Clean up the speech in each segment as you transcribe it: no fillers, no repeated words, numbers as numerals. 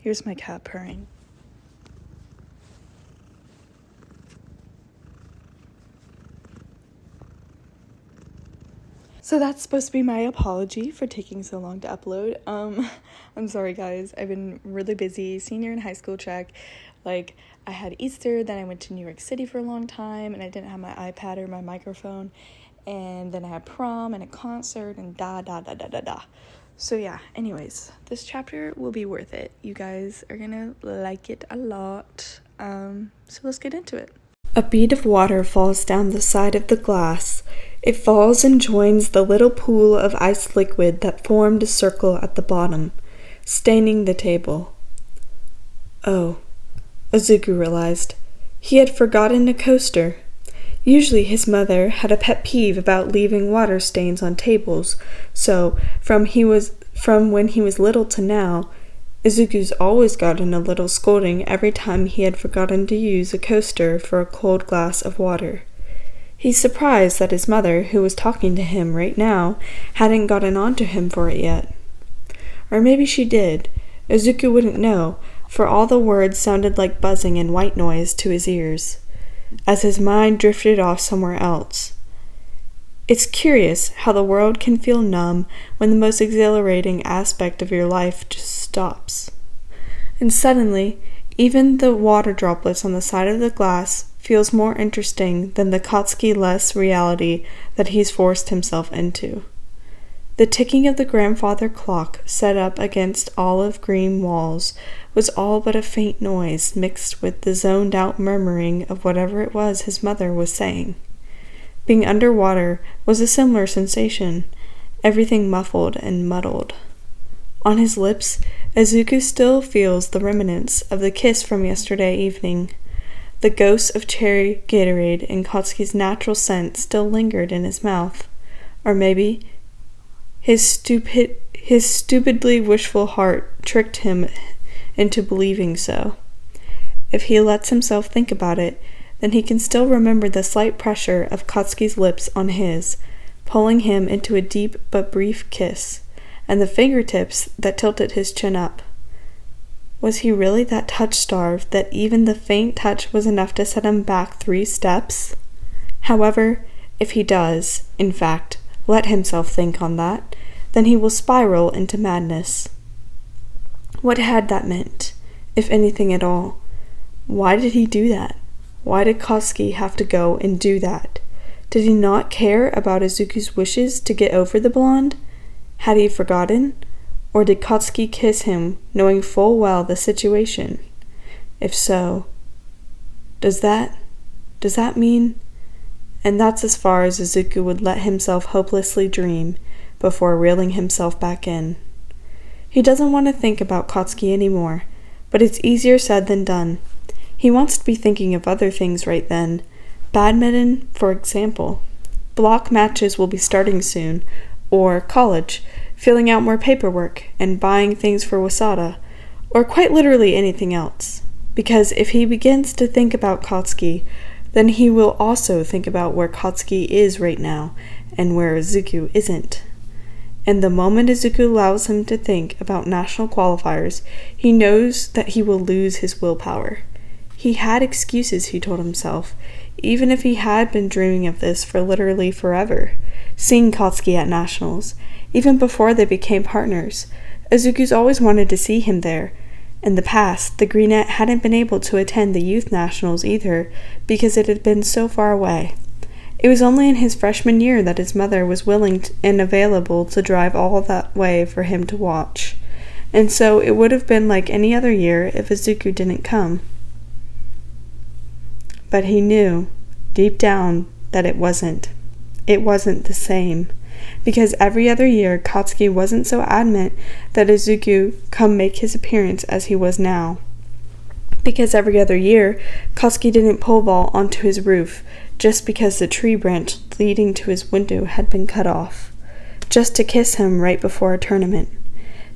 Here's my cat purring. So that's supposed to be my apology for taking so long to upload. I'm sorry guys, I've been really busy, senior in high school check. Like, I had Easter, then I went to New York City for a long time, and I didn't have my iPad or my microphone, and then I had prom and a concert, and da. So yeah, anyways, this chapter will be worth it. You guys are gonna like it a lot, so let's get into it. A bead of water falls down the side of the glass. It falls and joins the little pool of ice liquid that formed a circle at the bottom, staining the table. Oh, Izuku realized. He had forgotten a coaster. Usually his mother had a pet peeve about leaving water stains on tables, so from when he was little to now, Izuku's always gotten a little scolding every time he had forgotten to use a coaster for a cold glass of water. He's surprised that his mother, who was talking to him right now, hadn't gotten onto him for it yet. Or maybe she did. Izuku wouldn't know, for all the words sounded like buzzing and white noise to his ears, as his mind drifted off somewhere else. It's curious how the world can feel numb when the most exhilarating aspect of your life just stops. And suddenly, even the water droplets on the side of the glass feels more interesting than the Katsuki-less reality that he's forced himself into. The ticking of the grandfather clock set up against olive green walls was all but a faint noise mixed with the zoned-out murmuring of whatever it was his mother was saying. Being underwater was a similar sensation, everything muffled and muddled. On his lips, Izuku still feels the remnants of the kiss from yesterday evening. The ghosts of cherry Gatorade and Katsuki's natural scent still lingered in his mouth. Or maybe his stupidly wishful heart tricked him into believing so. If he lets himself think about it, then he can still remember the slight pressure of Katsuki's lips on his, pulling him into a deep but brief kiss, and the fingertips that tilted his chin up. Was he really that touch-starved that even the faint touch was enough to set him back 3 steps? However, if he does, in fact, let himself think on that, then he will spiral into madness. What had that meant, if anything at all? Why did he do that? Why did Katsuki have to go and do that? Did he not care about Izuku's wishes to get over the blonde? Had he forgotten? Or did Katsuki kiss him, knowing full well the situation? If so, does that mean? And that's as far as Izuku would let himself hopelessly dream, before reeling himself back in. He doesn't want to think about Katsuki anymore, but it's easier said than done. He wants to be thinking of other things right then. Badminton, for example. Block matches will be starting soon, or college, filling out more paperwork, and buying things for Wasada, or quite literally anything else. Because if he begins to think about Katsuki, then he will also think about where Katsuki is right now, and where Izuku isn't. And the moment Izuku allows him to think about national qualifiers, he knows that he will lose his willpower. He had excuses, he told himself, even if he had been dreaming of this for literally forever. Seeing Katsuki at nationals, even before they became partners. Izuku's always wanted to see him there. In the past, the Greenette hadn't been able to attend the youth nationals either, because it had been so far away. It was only in his freshman year that his mother was willing and available to drive all that way for him to watch. And so it would have been like any other year if Izuku didn't come. But he knew, deep down, that it wasn't. It wasn't the same. Because every other year, Katsuki wasn't so adamant that Izuku come make his appearance as he was now. Because every other year, Katsuki didn't pole vault onto his roof just because the tree branch leading to his window had been cut off, just to kiss him right before a tournament.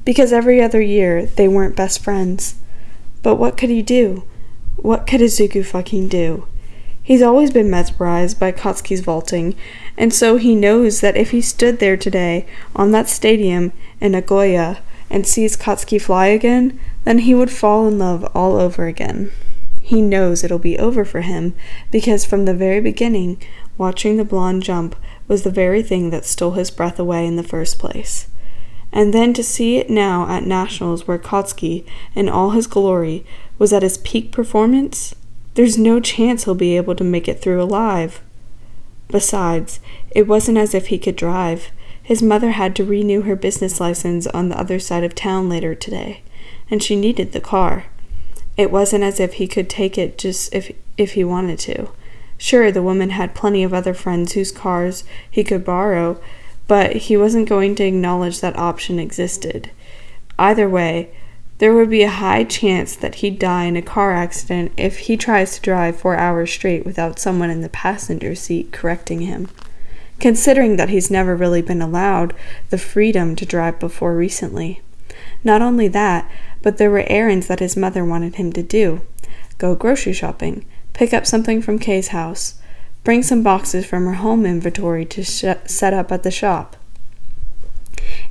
Because every other year, they weren't best friends. But what could he do? What could Izuku fucking do? He's always been mesmerized by Katsuki's vaulting, and so he knows that if he stood there today on that stadium in Nagoya and sees Katsuki fly again, then he would fall in love all over again. He knows it'll be over for him because from the very beginning, watching the blonde jump was the very thing that stole his breath away in the first place. And then to see it now at Nationals where Katsuki, in all his glory, was at his peak performance, there's no chance he'll be able to make it through alive. Besides, it wasn't as if he could drive. His mother had to renew her business license on the other side of town later today, and she needed the car. It wasn't as if he could take it just if he wanted to. Sure, the woman had plenty of other friends whose cars he could borrow, but he wasn't going to acknowledge that option existed. Either way, there would be a high chance that he'd die in a car accident if he tries to drive 4 hours straight without someone in the passenger seat correcting him. Considering that he's never really been allowed the freedom to drive before recently. Not only that, but there were errands that his mother wanted him to do. Go grocery shopping, pick up something from Kay's house, bring some boxes from her home inventory to set up at the shop.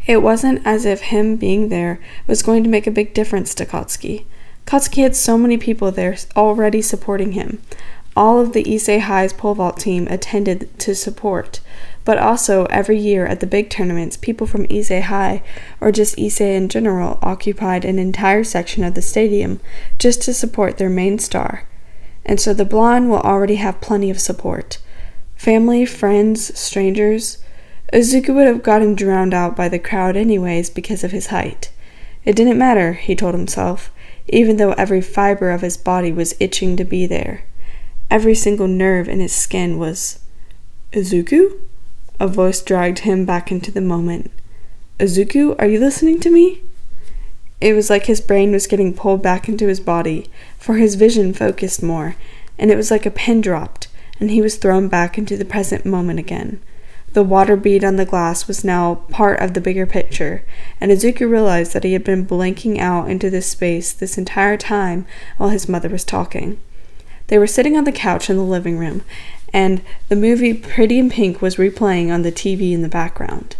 It wasn't as if him being there was going to make a big difference to Katsuki. Katsuki had so many people there already supporting him. All of the Issei High's pole vault team attended to support, but also every year at the big tournaments, people from Issei High, or just Issei in general, occupied an entire section of the stadium just to support their main star. And so the blonde will already have plenty of support. Family, friends, strangers. Izuku would have gotten drowned out by the crowd anyways because of his height. It didn't matter, he told himself, even though every fiber of his body was itching to be there. Every single nerve in his skin was... Izuku? A voice dragged him back into the moment. Izuku, are you listening to me? It was like his brain was getting pulled back into his body, for his vision focused more, and it was like a pin dropped, and he was thrown back into the present moment again. The water bead on the glass was now part of the bigger picture, and Izuku realized that he had been blinking out into this space this entire time while his mother was talking. They were sitting on the couch in the living room, and the movie Pretty in Pink was replaying on the TV in the background.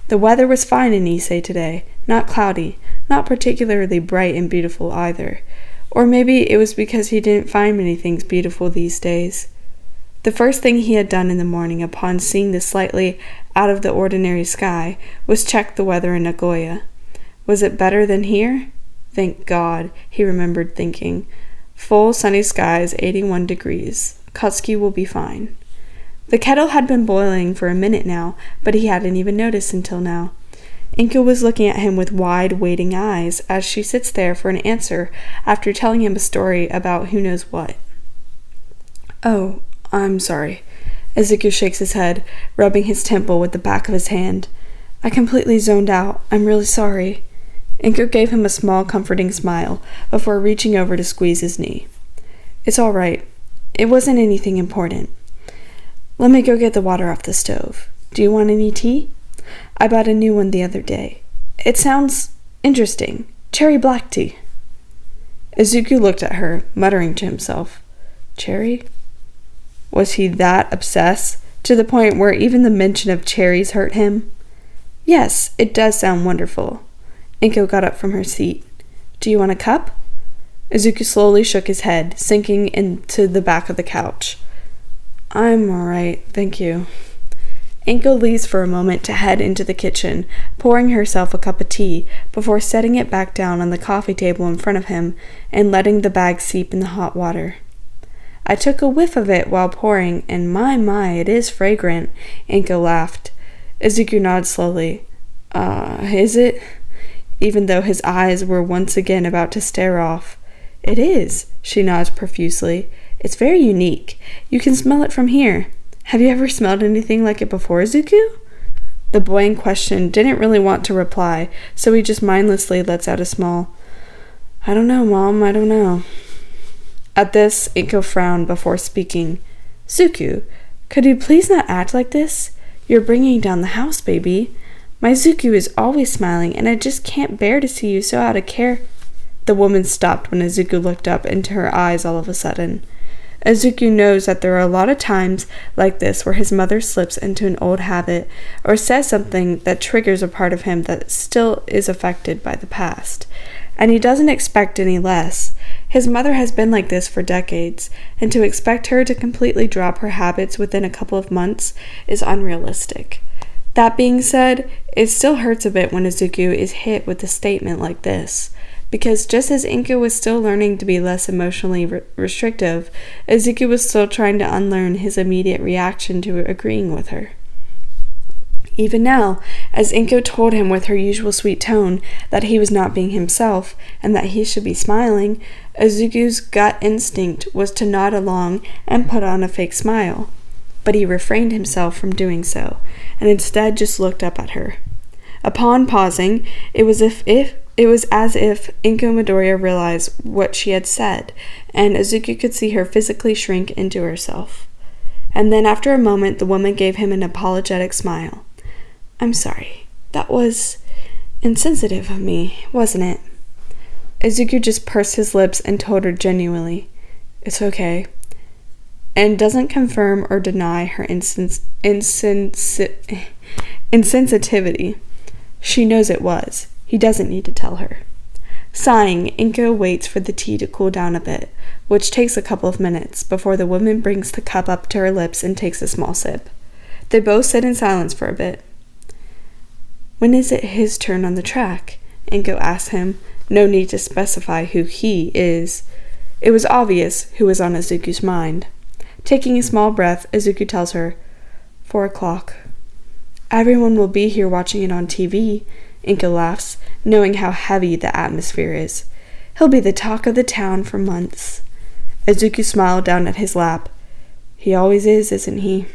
The weather was fine in Issei today, not cloudy, not particularly bright and beautiful either. Or maybe it was because he didn't find many things beautiful these days. The first thing he had done in the morning upon seeing the slightly out-of-the-ordinary sky was check the weather in Nagoya. Was it better than here? Thank God, he remembered thinking. Full sunny skies, 81 degrees. Katsuki will be fine. The kettle had been boiling for a minute now, but he hadn't even noticed until now. Inko was looking at him with wide, waiting eyes as she sits there for an answer after telling him a story about who knows what. Oh, I'm sorry. Izuku shakes his head, rubbing his temple with the back of his hand. I completely zoned out. I'm really sorry. Inko gave him a small, comforting smile before reaching over to squeeze his knee. It's all right. It wasn't anything important. Let me go get the water off the stove. Do you want any tea? I bought a new one the other day. It sounds interesting. Cherry black tea. Izuku looked at her, muttering to himself. Cherry? Was he that obsessed, to the point where even the mention of cherries hurt him? Yes, it does sound wonderful. Inko got up from her seat. Do you want a cup? Izuku slowly shook his head, sinking into the back of the couch. I'm all right, thank you. Inko leaves for a moment to head into the kitchen, pouring herself a cup of tea before setting it back down on the coffee table in front of him and letting the bag seep in the hot water. I took a whiff of it while pouring, and my, it is fragrant, Inko laughed. Izuku nodded slowly. Is it? Even though his eyes were once again about to stare off. It is, she nods profusely. It's very unique. You can smell it from here. Have you ever smelled anything like it before, Izuku? The boy in question didn't really want to reply, so he just mindlessly lets out a small, I don't know, Mom, I don't know. At this, Inko frowned before speaking. Zuku, could you please not act like this? You're bringing down the house, baby. My Zuku is always smiling, and I just can't bear to see you so out of care. The woman stopped when Izuku looked up into her eyes all of a sudden. Izuku knows that there are a lot of times like this where his mother slips into an old habit or says something that triggers a part of him that still is affected by the past. and he doesn't expect any less. His mother has been like this for decades, and to expect her to completely drop her habits within a couple of months is unrealistic. That being said, it still hurts a bit when Izuku is hit with a statement like this, because just as Inko was still learning to be less emotionally restrictive, Izuku was still trying to unlearn his immediate reaction to agreeing with her. Even now, as Inko told him with her usual sweet tone that he was not being himself and that he should be smiling, Izuku's gut instinct was to nod along and put on a fake smile. But he refrained himself from doing so, and instead just looked up at her. Upon pausing, it was as if Inko Midoriya realized what she had said, and Izuku could see her physically shrink into herself. And then after a moment, the woman gave him an apologetic smile. "I'm sorry. That was insensitive of me, wasn't it?" Izuku just pursed his lips and told her genuinely, "It's okay," and doesn't confirm or deny her insensitivity. She knows it was. He doesn't need to tell her. Sighing, Inko waits for the tea to cool down a bit, which takes a couple of minutes before the woman brings the cup up to her lips and takes a small sip. They both sit in silence for a bit. "When is it his turn on the track?" Inko asks him, no need to specify who he is. It was obvious who was on Izuku's mind. Taking a small breath, Izuku tells her, 4 o'clock. "Everyone will be here watching it on TV," Inko laughs, knowing how heavy the atmosphere is. "He'll be the talk of the town for months." Izuku smiled down at his lap. "He always is, isn't he?"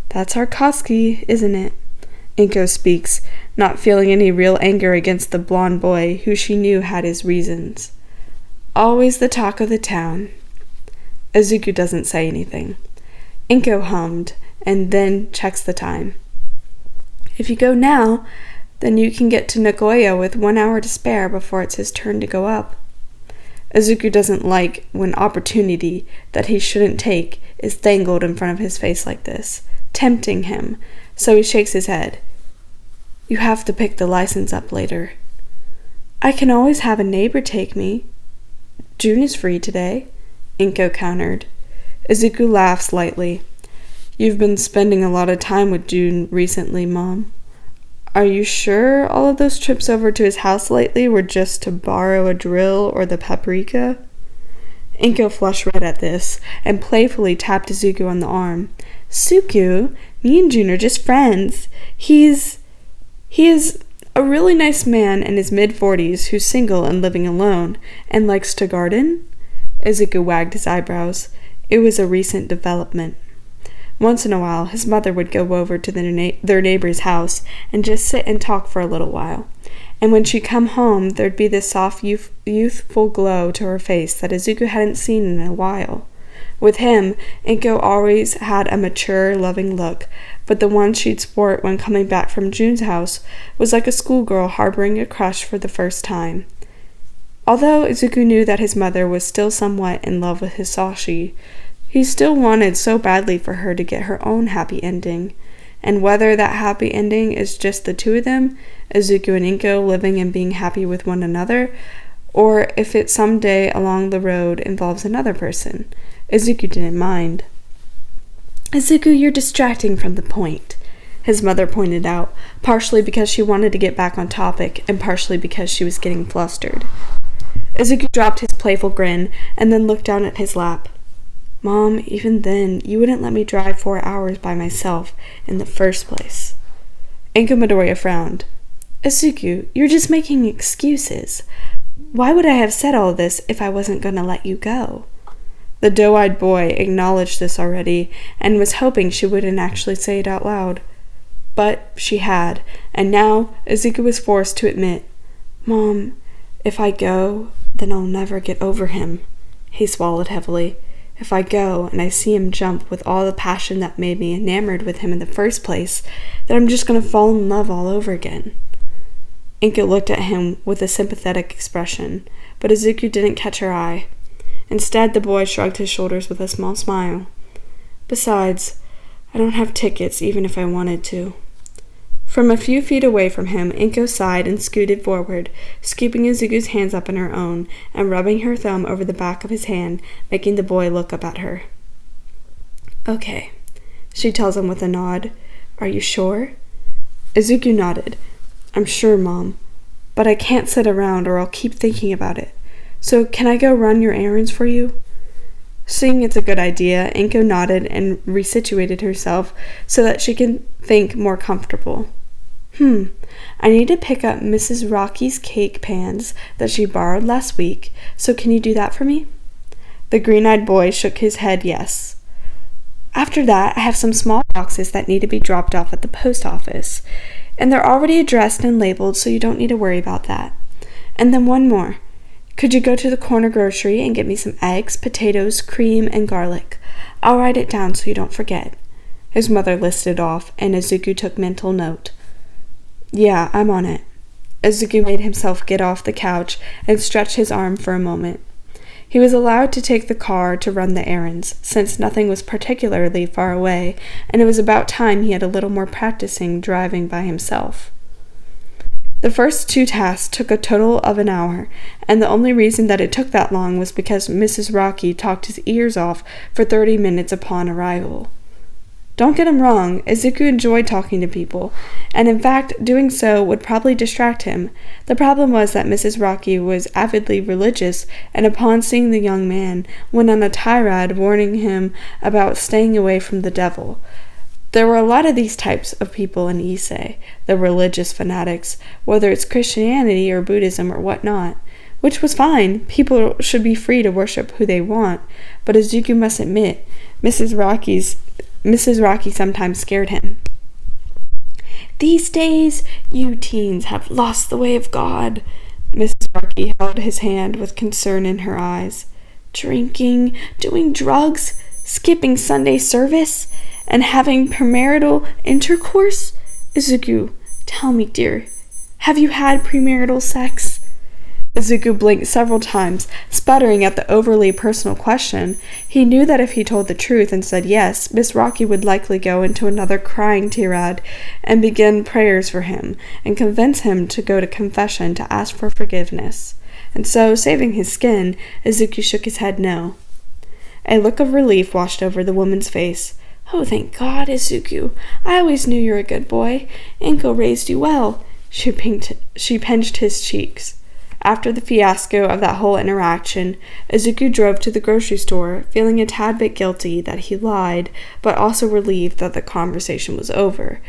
"That's our Katsuki, isn't it?" Inko speaks, not feeling any real anger against the blonde boy who she knew had his reasons. "Always the talk of the town." Izuku doesn't say anything. Inko hummed, and then checks the time. "If you go now, then you can get to Nagoya with 1 hour to spare before it's his turn to go up." Izuku doesn't like when opportunity that he shouldn't take is dangled in front of his face like this, tempting him, so he shakes his head. "You have to pick the license up later." "I can always have a neighbor take me. June is free today," Inko countered. Izuku laughs lightly. "You've been spending a lot of time with June recently, Mom. Are you sure all of those trips over to his house lately were just to borrow a drill or the paprika?" Inko flushed red at this, and playfully tapped Izuku on the arm. "Suku, me and June are just friends. He is a really nice man in his mid-40s who's single and living alone, and likes to garden?" Izuku wagged his eyebrows. It was a recent development. Once in a while, his mother would go over to their neighbor's house and just sit and talk for a little while. And when she'd come home, there'd be this soft, youthful glow to her face that Izuku hadn't seen in a while. With him, Inko always had a mature, loving look, but the one she'd sport when coming back from June's house was like a schoolgirl harboring a crush for the first time. Although Izuku knew that his mother was still somewhat in love with Hisashi, he still wanted so badly for her to get her own happy ending. And whether that happy ending is just the two of them, Izuku and Inko living and being happy with one another, or if it someday along the road involves another person, Izuku didn't mind. "Izuku, you're distracting from the point," his mother pointed out, partially because she wanted to get back on topic and partially because she was getting flustered. Izuku dropped his playful grin and then looked down at his lap. "Mom, even then, you wouldn't let me drive 4 hours by myself in the first place." Inko Midoriya frowned. "Izuku, you're just making excuses. Why would I have said all this if I wasn't going to let you go?" The doe-eyed boy acknowledged this already and was hoping she wouldn't actually say it out loud. But she had, and now Izuku was forced to admit, "Mom, if I go, then I'll never get over him." He swallowed heavily. "If I go and I see him jump with all the passion that made me enamored with him in the first place, then I'm just going to fall in love all over again." Inko looked at him with a sympathetic expression, but Izuku didn't catch her eye. Instead, the boy shrugged his shoulders with a small smile. "Besides, I don't have tickets even if I wanted to." From a few feet away from him, Inko sighed and scooted forward, scooping Izuku's hands up in her own and rubbing her thumb over the back of his hand, making the boy look up at her. "Okay," she tells him with a nod. "Are you sure?" Izuku nodded. "I'm sure, Mom. But I can't sit around or I'll keep thinking about it. So can I go run your errands for you?" Seeing it's a good idea, Inko nodded and resituated herself so that she can think more comfortable. I need to pick up Mrs. Rocky's cake pans that she borrowed last week, so can you do that for me?" The green-eyed boy shook his head yes. "After that, I have some small boxes that need to be dropped off at the post office, and they're already addressed and labeled, so you don't need to worry about that. And then one more. Could you go to the corner grocery and get me some eggs, potatoes, cream, and garlic? I'll write it down so you don't forget." His mother listed off, and Izuku took mental note. "Yeah, I'm on it." Izuku made himself get off the couch and stretch his arm for a moment. He was allowed to take the car to run the errands, since nothing was particularly far away, and it was about time he had a little more practicing driving by himself. The first 2 tasks took a total of an hour, and the only reason that it took that long was because Mrs. Rocky talked his ears off for 30 minutes upon arrival. Don't get him wrong, Izuku enjoyed talking to people, and in fact, doing so would probably distract him. The problem was that Mrs. Rocky was avidly religious, and upon seeing the young man, went on a tirade warning him about staying away from the devil. There were a lot of these types of people in Issei, the religious fanatics, whether it's Christianity or Buddhism or whatnot, which was fine. People should be free to worship who they want, but Izuku must admit, Mrs. Rocky sometimes scared him. "These days, you teens have lost the way of God." Mrs. Rocky held his hand with concern in her eyes. "Drinking, doing drugs, skipping Sunday service, and having premarital intercourse? Izuku, tell me, dear, have you had premarital sex?" Izuku blinked several times, sputtering at the overly personal question. He knew that if he told the truth and said yes, Miss Rocky would likely go into another crying tirade and begin prayers for him, and convince him to go to confession to ask for forgiveness. And so, saving his skin, Izuku shook his head no. A look of relief washed over the woman's face. "Oh, thank God, Izuku. I always knew you were a good boy. Inko raised you well." She pinched his cheeks. After the fiasco of that whole interaction, Izuku drove to the grocery store, feeling a tad bit guilty that he lied, but also relieved that the conversation was over.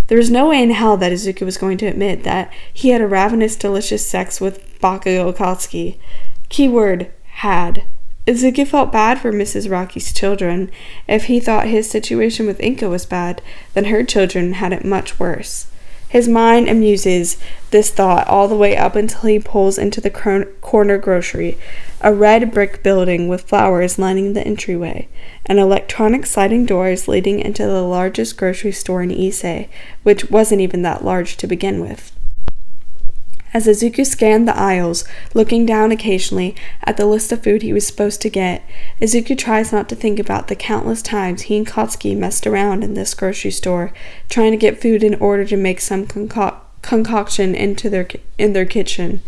There was no way in hell that Izuku was going to admit that he had a ravenous, delicious sex with Bakudeku. Keyword, had. Izuku felt bad for Mrs. Rocky's children. If he thought his situation with Inko was bad, then her children had it much worse. His mind amuses this thought all the way up until he pulls into the corner grocery, a red brick building with flowers lining the entryway, and electronic sliding doors leading into the largest grocery store in Issei, which wasn't even that large to begin with. As Izuku scanned the aisles, looking down occasionally at the list of food he was supposed to get, Izuku tries not to think about the countless times he and Katsuki messed around in this grocery store, trying to get food in order to make some concoction in their kitchen,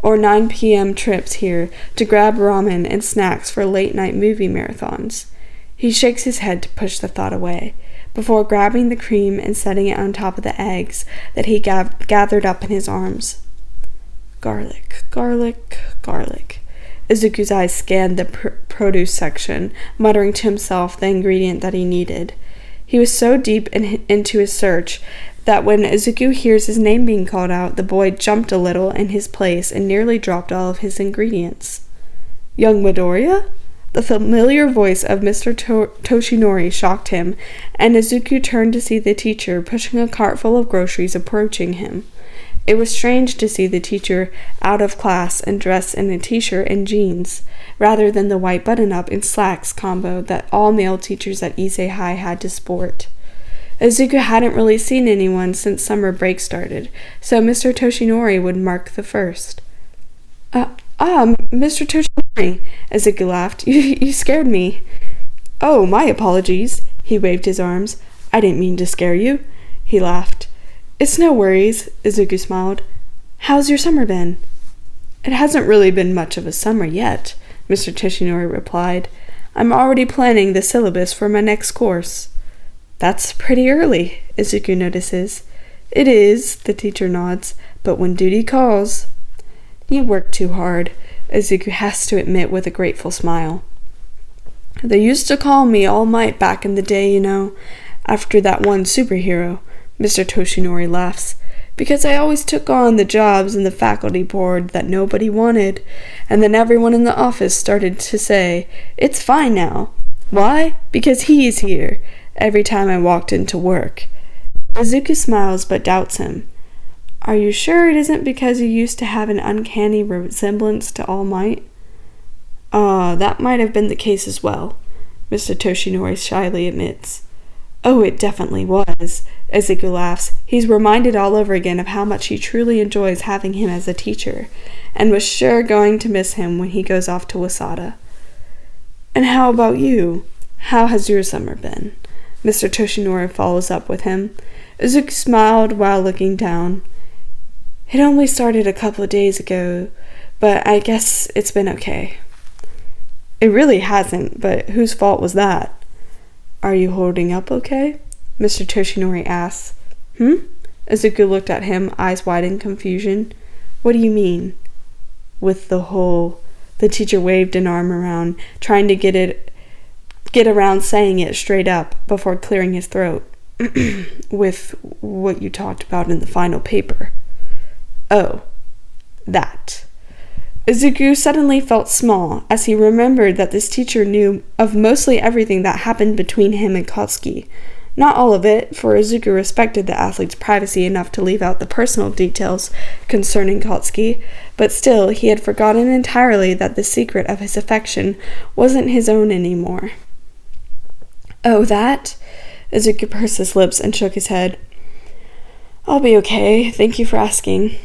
or 9 p.m. trips here to grab ramen and snacks for late-night movie marathons. He shakes his head to push the thought away, before grabbing the cream and setting it on top of the eggs that he gathered up in his arms. Garlic, garlic, garlic. Izuku's eyes scanned the produce section, muttering to himself the ingredient that he needed. He was so deep into his search that when Izuku hears his name being called out, the boy jumped a little in his place and nearly dropped all of his ingredients. "Young Midoriya?" The familiar voice of Mr. Toshinori shocked him, and Izuku turned to see the teacher pushing a cart full of groceries approaching him. It was strange to see the teacher out of class and dressed in a t-shirt and jeans, rather than the white button-up and slacks combo that all male teachers at Issei High had to sport. Izuku hadn't really seen anyone since summer break started, so Mr. Toshinori would mark the first. Mr. Toshinori," Izuku laughed. You scared me." "Oh, my apologies." He waved his arms. "I didn't mean to scare you." He laughed. It's no worries, Izuku smiled. How's your summer been? It hasn't really been much of a summer yet, Mr. Toshinori replied. I'm already planning the syllabus for my next course. That's pretty early, Izuku notices. It is, the teacher nods, but when duty calls. You work too hard, Izuku has to admit with a grateful smile. They used to call me All Might back in the day, you know, after that one superhero, Mr. Toshinori laughs, because I always took on the jobs in the faculty board that nobody wanted, and then everyone in the office started to say, it's fine now. Why? Because he's here, every time I walked into work. Izuku smiles but doubts him. Are you sure it isn't because you used to have an uncanny resemblance to All Might? That might have been the case as well, Mr. Toshinori shyly admits. Oh, it definitely was, Izuku laughs. He's reminded all over again of how much he truly enjoys having him as a teacher, and was sure going to miss him when he goes off to Wasada. And how about you? How has your summer been? Mr. Toshinori follows up with him. Izuku smiled while looking down. It only started a couple of days ago, but I guess it's been okay. It really hasn't, but whose fault was that? Are you holding up okay? Mr. Toshinori asks. Izuku looked at him, eyes wide in confusion. What do you mean? With the whole... The teacher waved an arm around, trying to get around saying it straight up before clearing his throat. With what you talked about in the final paper. Oh, that. Izuku suddenly felt small as he remembered that this teacher knew of mostly everything that happened between him and Katsuki. Not all of it, for Izuku respected the athlete's privacy enough to leave out the personal details concerning Katsuki, but still he had forgotten entirely that the secret of his affection wasn't his own anymore. Oh, that? Izuku pursed his lips and shook his head. I'll be okay, thank you for asking.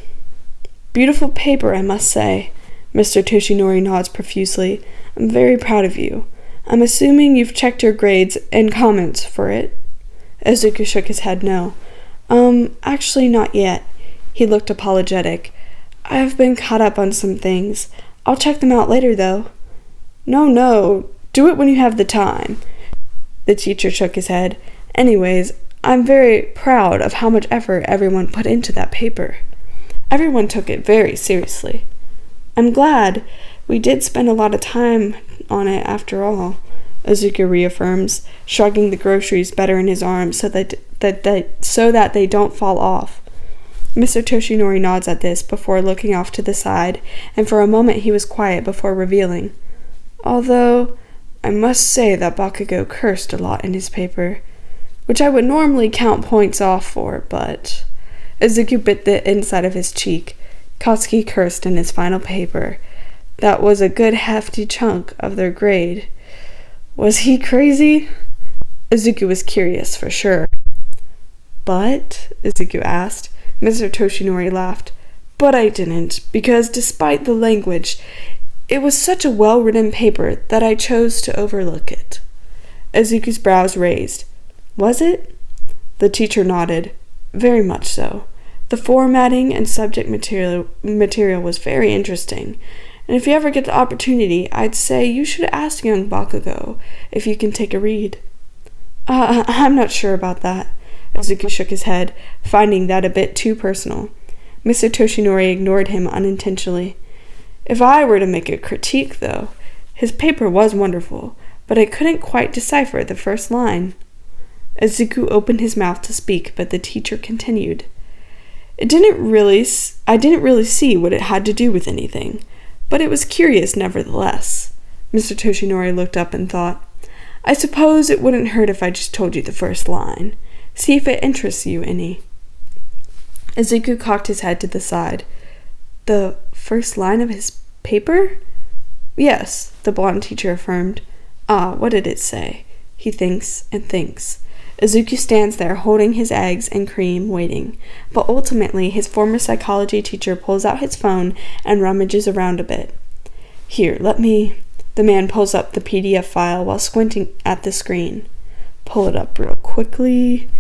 Beautiful paper, I must say. Mr. Toshinori nods profusely. I'm very proud of you. I'm assuming you've checked your grades and comments for it. Izuku shook his head no. Actually not yet. He looked apologetic. I've been caught up on some things. I'll check them out later, though. No, do it when you have the time. The teacher shook his head. Anyways, I'm very proud of how much effort everyone put into that paper. Everyone took it very seriously. I'm glad. We did spend a lot of time on it after all, Izuku reaffirms, shrugging the groceries better in his arms so that they don't fall off. Mr. Toshinori nods at this before looking off to the side, and for a moment he was quiet before revealing. Although, I must say that Bakudeku cursed a lot in his paper, which I would normally count points off for, but... Izuku bit the inside of his cheek. Katsuki cursed in his final paper. That was a good hefty chunk of their grade. Was he crazy? Izuku was curious, for sure. But? Izuku asked. Mr. Toshinori laughed. But I didn't, because despite the language, it was such a well-written paper that I chose to overlook it. Izuku's brows raised. Was it? The teacher nodded. Very much so. The formatting and subject material was very interesting, and if you ever get the opportunity, I'd say you should ask young Bakugo if you can take a read. I'm not sure about that. Izuku shook his head, finding that a bit too personal. Mr. Toshinori ignored him unintentionally. If I were to make a critique, though, his paper was wonderful, but I couldn't quite decipher the first line. Izuku opened his mouth to speak, but the teacher continued. I didn't really see what it had to do with anything, but it was curious nevertheless. Mr. Toshinori looked up and thought, I suppose it wouldn't hurt if I just told you the first line. See if it interests you any. Izuku cocked his head to the side. The first line of his paper? Yes, the blonde teacher affirmed. What did it say? He thinks and thinks. Izuku stands there holding his eggs and cream, waiting. But ultimately, his former psychology teacher pulls out his phone and rummages around a bit. Here, let me... The man pulls up the PDF file while squinting at the screen. Pull it up real quickly.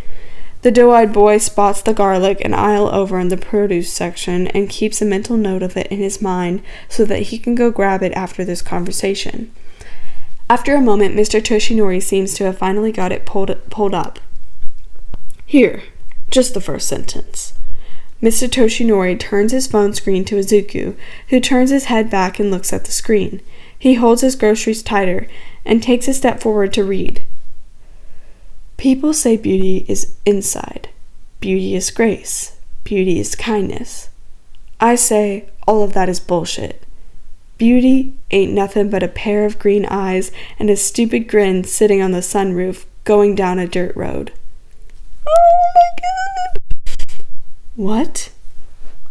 The doe-eyed boy spots the garlic an aisle over in the produce section and keeps a mental note of it in his mind so that he can go grab it after this conversation. After a moment, Mr. Toshinori seems to have finally got it pulled up. Here, just the first sentence. Mr. Toshinori turns his phone screen to Izuku, who turns his head back and looks at the screen. He holds his groceries tighter and takes a step forward to read. People say beauty is inside. Beauty is grace. Beauty is kindness. I say all of that is bullshit. Beauty ain't nothing but a pair of green eyes and a stupid grin sitting on the sunroof going down a dirt road. Oh my god! What?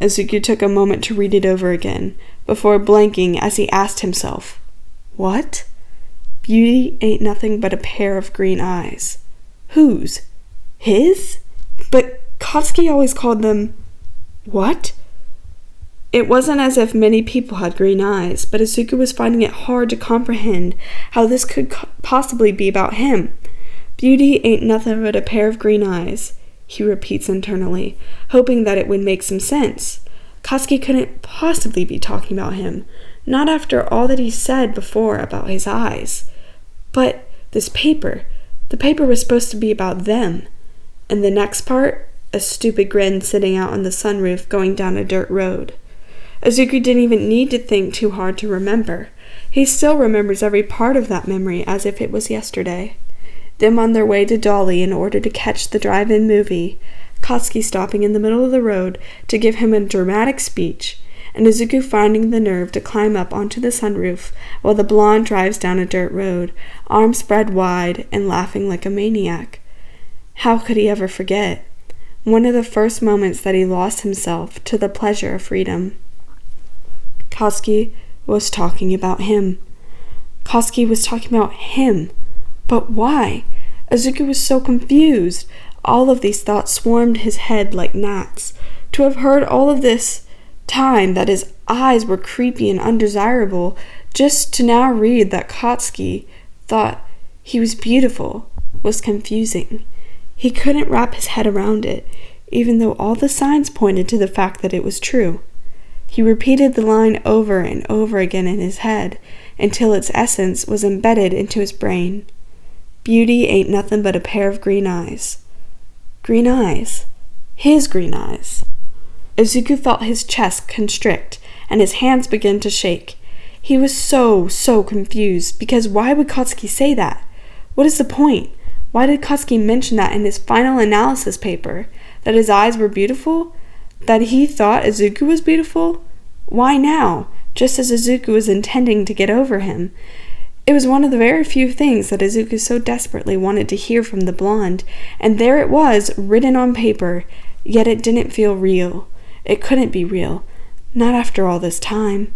Izuku took a moment to read it over again, before blanking as he asked himself, what? Beauty ain't nothing but a pair of green eyes. Whose? His? But Katsuki always called them... What? It wasn't as if many people had green eyes, but Izuku was finding it hard to comprehend how this could possibly be about him. Beauty ain't nothing but a pair of green eyes, he repeats internally, hoping that it would make some sense. Katsuki couldn't possibly be talking about him, not after all that he said before about his eyes. But this paper, the paper was supposed to be about them. And the next part, a stupid grin sitting out on the sunroof going down a dirt road. Izuku didn't even need to think too hard to remember. He still remembers every part of that memory as if it was yesterday. Them on their way to Dolly in order to catch the drive-in movie, Katsuki stopping in the middle of the road to give him a dramatic speech, and Izuku finding the nerve to climb up onto the sunroof while the blonde drives down a dirt road, arms spread wide and laughing like a maniac. How could he ever forget? One of the first moments that he lost himself to the pleasure of freedom. Katsuki was talking about him. Katsuki was talking about him. But why? Izuku was so confused. All of these thoughts swarmed his head like gnats. To have heard all of this time that his eyes were creepy and undesirable, just to now read that Katsuki thought he was beautiful, was confusing. He couldn't wrap his head around it, even though all the signs pointed to the fact that it was true. He repeated the line over and over again in his head, until its essence was embedded into his brain. Beauty ain't nothing but a pair of green eyes. Green eyes. His green eyes. Izuku felt his chest constrict, and his hands begin to shake. He was so confused, because why would Katsuki say that? What is the point? Why did Katsuki mention that in his final analysis paper? That his eyes were beautiful? That he thought Izuku was beautiful? Why now? Just as Izuku was intending to get over him. It was one of the very few things that Izuku so desperately wanted to hear from the blonde, and there it was, written on paper, yet it didn't feel real. It couldn't be real. Not after all this time.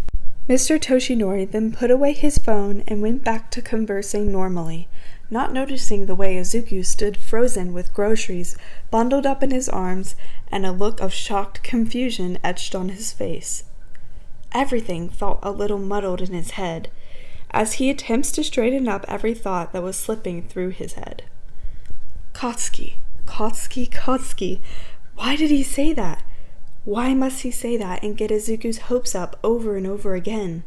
Mr. Toshinori then put away his phone and went back to conversing normally, not noticing the way Izuku stood frozen with groceries bundled up in his arms and a look of shocked confusion etched on his face. Everything felt a little muddled in his head, as he attempts to straighten up every thought that was slipping through his head. Katsuki. Why did he say that? Why must he say that and get Izuku's hopes up over and over again?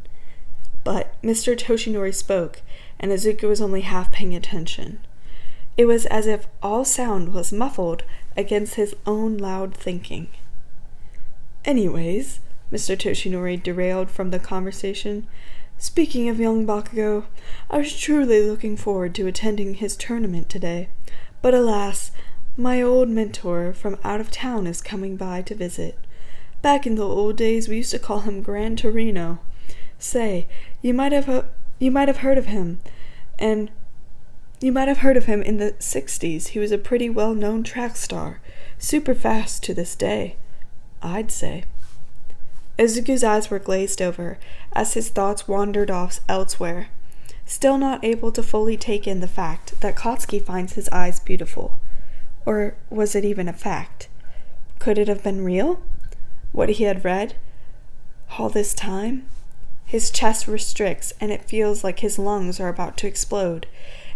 But Mr. Toshinori spoke, and Izuku was only half paying attention. It was as if all sound was muffled against his own loud thinking. Anyways, Mr. Toshinori derailed from the conversation. Speaking of young Bakugo, I was truly looking forward to attending his tournament today. But alas, my old mentor from out of town is coming by to visit. Back in the old days, we used to call him Gran Torino. Say, you might have heard of him, and you might have heard of him in the 60s. He was a pretty well-known track star, super fast to this day, I'd say. Izuku's eyes were glazed over as his thoughts wandered off elsewhere, still not able to fully take in the fact that Katsuki finds his eyes beautiful. Or was it even a fact? Could it have been real? What he had read? All this time? His chest restricts, and it feels like his lungs are about to explode,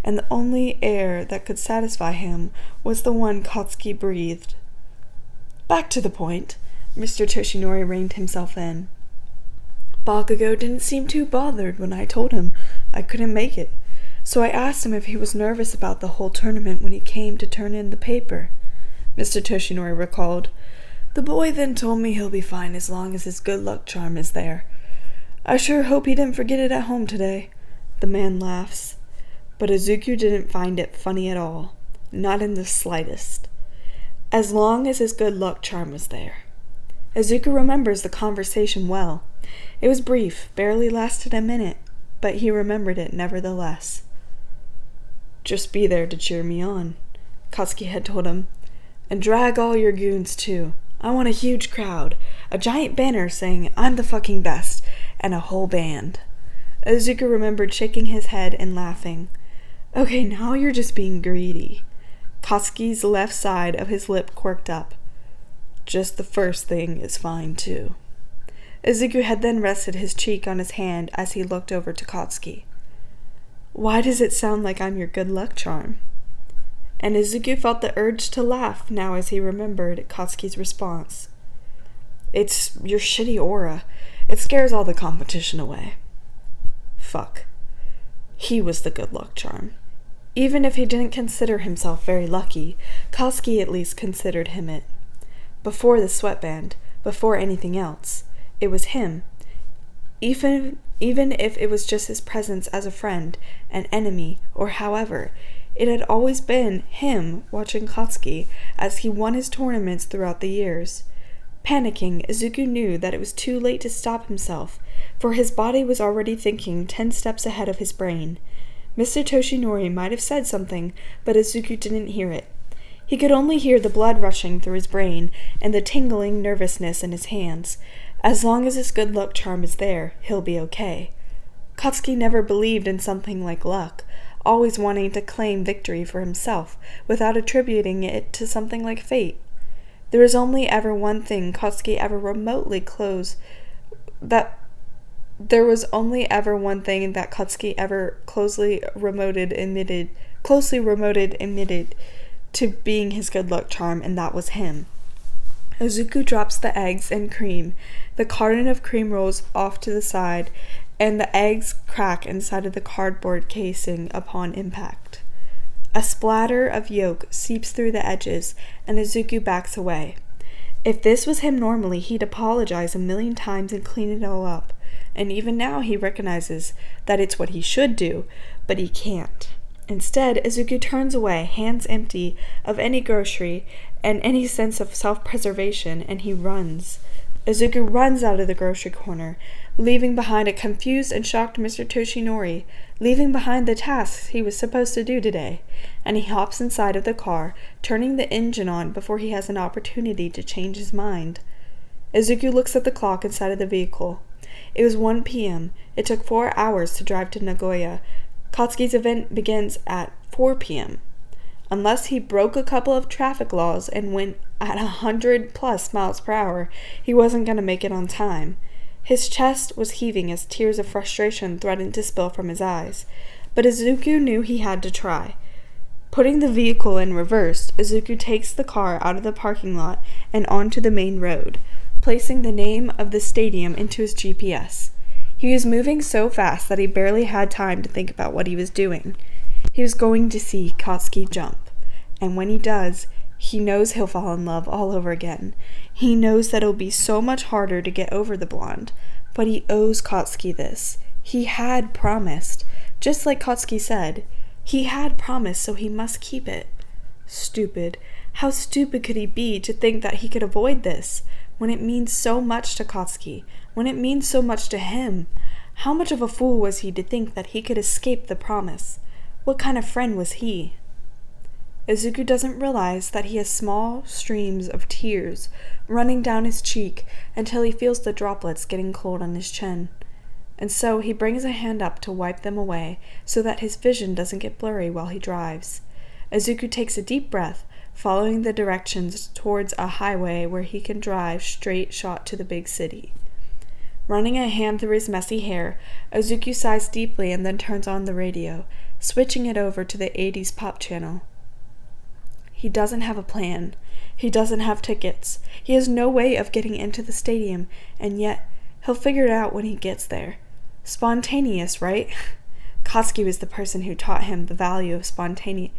and the only air that could satisfy him was the one Katsuki breathed. Back to the point, Mr. Toshinori reined himself in. Bakugo didn't seem too bothered when I told him I couldn't make it, so I asked him if he was nervous about the whole tournament when he came to turn in the paper, Mr. Toshinori recalled. The boy then told me he'll be fine as long as his good luck charm is there. I sure hope he didn't forget it at home today. The man laughs. But Izuku didn't find it funny at all, not in the slightest. As long as his good luck charm was there. Izuku remembers the conversation well. It was brief, barely lasted a minute, but he remembered it nevertheless. Just be there to cheer me on, Katsuki had told him. And drag all your goons too. I want a huge crowd, a giant banner saying I'm the fucking best, and a whole band. Izuku remembered shaking his head and laughing. Okay, now you're just being greedy. Katsuki's left side of his lip quirked up. Just the first thing is fine too. Izuku had then rested his cheek on his hand as he looked over to Katsuki. Why does it sound like I'm your good luck charm? And Izuku felt the urge to laugh now as he remembered Katsuki's response. It's your shitty aura. It scares all the competition away. Fuck. He was the good luck charm. Even if he didn't consider himself very lucky, Katsuki at least considered him it. Before the sweatband, before anything else, it was him. Even if it was just his presence as a friend, an enemy, or however, it had always been him watching Katsuki as he won his tournaments throughout the years. Panicking, Izuku knew that it was too late to stop himself, for his body was already thinking 10 steps ahead of his brain. Mr. Toshinori might have said something, but Izuku didn't hear it. He could only hear the blood rushing through his brain and the tingling nervousness in his hands. As long as his good luck charm is there, he'll be okay. Katsuki never believed in something like luck, always wanting to claim victory for himself without attributing it to something like fate. There was only ever one thing Katsuki ever remotely closely remoted admitted to being his good luck charm, and that was him. Izuku drops the eggs and cream. The carton of cream rolls off to the side, and the eggs crack inside of the cardboard casing upon impact. A splatter of yolk seeps through the edges, and Izuku backs away. If this was him normally, he'd apologize 1,000,000 times and clean it all up, and even now he recognizes that it's what he should do, but he can't. Instead, Izuku turns away, hands empty of any grocery and any sense of self-preservation, and he runs. Izuku runs out of the grocery corner, leaving behind a confused and shocked Mr. Toshinori, leaving behind the tasks he was supposed to do today, and he hops inside of the car, turning the engine on before he has an opportunity to change his mind. Izuku looks at the clock inside of the vehicle. It was 1 p.m. It took 4 hours to drive to Nagoya. Katsuki's event begins at 4 p.m. Unless he broke a couple of traffic laws and went at 100+ miles per hour, he wasn't going to make it on time. His chest was heaving as tears of frustration threatened to spill from his eyes, but Izuku knew he had to try. Putting the vehicle in reverse, Izuku takes the car out of the parking lot and onto the main road, placing the name of the stadium into his GPS. He was moving so fast that he barely had time to think about what he was doing. He was going to see Katsuki jump, and when he does, he knows he'll fall in love all over again. He knows that it'll be so much harder to get over the blonde, but he owes Katsuki this. He had promised, just like Katsuki said. He had promised, so he must keep it. Stupid. How stupid could he be to think that he could avoid this, when it means so much to Katsuki, when it means so much to him? How much of a fool was he to think that he could escape the promise? What kind of friend was he? Izuku doesn't realize that he has small streams of tears running down his cheek until he feels the droplets getting cold on his chin. And so he brings a hand up to wipe them away so that his vision doesn't get blurry while he drives. Izuku takes a deep breath, following the directions towards a highway where he can drive straight shot to the big city. Running a hand through his messy hair, Izuku sighs deeply and then turns on the radio. switching it over to the 80s pop channel. He doesn't have a plan. He doesn't have tickets. He has no way of getting into the stadium, and yet he'll figure it out when he gets there. Spontaneous, right? Katsuki was the person who taught him the value of spontaneity.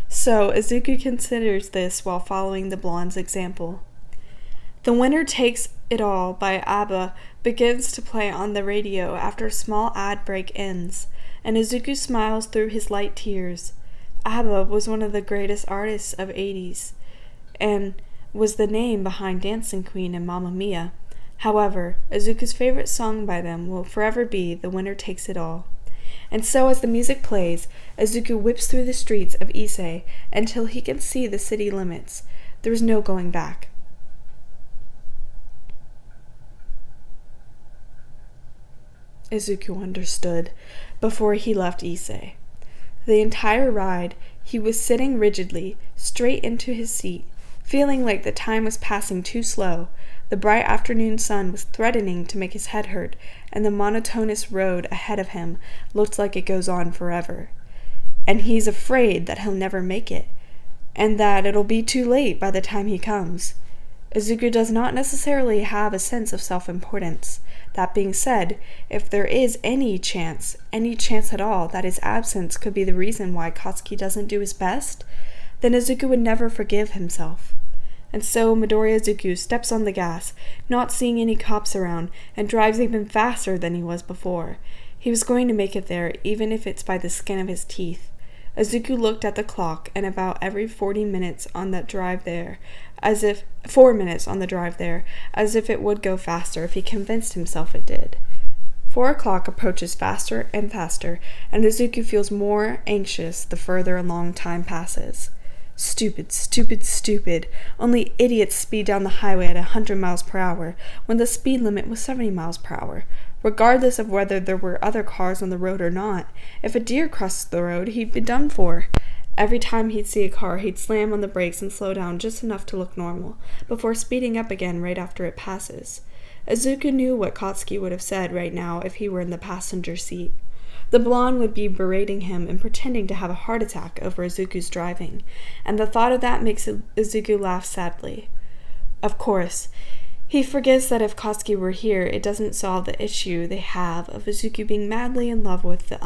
So Izuku considers this while following the blonde's example. The Winner Takes It All by ABBA begins to play on the radio after a small ad break ends, and Izuku smiles through his light tears. ABBA was one of the greatest artists of 80s, and was the name behind Dancing Queen and Mamma Mia. However, Izuku's favorite song by them will forever be The Winner Takes It All. And so as the music plays, Izuku whips through the streets of Ise until he can see the city limits. There is no going back. Izuku understood before he left Ise. The entire ride, he was sitting rigidly, straight into his seat, feeling like the time was passing too slow. The bright afternoon sun was threatening to make his head hurt, and the monotonous road ahead of him looked like it goes on forever. And he's afraid that he'll never make it, and that it'll be too late by the time he comes. Izuku does not necessarily have a sense of self-importance. That being said, if there is any chance at all, that his absence could be the reason why Katsuki doesn't do his best, then Izuku would never forgive himself. And so Midoriya Izuku steps on the gas, not seeing any cops around, and drives even faster than he was before. He was going to make it there, even if it's by the skin of his teeth. Izuku looked at the clock, and about every 4 minutes on the drive there, as if it would go faster if he convinced himself it did. 4 o'clock approaches faster and faster, and Izuku feels more anxious the further along time passes. Stupid, stupid, stupid. Only idiots speed down the highway at 100 miles per hour when the speed limit was 70 miles per hour. Regardless of whether there were other cars on the road or not, if a deer crossed the road, he'd be done for. Every time he'd see a car, he'd slam on the brakes and slow down just enough to look normal, before speeding up again right after it passes. Izuku knew what Katsuki would have said right now if he were in the passenger seat. The blonde would be berating him and pretending to have a heart attack over Izuku's driving, and the thought of that makes Izuku laugh sadly. Of course, he forgets that if Katsuki were here, it doesn't solve the issue they have of Izuku being madly in love with the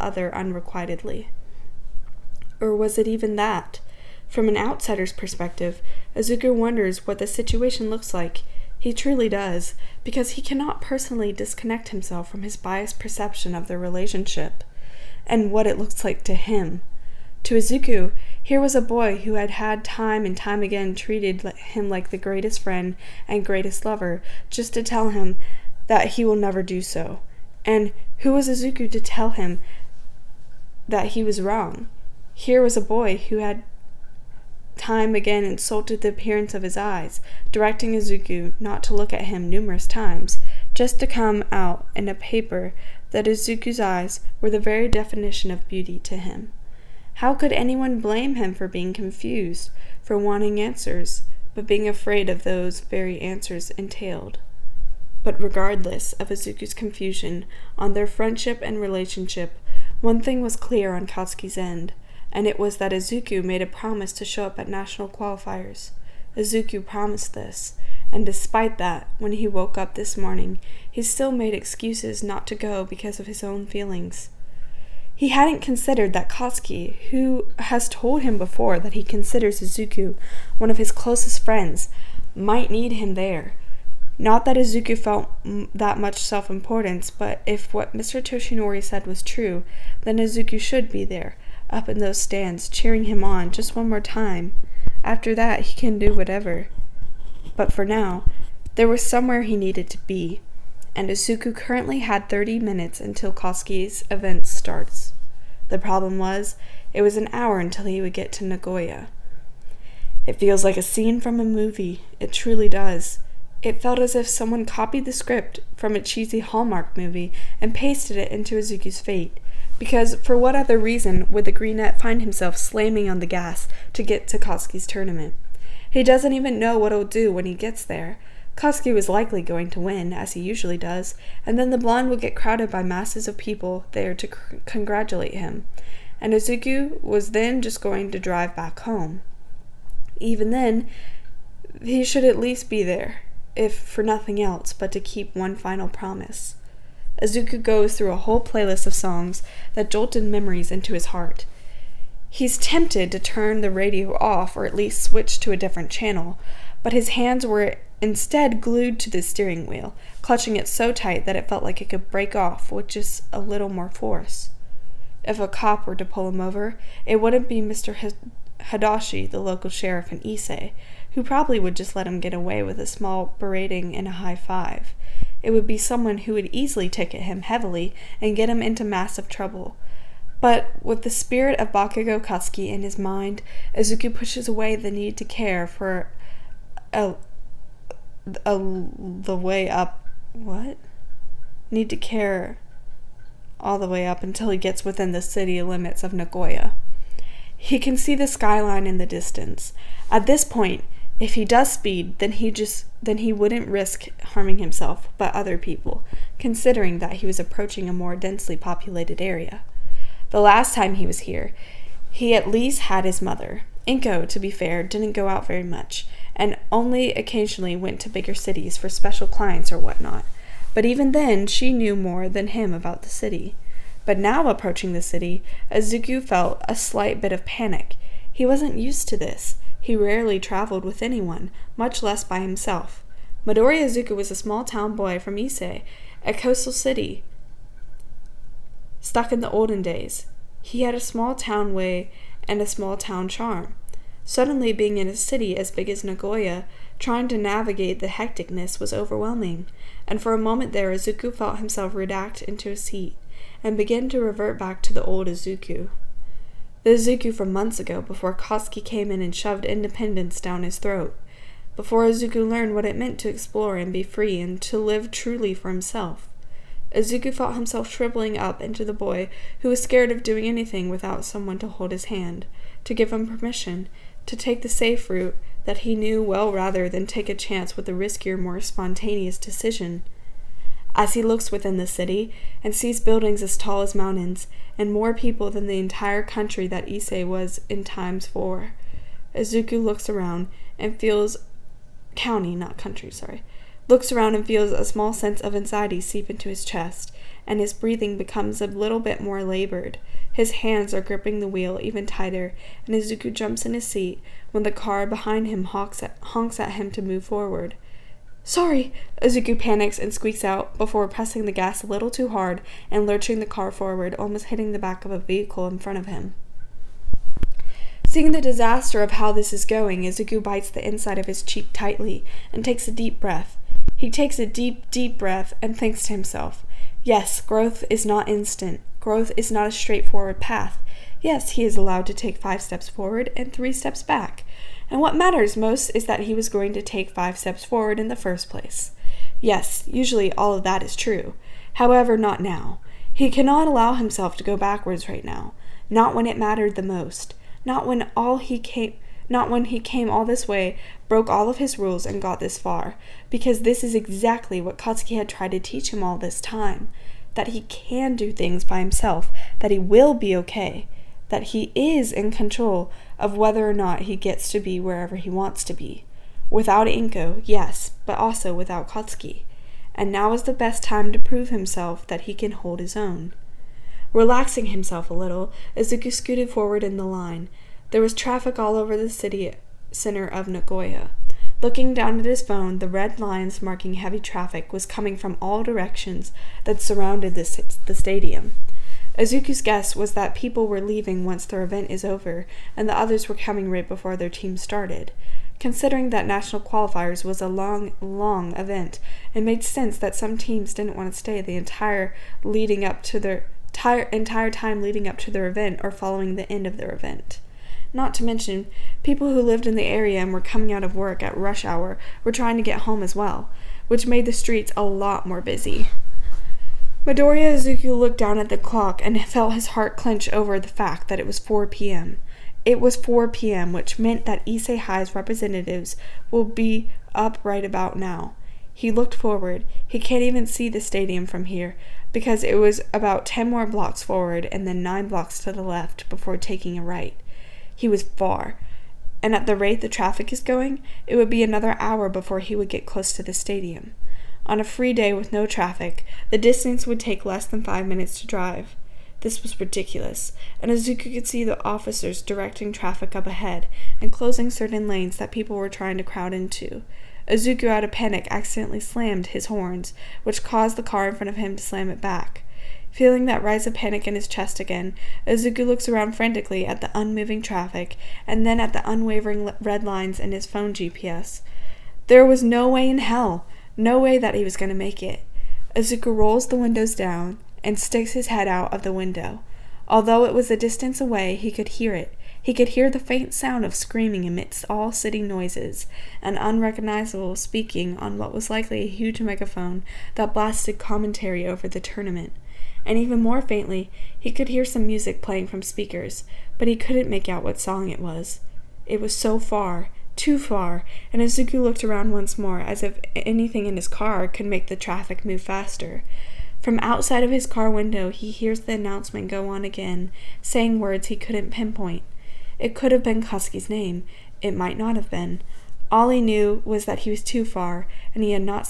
other unrequitedly. Or was it even that? From an outsider's perspective, Izuku wonders what the situation looks like. He truly does, because he cannot personally disconnect himself from his biased perception of their relationship, and what it looks like to him. To Izuku, here was a boy who had time and time again treated him like the greatest friend and greatest lover, just to tell him that he will never do so. And who was Izuku to tell him that he was wrong? Here was a boy who had time again insulted the appearance of his eyes, directing Izuku not to look at him numerous times, just to come out in a paper that Izuku's eyes were the very definition of beauty to him. How could anyone blame him for being confused, for wanting answers, but being afraid of those very answers entailed? But regardless of Izuku's confusion on their friendship and relationship, one thing was clear on Katsuki's end, and it was that Izuku made a promise to show up at national qualifiers. Izuku promised this, and despite that, when he woke up this morning, he still made excuses not to go because of his own feelings. He hadn't considered that Katsuki, who has told him before that he considers Izuku one of his closest friends, might need him there. Not that Izuku felt that much self-importance, but if what Mr. Toshinori said was true, then Izuku should be there, up in those stands, cheering him on just one more time. After that, he can do whatever. But for now, there was somewhere he needed to be, and Izuku currently had 30 minutes until Katsuki's event starts. The problem was, it was an hour until he would get to Nagoya. It feels like a scene from a movie. It truly does. It felt as if someone copied the script from a cheesy Hallmark movie and pasted it into Izuku's fate. Because for what other reason would the greenette find himself slamming on the gas to get to Katsuki's tournament? He doesn't even know what he'll do when he gets there. Katsuki was likely going to win, as he usually does, and then the blonde would get crowded by masses of people there to congratulate him, and Izuku was then just going to drive back home. Even then, he should at least be there, if for nothing else but to keep one final promise. Izuku goes through a whole playlist of songs that jolted memories into his heart. He's tempted to turn the radio off or at least switch to a different channel, but his hands were instead glued to the steering wheel, clutching it so tight that it felt like it could break off with just a little more force. If a cop were to pull him over, it wouldn't be Mr. Hadashi, the local sheriff in Ise, who probably would just let him get away with a small berating and a high five. It would be someone who would easily ticket him heavily and get him into massive trouble. But with the spirit of Bakugo Katsuki in his mind, Izuku pushes away the need to care for the way up. What? Need to care all the way up until he gets within the city limits of Nagoya. He can see the skyline in the distance. At this point, if he does speed, then he wouldn't risk harming himself, but other people, considering that he was approaching a more densely populated area. The last time he was here, he at least had his mother. Inko, to be fair, didn't go out very much, and only occasionally went to bigger cities for special clients or whatnot. But even then, she knew more than him about the city. But now approaching the city, Izuku felt a slight bit of panic. He wasn't used to this. He rarely traveled with anyone, much less by himself. Midori Izuku was a small-town boy from Ise, a coastal city, stuck in the olden days. He had a small-town way and a small-town charm. Suddenly being in a city as big as Nagoya, trying to navigate the hecticness was overwhelming, and for a moment there Izuku felt himself redact into a seat, and begin to revert back to the old Izuku. The Izuku from months ago, before Katsuki came in and shoved independence down his throat. Before Izuku learned what it meant to explore and be free and to live truly for himself. Izuku felt himself shriveling up into the boy who was scared of doing anything without someone to hold his hand, to give him permission, to take the safe route that he knew well rather than take a chance with a riskier, more spontaneous decision. As he looks within the city and sees buildings as tall as mountains and more people than the entire country that Ise was in times 4, Izuku looks around and feels looks around and feels a small sense of anxiety seep into his chest, and his breathing becomes a little bit more labored. His hands are gripping the wheel even tighter, and Izuku jumps in his seat when the car behind him honks at him to move forward. "Sorry!" Izuku panics and squeaks out before pressing the gas a little too hard and lurching the car forward, almost hitting the back of a vehicle in front of him. Seeing the disaster of how this is going, Izuku bites the inside of his cheek tightly and takes a deep breath. He takes a deep, deep breath and thinks to himself, yes, growth is not instant. Growth is not a straightforward path. Yes, he is allowed to take 5 steps forward and 3 steps back. And what matters most is that he was going to take 5 steps forward in the first place. Yes, usually all of that is true. However, not now. He cannot allow himself to go backwards right now. Not when it mattered the most. Not when he came all this way, broke all of his rules, and got this far. Because this is exactly what Katsuki had tried to teach him all this time. That he can do things by himself. That he will be okay. That he is in control of whether or not he gets to be wherever he wants to be. Without Inko, yes, but also without Katsuki. And now is the best time to prove himself that he can hold his own. Relaxing himself a little, Izuku scooted forward in the line. There was traffic all over the city center of Nagoya. Looking down at his phone, the red lines marking heavy traffic was coming from all directions that surrounded the stadium. Izuku's guess was that people were leaving once their event is over, and the others were coming right before their team started. Considering that national qualifiers was a long event, it made sense that some teams didn't want to stay the entire time leading up to their event or following the end of their event. Not to mention, people who lived in the area and were coming out of work at rush hour were trying to get home as well, which made the streets a lot more busy. Midori Izuku looked down at the clock and felt his heart clench over the fact that it was 4 p.m. It was 4 p.m., which meant that Ise High's representatives will be up right about now. He looked forward. He can't even see the stadium from here, because it was about 10 more blocks forward and then 9 blocks to the left before taking a right. He was far, and at the rate the traffic is going, it would be another hour before he would get close to the stadium. On a free day with no traffic, the distance would take less than 5 minutes to drive. This was ridiculous, and Izuku could see the officers directing traffic up ahead and closing certain lanes that people were trying to crowd into. Izuku, out of panic, accidentally slammed his horns, which caused the car in front of him to slam it back. Feeling that rise of panic in his chest again, Izuku looks around frantically at the unmoving traffic and then at the unwavering red lines in his phone GPS. There was no way in hell, no way that he was going to make it. Izuku rolls the windows down and sticks his head out of the window. Although it was a distance away, he could hear it. He could hear the faint sound of screaming amidst all city noises, and unrecognizable speaking on what was likely a huge megaphone that blasted commentary over the tournament. And even more faintly, he could hear some music playing from speakers, but he couldn't make out what song it was. It was so far, too far, and Izuku looked around once more as if anything in his car could make the traffic move faster. From outside of his car window, he hears the announcement go on again, saying words he couldn't pinpoint. It could have been Katsuki's name. It might not have been. All he knew was that he was too far, and he had not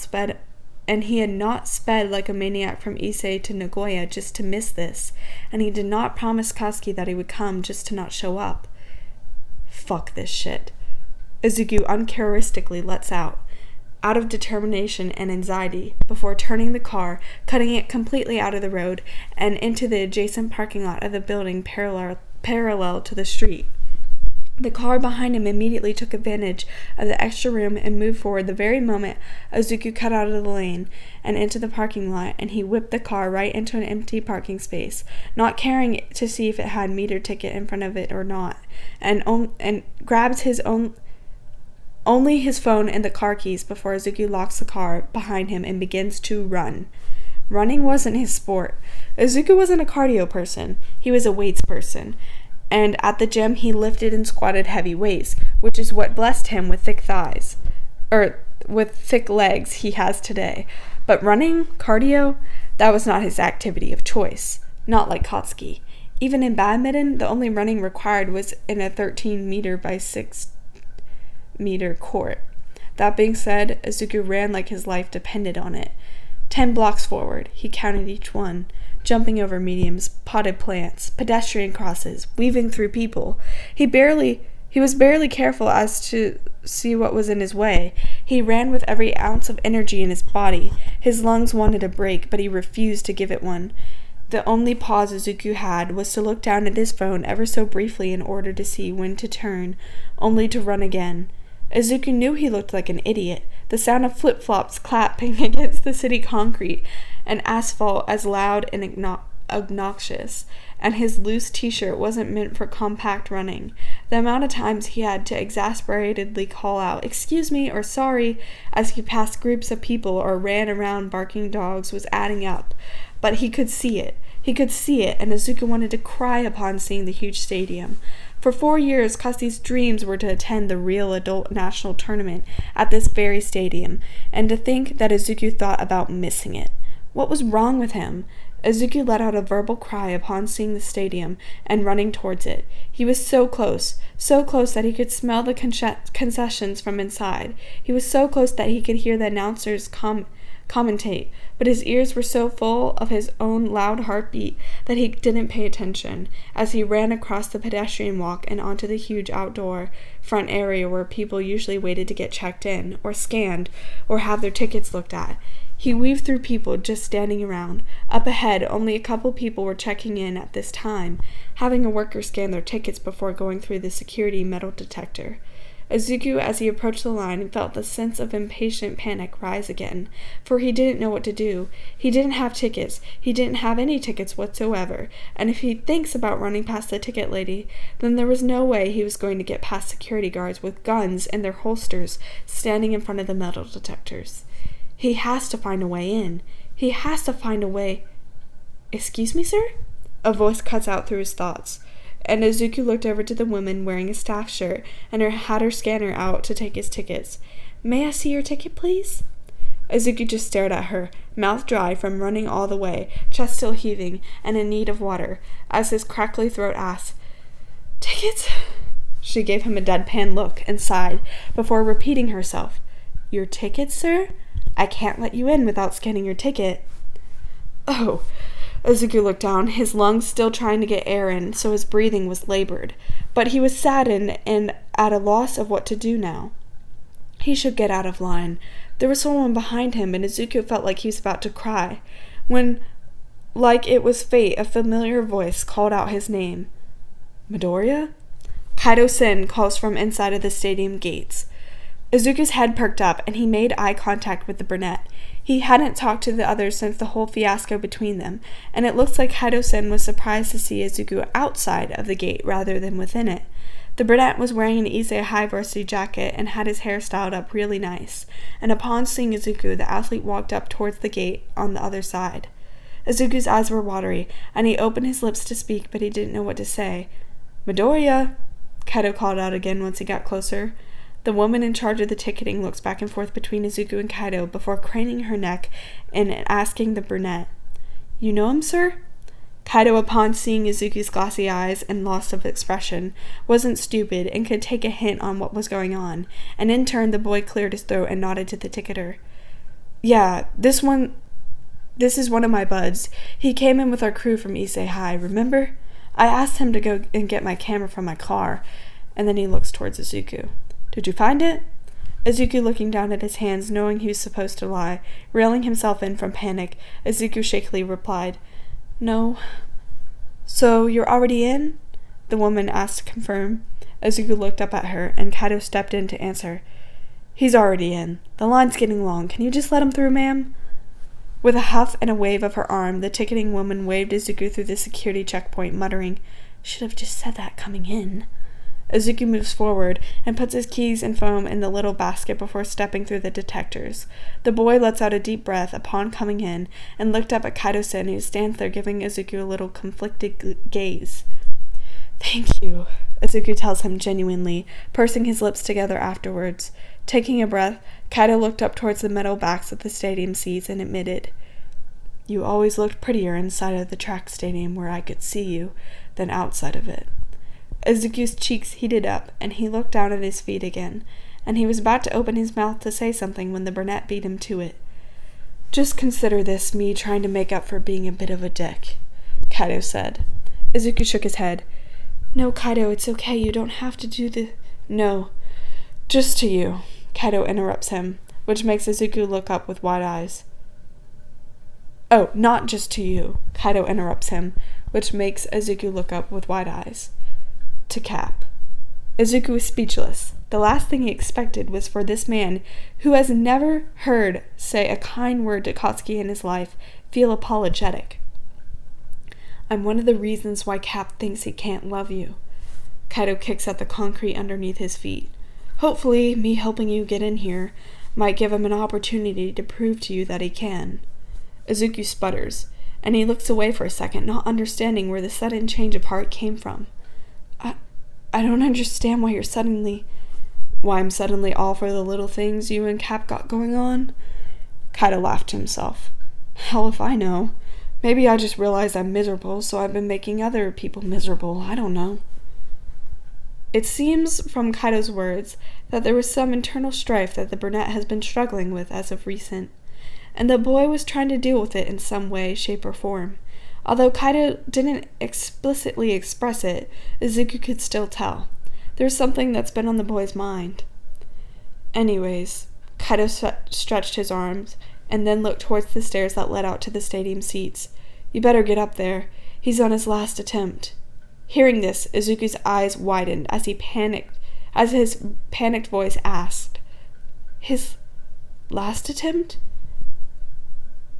sped like a maniac from Issei to Nagoya just to miss this, and he did not promise Katsuki that he would come just to not show up. Fuck this shit. Izuku uncharacteristically lets out of determination and anxiety, before turning the car, cutting it completely out of the road, and into the adjacent parking lot of the building parallel to the street. The car behind him immediately took advantage of the extra room and moved forward the very moment Izuku cut out of the lane and into the parking lot, and he whipped the car right into an empty parking space, not caring to see if it had a meter ticket in front of it or not, and grabs only his phone and the car keys before Izuku locks the car behind him and begins to run. Running wasn't his sport. Izuku wasn't a cardio person. He was a weights person. And at the gym, he lifted and squatted heavy weights, which is what blessed him with thick legs he has today. But running, cardio, that was not his activity of choice. Not like Katsuki. Even in badminton, the only running required was in a 13 meter by 6 meter court. That being said, Izuku ran like his life depended on it. 10 blocks forward, he counted each one, jumping over mediums, potted plants, pedestrian crosses, weaving through people. He was barely careful as to see what was in his way. He ran with every ounce of energy in his body. His lungs wanted a break, but he refused to give it one. The only pause Izuku had was to look down at his phone ever so briefly in order to see when to turn, only to run again. Izuku knew he looked like an idiot. The sound of flip-flops clapping against the city concrete and asphalt as loud and obnoxious, and his loose t-shirt wasn't meant for compact running. The amount of times he had to exasperatedly call out, "Excuse me," or "Sorry," as he passed groups of people or ran around barking dogs was adding up. But he could see it. He could see it, and Izuku wanted to cry upon seeing the huge stadium. For 4 years, Katsuki's dreams were to attend the real adult national tournament at this very stadium, and to think that Izuku thought about missing it. What was wrong with him? Izuku let out a verbal cry upon seeing the stadium and running towards it. He was so close that he could smell the concessions from inside. He was so close that he could hear the announcers commentate, but his ears were so full of his own loud heartbeat that he didn't pay attention as he ran across the pedestrian walk and onto the huge outdoor front area where people usually waited to get checked in, or scanned, or have their tickets looked at. He weaved through people just standing around. Up ahead, only a couple people were checking in at this time, having a worker scan their tickets before going through the security metal detector. Izuku, as he approached the line, felt the sense of impatient panic rise again, for he didn't know what to do. He didn't have tickets. He didn't have any tickets whatsoever, and if he thinks about running past the ticket lady, then there was no way he was going to get past security guards with guns in their holsters standing in front of the metal detectors. He has to find a way in. He has to find a way. "Excuse me, sir?" A voice cuts out through his thoughts, and Izuku looked over to the woman wearing a staff shirt and had her scanner out to take his tickets. "May I see your ticket, please?" Izuku just stared at her, mouth dry from running all the way, chest still heaving, and in need of water, as his crackly throat asked, "Tickets?" She gave him a deadpan look and sighed, before repeating herself. "Your ticket, sir? I can't let you in without scanning your ticket." "Oh." Izuku looked down, his lungs still trying to get air in, so his breathing was labored. But he was saddened and at a loss of what to do now. He should get out of line. There was someone behind him, and Izuku felt like he was about to cry, when, like it was fate, a familiar voice called out his name. "Midoriya?" Kaido-sen calls from inside of the stadium gates. Izuku's head perked up, and he made eye contact with the brunette. He hadn't talked to the others since the whole fiasco between them, and it looks like Kaido-sen was surprised to see Izuku outside of the gate rather than within it. The brunette was wearing an Issei High varsity jacket and had his hair styled up really nice, and upon seeing Izuku, the athlete walked up towards the gate on the other side. Izuku's eyes were watery, and he opened his lips to speak, but he didn't know what to say. "Midoriya!" Kaido called out again once he got closer. The woman in charge of the ticketing looks back and forth between Izuku and Kaido before craning her neck and asking the brunette, "You know him, sir?" Kaido, upon seeing Izuku's glassy eyes and loss of expression, wasn't stupid and could take a hint on what was going on, and in turn the boy cleared his throat and nodded to the ticketer. "Yeah, this is one of my buds. He came in with our crew from Issei High, remember? I asked him to go and get my camera from my car," and then he looks towards Izuku. "Did you find it?" Izuku looking down at his hands, knowing he was supposed to lie, reeling himself in from panic, Izuku shakily replied, "No." "So, you're already in?" the woman asked to confirm. Izuku looked up at her, and Kaido stepped in to answer. "He's already in. The line's getting long. Can you just let him through, ma'am?" With a huff and a wave of her arm, the ticketing woman waved Izuku through the security checkpoint, muttering, "Should have just said that coming in." Izuku moves forward and puts his keys and phone in the little basket before stepping through the detectors. The boy lets out a deep breath upon coming in and looked up at Kaido-sen, who stands there giving Izuku a little conflicted gaze. "Thank you," Izuku tells him genuinely, pursing his lips together afterwards. Taking a breath, Kaido looked up towards the metal backs of the stadium seats and admitted, "You always looked prettier inside of the track stadium where I could see you than outside of it." Izuku's cheeks heated up, and he looked down at his feet again, and he was about to open his mouth to say something when the brunette beat him to it. "Just consider this me trying to make up for being a bit of a dick," Kaido said. Izuku shook his head. "No, Kaido, it's okay. You don't have to do the—" "No, just to you," Kaido interrupts him, which makes Izuku look up with wide eyes. "Oh, not just to you," Kaido interrupts him, which makes Izuku look up with wide eyes. "To Cap." Izuku was speechless. The last thing he expected was for this man, who has never heard say a kind word to Katsuki in his life, feel apologetic. "I'm one of the reasons why Cap thinks he can't love you." Kaido kicks at the concrete underneath his feet. "Hopefully, me helping you get in here might give him an opportunity to prove to you that he can." Izuku sputters, and he looks away for a second, not understanding where the sudden change of heart came from. I don't understand why I'm suddenly all for the little things you and Cap got going on." Kaido laughed to himself. "Hell if I know. Maybe I just realized I'm miserable, so I've been making other people miserable. I don't know." It seems from Kaido's words that there was some internal strife that the brunette has been struggling with as of recent, and the boy was trying to deal with it in some way, shape, or form. Although Kaido didn't explicitly express it, Izuku could still tell. There's something that's been on the boy's mind. Anyways, Kaido stretched his arms, and then looked towards the stairs that led out to the stadium seats. "You better get up there. He's on his last attempt." Hearing this, Izuku's eyes widened as his panicked voice asked, "His last attempt?"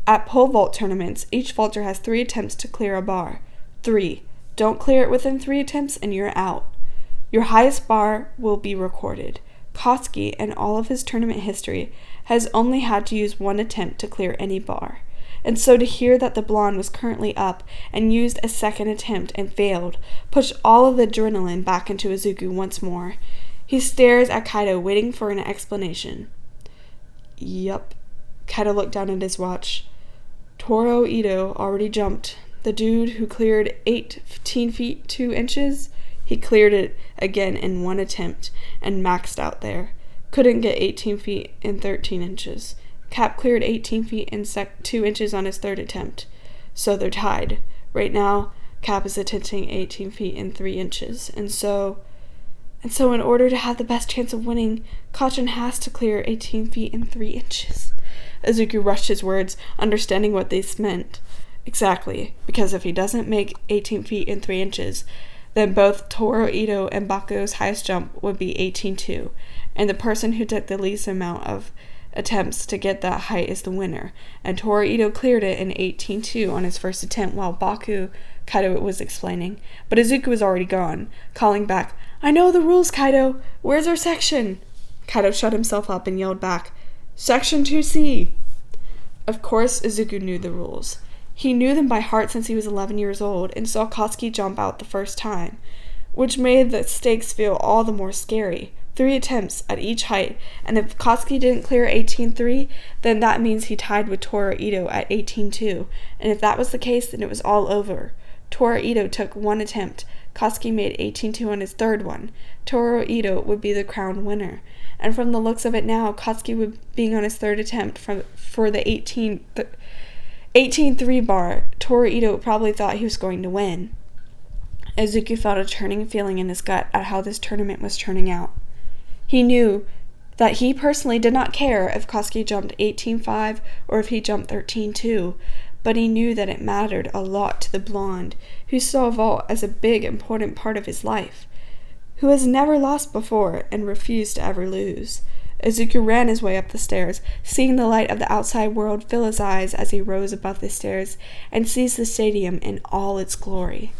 At pole vault tournaments, each vaulter has 3 attempts to clear a bar. 3. Don't clear it within 3 attempts and you're out. Your highest bar will be recorded. Katsuki, in all of his tournament history, has only had to use 1 attempt to clear any bar. And so to hear that the blonde was currently up and used a 2nd attempt and failed pushed all of the adrenaline back into Izuku once more. He stares at Kaido, waiting for an explanation. "Yup," Kaido looked down at his watch. Toro Ito already jumped. The dude who cleared 18 feet 2 inches, he cleared it again in one attempt and maxed out there. Couldn't get 18 feet and 13 inches. Cap cleared 18 feet and 2 inches on his third attempt. So they're tied. Right now, Cap is attempting 18 feet and 3 inches. And so in order to have the best chance of winning, Kacchan has to clear 18 feet and 3 inches. Izuku rushed his words, understanding what this meant. Exactly, because if he doesn't make 18 feet and 3 inches, then both Toro Ito and Baku's highest jump would be 18.2, and the person who took the least amount of attempts to get that height is the winner, and Toro Ito cleared it in 18.2 on his first attempt while Kaido was explaining, but Izuku was already gone, calling back, "I know the rules, Kaido! Where's our section?" Kaido shut himself up and yelled back, "Section 2C!" Of course, Izuku knew the rules. He knew them by heart since he was 11 years old and saw Katsuki jump out the first time, which made the stakes feel all the more scary. 3 attempts at each height, and if Katsuki didn't clear 18.3, then that means he tied with Toro Ito at 18.2, and if that was the case, then it was all over. Toro Ito took 1 attempt. Katsuki made 18.2 on his third one. Toro Ito would be the crowned winner. And from the looks of it now, Katsuki would be on his third attempt for the 18.3 bar. Toro Ito probably thought he was going to win. Izuku felt a churning feeling in his gut at how this tournament was turning out. He knew that he personally did not care if Katsuki jumped 18.5 or if he jumped 13.2, but he knew that it mattered a lot to the blonde, who saw vault as a big, important part of his life, who has never lost before and refused to ever lose. Izuku ran his way up the stairs, seeing the light of the outside world fill his eyes as he rose above the stairs and sees the stadium in all its glory.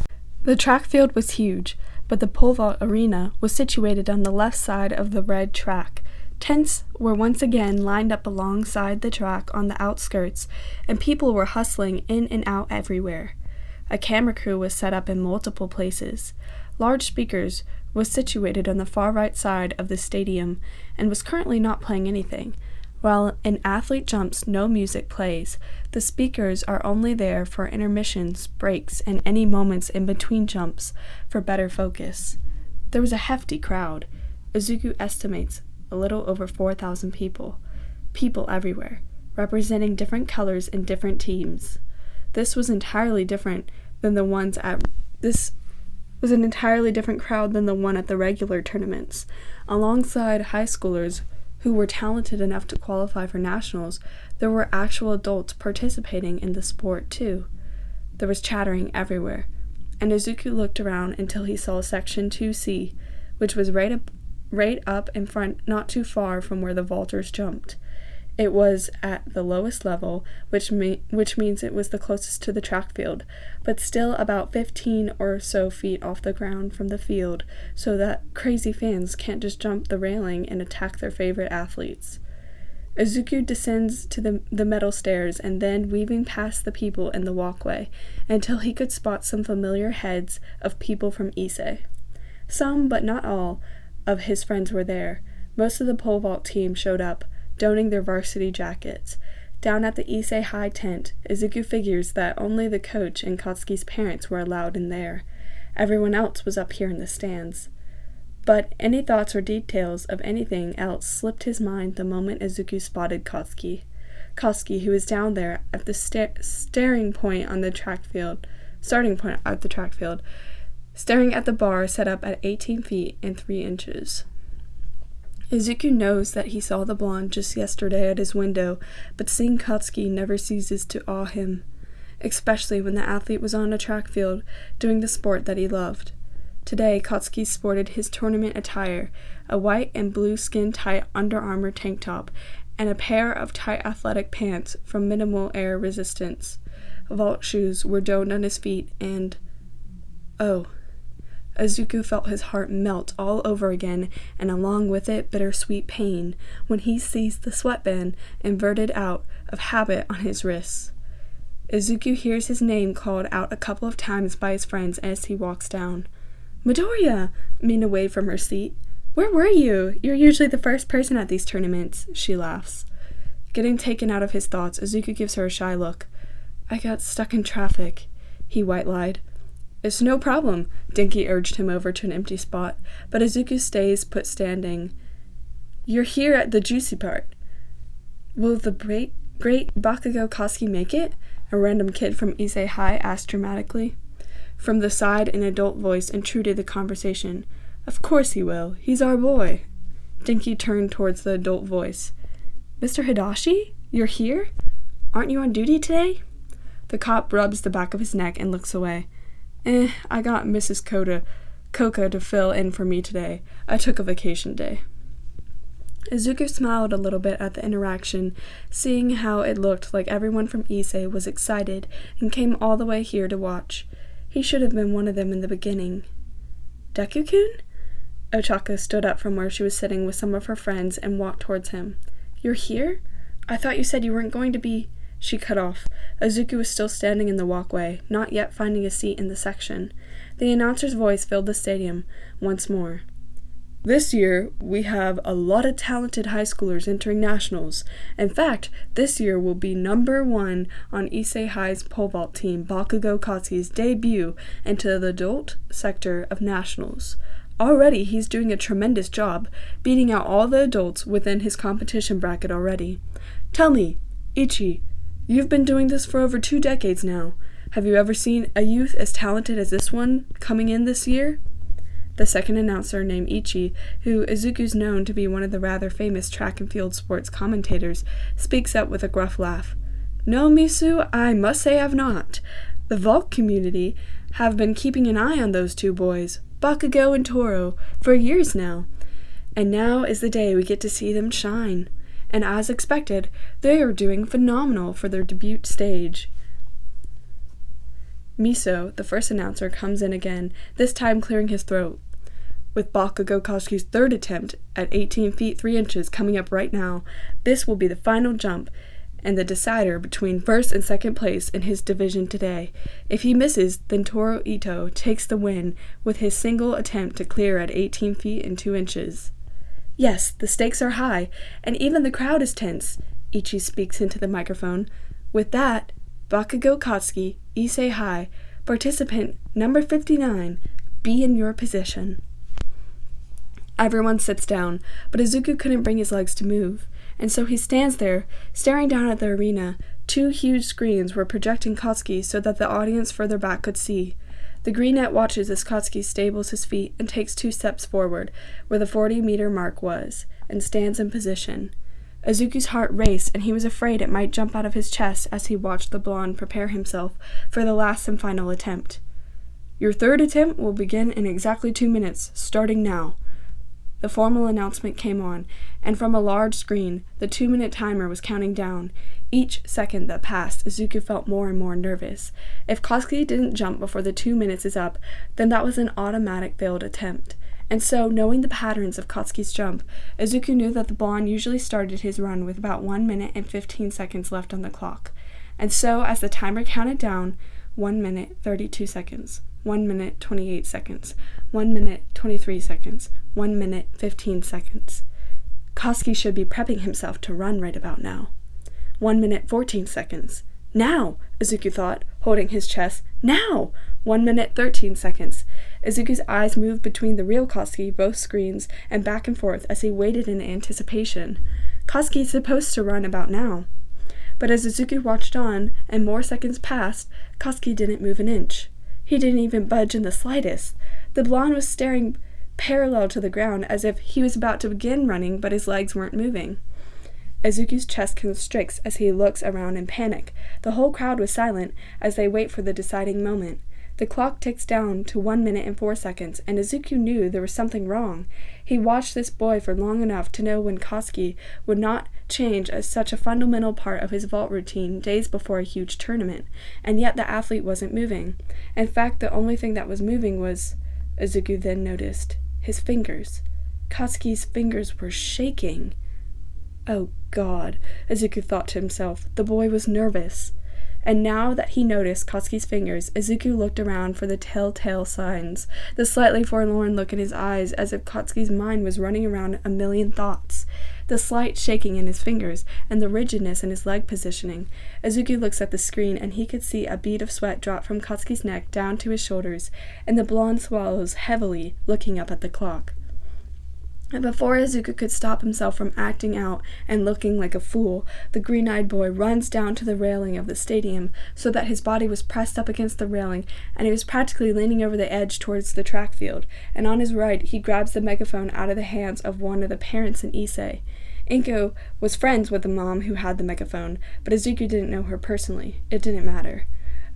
The track field was huge, but the pole vault arena was situated on the left side of the red track. Tents were once again lined up alongside the track on the outskirts, and people were hustling in and out everywhere. A camera crew was set up in multiple places. Large speakers was situated on the far right side of the stadium and was currently not playing anything. While an athlete jumps, no music plays. The speakers are only there for intermissions, breaks, and any moments in between jumps for better focus. There was a hefty crowd. Izuku estimates a little over 4,000 people. People everywhere, representing different colors and different teams. This was an entirely different crowd than the one at the regular tournaments. Alongside high schoolers who were talented enough to qualify for nationals, there were actual adults participating in the sport too. There was chattering everywhere, and Izuku looked around until he saw Section 2C, which was right up in front, not too far from where the vaulters jumped. It was at the lowest level, which means it was the closest to the track field, but still about 15 or so feet off the ground from the field, so that crazy fans can't just jump the railing and attack their favorite athletes. Izuku descends to the metal stairs and then weaving past the people in the walkway until he could spot some familiar heads of people from Ise. Some, but not all, of his friends were there. Most of the pole vault team showed up, donning their varsity jackets. Down at the Ise High tent, Izuku figures that only the coach and Katsuki's parents were allowed in there. Everyone else was up here in the stands. But any thoughts or details of anything else slipped his mind the moment Izuku spotted Katsuki. Katsuki, who was down there at the starting point at the track field, staring at the bar set up at 18 feet and 3 inches. Izuku knows that he saw the blonde just yesterday at his window, but seeing Katsuki never ceases to awe him, especially when the athlete was on a track field doing the sport that he loved. Today, Katsuki sported his tournament attire, a white and blue skin-tight Under Armour tank top, and a pair of tight athletic pants from minimal air resistance. Vault shoes were donned on his feet, and... Izuku felt his heart melt all over again, and along with it bittersweet pain, when he sees the sweatband inverted out of habit on his wrists. Izuku hears his name called out a couple of times by his friends as he walks down. "Midoriya!" Mina waved from her seat. "Where were you? You're usually the first person at these tournaments," she laughs. Getting taken out of his thoughts, Izuku gives her a shy look. I got stuck in traffic, he white-lied. It's no problem, Dinky urged him over to an empty spot, but Izuku stays put standing. You're here at the juicy part. Will the great Bakugo Katsuki make it? A random kid from Ise High asked dramatically. From the side, an adult voice intruded the conversation. Of course he will. He's our boy. Dinky turned towards the adult voice. Mr. Hidashi? You're here? Aren't you on duty today? The cop rubs the back of his neck and looks away. I got Mrs. Coca to fill in for me today. I took a vacation day. Izuku smiled a little bit at the interaction, seeing how it looked like everyone from Ise was excited and came all the way here to watch. He should have been one of them in the beginning. Deku-kun? Ochaka stood up from where she was sitting with some of her friends and walked towards him. You're here? I thought you said you weren't going to be... She cut off. Izuku was still standing in the walkway, not yet finding a seat in the section. The announcer's voice filled the stadium once more. This year, we have a lot of talented high schoolers entering nationals. In fact, this year will be number 1 on Ise High's pole vault team, Bakugo Katsuki's debut into the adult sector of nationals. Already, he's doing a tremendous job, beating out all the adults within his competition bracket already. Tell me, Ichi, you've been doing this for over 2 decades now. Have you ever seen a youth as talented as this one coming in this year? The second announcer, named Ichi, who Izuku's known to be one of the rather famous track and field sports commentators, speaks up with a gruff laugh. No, Misu, I must say I've not. The vault community have been keeping an eye on those 2 boys, Bakugo and Toro, for years now. And now is the day we get to see them shine. And as expected, they are doing phenomenal for their debut stage. Miso, the first announcer, comes in again, this time clearing his throat. With Bakugo Katsuki's 3rd attempt at 18 feet 3 inches coming up right now, this will be the final jump and the decider between 1st and 2nd place in his division today. If he misses, then Toro Ito takes the win with his single attempt to clear at 18 feet and 2 inches. Yes, the stakes are high, and even the crowd is tense, Ichi speaks into the microphone. With that, Bakugo Katsuki, Ise High, participant number 59, be in your position. Everyone sits down, but Izuku couldn't bring his legs to move, and so he stands there, staring down at the arena. 2 huge screens were projecting Katsuki so that the audience further back could see. The greenette watches as Katsuki stables his feet and takes 2 steps forward, where the 40-meter mark was, and stands in position. Izuku's heart raced, and he was afraid it might jump out of his chest as he watched the blonde prepare himself for the last and final attempt. Your 3rd attempt will begin in exactly 2 minutes, starting now. The formal announcement came on, and from a large screen, the 2-minute timer was counting down. Each second that passed, Izuku felt more and more nervous. If Katsuki didn't jump before the 2 minutes is up, then that was an automatic failed attempt. And so, knowing the patterns of Katsuki's jump, Izuku knew that the blonde usually started his run with about 1 minute and 15 seconds left on the clock. And so, as the timer counted down, 1 minute, 32 seconds, 1 minute, 28 seconds, 1 minute, 23 seconds, 1 minute, 15 seconds. Katsuki should be prepping himself to run right about now. 1 minute, 14 seconds. Now, Izuku thought, holding his chest. Now! 1 minute, 13 seconds. Izuku's eyes moved between the real Katsuki, both screens, and back and forth as he waited in anticipation. Katsuki is supposed to run about now. But as Izuku watched on, and more seconds passed, Katsuki didn't move an inch. He didn't even budge in the slightest. The blonde was staring parallel to the ground as if he was about to begin running, but his legs weren't moving. Izuku's chest constricts as he looks around in panic. The whole crowd was silent as they wait for the deciding moment. The clock ticks down to 1 minute and 4 seconds, and Izuku knew there was something wrong. He watched this boy for long enough to know when Katsuki would not change as such a fundamental part of his vault routine days before a huge tournament, and yet the athlete wasn't moving. In fact, the only thing that was moving was, Izuku then noticed, his fingers. Katsuki's fingers were shaking. Oh God, Izuku thought to himself, the boy was nervous. And now that he noticed Katsuki's fingers, Izuku looked around for the telltale signs, the slightly forlorn look in his eyes as if Katsuki's mind was running around a million thoughts. the slight shaking in his fingers, and the rigidness in his leg positioning. Izuku looks at the screen, and he could see a bead of sweat drop from Katsuki's neck down to his shoulders, and the blonde swallows heavily, looking up at the clock. And before Izuku could stop himself from acting out and looking like a fool, the green-eyed boy runs down to the railing of the stadium so that his body was pressed up against the railing, and he was practically leaning over the edge towards the track field, and on his right he grabs the megaphone out of the hands of one of the parents in Issei. Inko was friends with the mom who had the megaphone, but Izuku didn't know her personally. It didn't matter.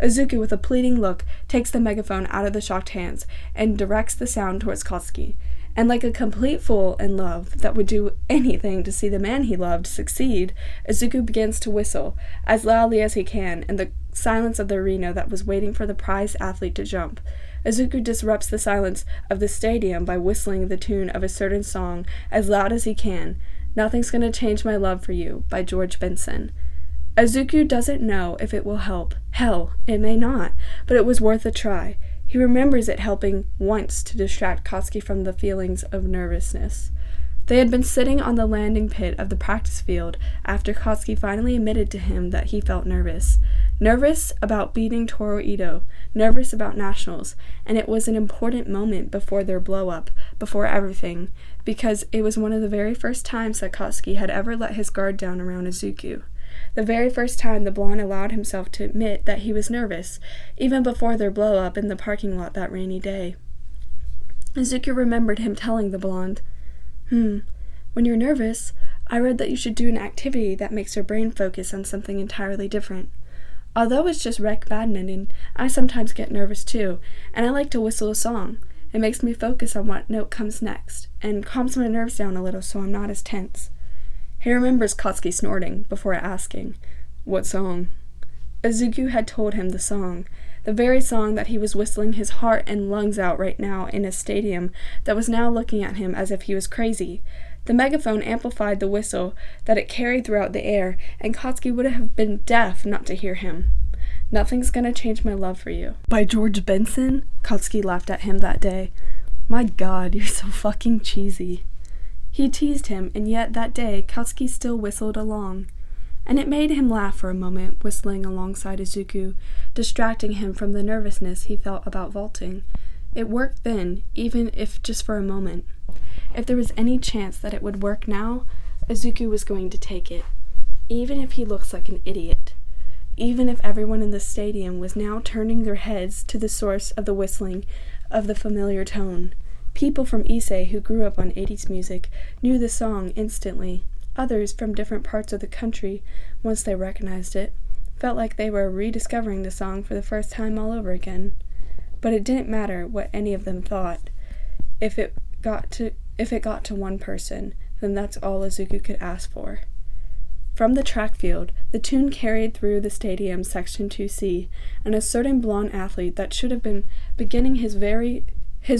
Izuku, with a pleading look, takes the megaphone out of the shocked hands and directs the sound towards Katsuki. And like a complete fool in love that would do anything to see the man he loved succeed, Izuku begins to whistle, as loudly as he can, in the silence of the arena that was waiting for the prized athlete to jump. Izuku disrupts the silence of the stadium by whistling the tune of a certain song as loud as he can, Nothing's Gonna Change My Love for You by George Benson. Izuku doesn't know if it will help. Hell, it may not, but it was worth a try. He remembers it helping once to distract Katsuki from the feelings of nervousness. They had been sitting on the landing pit of the practice field after Katsuki finally admitted to him that he felt nervous. Nervous about beating Toru Ito, nervous about nationals, and it was an important moment before their blow-up, before everything, because it was one of the very first times that Katsuki had ever let his guard down around Izuku. The very first time the blonde allowed himself to admit that he was nervous, even before their blow-up in the parking lot that rainy day. Izuku remembered him telling the blonde, when you're nervous, I read that you should do an activity that makes your brain focus on something entirely different. Although it's just rec badminton, I sometimes get nervous too, and I like to whistle a song. It makes me focus on what note comes next, and calms my nerves down a little so I'm not as tense. He remembers Katsuki snorting before asking, "What song?" Izuku had told him the song, the very song that he was whistling his heart and lungs out right now in a stadium that was now looking at him as if he was crazy. The megaphone amplified the whistle that it carried throughout the air, and Katsuki would have been deaf not to hear him. "Nothing's Gonna Change My Love for You" by George Benson? Katsuki laughed at him that day. My god, you're so fucking cheesy. He teased him, and yet that day Katsuki still whistled along. And it made him laugh for a moment, whistling alongside Izuku, distracting him from the nervousness he felt about vaulting. It worked then, even if just for a moment. If there was any chance that it would work now, Izuku was going to take it. Even if he looks like an idiot. Even if everyone in the stadium was now turning their heads to the source of the whistling of the familiar tone. People from Issei who grew up on 80s music knew the song instantly. Others from different parts of the country, once they recognized it, felt like they were rediscovering the song for the first time all over again. But it didn't matter what any of them thought. If it got to one person, then that's all Izuku could ask for. From the track field, the tune carried through the stadium section 2C, and a certain blonde athlete that should have been beginning his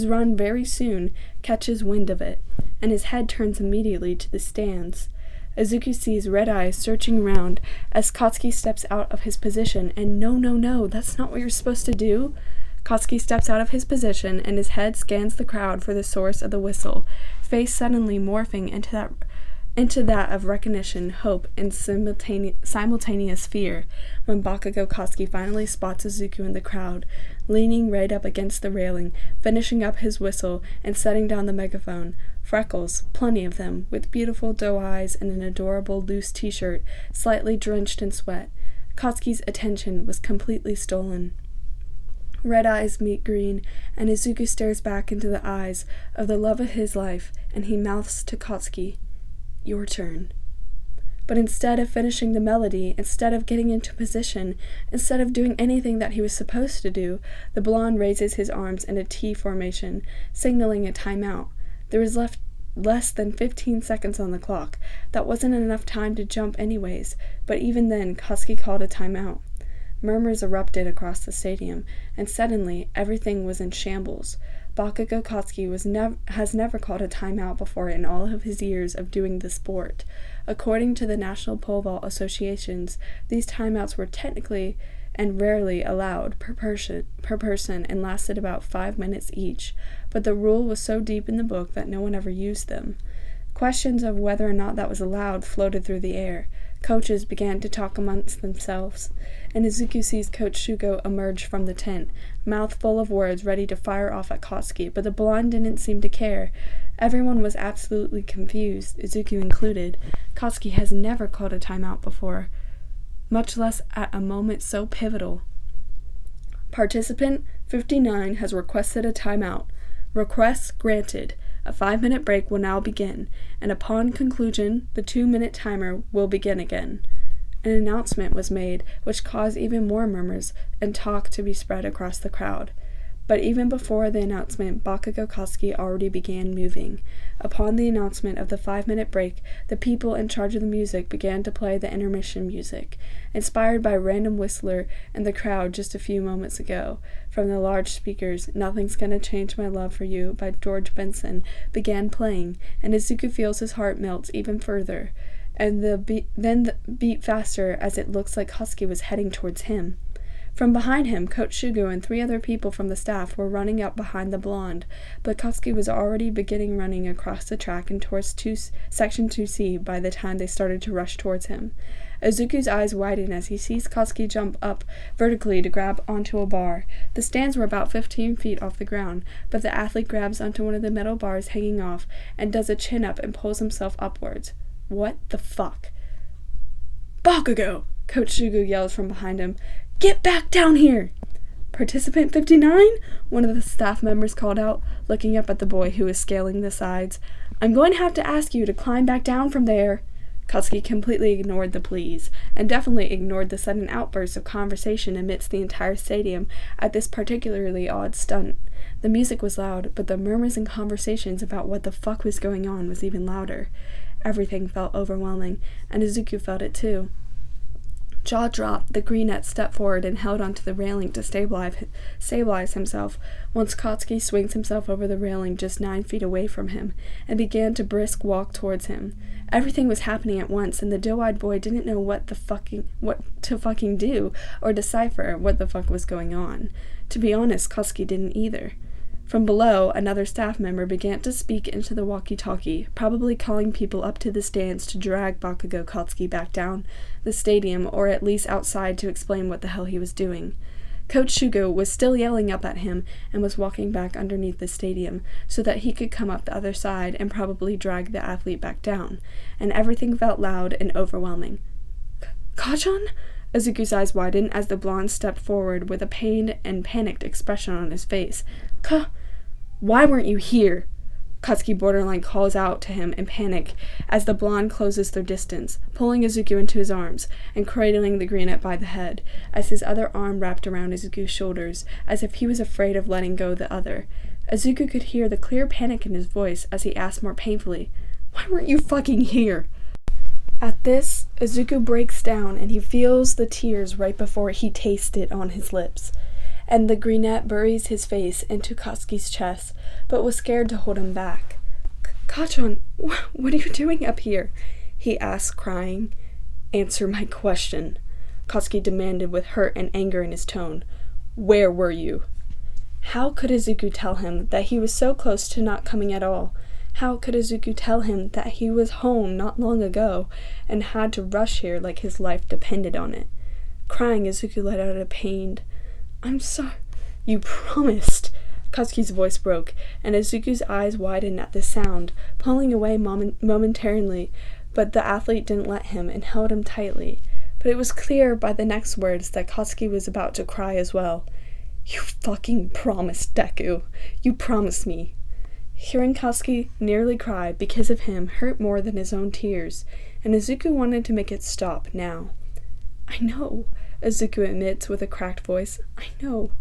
run very soon catches wind of it, and his head turns immediately to the stands. Izuku sees red eyes searching around as Katsuki steps out of his position, and no, that's not what you're supposed to do. Katsuki steps out of his position, and his head scans the crowd for the source of the whistle, face suddenly morphing into that of recognition, hope, and simultaneous fear, when Bakugo Katsuki finally spots Izuku in the crowd, leaning right up against the railing, finishing up his whistle, and setting down the megaphone. Freckles, plenty of them, with beautiful doe eyes and an adorable loose t-shirt, slightly drenched in sweat. Katsuki's attention was completely stolen. Red eyes meet green, and Izuku stares back into the eyes of the love of his life, and he mouths to Katsuki, "Your turn." But instead of finishing the melody, instead of getting into position, instead of doing anything that he was supposed to do, the blonde raises his arms in a T formation, signaling a timeout. There was left less than 15 seconds on the clock. That wasn't enough time to jump anyways, but even then, Katsuki called a timeout. Murmurs erupted across the stadium, and suddenly everything was in shambles. Bakugo Katsuki has never called a timeout before in all of his years of doing the sport. According to the National Pole Vault Associations, these timeouts were technically and rarely allowed per person and lasted about 5 minutes each, but the rule was so deep in the book that no one ever used them. Questions of whether or not that was allowed floated through the air. Coaches began to talk amongst themselves, and Izuku sees Coach Shugo emerge from the tent, mouth full of words ready to fire off at Katsuki, but the blonde didn't seem to care. Everyone was absolutely confused, Izuku included. Katsuki has never called a timeout before, much less at a moment so pivotal. Participant 59 has requested a timeout. Request granted. A 5-minute break will now begin, and upon conclusion, the 2-minute timer will begin again. An announcement was made, which caused even more murmurs and talk to be spread across the crowd. But even before the announcement, Bakugo Katsuki already began moving. Upon the announcement of the 5-minute break, the people in charge of the music began to play the intermission music, inspired by a random whistler in the crowd just a few moments ago. From the large speakers, Nothing's Gonna Change My Love for You by George Benson began playing, and Izuku feels his heart melts even further, and then the beat faster as it looks like Katsuki was heading towards him. From behind him, Coach Shugo and 3 other people from the staff were running up behind the blonde, but Katsuki was already beginning running across the track and towards Section 2C by the time they started to rush towards him. Izuku's eyes widen as he sees Katsuki jump up vertically to grab onto a bar. The stands were about 15 feet off the ground, but the athlete grabs onto one of the metal bars hanging off and does a chin-up and pulls himself upwards. What the fuck? Bakugo! Coach Shugo yells from behind him. Get back down here! Participant 59? One of the staff members called out, looking up at the boy who was scaling the sides. I'm going to have to ask you to climb back down from there. Katsuki completely ignored the pleas, and definitely ignored the sudden outburst of conversation amidst the entire stadium at this particularly odd stunt. The music was loud, but the murmurs and conversations about what the fuck was going on was even louder. Everything felt overwhelming, and Izuku felt it too. Jaw dropped, the greenette stepped forward and held onto the railing to stabilize himself, once Katsuki swings himself over the railing just 9 feet away from him, and began to brisk walk towards him. Everything was happening at once, and the doe-eyed boy didn't know what to fucking do, or decipher what the fuck was going on. To be honest, Katsuki didn't either. From below, another staff member began to speak into the walkie-talkie, probably calling people up to the stands to drag Bakugo Katsuki back down the stadium, or at least outside to explain what the hell he was doing. Coach Shugo was still yelling up at him and was walking back underneath the stadium so that he could come up the other side and probably drag the athlete back down, and everything felt loud and overwhelming. Kachan? Izuku's eyes widened as the blonde stepped forward with a pained and panicked expression on his face. Why weren't you here? Katsuki borderline calls out to him in panic as the blonde closes their distance, pulling Izuku into his arms and cradling the greenette by the head, as his other arm wrapped around Izuku's shoulders, as if he was afraid of letting go the other. Izuku could hear the clear panic in his voice as he asked more painfully, "Why weren't you fucking here?" At this, Izuku breaks down and he feels the tears right before he tastes it on his lips, and the greenette buries his face into Katsuki's chest, but was scared to hold him back. Kachan, what are you doing up here? He asked, crying. Answer my question, Katsuki demanded with hurt and anger in his tone. Where were you? How could Izuku tell him that he was so close to not coming at all? How could Izuku tell him that he was home not long ago and had to rush here like his life depended on it? Crying, Izuku let out a pained, I'm sorry. You promised. Katsuki's voice broke, and Izuku's eyes widened at the sound, pulling away momentarily, but the athlete didn't let him and held him tightly. But it was clear by the next words that Katsuki was about to cry as well. You fucking promised, Deku. You promised me. Hearing Katsuki nearly cry because of him hurt more than his own tears, and Izuku wanted to make it stop now. I know, Izuku admits with a cracked voice. I know.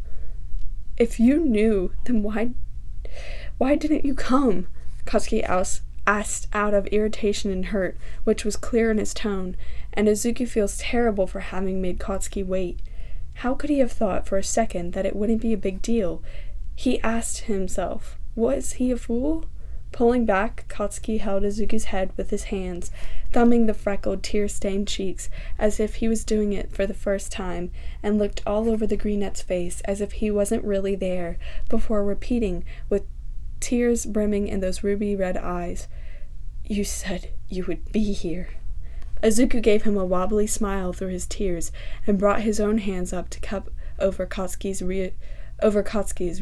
If you knew, then why didn't you come? Katsuki asked out of irritation and hurt, which was clear in his tone, and Izuku feels terrible for having made Katsuki wait. How could he have thought for a second that it wouldn't be a big deal? He asked himself, was he a fool? Pulling back, Katsuki held Izuku's head with his hands, thumbing the freckled, tear-stained cheeks as if he was doing it for the first time, and looked all over the greenette's face as if he wasn't really there, before repeating, with tears brimming in those ruby-red eyes, You said you would be here. Izuku gave him a wobbly smile through his tears and brought his own hands up to cup over Katsuki's,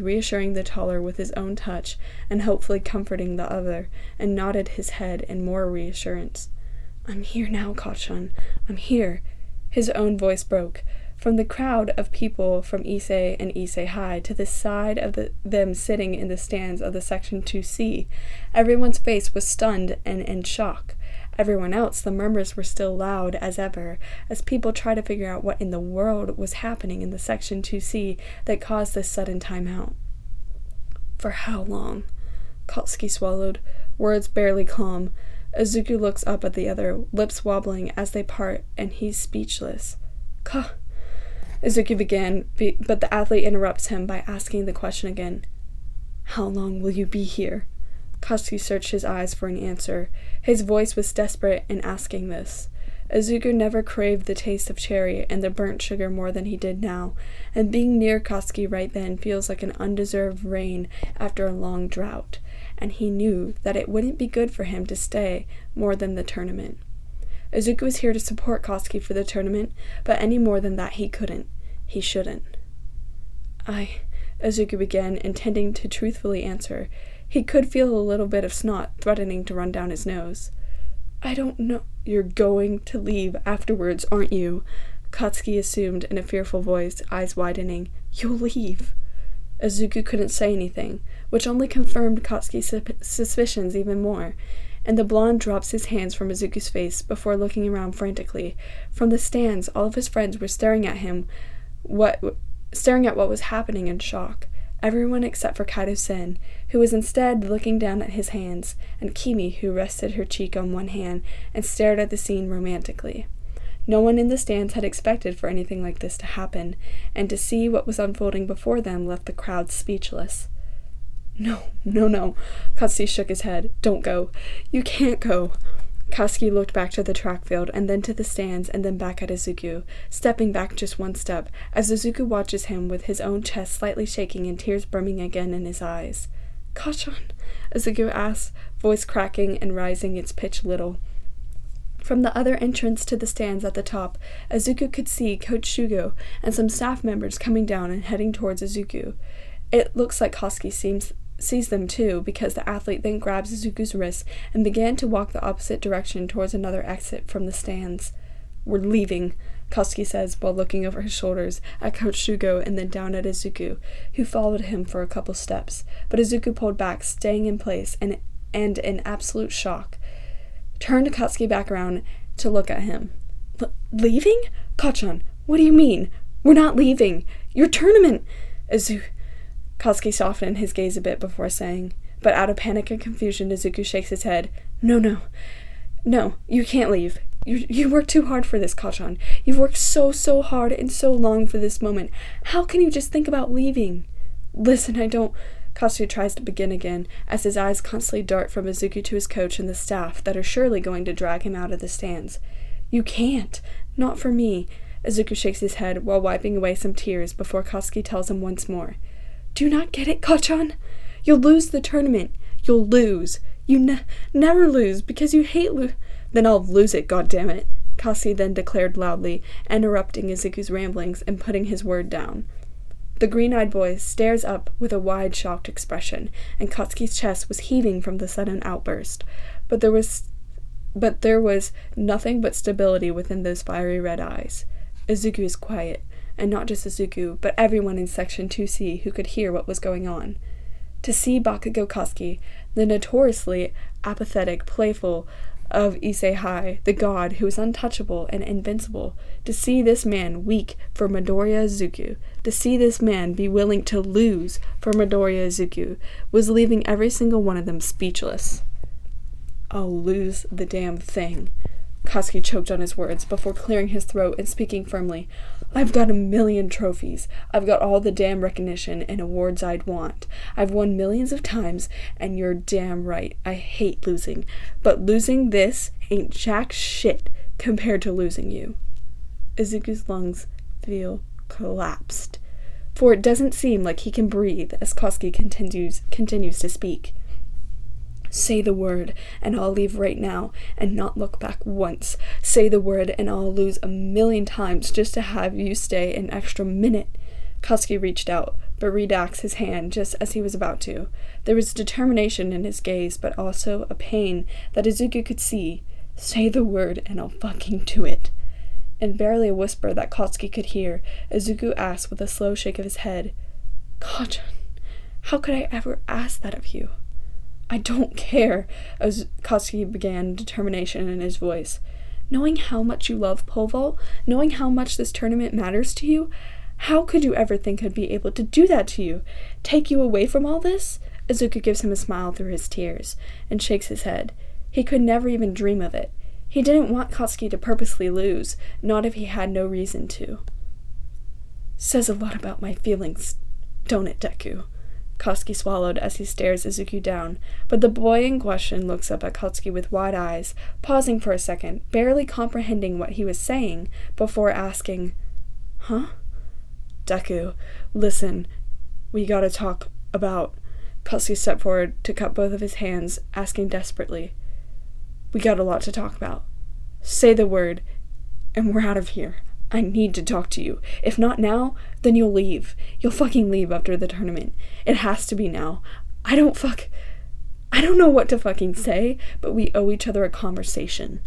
reassuring the taller with his own touch and hopefully comforting the other, and nodded his head in more reassurance. I'm here now, Kachan. I'm here. His own voice broke. From the crowd of people from Issei and Issei High to the side of them sitting in the stands of the Section 2C, everyone's face was stunned and in shock. Everyone else, the murmurs were still loud as ever, as people tried to figure out what in the world was happening in the Section 2C that caused this sudden timeout. For how long? Katsuki swallowed, words barely calm. Izuku looks up at the other, lips wobbling as they part, and he's speechless. Izuku began, but the athlete interrupts him by asking the question again. How long will you be here? Katsuki searched his eyes for an answer. His voice was desperate in asking this. Izuku never craved the taste of cherry and the burnt sugar more than he did now, and being near Katsuki right then feels like an undeserved rain after a long drought, and he knew that it wouldn't be good for him to stay more than the tournament. Izuku was here to support Katsuki for the tournament, but any more than that he couldn't. He shouldn't. Izuku began, intending to truthfully answer. He could feel a little bit of snot threatening to run down his nose. I don't know. You're going to leave afterwards, aren't you? Katsuki assumed in a fearful voice, eyes widening. You'll leave. Izuku couldn't say anything, which only confirmed Katsuki's suspicions even more, and the blonde drops his hands from Izuku's face before looking around frantically. From the stands, all of his friends were staring at what was happening in shock. Everyone except for Kaito-sen, who was instead looking down at his hands, and Kimi, who rested her cheek on one hand and stared at the scene romantically. No one in the stands had expected for anything like this to happen, and to see what was unfolding before them left the crowd speechless. No. Katsuki shook his head. Don't go. You can't go. Katsuki looked back to the track field, and then to the stands, and then back at Izuku, stepping back just one step, as Izuku watches him with his own chest slightly shaking and tears brimming again in his eyes. Kachan? Izuku asked, voice cracking and rising its pitch little. From the other entrance to the stands at the top, Izuku could see Coach Shugo and some staff members coming down and heading towards Izuku. It looks like Katsuki sees them too, because the athlete then grabs Izuku's wrist and began to walk the opposite direction towards another exit from the stands. We're leaving, Katsuki says while looking over his shoulders at Coach Shugo and then down at Izuku, who followed him for a couple steps, but Izuku pulled back, staying in place and in absolute shock. Turned Katsuki back around to look at him. Leaving? Kachan, what do you mean? We're not leaving. Your tournament! Katsuki softened his gaze a bit before saying, but out of panic and confusion, Izuku shakes his head. No, you can't leave. You worked too hard for this, Kachan. You've worked so hard and so long for this moment. How can you just think about leaving? Listen, I don't... Katsuki tries to begin again, as his eyes constantly dart from Izuku to his coach and the staff that are surely going to drag him out of the stands. You can't. Not for me. Izuku shakes his head while wiping away some tears before Katsuki tells him once more. Do you not get it, Kachan? You'll lose the tournament. You'll lose. You never lose because you hate Then I'll lose it, goddammit, Katsuki then declared loudly, interrupting Izuku's ramblings and putting his word down. The green-eyed boy stares up with a wide, shocked expression, and Katsuki's chest was heaving from the sudden outburst. But there was nothing but stability within those fiery red eyes. Izuku is quiet, and not just Izuku, but everyone in Section 2C who could hear what was going on. To see Bakugo Katsuki, the notoriously apathetic Playful of Issei High, the god who is untouchable and invincible, to see this man weak for Midoriya Izuku, to see this man be willing to lose for Midoriya Izuku, was leaving every single one of them speechless. I'll lose the damn thing. Katsuki choked on his words before clearing his throat and speaking firmly. I've got 1,000,000 trophies. I've got all the damn recognition and awards I'd want. I've won millions of times, and you're damn right. I hate losing. But losing this ain't jack shit compared to losing you. Izuku's lungs feel collapsed, for it doesn't seem like he can breathe as Katsuki continues to speak. Say the word, and I'll leave right now and not look back once. Say the word, and I'll lose 1,000,000 times just to have you stay an extra minute. Katsuki reached out, but relaxed his hand just as he was about to. There was determination in his gaze, but also a pain that Izuku could see. Say the word, and I'll fucking do it. In barely a whisper that Katsuki could hear, Izuku asked with a slow shake of his head, Kachan, how could I ever ask that of you? I don't care, as Katsuki began, determination in his voice. Knowing how much you love pole vault, knowing how much this tournament matters to you, how could you ever think I'd be able to do that to you? Take you away from all this? Izuku gives him a smile through his tears, and shakes his head. He could never even dream of it. He didn't want Katsuki to purposely lose, not if he had no reason to. Says a lot about my feelings, don't it, Deku? Katsuki swallowed as he stares Izuku down, but the boy in question looks up at Katsuki with wide eyes, pausing for a second, barely comprehending what he was saying, before asking, Huh? Deku, listen, we gotta talk about... Katsuki stepped forward to cup both of his hands, asking desperately, We got a lot to talk about. Say the word, and we're out of here. I need to talk to you. If not now, then you'll leave. You'll fucking leave after the tournament. It has to be now. I don't know what to fucking say, but we owe each other a conversation.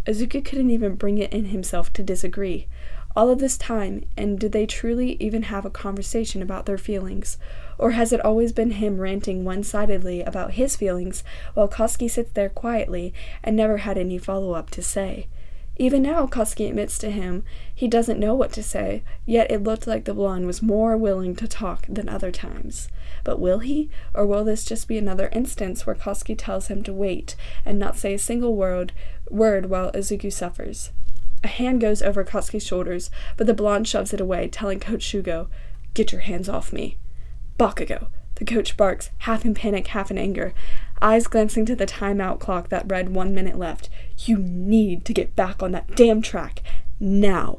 Izuku couldn't even bring it in himself to disagree. All of this time, and did they truly even have a conversation about their feelings? Or has it always been him ranting one-sidedly about his feelings, while Katsuki sits there quietly and never had any follow-up to say? Even now, Katsuki admits to him he doesn't know what to say, yet it looked like the blonde was more willing to talk than other times. But will he? Or will this just be another instance where Katsuki tells him to wait and not say a single word while Izuku suffers? A hand goes over Katsuki's shoulders, but the blonde shoves it away, telling Coach Shugo, Get your hands off me. Bakugo, the coach barks, half in panic, half in anger, eyes glancing to the timeout clock that read 1 minute left. You need to get back on that damn track. Now.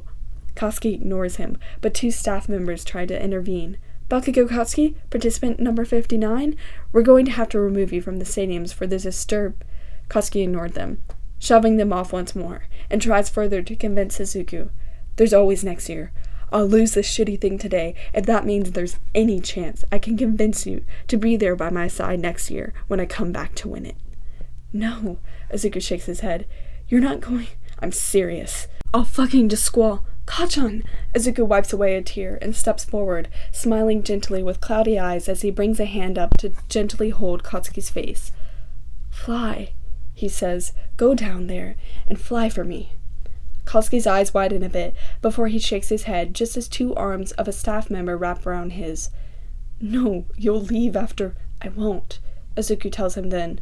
Katsuki ignores him, but 2 staff members try to intervene. Bakugo Katsuki, participant number 59, we're going to have to remove you from the stadiums for this disturb. Katsuki ignored them, shoving them off once more, and tries further to convince Izuku. There's always next year. I'll lose this shitty thing today if that means there's any chance I can convince you to be there by my side next year when I come back to win it. No, Izuku shakes his head. You're not going... I'm serious. I'll fucking disqual... Kachan! Izuku wipes away a tear and steps forward, smiling gently with cloudy eyes as he brings a hand up to gently hold Katsuki's face. Fly, he says. Go down there and fly for me. Katsuki's eyes widen a bit before he shakes his head just as 2 arms of a staff member wrap around his. No, you'll leave after... I won't, Izuku tells him then.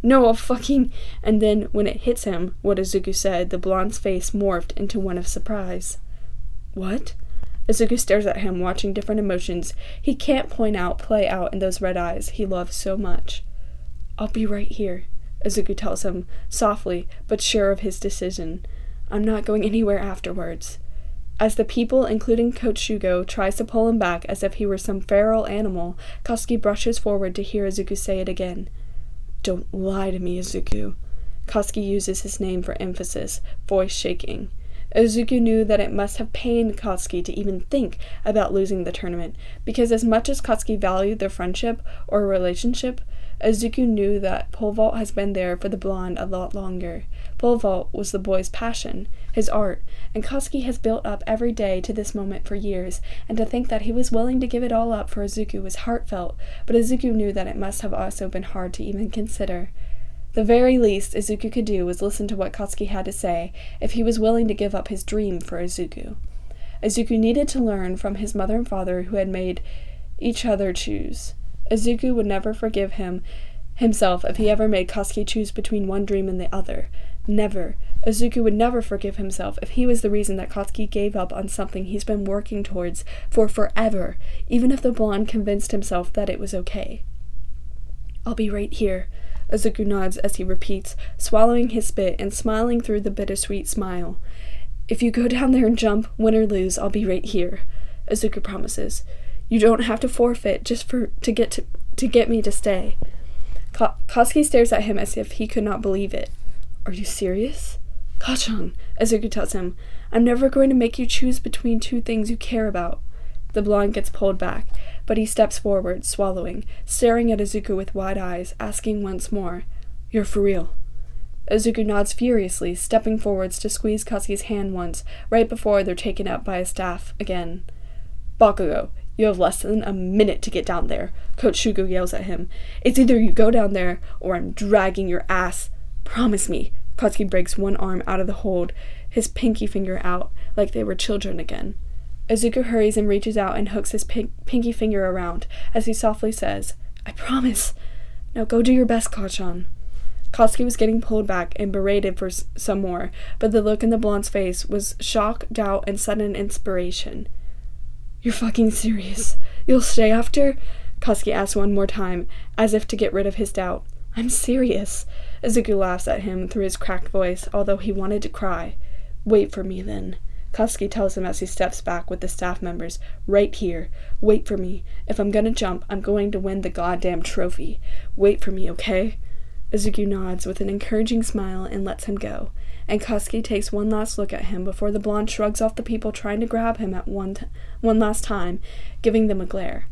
No, I'll fucking... And then, when it hits him, what Izuku said, the blonde's face morphed into one of surprise. What? Izuku stares at him, watching different emotions he can't play out in those red eyes he loves so much. I'll be right here, Izuku tells him, softly, but sure of his decision. I'm not going anywhere afterwards. As the people, including Coach Shugo, tries to pull him back as if he were some feral animal, Katsuki brushes forward to hear Izuku say it again. Don't lie to me, Izuku. Katsuki uses his name for emphasis, voice shaking. Izuku knew that it must have pained Katsuki to even think about losing the tournament, because as much as Katsuki valued their friendship or relationship, Izuku knew that pole vault has been there for the blonde a lot longer. Pole vault was the boy's passion, his art, and Katsuki has built up every day to this moment for years, and to think that he was willing to give it all up for Izuku was heartfelt, but Izuku knew that it must have also been hard to even consider. The very least Izuku could do was listen to what Katsuki had to say, if he was willing to give up his dream for Izuku. Izuku needed to learn from his mother and father who had made each other choose. Izuku would never forgive himself if he ever made Katsuki choose between one dream and the other. Never. Izuku would never forgive himself if he was the reason that Katsuki gave up on something he's been working towards for forever, even if the blonde convinced himself that it was okay. I'll be right here, Izuku nods as he repeats, swallowing his spit and smiling through the bittersweet smile. If you go down there and jump, win or lose, I'll be right here, Izuku promises. You don't have to forfeit just to get me to stay. Katsuki stares at him as if he could not believe it. Are you serious? Kachan, Izuku tells him, I'm never going to make you choose between two things you care about. The blonde gets pulled back, but he steps forward, swallowing, staring at Izuku with wide eyes, asking once more, You're for real? Izuku nods furiously, stepping forwards to squeeze Katsuki's hand once, right before they're taken up by a staff again. Bakugo, you have less than a minute to get down there, Coach Shugo yells at him. It's either you go down there, or I'm dragging your ass. Promise me. Katsuki breaks one arm out of the hold, his pinky finger out, like they were children again. Izuku hurries and reaches out and hooks his pinky finger around, as he softly says, I promise. Now go do your best, Kachan. Katsuki was getting pulled back and berated for some more, but the look in the blonde's face was shock, doubt, and sudden inspiration. You're fucking serious? You'll stay after? Katsuki asked one more time, as if to get rid of his doubt. I'm serious. Izuku laughs at him through his cracked voice, although he wanted to cry. Wait for me, then. Katsuki tells him as he steps back with the staff members. Right here. Wait for me. If I'm gonna jump, I'm going to win the goddamn trophy. Wait for me, okay? Izuku nods with an encouraging smile and lets him go, and Katsuki takes one last look at him before the blonde shrugs off the people trying to grab him at one last time, giving them a glare.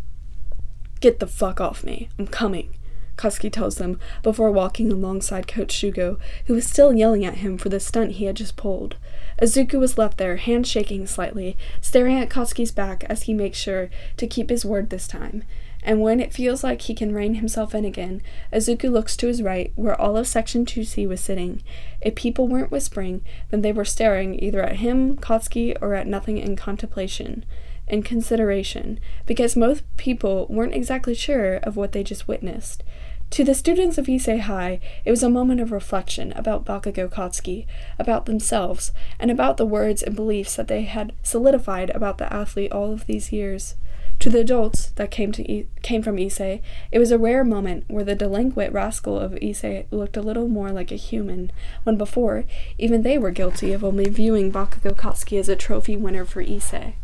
Get the fuck off me. I'm coming, Katsuki tells them before walking alongside Coach Shugo, who was still yelling at him for the stunt he had just pulled. Izuku was left there, hand shaking slightly, staring at Katsuki's back as he makes sure to keep his word this time. And when it feels like he can rein himself in again, Izuku looks to his right, where all of Section 2C was sitting. If people weren't whispering, then they were staring either at him, Katsuki, or at nothing in contemplation, in consideration, because most people weren't exactly sure of what they just witnessed. To the students of Issei High, it was a moment of reflection about Bakugo Katsuki, about themselves, and about the words and beliefs that they had solidified about the athlete all of these years. To the adults that came from Issei, it was a rare moment where the delinquent rascal of Issei looked a little more like a human, when before, even they were guilty of only viewing Bakugo Katsuki as a trophy winner for Issei.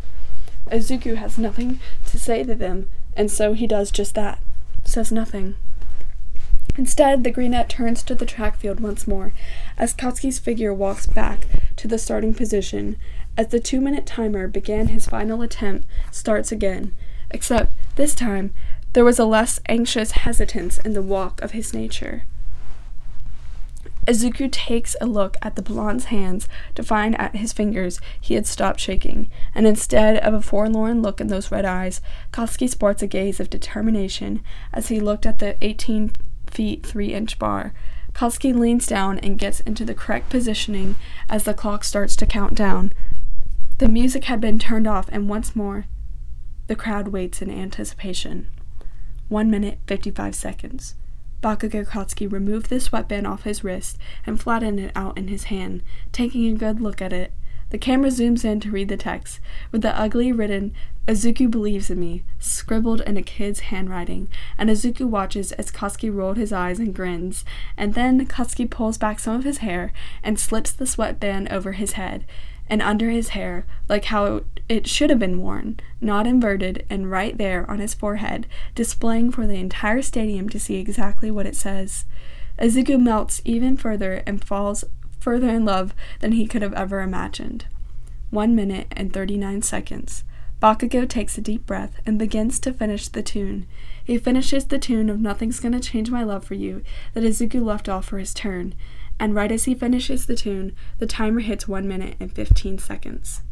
Izuku has nothing to say to them, and so he does just that, says nothing. Instead, the greenette turns to the track field once more, as Katsuki's figure walks back to the starting position, as the 2-minute timer began his final attempt starts again, except, this time, there was a less anxious hesitance in the walk of his nature. Izuku takes a look at the blonde's hands to find at his fingers he had stopped shaking, and instead of a forlorn look in those red eyes, Katsuki sports a gaze of determination as he looked at the 18 feet 3-inch bar. Katsuki leans down and gets into the correct positioning as the clock starts to count down. The music had been turned off, and once more, the crowd waits in anticipation. 1 minute, 55 seconds. Bakugo Katsuki removed the sweatband off his wrist and flattened it out in his hand, taking a good look at it. The camera zooms in to read the text, with the ugly written, Izuku believes in me, scribbled in a kid's handwriting, and Izuku watches as Katsuki rolled his eyes and grins, and then Katsuki pulls back some of his hair and slips the sweatband over his head, and under his hair, like how it should have been worn, not inverted, and right there on his forehead, displaying for the entire stadium to see exactly what it says. Izuku melts even further and falls further in love than he could have ever imagined. 1 minute and 39 seconds. Bakugo takes a deep breath and begins to finish the tune. He finishes the tune of Nothing's Gonna Change My Love for You that Izuku left off for his turn, and right as he finishes the tune, the timer hits 1 minute and 15 seconds.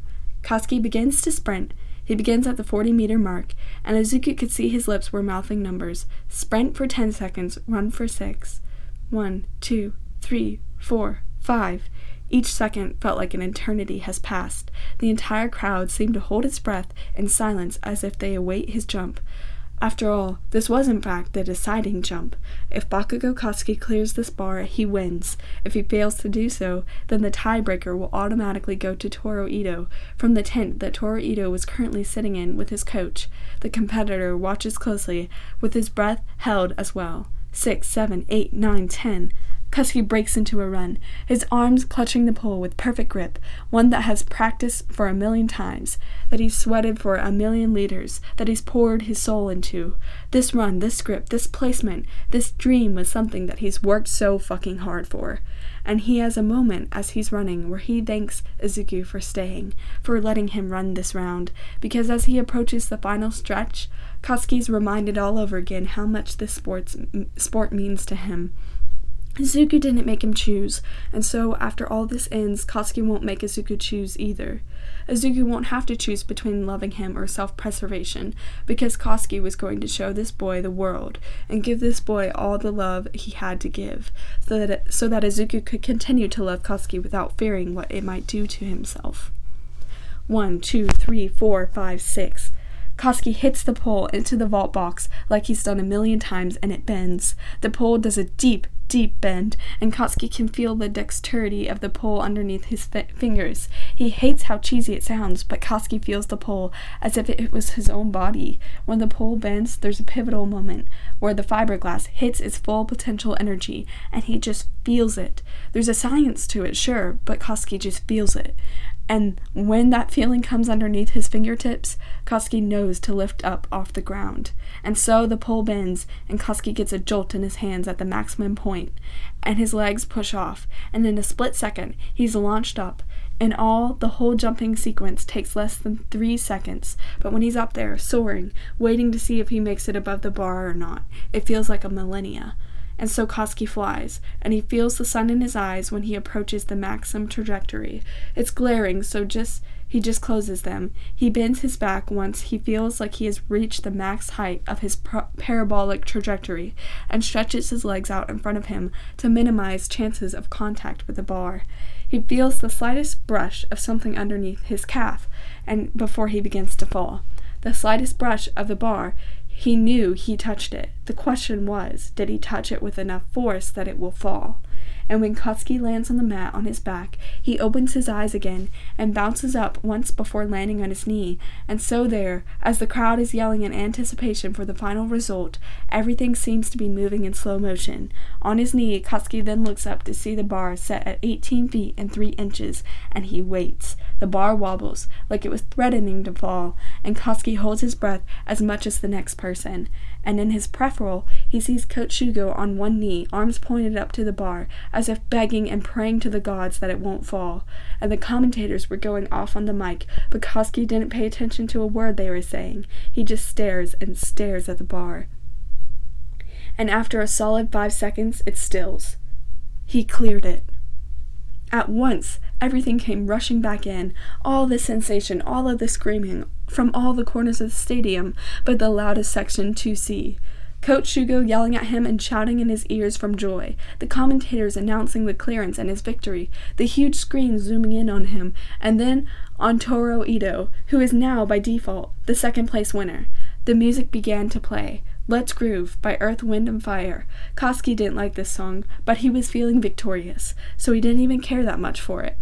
Katsuki begins to sprint. He begins at the 40-meter mark, and Izuku could see his lips were mouthing numbers. Sprint for 10 seconds, run for 6. 1, 2, 3, 4, 5. Each second felt like an eternity has passed. The entire crowd seemed to hold its breath in silence as if they await his jump. After all, this was in fact the deciding jump. If Bakugo Katsuki clears this bar, he wins. If he fails to do so, then the tiebreaker will automatically go to Toru Ito, from the tent that Toru Ito was currently sitting in with his coach. The competitor watches closely, with his breath held as well. 6, 7, 8, 9, 10. Katsuki breaks into a run, his arms clutching the pole with perfect grip, one that has practiced for 1,000,000 times, that he's sweated for 1,000,000 liters, that he's poured his soul into. This run, this grip, this placement, this dream was something that he's worked so fucking hard for. And he has a moment as he's running where he thanks Izuku for staying, for letting him run this round, because as he approaches the final stretch, Katsuki's reminded all over again how much this sport means to him. Izuku didn't make him choose, and so after all this ends, Katsuki won't make Izuku choose either. Izuku won't have to choose between loving him or self-preservation, because Katsuki was going to show this boy the world, and give this boy all the love he had to give, so that Izuku could continue to love Katsuki without fearing what it might do to himself. 1, 2, 3, 4, 5, 6. Katsuki hits the pole into the vault box like he's done 1,000,000 times, and it bends. The pole does a deep bend, and Katsuki can feel the dexterity of the pole underneath his fingers. He hates how cheesy it sounds, but Katsuki feels the pole as if it was his own body. When the pole bends, there's a pivotal moment where the fiberglass hits its full potential energy, and he just feels it. There's a science to it, sure, but Katsuki just feels it. And when that feeling comes underneath his fingertips, Katsuki knows to lift up off the ground. And so the pole bends, and Katsuki gets a jolt in his hands at the maximum point, and his legs push off, and in a split second, he's launched up. In all, the whole jumping sequence takes less than 3 seconds, but when he's up there, soaring, waiting to see if he makes it above the bar or not, it feels like a millennia. And so Katsuki flies, and he feels the sun in his eyes when he approaches the maximum trajectory. It's glaring, so he just closes them. He bends his back once he feels like he has reached the max height of his parabolic trajectory, and stretches his legs out in front of him to minimize chances of contact with the bar. He feels the slightest brush of something underneath his calf, and before he begins to fall. The slightest brush of the bar. He knew he touched it. The question was, did he touch it with enough force that it will fall? And when Katsuki lands on the mat on his back, he opens his eyes again and bounces up once before landing on his knee. And so there, as the crowd is yelling in anticipation for the final result, everything seems to be moving in slow motion. On his knee, Katsuki then looks up to see the bar set at 18 feet and 3 inches, and he waits. The bar wobbles, like it was threatening to fall, and Katsuki holds his breath as much as the next person. And in his peripheral, he sees Coach Shugo on one knee, arms pointed up to the bar, as if begging and praying to the gods that it won't fall. And the commentators were going off on the mic, but Katsuki didn't pay attention to a word they were saying. He just stares and stares at the bar. And after a solid 5 seconds, it stills. He cleared it. At once, everything came rushing back in, all the sensation, all of the screaming, from all the corners of the stadium, but the loudest section 2C. Coach Shugo yelling at him and shouting in his ears from joy, the commentators announcing the clearance and his victory, the huge screen zooming in on him, and then on Toro Ito, who is now, by default, the second-place winner. The music began to play. Let's Groove by Earth, Wind, and Fire. Katsuki didn't like this song, but he was feeling victorious, so he didn't even care that much for it.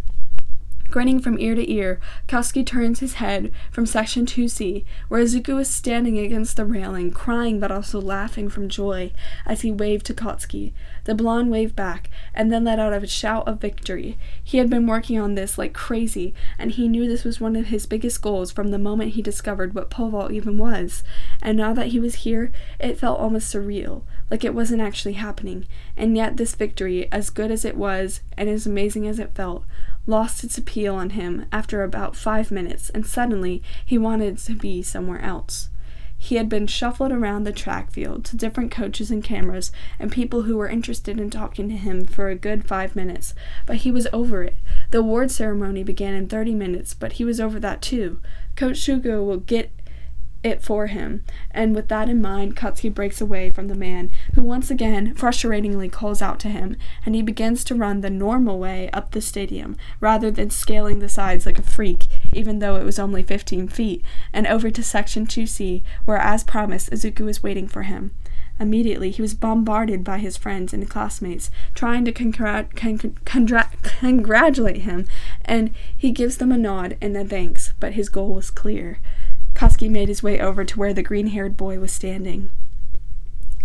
Grinning from ear to ear, Katsuki turns his head from Section 2C, where Izuku is standing against the railing, crying but also laughing from joy, as he waved to Katsuki. The blonde waved back, and then let out a shout of victory. He had been working on this like crazy, and he knew this was one of his biggest goals from the moment he discovered what pole vault even was. And now that he was here, it felt almost surreal, like it wasn't actually happening. And yet this victory, as good as it was, and as amazing as it felt, lost its appeal on him after about 5 minutes, and suddenly he wanted to be somewhere else. He had been shuffled around the track field to different coaches and cameras and people who were interested in talking to him for a good 5 minutes, but he was over it. The award ceremony began in 30 minutes, but he was over that too. Coach Shugo will get it for him, and with that in mind, Katsuki breaks away from the man, who once again frustratingly calls out to him, and he begins to run the normal way up the stadium, rather than scaling the sides like a freak, even though it was only 15 feet, and over to Section 2C, where, as promised, Izuku was waiting for him. Immediately, he was bombarded by his friends and classmates, trying to congratulate him, and he gives them a nod and a thanks, but his goal was clear. Katsuki made his way over to where the green-haired boy was standing.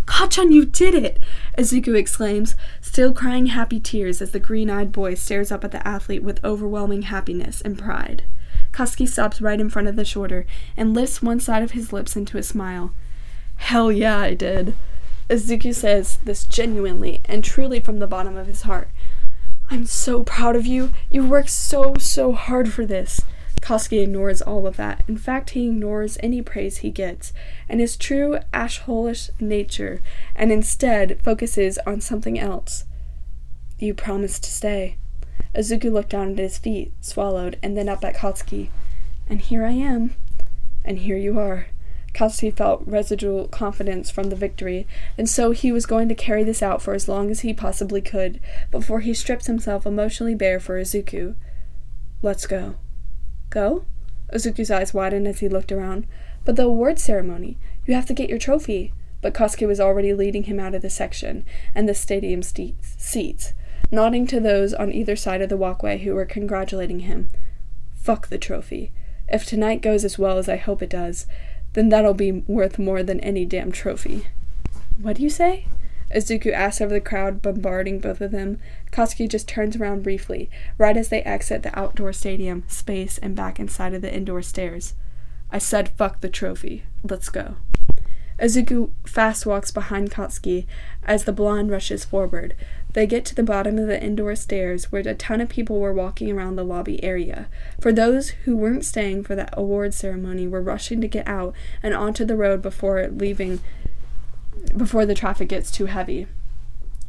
"Kachan, you did it!" Izuku exclaims, still crying happy tears as the green-eyed boy stares up at the athlete with overwhelming happiness and pride. Katsuki stops right in front of the shoulder and lifts one side of his lips into a smile. "Hell yeah, I did." Izuku says this genuinely and truly from the bottom of his heart. "I'm so proud of you. You worked so hard for this." Katsuki ignores all of that. In fact, he ignores any praise he gets, and his true ashholish nature, and instead focuses on something else. "You promised to stay." Izuku looked down at his feet, swallowed, and then up at Katsuki. "And here I am." "And here you are." Katsuki felt residual confidence from the victory, and so he was going to carry this out for as long as he possibly could, before he strips himself emotionally bare for Izuku. "Let's go." "Go?" Izuku's eyes widened as he looked around. "But the award ceremony. You have to get your trophy." But Katsuki was already leading him out of the section and the stadium seats, nodding to those on either side of the walkway who were congratulating him. "Fuck the trophy. If tonight goes as well as I hope it does, then that'll be worth more than any damn trophy." "What do you say?" Izuku asks of the crowd bombarding both of them. Katsuki just turns around briefly, right as they exit the outdoor stadium space and back inside of the indoor stairs. "I said fuck the trophy. Let's go." Izuku fast walks behind Katsuki as the blonde rushes forward. They get to the bottom of the indoor stairs where a ton of people were walking around the lobby area. For those who weren't staying for the award ceremony were rushing to get out and onto the road before the traffic gets too heavy.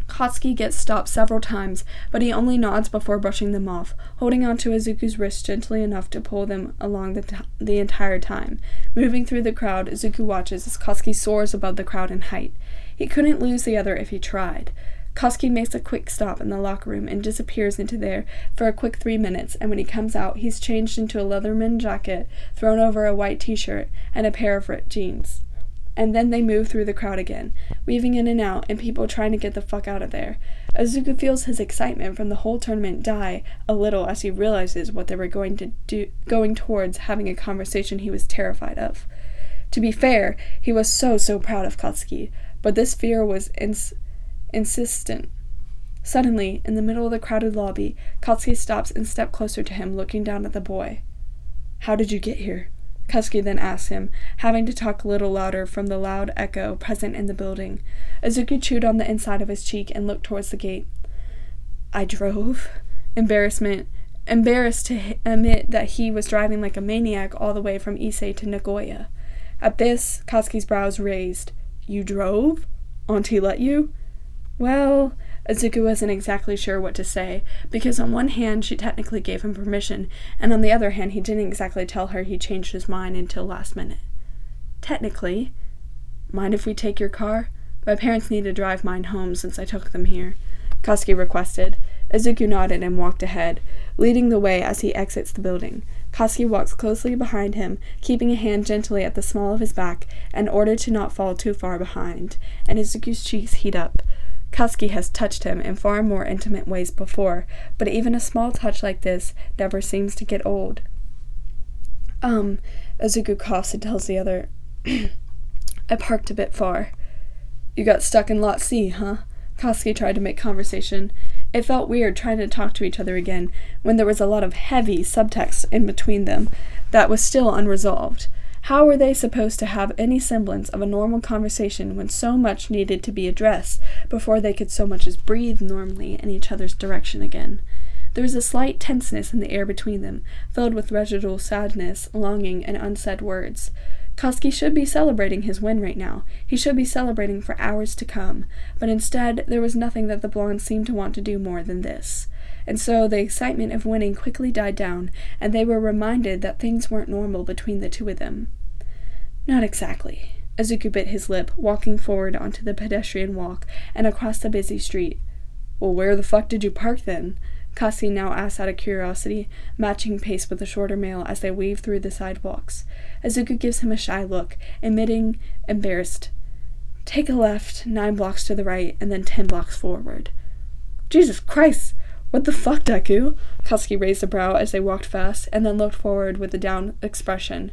Katsuki gets stopped several times, but he only nods before brushing them off, holding onto Izuku's wrist gently enough to pull them along the entire time. Moving through the crowd, Izuku watches as Katsuki soars above the crowd in height. He couldn't lose the other if he tried. Katsuki makes a quick stop in the locker room and disappears into there for a quick 3 minutes, and when he comes out, he's changed into a Leatherman jacket, thrown over a white t-shirt, and a pair of ripped jeans. And then they move through the crowd again, weaving in and out, and people trying to get the fuck out of there. Izuku feels his excitement from the whole tournament die a little as he realizes what they were going towards having a conversation he was terrified of. To be fair, he was so proud of Katsuki, but this fear was insistent. Suddenly, in the middle of the crowded lobby, Katsuki stops and steps closer to him, looking down at the boy. "How did you get here?" Katsuki then asks him, having to talk a little louder from the loud echo present in the building. Izuku chewed on the inside of his cheek and looked towards the gate. "I drove." Embarrassed to admit that he was driving like a maniac all the way from Issei to Nagoya. At this, Katsuki's brows raised. "You drove? Auntie let you?" Well, Izuku wasn't exactly sure what to say, because on one hand she technically gave him permission, and on the other hand he didn't exactly tell her he changed his mind until last minute. "Technically. Mind if we take your car? My parents need to drive mine home since I took them here," Katsuki requested. Izuku nodded and walked ahead, leading the way as he exits the building. Katsuki walks closely behind him, keeping a hand gently at the small of his back in order to not fall too far behind, and Izuku's cheeks heat up. Katsuki has touched him in far more intimate ways before, but even a small touch like this never seems to get old. Izuku coughs and tells the other, "I parked a bit far." "You got stuck in Lot C, huh?" Katsuki tried to make conversation. It felt weird trying to talk to each other again, when there was a lot of heavy subtext in between them that was still unresolved. How were they supposed to have any semblance of a normal conversation when so much needed to be addressed before they could so much as breathe normally in each other's direction again? There was a slight tenseness in the air between them, filled with residual sadness, longing, and unsaid words. Katsuki should be celebrating his win right now. He should be celebrating for hours to come, but instead there was nothing that the blonde seemed to want to do more than this. And so the excitement of winning quickly died down, and they were reminded that things weren't normal between the two of them. "Not exactly." Izuku bit his lip, walking forward onto the pedestrian walk and across the busy street. "Well, where the fuck did you park then?" Katsuki now asks out of curiosity, matching pace with the shorter male as they weave through the sidewalks. Izuku gives him a shy look, admitting, embarrassed, "Take a left, 9 blocks to the right, and then 10 blocks forward." "Jesus Christ! What the fuck, Deku?" Katsuki raised a brow as they walked fast, and then looked forward with a down expression.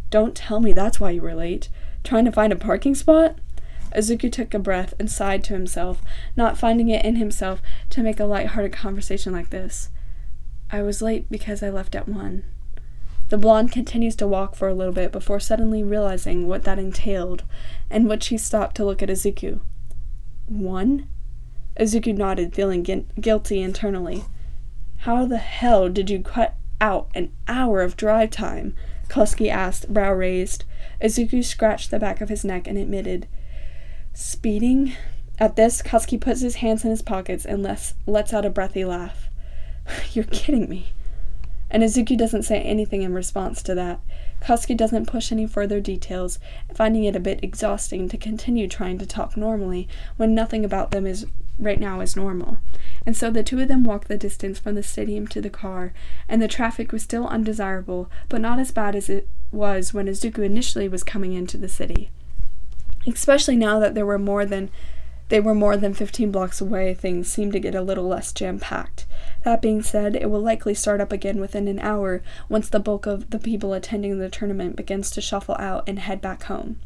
"Don't tell me that's why you were late. Trying to find a parking spot?" Izuku took a breath and sighed to himself, not finding it in himself to make a light-hearted conversation like this. I was late because I left at 1. The blonde continues to walk for a little bit before suddenly realizing what that entailed, and which he stopped to look at Izuku. 1? Izuku nodded, feeling guilty internally. How the hell did you cut out an hour of drive time? Katsuki asked, brow raised. Izuku scratched the back of his neck and admitted, speeding? At this, Katsuki puts his hands in his pockets and lets out a breathy laugh. You're kidding me. And Izuku doesn't say anything in response to that. Katsuki doesn't push any further details, finding it a bit exhausting to continue trying to talk normally when nothing about them right now is normal. And so the two of them walked the distance from the stadium to the car, and the traffic was still undesirable, but not as bad as it was when Izuku initially was coming into the city. Especially now that they were more than 15 blocks away, things seemed to get a little less jam-packed. That being said, it will likely start up again within an hour once the bulk of the people attending the tournament begins to shuffle out and head back home.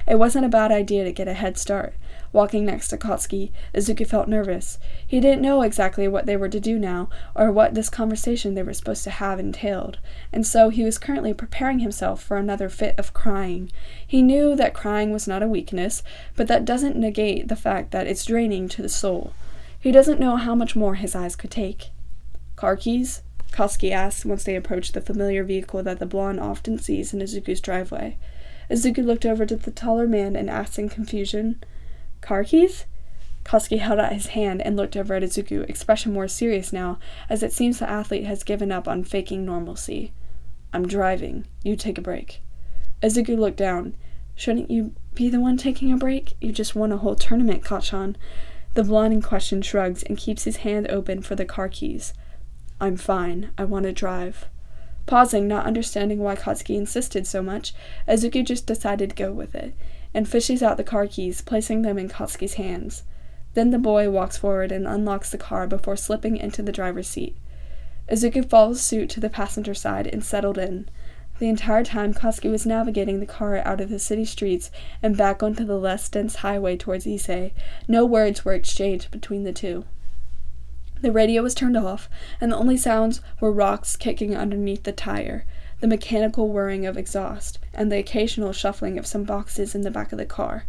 It wasn't a bad idea to get a head start. Walking next to Katsuki, Izuku felt nervous. He didn't know exactly what they were to do now, or what this conversation they were supposed to have entailed, and so he was currently preparing himself for another fit of crying. He knew that crying was not a weakness, but that doesn't negate the fact that it's draining to the soul. He doesn't know how much more his eyes could take. Car keys? Katsuki asked once they approached the familiar vehicle that the blonde often sees in Izuku's driveway. Izuku looked over to the taller man and asked in confusion, Car keys? Katsuki held out his hand and looked over at Izuku, expression more serious now, as it seems the athlete has given up on faking normalcy. I'm driving. You take a break. Izuku looked down. Shouldn't you be the one taking a break? You just won a whole tournament, Kachan. The blonde in question shrugs and keeps his hand open for the car keys. I'm fine. I want to drive. Pausing, not understanding why Katsuki insisted so much, Izuku just decided to go with it, and fishes out the car keys, placing them in Katsuki's hands. Then the boy walks forward and unlocks the car before slipping into the driver's seat. Izuku follows suit to the passenger side and settled in. The entire time, Katsuki was navigating the car out of the city streets and back onto the less dense highway towards Ise. No words were exchanged between the two. The radio was turned off, and the only sounds were rocks kicking underneath the tire, the mechanical whirring of exhaust, and the occasional shuffling of some boxes in the back of the car.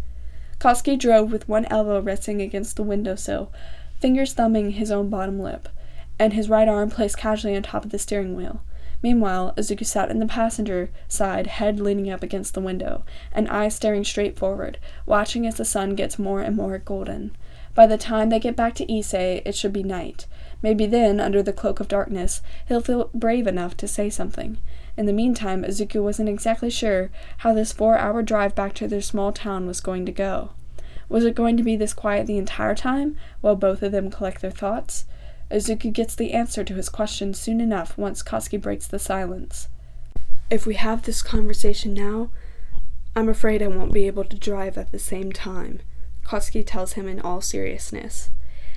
Katsuki drove with one elbow resting against the windowsill, fingers thumbing his own bottom lip, and his right arm placed casually on top of the steering wheel. Meanwhile, Izuku sat in the passenger side, head leaning up against the window, and eyes staring straight forward, watching as the sun gets more and more golden. By the time they get back to Ise, it should be night. Maybe then, under the cloak of darkness, he'll feel brave enough to say something. In the meantime, Izuku wasn't exactly sure how this 4-hour drive back to their small town was going to go. Was it going to be this quiet the entire time, while both of them collect their thoughts? Izuku gets the answer to his question soon enough once Katsuki breaks the silence. If we have this conversation now, I'm afraid I won't be able to drive at the same time, Katsuki tells him in all seriousness.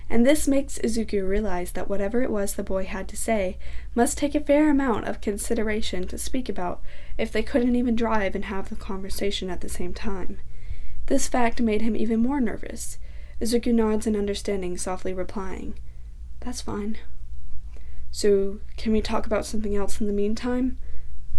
And this makes Izuku realize that whatever it was the boy had to say must take a fair amount of consideration to speak about if they couldn't even drive and have the conversation at the same time. This fact made him even more nervous. Izuku nods in understanding, softly replying, That's fine. So, can we talk about something else in the meantime?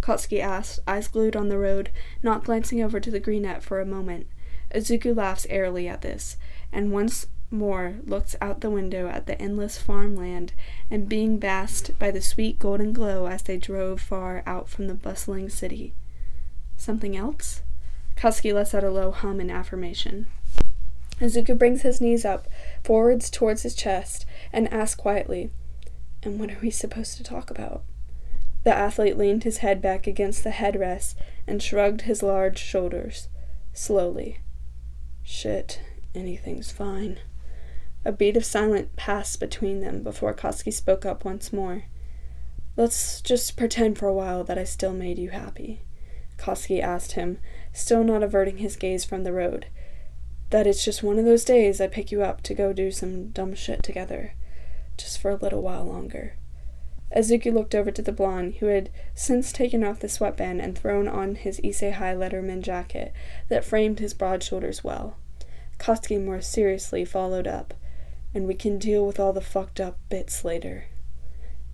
Katsuki asked, eyes glued on the road, not glancing over to the greenette for a moment. Izuku laughs airily at this, and once more looks out the window at the endless farmland and being basked by the sweet golden glow as they drove far out from the bustling city. Something else? Katsuki lets out a low hum in affirmation. Izuku brings his knees up, forwards towards his chest, and asks quietly, And what are we supposed to talk about? The athlete leaned his head back against the headrest and shrugged his large shoulders, slowly. Shit, anything's fine. A beat of silence passed between them before Katsuki spoke up once more. Let's just pretend for a while that I still made you happy, Katsuki asked him, still not averting his gaze from the road. That it's just one of those days I pick you up to go do some dumb shit together, just for a little while longer. Izuku looked over to the blonde, who had since taken off the sweatband and thrown on his Ise High Letterman jacket that framed his broad shoulders well. Katsuki more seriously followed up. And we can deal with all the fucked up bits later.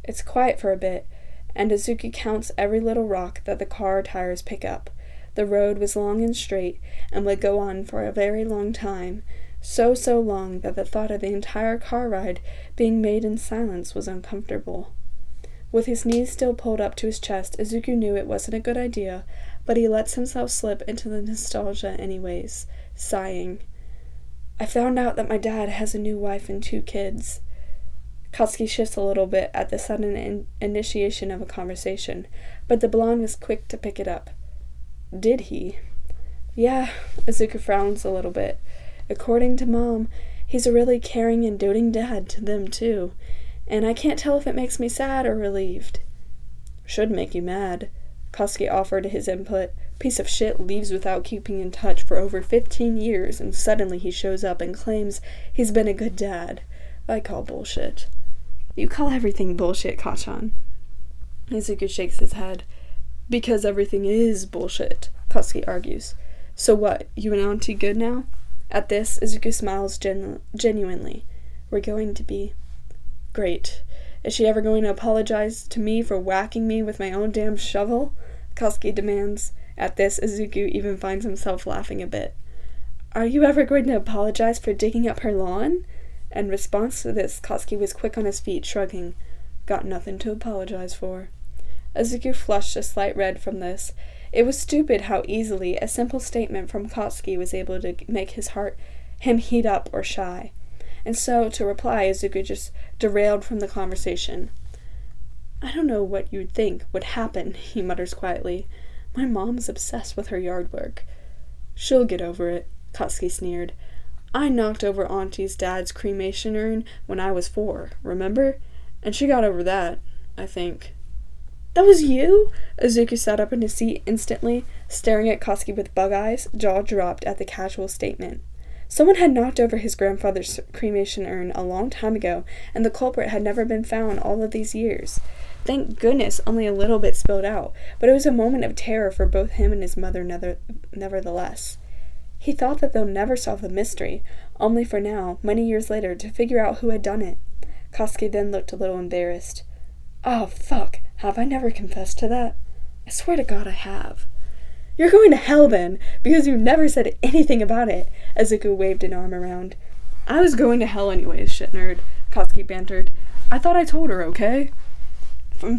It's quiet for a bit, and Izuku counts every little rock that the car tires pick up. The road was long and straight, and would go on for a very long time, so long that the thought of the entire car ride being made in silence was uncomfortable. With his knees still pulled up to his chest, Izuku knew it wasn't a good idea, but he lets himself slip into the nostalgia anyways, sighing. I found out that my dad has a new wife and 2 kids. Katsuki shifts a little bit at the sudden initiation of a conversation, but the blonde was quick to pick it up. Did he? Yeah, Izuku frowns a little bit. According to Mom, he's a really caring and doting dad to them too, and I can't tell if it makes me sad or relieved. Should make you mad. Katsuki offered his input. Piece of shit leaves without keeping in touch for over 15 years, and suddenly he shows up and claims he's been a good dad. I call bullshit. You call everything bullshit, Kachan. Izuku shakes his head. Because everything is bullshit, Katsuki argues. So what, you and Auntie good now? At this, Izuku smiles genuinely. We're going to be. Great. Is she ever going to apologize to me for whacking me with my own damn shovel? Katsuki demands. At this, Izuku even finds himself laughing a bit. Are you ever going to apologize for digging up her lawn? In response to this, Katsuki was quick on his feet, shrugging. Got nothing to apologize for. Izuku flushed a slight red from this. It was stupid how easily a simple statement from Katsuki was able to make him heat up or shy. And so, to reply, Izuku just derailed from the conversation. I don't know what you'd think would happen, he mutters quietly. My mom's obsessed with her yard work. She'll get over it, Katsuki sneered. I knocked over Auntie's dad's cremation urn when I was 4, remember? And she got over that, I think. That was you? Izuku sat up in his seat instantly, staring at Katsuki with bug eyes, jaw dropped at the casual statement. Someone had knocked over his grandfather's cremation urn a long time ago, and the culprit had never been found all of these years. Thank goodness only a little bit spilled out, but it was a moment of terror for both him and his mother nevertheless. He thought that they'll never solve the mystery, only for now, many years later, to figure out who had done it. Katsuki then looked a little embarrassed. Oh, fuck. Have I never confessed to that? I swear to God I have. You're going to hell then, because you never said anything about it, Izuku waved an arm around. I was going to hell anyways, shit nerd, Katsuki bantered. I thought I told her, okay?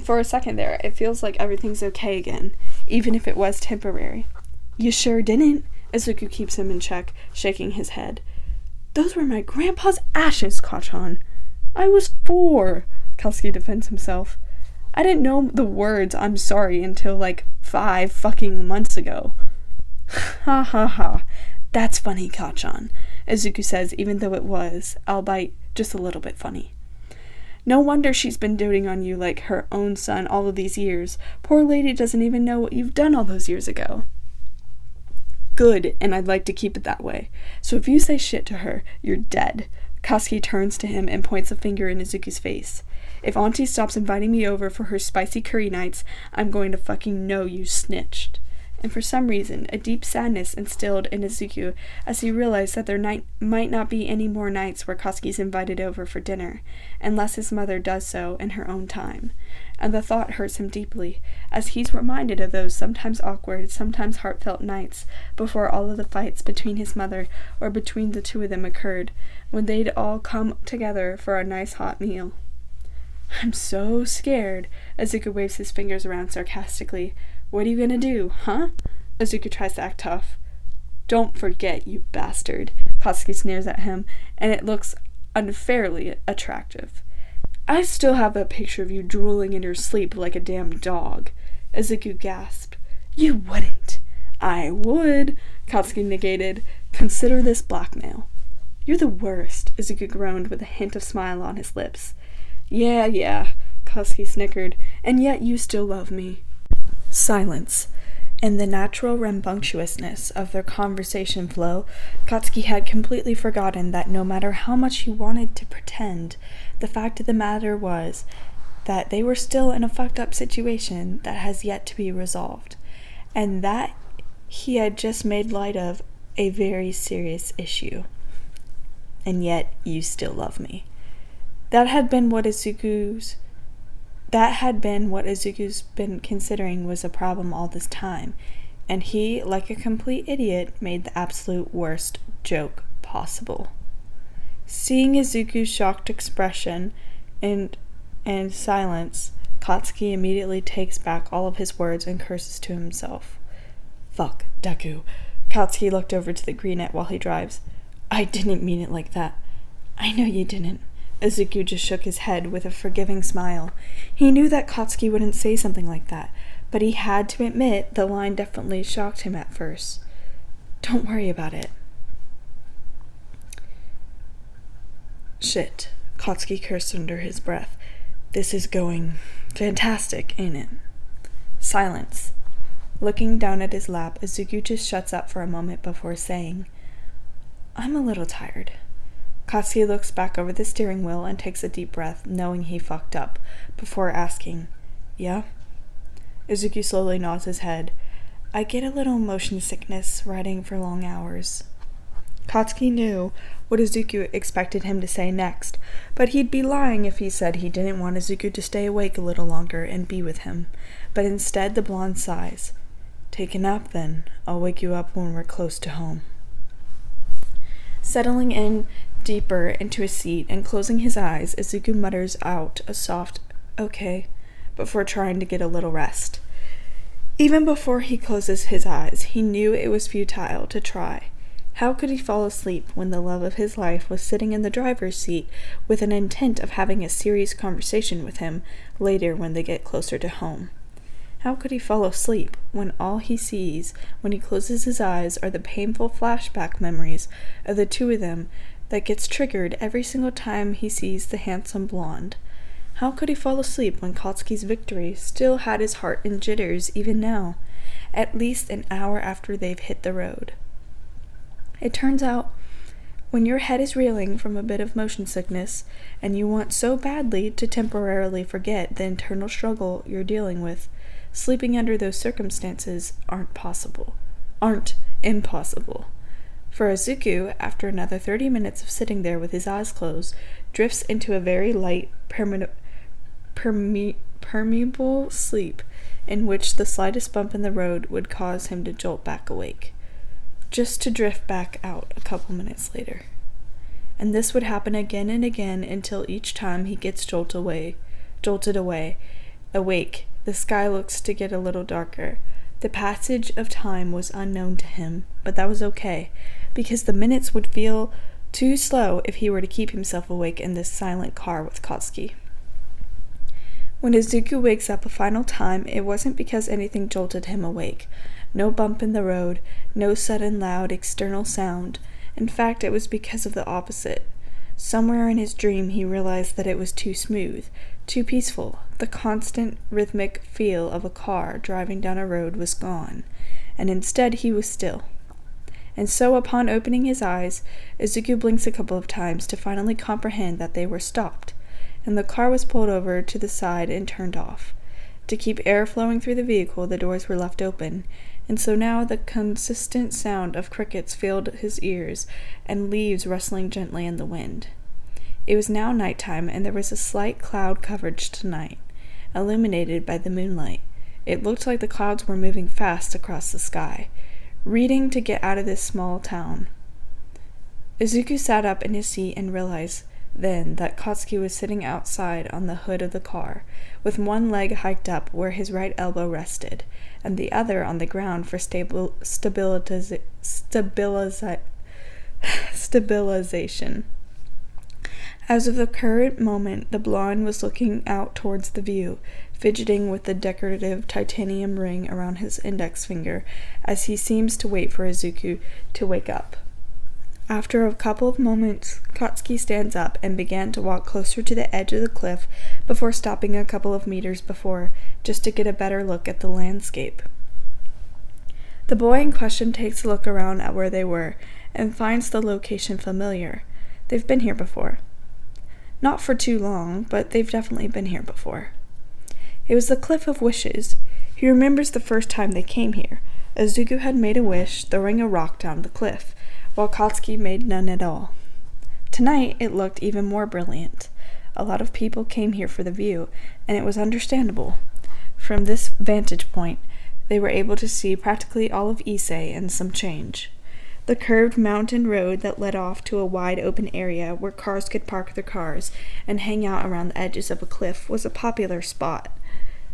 For a second there, it feels like everything's okay again, even if it was temporary. You sure didn't? Izuku keeps him in check, shaking his head. Those were my grandpa's ashes, Kachan. I was 4, Katsuki defends himself. I didn't know the words I'm sorry until 5 fucking months ago. Ha ha ha. That's funny, Kachan, Izuku says, even though it was, albeit just a little bit funny. No wonder she's been doting on you like her own son all of these years. Poor lady doesn't even know what you've done all those years ago. Good, and I'd like to keep it that way. So if you say shit to her, you're dead. Katsuki turns to him and points a finger in Izuku's face. If Auntie stops inviting me over for her spicy curry nights, I'm going to fucking know you snitched. And for some reason, a deep sadness instilled in Izuku as he realized that there might not be any more nights where Katsuki's invited over for dinner, unless his mother does so in her own time. And the thought hurts him deeply, as he's reminded of those sometimes awkward, sometimes heartfelt nights before all of the fights between his mother or between the two of them occurred, when they'd all come together for a nice hot meal. I'm so scared, Izuku waves his fingers around sarcastically. What are you gonna do, huh? Izuku tries to act tough. Don't forget, you bastard, Katsuki sneers at him, and it looks unfairly attractive. I still have that picture of you drooling in your sleep like a damn dog. Izuku gasped. You wouldn't. I would, Katsuki negated. Consider this blackmail. You're the worst, Izuku groaned with a hint of smile on his lips. Yeah, Katsuki snickered, and yet you still love me. Silence. In the natural rambunctiousness of their conversation flow, Katsuki had completely forgotten that no matter how much he wanted to pretend, the fact of the matter was that they were still in a fucked up situation that has yet to be resolved, and that he had just made light of a very serious issue. and yet you still love me. That had been what Izuku's been considering was a problem all this time, and he, like a complete idiot, made the absolute worst joke possible. Seeing Izuku's shocked expression and silence, Katsuki immediately takes back all of his words and curses to himself. Fuck, Deku. Katsuki looked over to the greenette while he drives. I didn't mean it like that. I know you didn't. Izuku just shook his head with a forgiving smile. He knew that Katsuki wouldn't say something like that, but he had to admit the line definitely shocked him at first. Don't worry about it. Shit, Katsuki cursed under his breath. This is going fantastic, ain't it? Silence. Looking down at his lap, Izuku just shuts up for a moment before saying, I'm a little tired. Katsuki looks back over the steering wheel and takes a deep breath, knowing he fucked up, before asking, Yeah? Izuku slowly nods his head. I get a little motion sickness riding for long hours. Katsuki knew what Izuku expected him to say next, but he'd be lying if he said he didn't want Izuku to stay awake a little longer and be with him. But instead the blonde sighs. Take a nap then. I'll wake you up when we're close to home. Settling in deeper into his seat and closing his eyes, Izuku mutters out a soft, okay, before trying to get a little rest. Even before he closes his eyes, he knew it was futile to try. How could he fall asleep when the love of his life was sitting in the driver's seat with an intent of having a serious conversation with him later when they get closer to home? How could he fall asleep when all he sees when he closes his eyes are the painful flashback memories of the two of them that gets triggered every single time he sees the handsome blonde? How could he fall asleep when Katsuki's victory still had his heart in jitters even now, at least an hour after they've hit the road? It turns out, when your head is reeling from a bit of motion sickness, and you want so badly to temporarily forget the internal struggle you're dealing with, sleeping under those circumstances aren't impossible. For Izuku, after another 30 minutes of sitting there with his eyes closed, drifts into a very light, permeable sleep in which the slightest bump in the road would cause him to jolt back awake, just to drift back out a couple minutes later. And this would happen again and again until each time he gets jolted awake, the sky looks to get a little darker. The passage of time was unknown to him, but that was okay, because the minutes would feel too slow if he were to keep himself awake in this silent car with Katsuki. When Izuku wakes up a final time, it wasn't because anything jolted him awake. No bump in the road, no sudden loud external sound. In fact, it was because of the opposite. Somewhere in his dream he realized that it was too smooth, too peaceful. The constant rhythmic feel of a car driving down a road was gone, and instead he was still. And so upon opening his eyes, Izuku blinks a couple of times to finally comprehend that they were stopped, and the car was pulled over to the side and turned off. To keep air flowing through the vehicle, the doors were left open, and so now the consistent sound of crickets filled his ears and leaves rustling gently in the wind. It was now nighttime, and there was a slight cloud coverage tonight, illuminated by the moonlight. It looked like the clouds were moving fast across the sky, reading to get out of this small town. Izuku sat up in his seat and realized then that Katsuki was sitting outside on the hood of the car, with one leg hiked up where his right elbow rested, and the other on the ground for stabilization. As of the current moment, the blonde was looking out towards the view, fidgeting with the decorative titanium ring around his index finger as he seems to wait for Izuku to wake up. After a couple of moments, Katsuki stands up and began to walk closer to the edge of the cliff before stopping a couple of meters before, just to get a better look at the landscape. The boy in question takes a look around at where they were and finds the location familiar. They've been here before. Not for too long, but they've definitely been here before. It was the Cliff of Wishes. He remembers the first time they came here. Izuku had made a wish, throwing a rock down the cliff, while Katsuki made none at all. Tonight, it looked even more brilliant. A lot of people came here for the view, and it was understandable. From this vantage point, they were able to see practically all of Issei and some change. The curved mountain road that led off to a wide open area where cars could park their cars and hang out around the edges of a cliff was a popular spot.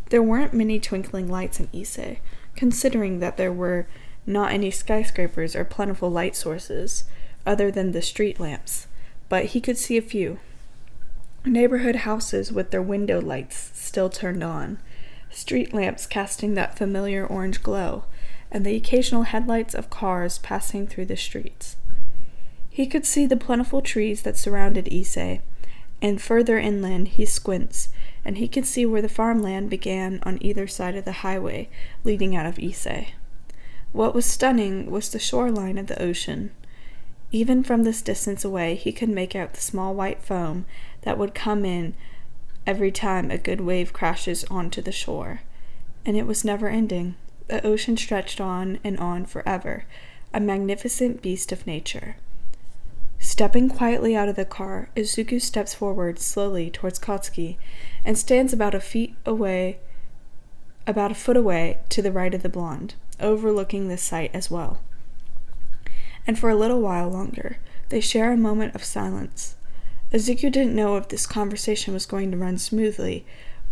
There weren't many twinkling lights in Issei, considering that there were not any skyscrapers or plentiful light sources, other than the street lamps, but he could see a few. Neighborhood houses with their window lights still turned on, street lamps casting that familiar orange glow, and the occasional headlights of cars passing through the streets. He could see the plentiful trees that surrounded Issei, and further inland he squints, and he could see where the farmland began on either side of the highway leading out of Issei. What was stunning was the shoreline of the ocean. Even from this distance away, he could make out the small white foam that would come in every time a good wave crashes onto the shore. And it was never ending. The ocean stretched on and on forever, a magnificent beast of nature. Stepping quietly out of the car, Izuku steps forward slowly towards Katsuki and stands about a foot away to the right of the blonde, overlooking this sight as well. And for a little while longer, they share a moment of silence. Izuku didn't know if this conversation was going to run smoothly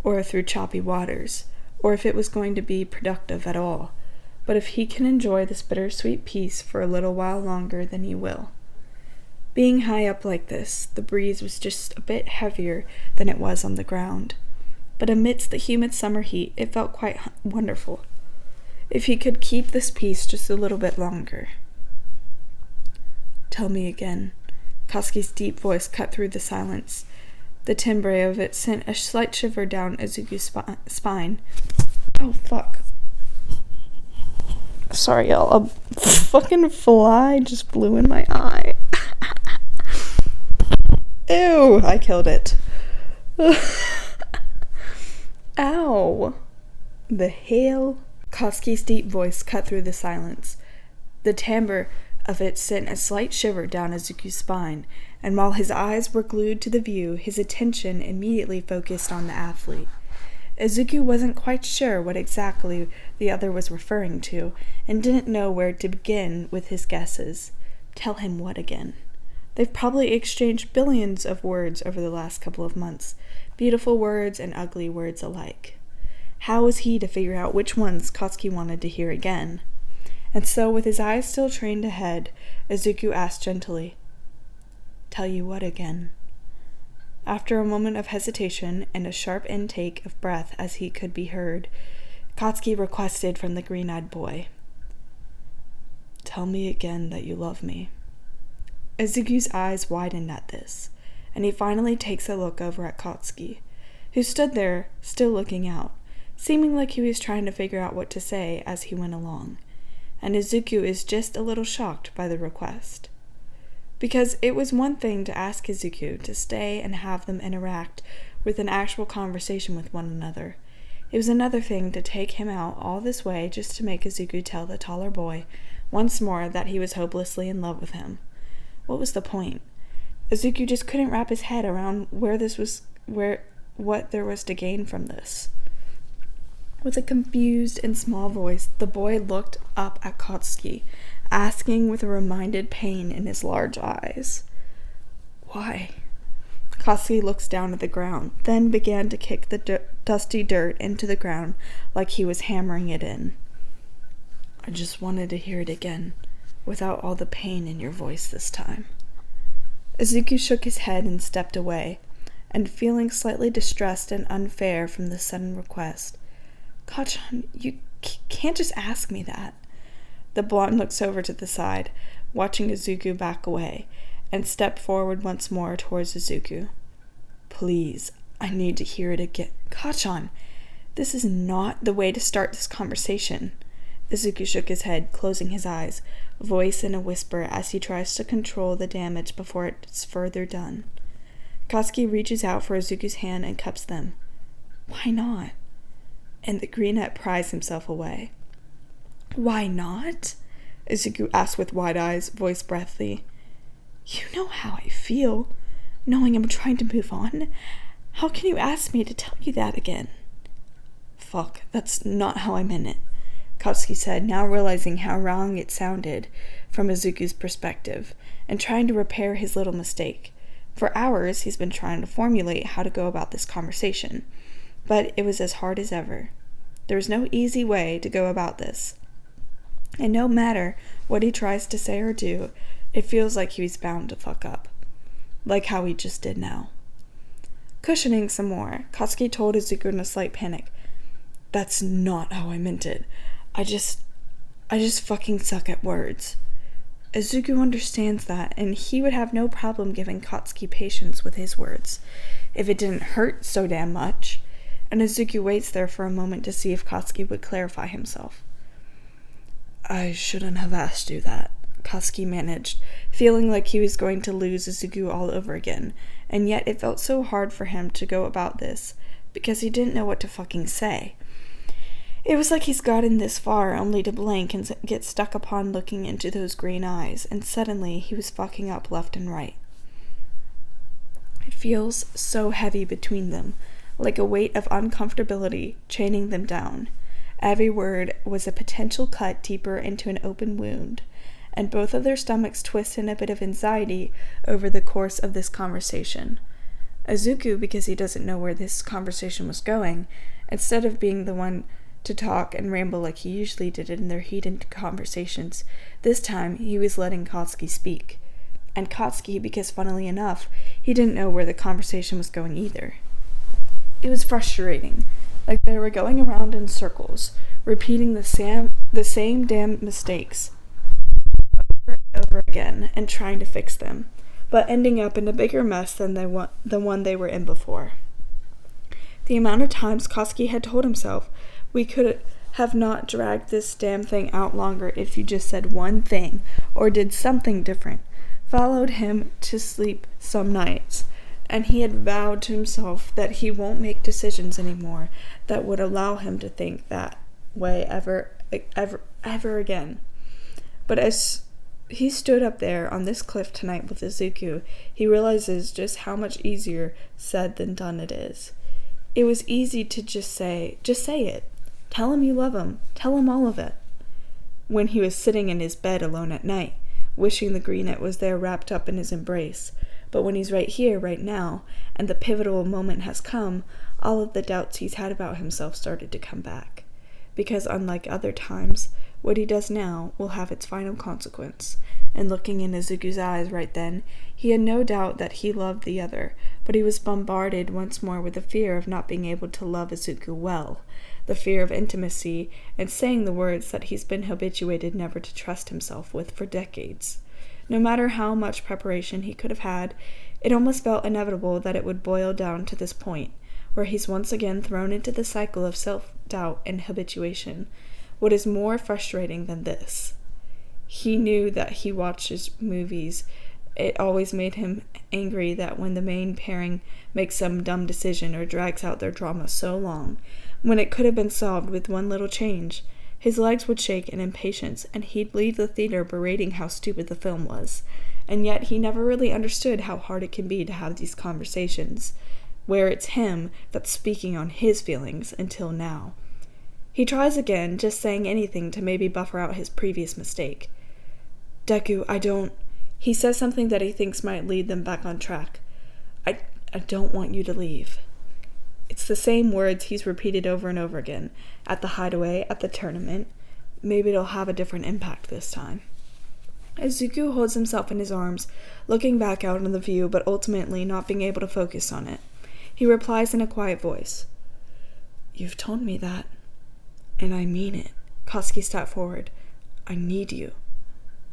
or through choppy waters, or if it was going to be productive at all. But if he can enjoy this bittersweet peace for a little while longer, then he will. Being high up like this, the breeze was just a bit heavier than it was on the ground. But amidst the humid summer heat, it felt quite wonderful. If he could keep this peace just a little bit longer. Tell me again. Katsuki's deep voice cut through the silence. The timbre of it sent a slight shiver down Izuku's spine. Oh, fuck. Sorry, y'all. A fucking fly just flew in my eye. Ew, I killed it. Ow. The hell? Katsuki's deep voice cut through the silence. The timbre of it sent a slight shiver down Izuku's spine, and while his eyes were glued to the view, his attention immediately focused on the athlete. Izuku wasn't quite sure what exactly the other was referring to, and didn't know where to begin with his guesses. Tell him what again? They've probably exchanged billions of words over the last couple of months, beautiful words and ugly words alike. How was he to figure out which ones Katsuki wanted to hear again? And so, with his eyes still trained ahead, Izuku asked gently, "Tell you what again?" After a moment of hesitation and a sharp intake of breath as he could be heard, Katsuki requested from the green-eyed boy, "Tell me again that you love me." Izuku's eyes widened at this, and he finally takes a look over at Katsuki, who stood there, still looking out, seeming like he was trying to figure out what to say as he went along. And Izuku is just a little shocked by the request. Because it was one thing to ask Izuku to stay and have them interact with an actual conversation with one another. It was another thing to take him out all this way just to make Izuku tell the taller boy once more that he was hopelessly in love with him. What was the point? Izuku just couldn't wrap his head around what there was to gain from this. With a confused and small voice, the boy looked up at Katsuki, asking with a reminded pain in his large eyes. "Why?" Katsuki looks down at the ground, then began to kick the dusty dirt into the ground like he was hammering it in. "I just wanted to hear it again, without all the pain in your voice this time." Izuku shook his head and stepped away, and feeling slightly distressed and unfair from the sudden request, "Kachan, you can't just ask me that." The blonde looks over to the side, watching Izuku back away, and stepped forward once more towards Izuku. "Please, I need to hear it again." "Kachan, this is not the way to start this conversation." Izuku shook his head, closing his eyes, voice in a whisper as he tries to control the damage before it's further done. Katsuki reaches out for Izuku's hand and cups them. "Why not?" And the greenette pries himself away. "Why not?" Izuku asked with wide eyes, voice breathy. You know how I feel, knowing I'm trying to move on. How can you ask me to tell you that again? Fuck, that's not how I meant it, Katsuki said, now realizing how wrong it sounded from Izuku's perspective, and trying to repair his little mistake. For hours, he's been trying to formulate how to go about this conversation, but it was as hard as ever. There was no easy way to go about this. And no matter what he tries to say or do, it feels like he's bound to fuck up. Like how he just did now. Cushioning some more, Katsuki told Izuku in a slight panic, "That's not how I meant it. I just fucking suck at words." Izuku understands that, and he would have no problem giving Katsuki patience with his words, if it didn't hurt so damn much, and Izuku waits there for a moment to see if Katsuki would clarify himself. "I shouldn't have asked you that," Katsuki managed, feeling like he was going to lose Izuku all over again, and yet it felt so hard for him to go about this, because he didn't know what to fucking say. It was like he's gotten this far only to blank and get stuck upon looking into those green eyes, and suddenly he was fucking up left and right. It feels so heavy between them, like a weight of uncomfortability chaining them down. Every word was a potential cut deeper into an open wound, and both of their stomachs twist in a bit of anxiety over the course of this conversation. Izuku, because he doesn't know where this conversation was going, instead of being the one to talk and ramble like he usually did in their heated conversations, this time he was letting Katsuki speak. And Katsuki, because funnily enough, he didn't know where the conversation was going either. It was frustrating, like they were going around in circles, repeating the same damn mistakes over and over again and trying to fix them, but ending up in a bigger mess than the one they were in before. The amount of times Katsuki had told himself, "We could have not dragged this damn thing out longer if you just said one thing or did something different," followed him to sleep some nights, and he had vowed to himself that he won't make decisions anymore that would allow him to think that way ever again. But as he stood up there on this cliff tonight with Izuku, he realizes just how much easier said than done it is. It was easy to just say it. Tell him you love him. Tell him all of it. When he was sitting in his bed alone at night, wishing the greenet was there wrapped up in his embrace. But when he's right here, right now, and the pivotal moment has come, all of the doubts he's had about himself started to come back. Because unlike other times, what he does now will have its final consequence. And looking in Izuku's eyes right then, he had no doubt that he loved the other, but he was bombarded once more with the fear of not being able to love Izuku well, the fear of intimacy, and saying the words that he's been habituated never to trust himself with for decades. No matter how much preparation he could have had, it almost felt inevitable that it would boil down to this point, where he's once again thrown into the cycle of self-doubt and habituation. What is more frustrating than this? He knew that he watches movies. It always made him angry that when the main pairing makes some dumb decision or drags out their drama so long, when it could have been solved with one little change, his legs would shake in impatience and he'd leave the theater berating how stupid the film was. And yet he never really understood how hard it can be to have these conversations, where it's him that's speaking on his feelings until now. He tries again, just saying anything to maybe buffer out his previous mistake. "Deku, He says something that he thinks might lead them back on track. I don't want you to leave." It's the same words he's repeated over and over again, at the hideaway, at the tournament. Maybe it'll have a different impact this time. Izuku holds himself in his arms, looking back out on the view, but ultimately not being able to focus on it. He replies in a quiet voice, "You've told me that, and I mean it." Katsuki stepped forward. "I need you."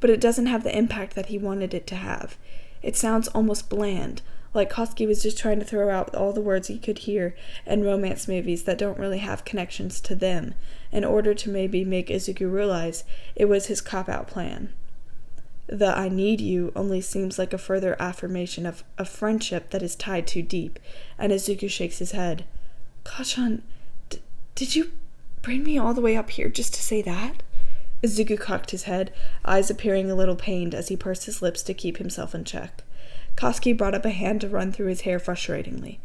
But it doesn't have the impact that he wanted it to have. It sounds almost bland, like Katsuki was just trying to throw out all the words he could hear in romance movies that don't really have connections to them, in order to maybe make Izuku realize it was his cop-out plan. The "I need you" only seems like a further affirmation of a friendship that is tied too deep, and Izuku shakes his head. "Kachan, did you bring me all the way up here just to say that?" Izuku cocked his head, eyes appearing a little pained as he pursed his lips to keep himself in check. Katsuki brought up a hand to run through his hair frustratingly.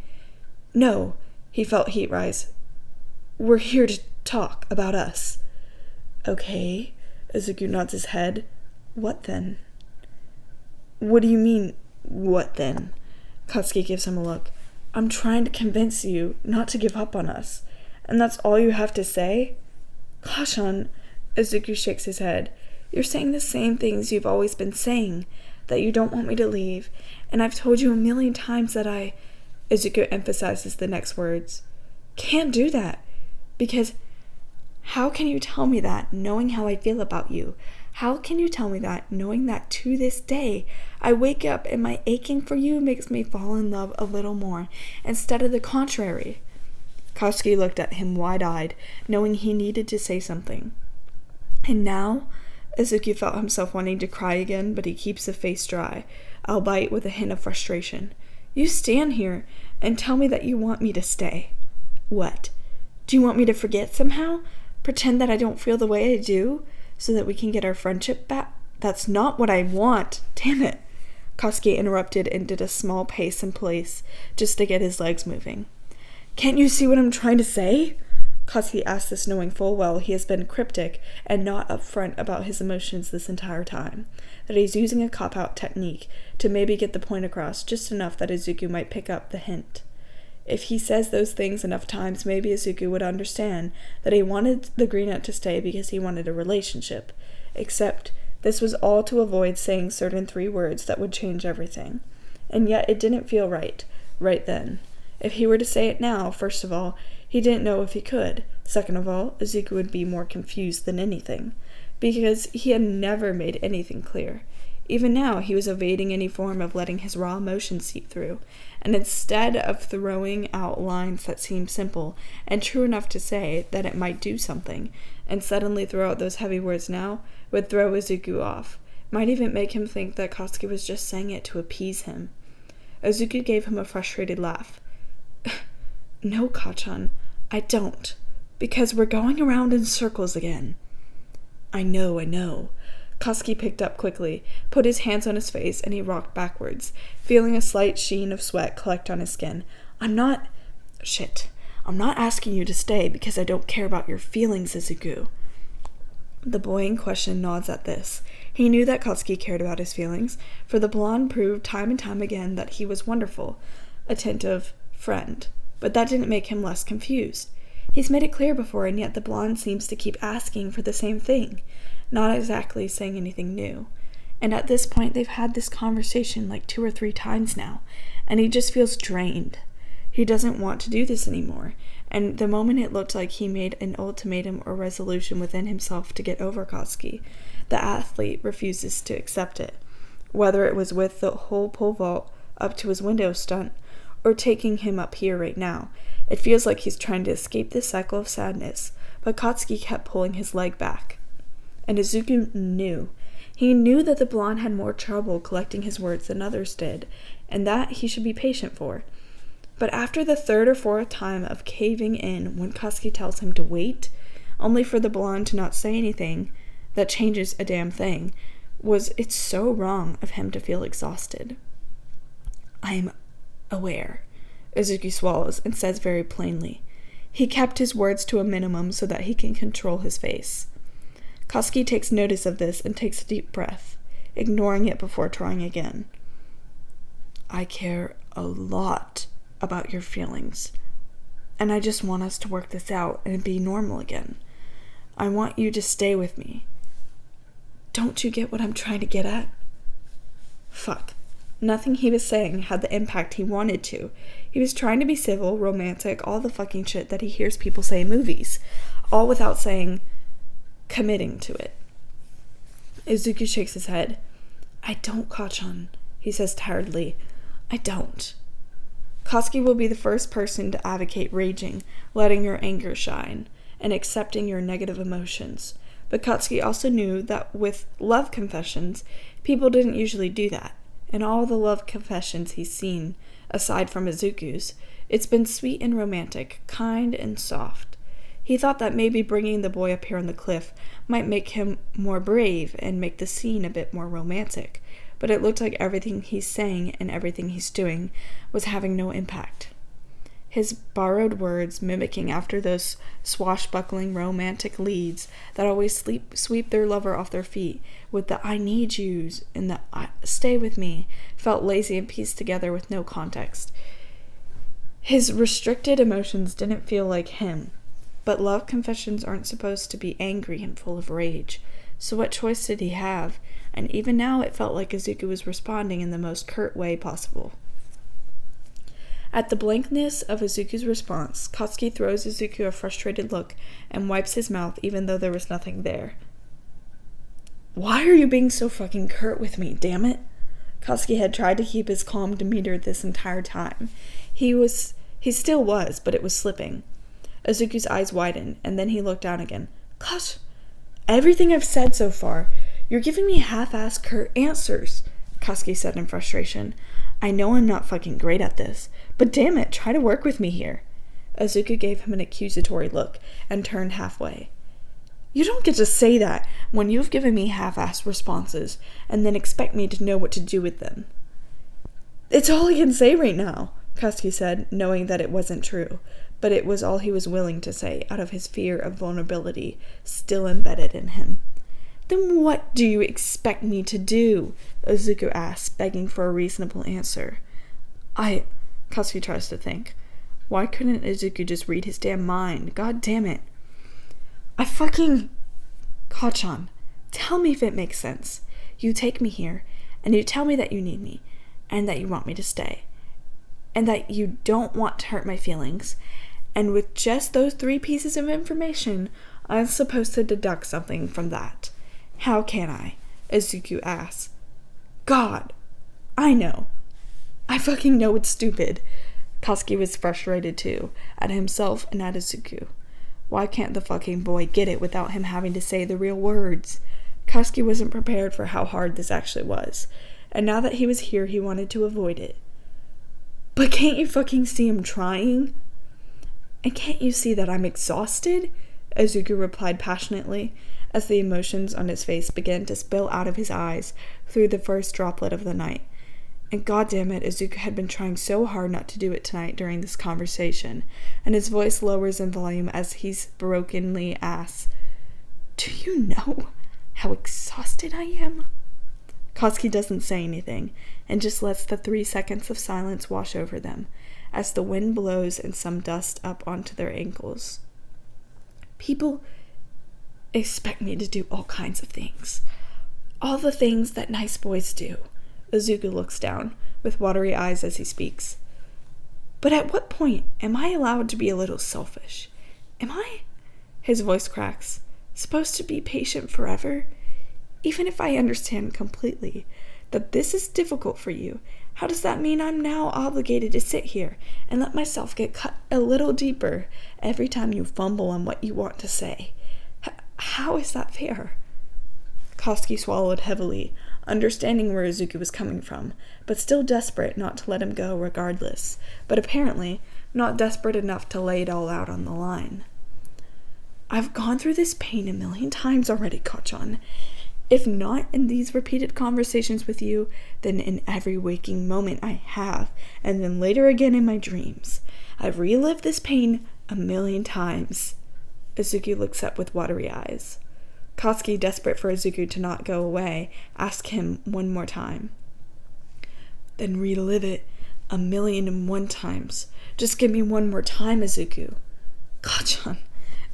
No, he felt heat rise. We're here to talk about us. Okay, Izuku nods his head. What then? What do you mean, what then? Katsuki gives him a look. I'm trying to convince you not to give up on us. And that's all you have to say? Kashan, Izuku shakes his head. You're saying the same things you've always been saying, that you don't want me to leave, and I've told you 1,000,000 times that Izuku emphasizes the next words. Can't do that, because how can you tell me that, knowing how I feel about you? How can you tell me that, knowing that to this day, I wake up and my aching for you makes me fall in love a little more, instead of the contrary? Katsuki looked at him wide-eyed, knowing he needed to say something. And now, Izuku felt himself wanting to cry again, but he keeps the face dry, albeit with a hint of frustration. You stand here and tell me that you want me to stay. What? Do you want me to forget somehow? Pretend that I don't feel the way I do, so that we can get our friendship back? That's not what I want. Damn it. Katsuki interrupted and did a small pace in place, just to get his legs moving. Can't you see what I'm trying to say? Katsuki asked this, knowing full well he has been cryptic and not upfront about his emotions this entire time, that he's using a cop-out technique to maybe get the point across just enough that Izuku might pick up the hint. If he says those things enough times, maybe Izuku would understand that he wanted the Greenette to stay because he wanted a relationship, except this was all to avoid saying certain 3 words that would change everything. And yet it didn't feel right then. If he were to say it now, first of all, he didn't know if he could. Second of all, Izuku would be more confused than anything, because he had never made anything clear. Even now, he was evading any form of letting his raw emotions seep through, and instead of throwing out lines that seemed simple and true enough to say that it might do something, and suddenly throw out those heavy words now, would throw Izuku off. Might even make him think that Katsuki was just saying it to appease him. Izuku gave him a frustrated laugh. No, Kachan, I don't, because we're going around in circles again. I know. Katsuki picked up quickly, put his hands on his face, and he rocked backwards, feeling a slight sheen of sweat collect on his skin. I'm not asking you to stay because I don't care about your feelings, Izuku. The boy in question nods at this. He knew that Katsuki cared about his feelings, for the blonde proved time and time again that he was wonderful, attentive friend. But that didn't make him less confused. He's made it clear before, and yet the blonde seems to keep asking for the same thing, not exactly saying anything new. And at this point, they've had this conversation like 2 or 3 times now, and he just feels drained. He doesn't want to do this anymore, and the moment it looked like he made an ultimatum or resolution within himself to get over Katsuki, the athlete refuses to accept it. Whether it was with the whole pole vault up to his window stunt, or taking him up here right now, it feels like he's trying to escape this cycle of sadness, but Katsuki kept pulling his leg back. And Izuku knew. He knew that the blonde had more trouble collecting his words than others did, and that he should be patient for. But after the 3rd or 4th time of caving in when Katsuki tells him to wait, only for the blonde to not say anything that changes a damn thing, it's so wrong of him to feel exhausted. I'm aware, Izuku swallows and says very plainly. He kept his words to a minimum so that he can control his face. Katsuki takes notice of this and takes a deep breath, ignoring it before trying again. I care a lot about your feelings, and I just want us to work this out and be normal again. I want you to stay with me. Don't you get what I'm trying to get at? Fuck. Nothing he was saying had the impact he wanted to. He was trying to be civil, romantic, all the fucking shit that he hears people say in movies, all without committing to it. Izuku shakes his head. I don't, Kachan, he says tiredly. I don't. Katsuki will be the first person to advocate raging, letting your anger shine, and accepting your negative emotions. But Katsuki also knew that with love confessions, people didn't usually do that. In all the love confessions he's seen, aside from Izuku's, it's been sweet and romantic, kind and soft. He thought that maybe bringing the boy up here on the cliff might make him more brave and make the scene a bit more romantic, but it looked like everything he's saying and everything he's doing was having no impact. His borrowed words mimicking after those swashbuckling romantic leads that always sweep their lover off their feet with the "I need yous" and the "stay with me" felt lazy and pieced together with no context. His restricted emotions didn't feel like him, but love confessions aren't supposed to be angry and full of rage, so what choice did he have? And even now it felt like Izuku was responding in the most curt way possible. At the blankness of Izuku's response, Katsuki throws Izuku a frustrated look and wipes his mouth even though there was nothing there. "Why are you being so fucking curt with me, damn it?" Katsuki had tried to keep his calm demeanor this entire time. He still was, but it was slipping. Izuku's eyes widened, and then he looked down again. "Gosh, everything I've said so far, you're giving me half-assed curt answers," Katsuki said in frustration. "I know I'm not fucking great at this, but damn it, try to work with me here." Izuku gave him an accusatory look and turned halfway. "You don't get to say that when you've given me half-assed responses and then expect me to know what to do with them." "It's all I can say right now," Katsuki said, knowing that it wasn't true, but it was all he was willing to say out of his fear of vulnerability still embedded in him. "Then what do you expect me to do?" Izuku asked, begging for a reasonable answer. Katsuki tries to think. Why couldn't Izuku just read his damn mind? God damn it. Kachan, tell me if it makes sense. You take me here, and you tell me that you need me, and that you want me to stay, and that you don't want to hurt my feelings, and with just those 3 pieces of information, I'm supposed to deduct something from that. How can I? Izuku asks. God, I know. I fucking know it's stupid. Katsuki was frustrated too, at himself and at Izuku. Why can't the fucking boy get it without him having to say the real words? Katsuki wasn't prepared for how hard this actually was, and now that he was here, he wanted to avoid it. But can't you fucking see him trying? And can't you see that I'm exhausted? Izuku replied passionately, as the emotions on his face began to spill out of his eyes through the first droplet of the night. And goddammit, Izuku had been trying so hard not to do it tonight during this conversation, and his voice lowers in volume as he brokenly asks, Do you know how exhausted I am? Katsuki doesn't say anything, and just lets the 3 seconds of silence wash over them, as the wind blows and some dust up onto their ankles. People expect me to do all kinds of things. All the things that nice boys do. Izuku looks down, with watery eyes as he speaks. But at what point am I allowed to be a little selfish? Am I, his voice cracks, supposed to be patient forever? Even if I understand completely that this is difficult for you, how does that mean I'm now obligated to sit here and let myself get cut a little deeper every time you fumble on what you want to say? How is that fair? Katsuki swallowed heavily, understanding where Izuku was coming from, but still desperate not to let him go regardless, but apparently not desperate enough to lay it all out on the line. I've gone through this pain 1,000,000 times already, Kachan. If not in these repeated conversations with you, then in every waking moment I have, and then later again in my dreams. I've relived this pain 1,000,000 times. Izuku looks up with watery eyes. Katsuki, desperate for Izuku to not go away, asks him one more time. Then relive it 1,000,001 times. Just give me one more time, Izuku. Kachan.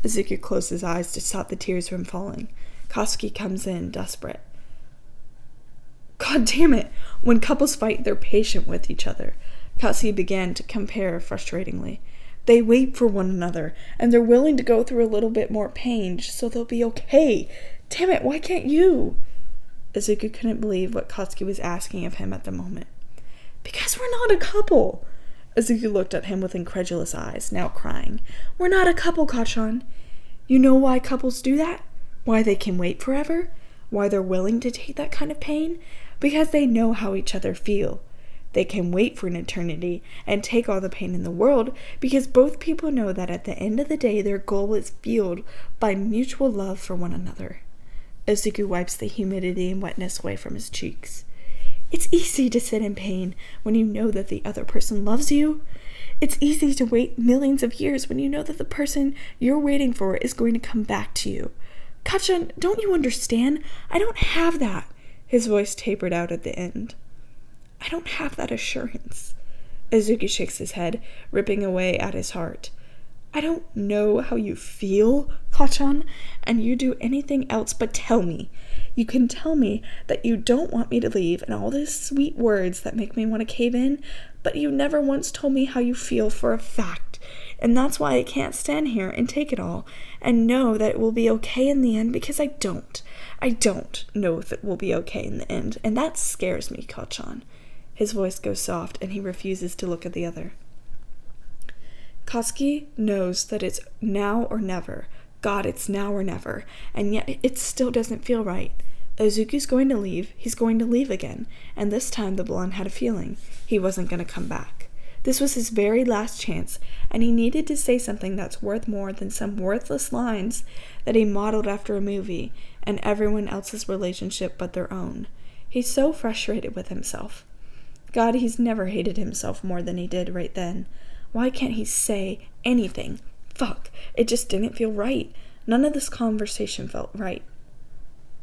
Izuku closed his eyes to stop the tears from falling. Katsuki comes in, desperate. God damn it! When couples fight, they're patient with each other. Katsuki began to compare frustratingly. They wait for one another, and they're willing to go through a little bit more pain so they'll be okay. Damn it, why can't you? Izuku couldn't believe what Katsuki was asking of him at the moment. Because we're not a couple. Izuku looked at him with incredulous eyes, now crying. We're not a couple, Kachan. You know why couples do that? Why they can wait forever? Why they're willing to take that kind of pain? Because they know how each other feel. They can wait for an eternity and take all the pain in the world because both people know that at the end of the day their goal is fueled by mutual love for one another. Izuku wipes the humidity and wetness away from his cheeks. It's easy to sit in pain when you know that the other person loves you. It's easy to wait millions of years when you know that the person you're waiting for is going to come back to you. Kachan, don't you understand? I don't have that. His voice tapered out at the end. I don't have that assurance. Izuku shakes his head, ripping away at his heart. I don't know how you feel, Kachan, and you do anything else but tell me. You can tell me that you don't want me to leave and all these sweet words that make me want to cave in, but you never once told me how you feel for a fact. And that's why I can't stand here and take it all and know that it will be okay in the end because I don't. I don't know if it will be okay in the end, and that scares me, Kachan. His voice goes soft and he refuses to look at the other. Katsuki knows that it's now or never. God, it's now or never. And yet it still doesn't feel right. Izuku's going to leave. He's going to leave again. And this time the blonde had a feeling he wasn't going to come back. This was his very last chance, and he needed to say something that's worth more than some worthless lines that he modeled after a movie and everyone else's relationship but their own. He's so frustrated with himself. God, he's never hated himself more than he did right then. Why can't he say anything? Fuck, it just didn't feel right. None of this conversation felt right.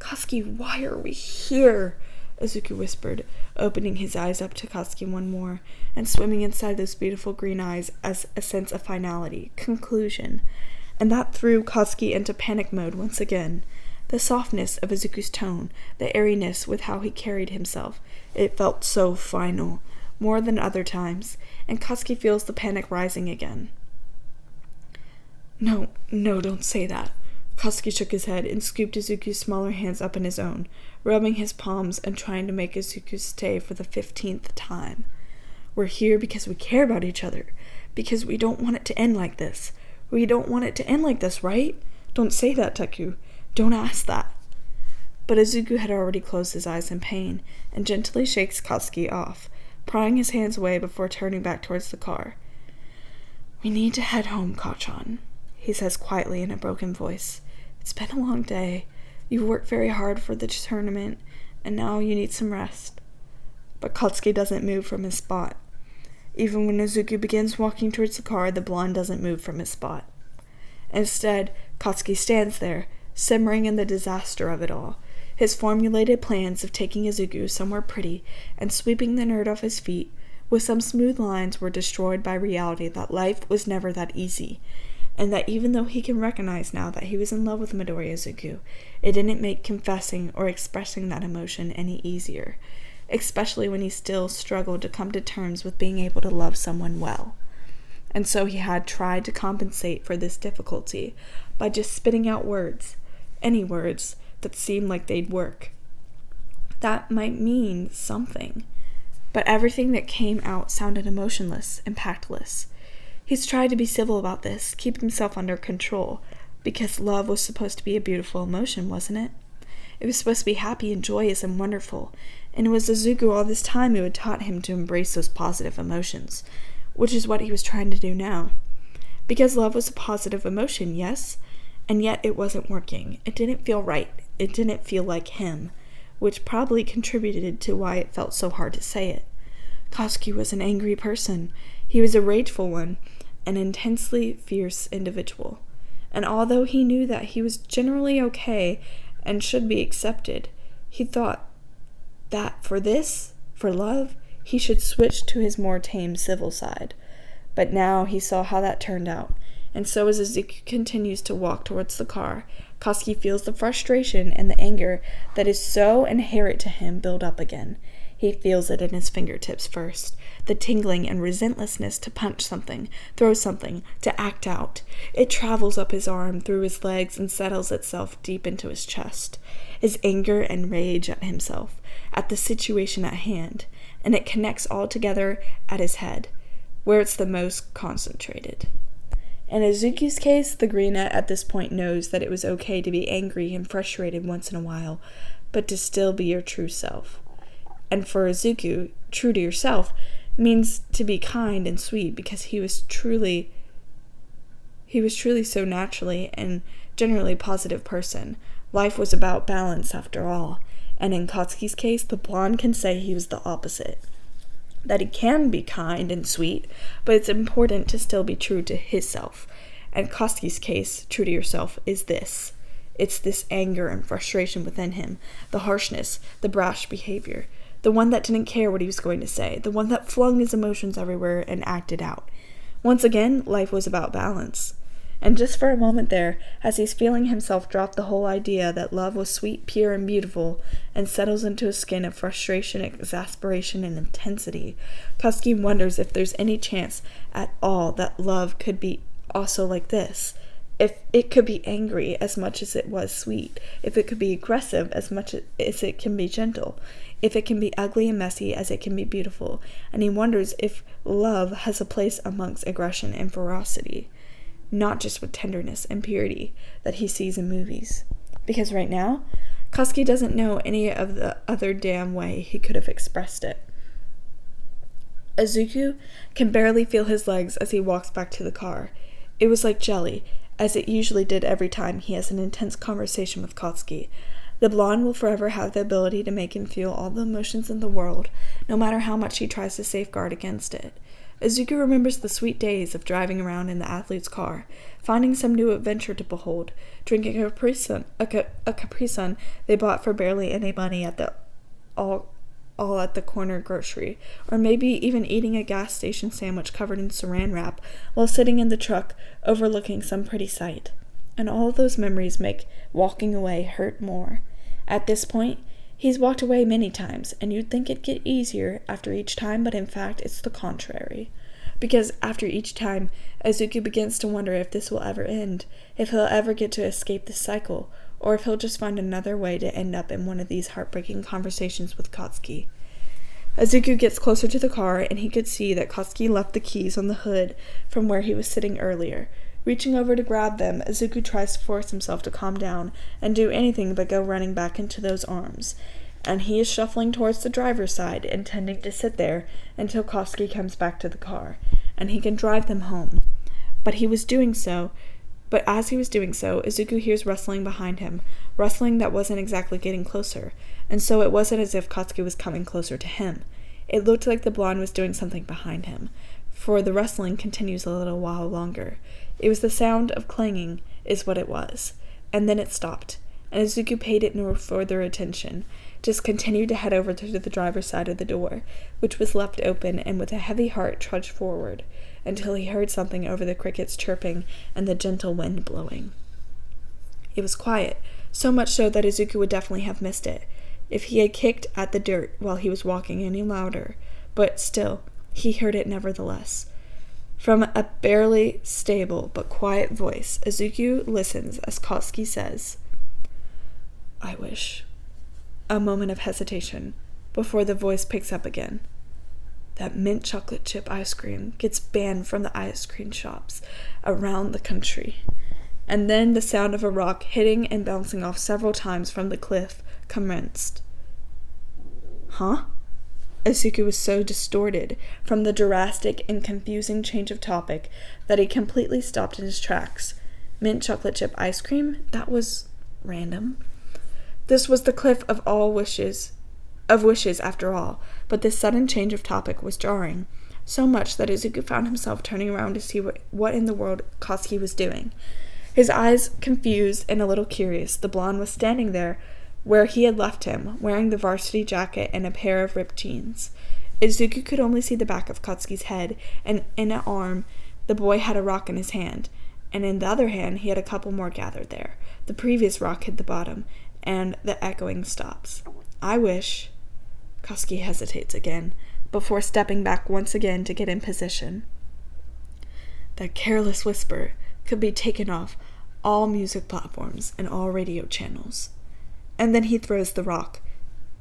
Katsuki, why are we here? Izuku whispered, opening his eyes up to Katsuki one more, and swimming inside those beautiful green eyes as a sense of finality, conclusion. And that threw Katsuki into panic mode once again. The softness of Izuku's tone, the airiness with how he carried himself, it felt so final, more than other times, and Katsuki feels the panic rising again. No, don't say that. Katsuki shook his head and scooped Izuku's smaller hands up in his own, rubbing his palms and trying to make Izuku stay for the 15th time. We're here because we care about each other, because we don't want it to end like this. We don't want it to end like this, right? Don't say that, Taku. Don't ask that. But Izuku had already closed his eyes in pain and gently shakes Katsuki off, prying his hands away before turning back towards the car. We need to head home, Kachan, he says quietly in a broken voice. It's been a long day. You've worked very hard for the tournament, and now you need some rest. But Katsuki doesn't move from his spot. Even when Izuku begins walking towards the car, the blonde doesn't move from his spot. Instead, Katsuki stands there, simmering in the disaster of it all. His formulated plans of taking Izuku somewhere pretty and sweeping the nerd off his feet with some smooth lines were destroyed by reality that life was never that easy, and that even though he can recognize now that he was in love with Midoriya Izuku, it didn't make confessing or expressing that emotion any easier, especially when he still struggled to come to terms with being able to love someone well. And so he had tried to compensate for this difficulty by just spitting out words, any words that seemed like they'd work. That might mean something, but everything that came out sounded emotionless, impactless. He's tried to be civil about this, keep himself under control, because love was supposed to be a beautiful emotion, wasn't it? It was supposed to be happy and joyous and wonderful, and it was Izuku all this time who had taught him to embrace those positive emotions, which is what he was trying to do now. Because love was a positive emotion, yes, and yet it wasn't working. It didn't feel right. It didn't feel like him, which probably contributed to why it felt so hard to say it. Katsuki was an angry person. He was a rageful one, an intensely fierce individual. And although he knew that he was generally okay and should be accepted, he thought that for love, he should switch to his more tame civil side. But now he saw how that turned out, and so as Izuku continues to walk towards the car, Katsuki feels the frustration and the anger that is so inherent to him build up again. He feels it in his fingertips first, the tingling and relentlessness to punch something, throw something, to act out. It travels up his arm, through his legs, and settles itself deep into his chest. His anger and rage at himself, at the situation at hand, and it connects all together at his head, where it's the most concentrated. In Izuku's case, the greenette at this point knows that it was okay to be angry and frustrated once in a while, but to still be your true self. And for Izuku, true to yourself means to be kind and sweet, because he was truly so naturally and generally positive person. Life was about balance after all. And in Katsuki's case, the blonde can say he was the opposite. That he can be kind and sweet, but it's important to still be true to his self. And Katsuki's case, true to yourself, is this. It's this anger and frustration within him, the harshness, the brash behavior, the one that didn't care what he was going to say, the one that flung his emotions everywhere and acted out. Once again, life was about balance. And just for a moment there, as he's feeling himself drop the whole idea that love was sweet, pure, and beautiful, and settles into a skin of frustration, exasperation, and intensity, Katsuki wonders if there's any chance at all that love could be also like this. If it could be angry as much as it was sweet, if it could be aggressive as much as it can be gentle, if it can be ugly and messy as it can be beautiful, and he wonders if love has a place amongst aggression and ferocity, not just with tenderness and purity that he sees in movies. Because right now, Katsuki doesn't know any of the other damn way he could have expressed it. Izuku can barely feel his legs as he walks back to the car. It was like jelly, as it usually did every time he has an intense conversation with Katsuki. The blonde will forever have the ability to make him feel all the emotions in the world, no matter how much he tries to safeguard against it. Izuku remembers the sweet days of driving around in the athlete's car, finding some new adventure to behold, drinking a Capri Sun they bought for barely any money at the all at the corner grocery, or maybe even eating a gas station sandwich covered in saran wrap while sitting in the truck overlooking some pretty sight. And all of those memories make walking away hurt more. At this point, he's walked away many times, and you'd think it'd get easier after each time, but in fact, it's the contrary. Because after each time, Izuku begins to wonder if this will ever end, if he'll ever get to escape this cycle, or if he'll just find another way to end up in one of these heartbreaking conversations with Katsuki. Izuku gets closer to the car, and he could see that Katsuki left the keys on the hood from where he was sitting earlier. Reaching over to grab them, Izuku tries to force himself to calm down and do anything but go running back into those arms. And he is shuffling towards the driver's side, intending to sit there until Katsuki comes back to the car, and he can drive them home. But as he was doing so, Izuku hears rustling behind him, rustling that wasn't exactly getting closer, and so it wasn't as if Katsuki was coming closer to him. It looked like the blonde was doing something behind him, for the rustling continues a little while longer. It was the sound of clanging, is what it was, and then it stopped, and Izuku paid it no further attention, just continued to head over to the driver's side of the door, which was left open, and with a heavy heart trudged forward, until he heard something over the crickets chirping and the gentle wind blowing. It was quiet, so much so that Izuku would definitely have missed it, if he had kicked at the dirt while he was walking any louder, but still, he heard it nevertheless. From a barely stable but quiet voice, Izuku listens as Katsuki says, "I wish." A moment of hesitation, before the voice picks up again. "That mint chocolate chip ice cream gets banned from the ice cream shops around the country." And then the sound of a rock hitting and bouncing off several times from the cliff commenced. Huh? Izuku was so distorted from the drastic and confusing change of topic that he completely stopped in his tracks. Mint chocolate chip ice cream? That was random. This was the cliff of wishes after all, but this sudden change of topic was jarring, so much that Izuku found himself turning around to see what in the world Katsuki was doing. His eyes confused and a little curious, the blonde was standing there where he had left him, wearing the varsity jacket and a pair of ripped jeans. Izuku could only see the back of Katsuki's head, and in an arm the boy had a rock in his hand, and in the other hand he had a couple more gathered there. The previous rock hit the bottom, and the echoing stops. "I wish..." Katsuki hesitates again, before stepping back once again to get in position. "That careless whisper could be taken off all music platforms and all radio channels." And then he throws the rock.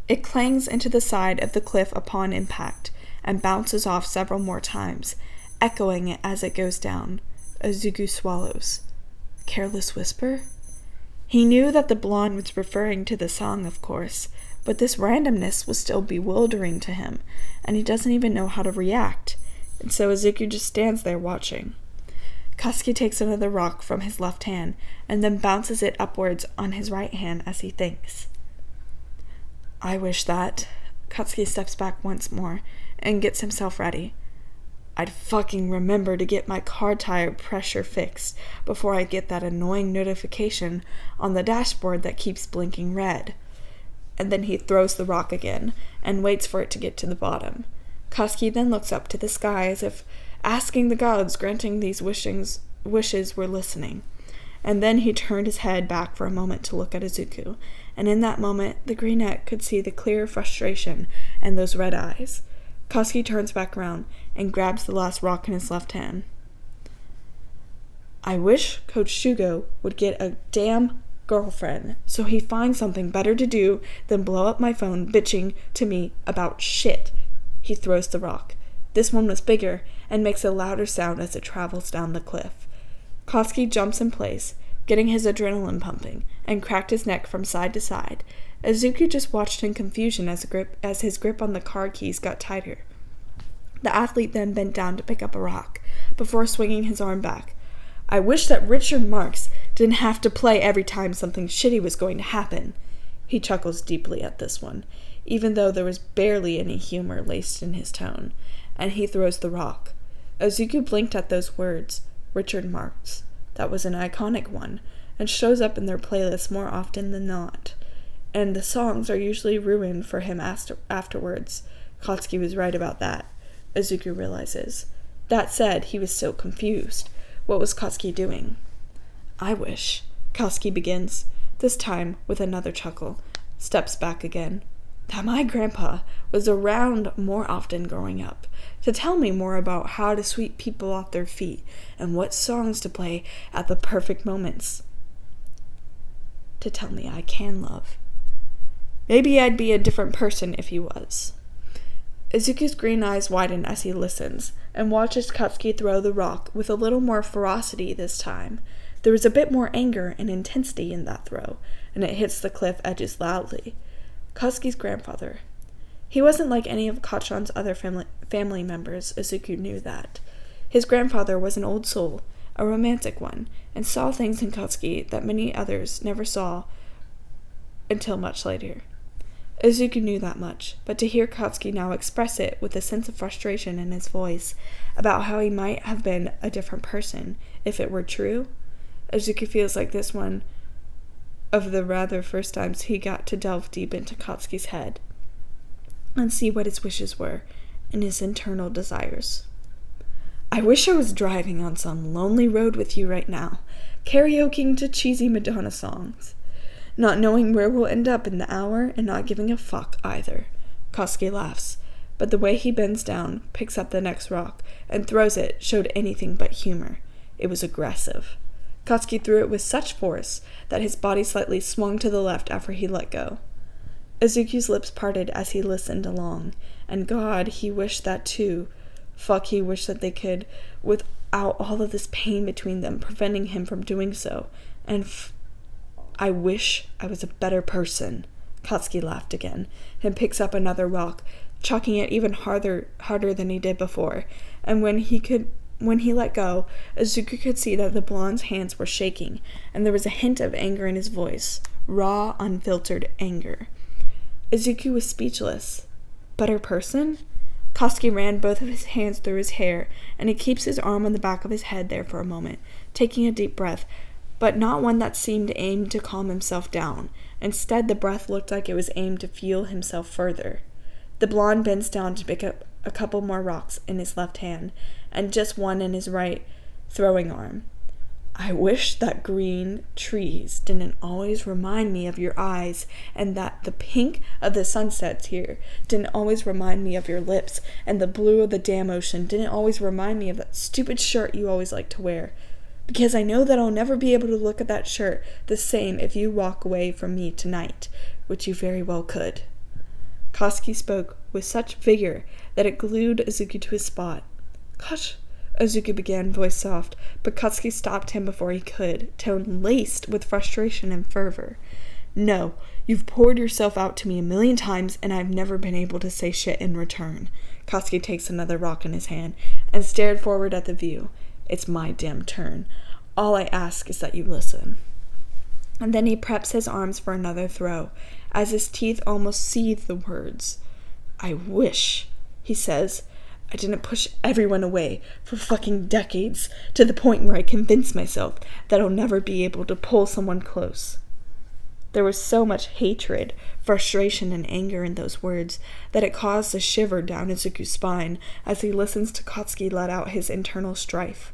It clangs into the side of the cliff upon impact, and bounces off several more times, echoing it as it goes down. Izuku swallows. Careless whisper? He knew that the blonde was referring to the song, of course, but this randomness was still bewildering to him, and he doesn't even know how to react, and so Izuku just stands there watching. Katsuki takes another rock from his left hand, and then bounces it upwards on his right hand as he thinks. I wish that. Katsuki steps back once more, and gets himself ready. I'd fucking remember to get my car tire pressure fixed before I get that annoying notification on the dashboard that keeps blinking red. And then he throws the rock again, and waits for it to get to the bottom. Katsuki then looks up to the sky as if asking the gods granting these wishes were listening. And then he turned his head back for a moment to look at Izuku, and in that moment the greenette could see the clear frustration and those red eyes. Katsuki turns back around and grabs the last rock in his left hand. I wish Coach Shugo would get a damn girlfriend so he finds something better to do than blow up my phone bitching to me about shit. He throws the rock. This one was bigger and makes a louder sound as it travels down the cliff. Katsuki jumps in place, getting his adrenaline pumping, and cracked his neck from side to side. Izuku just watched in confusion as his grip on the car keys got tighter. The athlete then bent down to pick up a rock, before swinging his arm back. I wish that Richard Marx didn't have to play every time something shitty was going to happen. He chuckles deeply at this one, even though there was barely any humor laced in his tone, and he throws the rock. Izuku blinked at those words, Richard Marx. That was an iconic one, and shows up in their playlists more often than not. And the songs are usually ruined for him afterwards. Katsuki was right about that, Izuku realizes. That said, he was still confused. What was Katsuki doing? I wish, Katsuki begins, this time with another chuckle, steps back again, that my grandpa was around more often growing up, to tell me more about how to sweep people off their feet and what songs to play at the perfect moments. To tell me I can love. Maybe I'd be a different person if he was. Izuku's green eyes widen as he listens, and watches Katsuki throw the rock with a little more ferocity this time. There is a bit more anger and intensity in that throw, and it hits the cliff edges loudly. Katsuki's grandfather. He wasn't like any of Kachan's other family members, Izuku knew that. His grandfather was an old soul, a romantic one, and saw things in Katsuki that many others never saw until much later. Izuku knew that much, but to hear Katsuki now express it with a sense of frustration in his voice about how he might have been a different person if it were true, Izuku feels like this one of the rather first times he got to delve deep into Katsuki's head and see what his wishes were and his internal desires. I wish I was driving on some lonely road with you right now, karaokeing to cheesy Madonna songs. Not knowing where we'll end up in the hour and not giving a fuck either. Katsuki laughs, but the way he bends down, picks up the next rock, and throws it showed anything but humor. It was aggressive. Katsuki threw it with such force that his body slightly swung to the left after he let go. Izuku's lips parted as he listened along, and God, he wished that too. Fuck, he wished that they could, without all of this pain between them, preventing him from doing so, and I wish I was a better person. Katsuki laughed again, and picks up another rock, chucking it even harder than he did before, and when he let go, Izuku could see that the blonde's hands were shaking, and there was a hint of anger in his voice, raw, unfiltered anger. Izuku was speechless. Better person? Katsuki ran both of his hands through his hair, and he keeps his arm on the back of his head there for a moment, taking a deep breath, but not one that seemed aimed to calm himself down. Instead, the breath looked like it was aimed to fuel himself further. The blonde bends down to pick up a couple more rocks in his left hand, and just one in his right throwing arm. I wish that green trees didn't always remind me of your eyes, and that the pink of the sunsets here didn't always remind me of your lips, and the blue of the damn ocean didn't always remind me of that stupid shirt you always like to wear. Because I know that I'll never be able to look at that shirt the same if you walk away from me tonight, which you very well could. Katsuki spoke with such vigor that it glued Izuku to his spot. Gosh, Izuku began, voice soft, but Katsuki stopped him before he could, tone laced with frustration and fervor. No, you've poured yourself out to me 1,000,000 times, and I've never been able to say shit in return. Katsuki takes another rock in his hand and stared forward at the view. It's my damn turn. All I ask is that you listen. And then he preps his arms for another throw, as his teeth almost seethe the words. I wish, he says, I didn't push everyone away for fucking decades to the point where I convince myself that I'll never be able to pull someone close. There was so much hatred, frustration, and anger in those words that it caused a shiver down Izuku's spine as he listens to Katsuki let out his internal strife.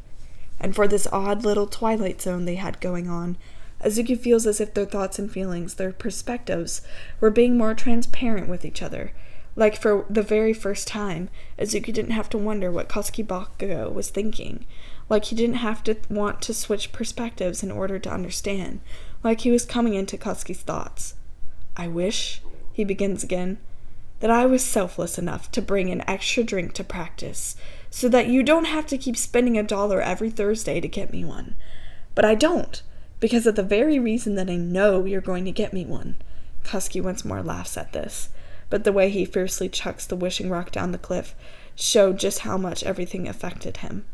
And for this odd little twilight zone they had going on, Izuku feels as if their thoughts and feelings, their perspectives, were being more transparent with each other. Like for the very first time, Izuku didn't have to wonder what Katsuki Bakugo was thinking. Like he didn't have to want to switch perspectives in order to understand. Like he was coming into Katsuki's thoughts. I wish, he begins again, that I was selfless enough to bring an extra drink to practice, so that you don't have to keep spending $1 every Thursday to get me one. But I don't, because of the very reason that I know you're going to get me one. Katsuki once more laughs at this, but the way he fiercely chucks the wishing rock down the cliff showed just how much everything affected him.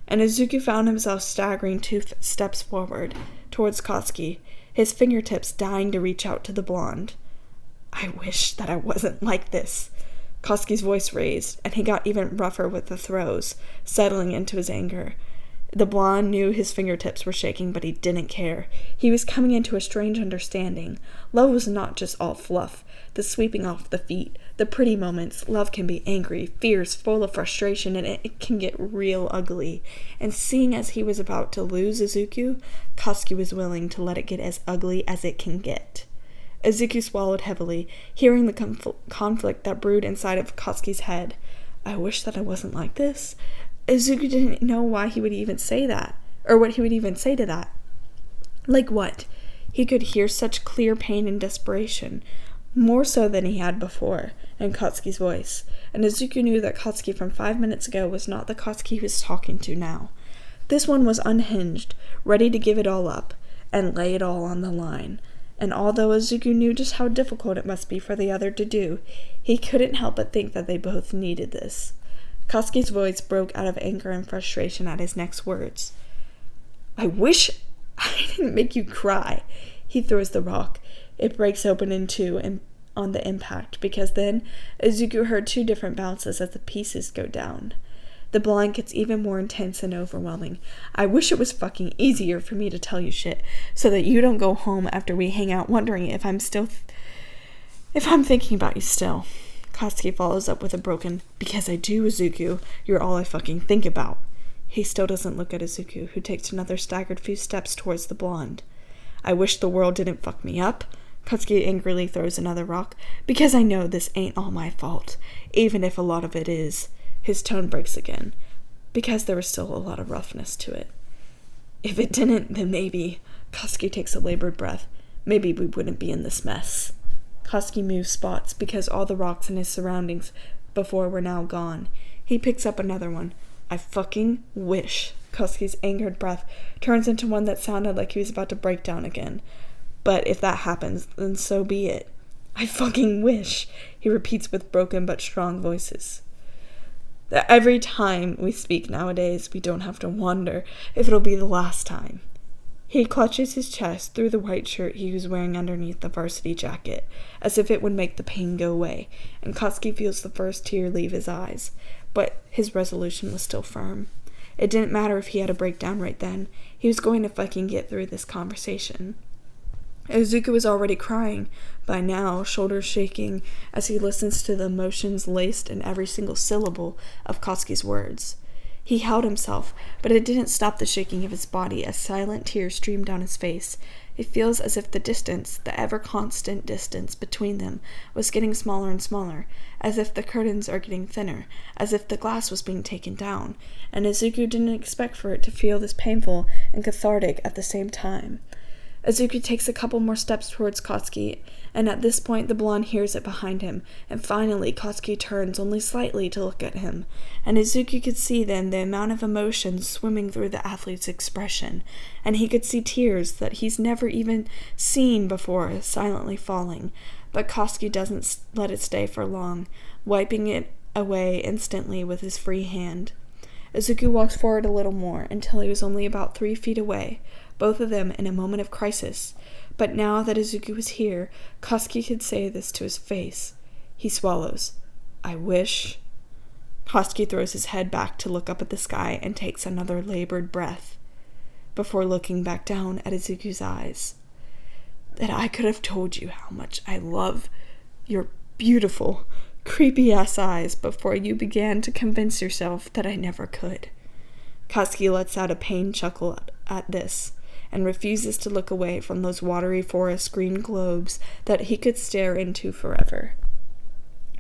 And Izuku found himself staggering 2 steps forward towards Katsuki, his fingertips dying to reach out to the blonde. I wish that I wasn't like this. Katsuki's voice raised, and he got even rougher with the throws, settling into his anger. The blonde knew his fingertips were shaking, but he didn't care. He was coming into a strange understanding. Love was not just all fluff, the sweeping off the feet, the pretty moments. Love can be angry, fierce, full of frustration, and it can get real ugly. And seeing as he was about to lose Izuku, Katsuki was willing to let it get as ugly as it can get. Izuku swallowed heavily, hearing the conflict that brewed inside of Katsuki's head. I wish that I wasn't like this. Izuku didn't know why he would even say that, or what he would even say to that. Like what? He could hear such clear pain and desperation, more so than he had before, in Katsuki's voice, and Izuku knew that Katsuki from 5 minutes ago was not the Katsuki he was talking to now. This one was unhinged, ready to give it all up, and lay it all on the line. And although Izuku knew just how difficult it must be for the other to do, he couldn't help but think that they both needed this. Katsuki's voice broke out of anger and frustration at his next words. I wish I didn't make you cry. He throws the rock. It breaks open in 2 on the impact, because then Izuku heard 2 different bounces as the pieces go down. The blonde gets even more intense and overwhelming. I wish it was fucking easier for me to tell you shit, so that you don't go home after we hang out wondering if I'm thinking about you still. Katsuki follows up with a broken, because I do, Izuku. You're all I fucking think about. He still doesn't look at Izuku, who takes another staggered few steps towards the blonde. I wish the world didn't fuck me up. Katsuki angrily throws another rock, because I know this ain't all my fault, even if a lot of it is. His tone breaks again, because there was still a lot of roughness to it. If it didn't, then maybe, Katsuki takes a labored breath, maybe we wouldn't be in this mess. Katsuki moves spots because all the rocks in his surroundings before were now gone. He picks up another one. I fucking wish. Katsuki's angered breath turns into one that sounded like he was about to break down again. But if that happens, then so be it. I fucking wish, he repeats with broken but strong voices. That every time we speak nowadays, we don't have to wonder if it'll be the last time. He clutches his chest through the white shirt he was wearing underneath the varsity jacket, as if it would make the pain go away, and Katsuki feels the first tear leave his eyes, but his resolution was still firm. It didn't matter if he had a breakdown right then, he was going to fucking get through this conversation. Izuku was already crying, by now, shoulders shaking, as he listens to the emotions laced in every single syllable of Katsuki's words. He held himself, but it didn't stop the shaking of his body as silent tears streamed down his face. It feels as if the distance, the ever-constant distance between them, was getting smaller and smaller, as if the curtains are getting thinner, as if the glass was being taken down, and Izuku didn't expect for it to feel this painful and cathartic at the same time. Izuku takes a couple more steps towards Katsuki, and at this point the blonde hears it behind him, and finally Katsuki turns only slightly to look at him, and Izuku could see then the amount of emotion swimming through the athlete's expression, and he could see tears that he's never even seen before silently falling, but Katsuki doesn't let it stay for long, wiping it away instantly with his free hand. Izuku walks forward a little more until he was only about 3 feet away, both of them in a moment of crisis. But now that Izuku was here, Katsuki could say this to his face. He swallows. I wish. Katsuki throws his head back to look up at the sky and takes another labored breath, before looking back down at Izuku's eyes. That I could have told you how much I love your beautiful, creepy-ass eyes before you began to convince yourself that I never could. Katsuki lets out a pained chuckle at this, and refuses to look away from those watery forest green globes that he could stare into forever.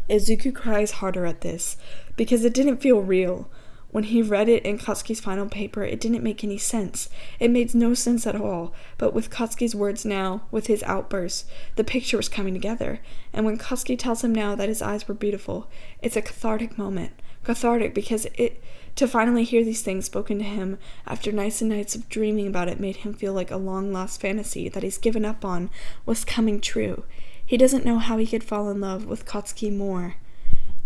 Izuku cries harder at this, because it didn't feel real. When he read it in Katsuki's final paper, it didn't make any sense. It made no sense at all, but with Katsuki's words now, with his outbursts, the picture was coming together, and when Katsuki tells him now that his eyes were beautiful, it's a cathartic moment. Cathartic because to finally hear these things spoken to him after nights and nights of dreaming about it made him feel like a long-lost fantasy that he's given up on was coming true. He doesn't know how he could fall in love with Katsuki more.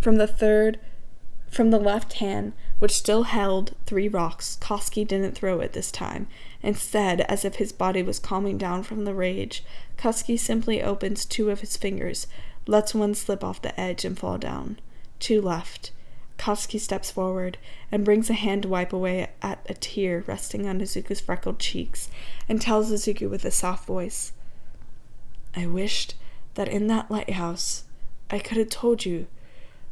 From the left hand, which still held 3 rocks, Katsuki didn't throw it this time. Instead, as if his body was calming down from the rage, Katsuki simply opens 2 of his fingers, lets one slip off the edge and fall down. 2 left. Katsuki steps forward and brings a hand to wipe away at a tear resting on Izuku's freckled cheeks, and tells Izuku with a soft voice, I wished that in that lighthouse I could have told you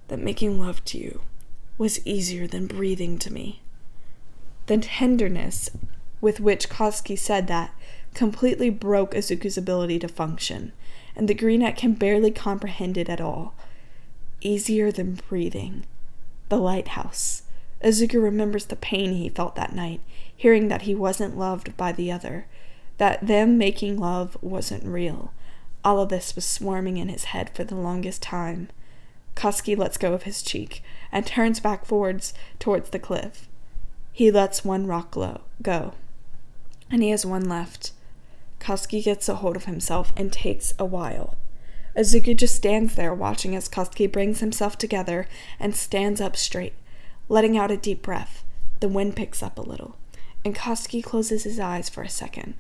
that making love to you was easier than breathing to me. The tenderness with which Katsuki said that completely broke Izuku's ability to function, and the greenette can barely comprehend it at all. Easier than breathing. The lighthouse. Izuku remembers the pain he felt that night, hearing that he wasn't loved by the other, that them making love wasn't real. All of this was swarming in his head for the longest time. Katsuki lets go of his cheek and turns back towards the cliff. He lets 1 rock go, and he has 1 left. Katsuki gets a hold of himself and takes a while. Izuku just stands there watching as Katsuki brings himself together and stands up straight, letting out a deep breath. The wind picks up a little, and Katsuki closes his eyes for a second.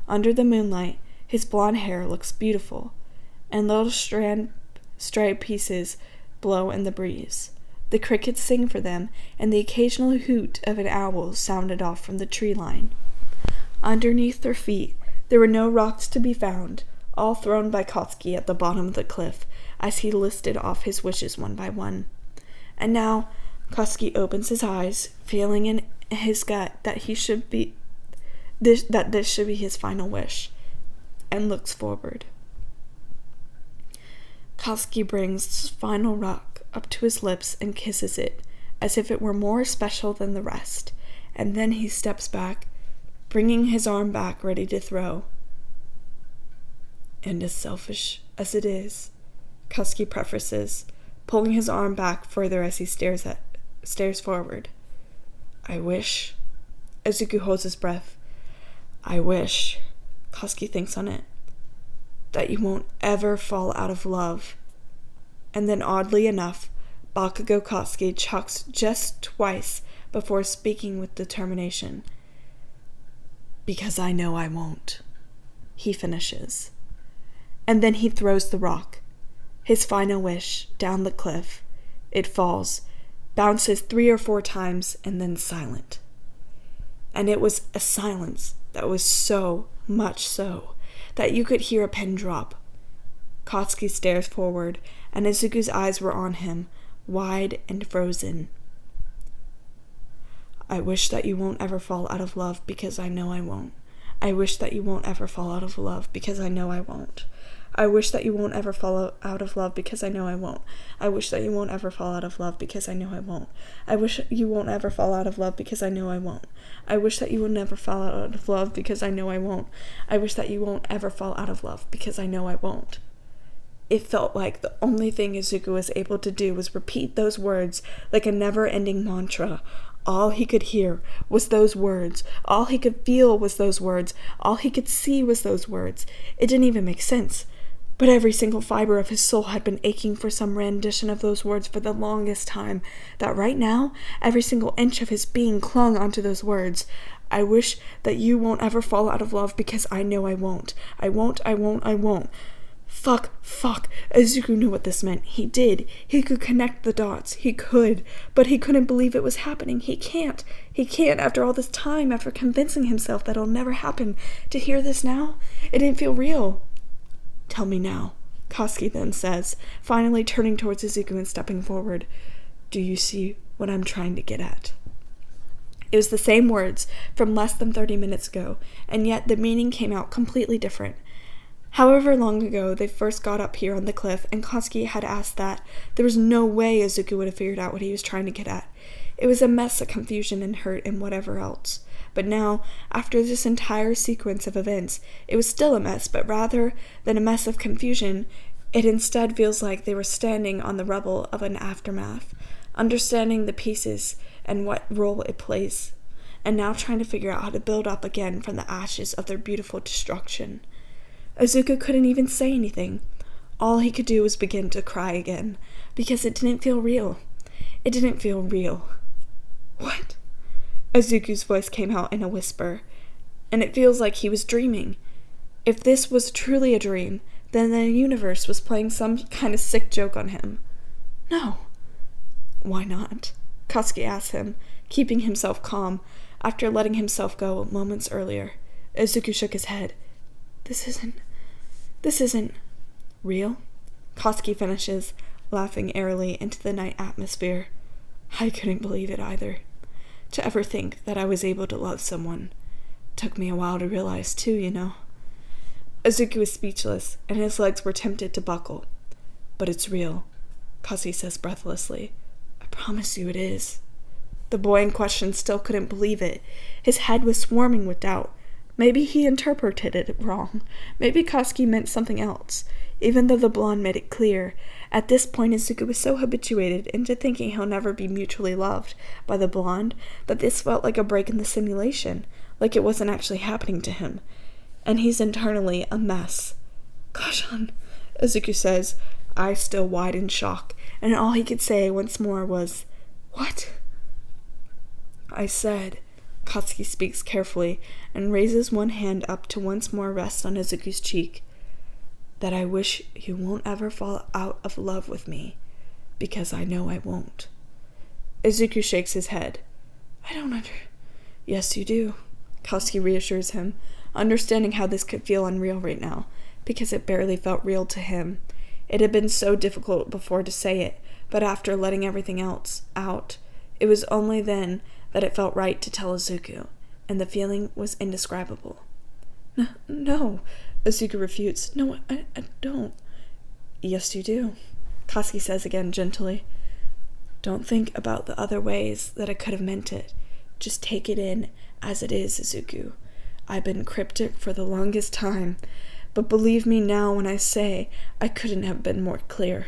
Under the moonlight, his blonde hair looks beautiful, and little stray pieces blow in the breeze. The crickets sing for them, and the occasional hoot of an owl sounded off from the tree line. Underneath their feet, there were no rocks to be found, all thrown by Katsuki at the bottom of the cliff, as he listed off his wishes one by one. And now, Katsuki opens his eyes, feeling in his gut that this should be his final wish, and looks forward. Katsuki brings his final rock up to his lips and kisses it, as if it were more special than the rest, and then he steps back, bringing his arm back ready to throw. And as selfish as it is, Katsuki prefaces, pulling his arm back further as he stares forward. I wish. Izuku holds his breath. I wish. Katsuki thinks on it. That you won't ever fall out of love. And then oddly enough, Bakugo Katsuki chucks just twice before speaking with determination. Because I know I won't. He finishes. And then he throws the rock, his final wish, down the cliff. It falls, bounces 3 or 4 times, and then silent. And it was a silence that was so much so that you could hear a pin drop. Katsuki stares forward, and Izuku's eyes were on him, wide and frozen. I wish that you won't ever fall out of love because I know I won't. I wish that you won't ever fall out of love because I know I won't. I wish that you won't ever fall out of love because I know I won't. I wish that you won't ever fall out of love because I know I won't. I wish you won't ever fall out of love because I know I won't. I wish that you will never fall out of love because I know I won't. I wish that you won't ever fall out of love because I know I won't. It felt like the only thing Izuku was able to do was repeat those words like a never-ending mantra. All he could hear was those words. All he could feel was those words. All he could see was those words. It didn't even make sense. But every single fiber of his soul had been aching for some rendition of those words for the longest time, that right now, every single inch of his being clung onto those words. I wish that you won't ever fall out of love because I know I won't. I won't, I won't, I won't. Fuck. Izuku knew what this meant. He did. He could connect the dots. He could. But he couldn't believe it was happening. He can't. He can't after all this time, after convincing himself that it'll never happen. To hear this now, it didn't feel real. Tell me now, Katsuki then says, finally turning towards Izuku and stepping forward. Do you see what I'm trying to get at? It was the same words from less than 30 minutes ago, and yet the meaning came out completely different. However long ago they first got up here on the cliff, and Katsuki had asked that, there was no way Izuku would have figured out what he was trying to get at. It was a mess of confusion and hurt and whatever else. But now, after this entire sequence of events, it was still a mess, but rather than a mess of confusion, it instead feels like they were standing on the rubble of an aftermath, understanding the pieces and what role it plays, and now trying to figure out how to build up again from the ashes of their beautiful destruction. Izuku couldn't even say anything. All he could do was begin to cry again, because it didn't feel real. It didn't feel real. What? Izuku's voice came out in a whisper, and it feels like he was dreaming. If this was truly a dream, then the universe was playing some kind of sick joke on him. No. Why not? Katsuki asked him, keeping himself calm after letting himself go moments earlier. Izuku shook his head. This isn't real? Katsuki finishes, laughing airily into the night atmosphere. I couldn't believe it either. To ever think that I was able to love someone. Took me a while to realize too, you know. Izuku was speechless, and his legs were tempted to buckle. But it's real, Katsuki says breathlessly. I promise you it is. The boy in question still couldn't believe it. His head was swarming with doubt. Maybe he interpreted it wrong. Maybe Katsuki meant something else, even though the blonde made it clear. At this point, Izuku was so habituated into thinking he'll never be mutually loved by the blonde that this felt like a break in the simulation, like it wasn't actually happening to him. And he's internally a mess. Gosh-on, Izuku says, eyes still wide in shock, and all he could say once more was, What? I said, Katsuki speaks carefully and raises one hand up to once more rest on Izuku's cheek, that I wish you won't ever fall out of love with me, because I know I won't. Izuku shakes his head. I don't Yes, you do, Katsuki reassures him, understanding how this could feel unreal right now, because it barely felt real to him. It had been so difficult before to say it, but after letting everything else out, it was only then that it felt right to tell Izuku, and the feeling was indescribable. No, Izuku refutes. No, I don't. Yes, you do, Katsuki says again gently. Don't think about the other ways that I could have meant it. Just take it in as it is, Izuku. I've been cryptic for the longest time, but believe me now when I say I couldn't have been more clear.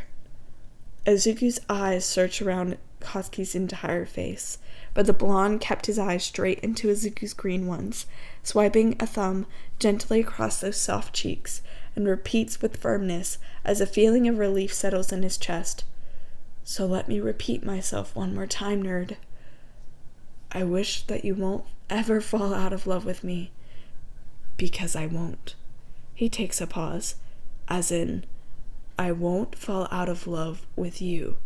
Izuku's eyes search around Katsuki's entire face, but the blonde kept his eyes straight into Izuku's green ones, swiping a thumb gently across those soft cheeks, and repeats with firmness as a feeling of relief settles in his chest. So let me repeat myself one more time, nerd. I wish that you won't ever fall out of love with me, because I won't. He takes a pause, as in, I won't fall out of love with you,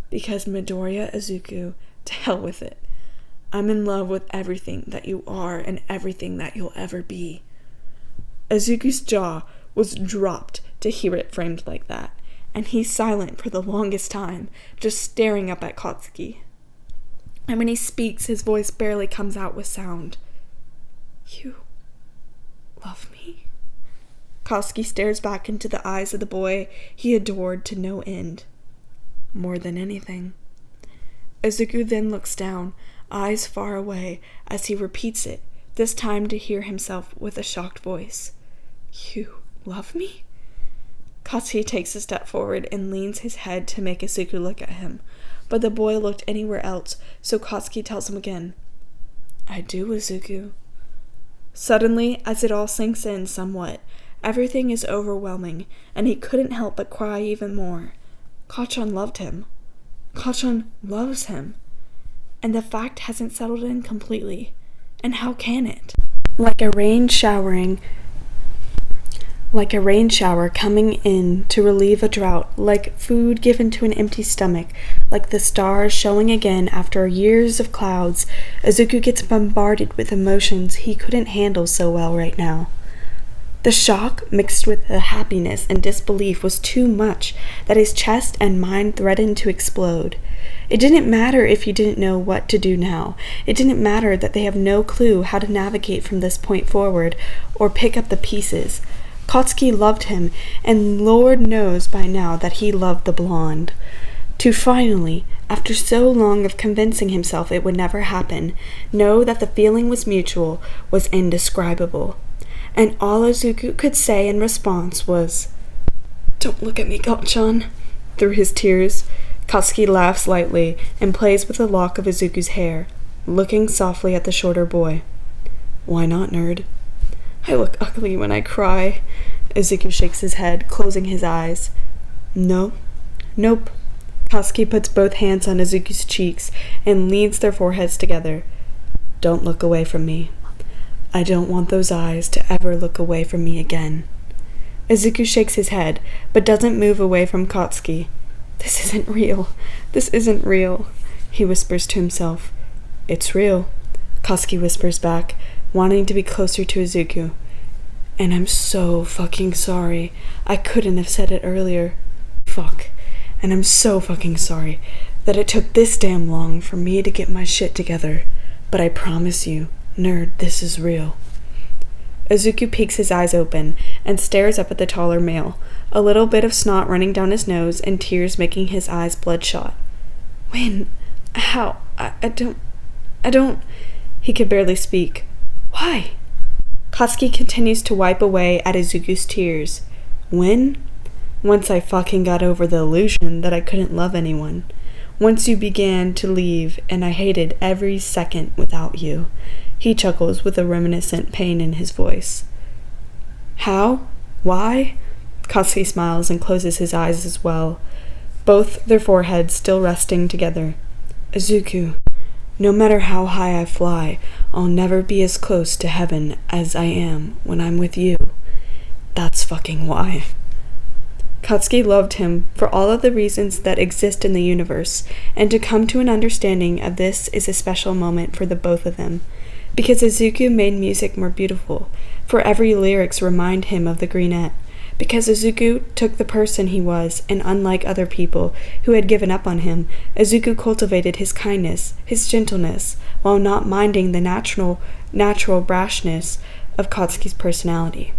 because Midoriya Izuku, to hell with it. I'm in love with everything that you are and everything that you'll ever be. Izuku's jaw was dropped to hear it framed like that, and he's silent for the longest time, just staring up at Katsuki. And when he speaks, his voice barely comes out with sound. You love me? Katsuki stares back into the eyes of the boy he adored to no end. More than anything. Izuku then looks down, eyes far away, as he repeats it, this time to hear himself with a shocked voice. You love me? Katsuki takes a step forward and leans his head to make Izuku look at him, but the boy looked anywhere else, so Katsuki tells him again, I do, Izuku. Suddenly, as it all sinks in somewhat, everything is overwhelming, and he couldn't help but cry even more. Kachan loved him. Kachan loves him. And the fact hasn't settled in completely. And how can it? Like a rain shower coming in to relieve a drought, like food given to an empty stomach, like the stars showing again after years of clouds, Izuku gets bombarded with emotions he couldn't handle so well right now. The shock, mixed with the happiness and disbelief, was too much that his chest and mind threatened to explode. It didn't matter if he didn't know what to do now. It didn't matter that they have no clue how to navigate from this point forward or pick up the pieces. Katsuki loved him, and Lord knows by now that he loved the blonde. To finally, after so long of convincing himself it would never happen, know that the feeling was mutual was indescribable. And all Izuku could say in response was, Don't look at me, Kachan. Through his tears, Katsuki laughs lightly and plays with a lock of Izuku's hair, looking softly at the shorter boy. Why not, nerd? I look ugly when I cry. Izuku shakes his head, closing his eyes. No. Nope. Katsuki puts both hands on Izuku's cheeks and leans their foreheads together. Don't look away from me. I don't want those eyes to ever look away from me again. Izuku shakes his head, but doesn't move away from Katsuki. This isn't real. This isn't real, he whispers to himself. It's real, Katsuki whispers back, wanting to be closer to Izuku. And I'm so fucking sorry. I couldn't have said it earlier. Fuck. And I'm so fucking sorry that it took this damn long for me to get my shit together. But I promise you, nerd, this is real. Izuku peeks his eyes open and stares up at the taller male, a little bit of snot running down his nose and tears making his eyes bloodshot. When? How? I don't... He could barely speak. Why? Katsuki continues to wipe away at Izuku's tears. When? Once I fucking got over the illusion that I couldn't love anyone. Once you began to leave and I hated every second without you. He chuckles with a reminiscent pain in his voice. How? Why? Katsuki smiles and closes his eyes as well, both their foreheads still resting together. Izuku, no matter how high I fly, I'll never be as close to heaven as I am when I'm with you. That's fucking why. Katsuki loved him for all of the reasons that exist in the universe, and to come to an understanding of this is a special moment for the both of them. Because Izuku made music more beautiful, for every lyrics remind him of the Greenette. Because Izuku took the person he was, and unlike other people who had given up on him, Izuku cultivated his kindness, his gentleness, while not minding the natural brashness of Katsuki's personality.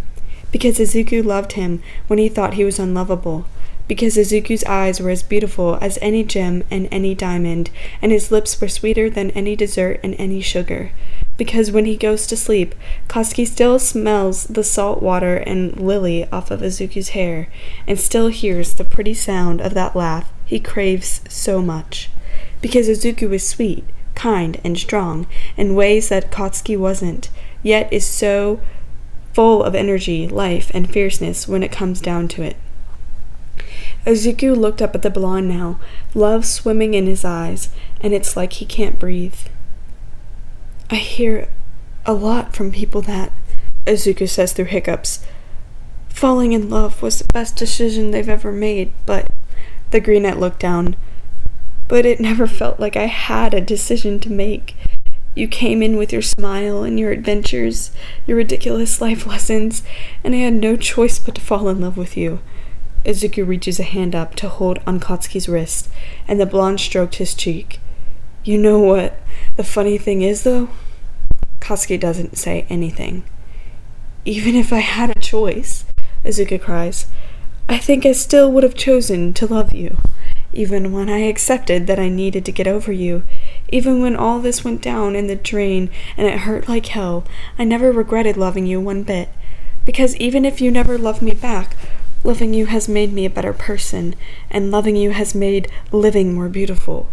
Because Izuku loved him when he thought he was unlovable. Because Izuku's eyes were as beautiful as any gem and any diamond, and his lips were sweeter than any dessert and any sugar. Because when he goes to sleep, Katsuki still smells the salt water and lily off of Izuku's hair, and still hears the pretty sound of that laugh he craves so much. Because Izuku is sweet, kind, and strong, in ways that Katsuki wasn't, yet is so full of energy, life, and fierceness when it comes down to it. Izuku looked up at the blonde now, love swimming in his eyes, and it's like he can't breathe. I hear a lot from people that, Izuku says through hiccups, falling in love was the best decision they've ever made, but... The Greenette looked down. But it never felt like I had a decision to make. You came in with your smile and your adventures, your ridiculous life lessons, and I had no choice but to fall in love with you. Izuku reaches a hand up to hold on Katsuki's wrist, and the blonde stroked his cheek. You know what the funny thing is, though? Katsuki doesn't say anything. Even if I had a choice, Izuku cries. I think I still would have chosen to love you, even when I accepted that I needed to get over you. Even when all this went down in the drain and it hurt like hell, I never regretted loving you one bit. Because even if you never loved me back, loving you has made me a better person, and loving you has made living more beautiful,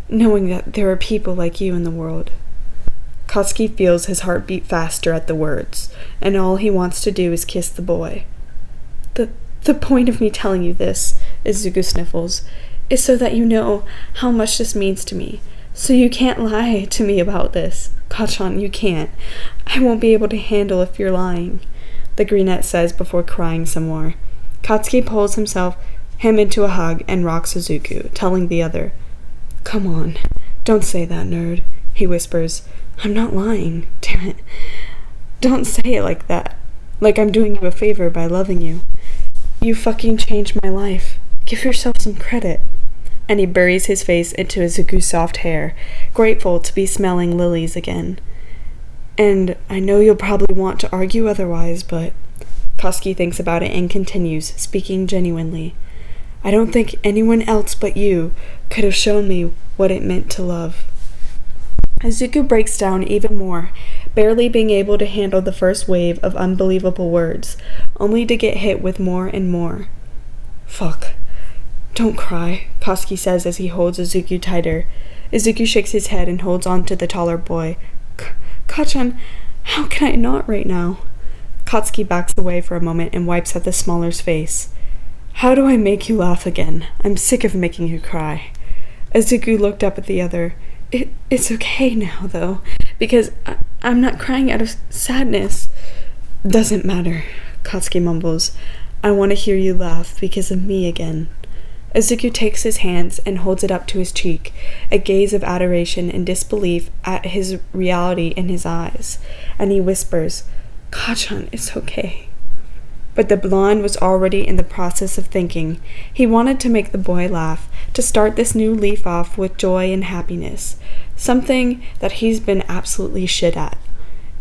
knowing that there are people like you in the world. Katsuki feels his heart beat faster at the words, and all he wants to do is kiss the boy. The point of me telling you this, Izuku sniffles, is so that you know how much this means to me. So you can't lie to me about this. Kachan, you can't. I won't be able to handle if you're lying, the greenette says before crying some more. Katsuki pulls him into a hug and rocks Izuku, telling the other, Come on, don't say that, nerd, he whispers. I'm not lying, damn it. Don't say it like that, like I'm doing you a favor by loving you. You fucking changed my life. Give yourself some credit. And he buries his face into Izuku's soft hair, grateful to be smelling lilies again. And I know you'll probably want to argue otherwise, but Katsuki thinks about it and continues, speaking genuinely. I don't think anyone else but you could have shown me what it meant to love. Izuku breaks down even more, barely being able to handle the first wave of unbelievable words, only to get hit with more and more. Fuck. Don't cry, Katsuki says as he holds Izuku tighter. Izuku shakes his head and holds on to the taller boy. Kachan, how can I not right now? Katsuki backs away for a moment and wipes at the smaller's face. How do I make you laugh again? I'm sick of making you cry. Izuku looked up at the other. It's okay now, though, because I'm not crying out of sadness. Doesn't matter, Katsuki mumbles. I want to hear you laugh because of me again. Izuku takes his hands and holds it up to his cheek, a gaze of adoration and disbelief at his reality in his eyes, and he whispers, Kachan, it's okay. But the blonde was already in the process of thinking. He wanted to make the boy laugh, to start this new leaf off with joy and happiness, something that he's been absolutely shit at.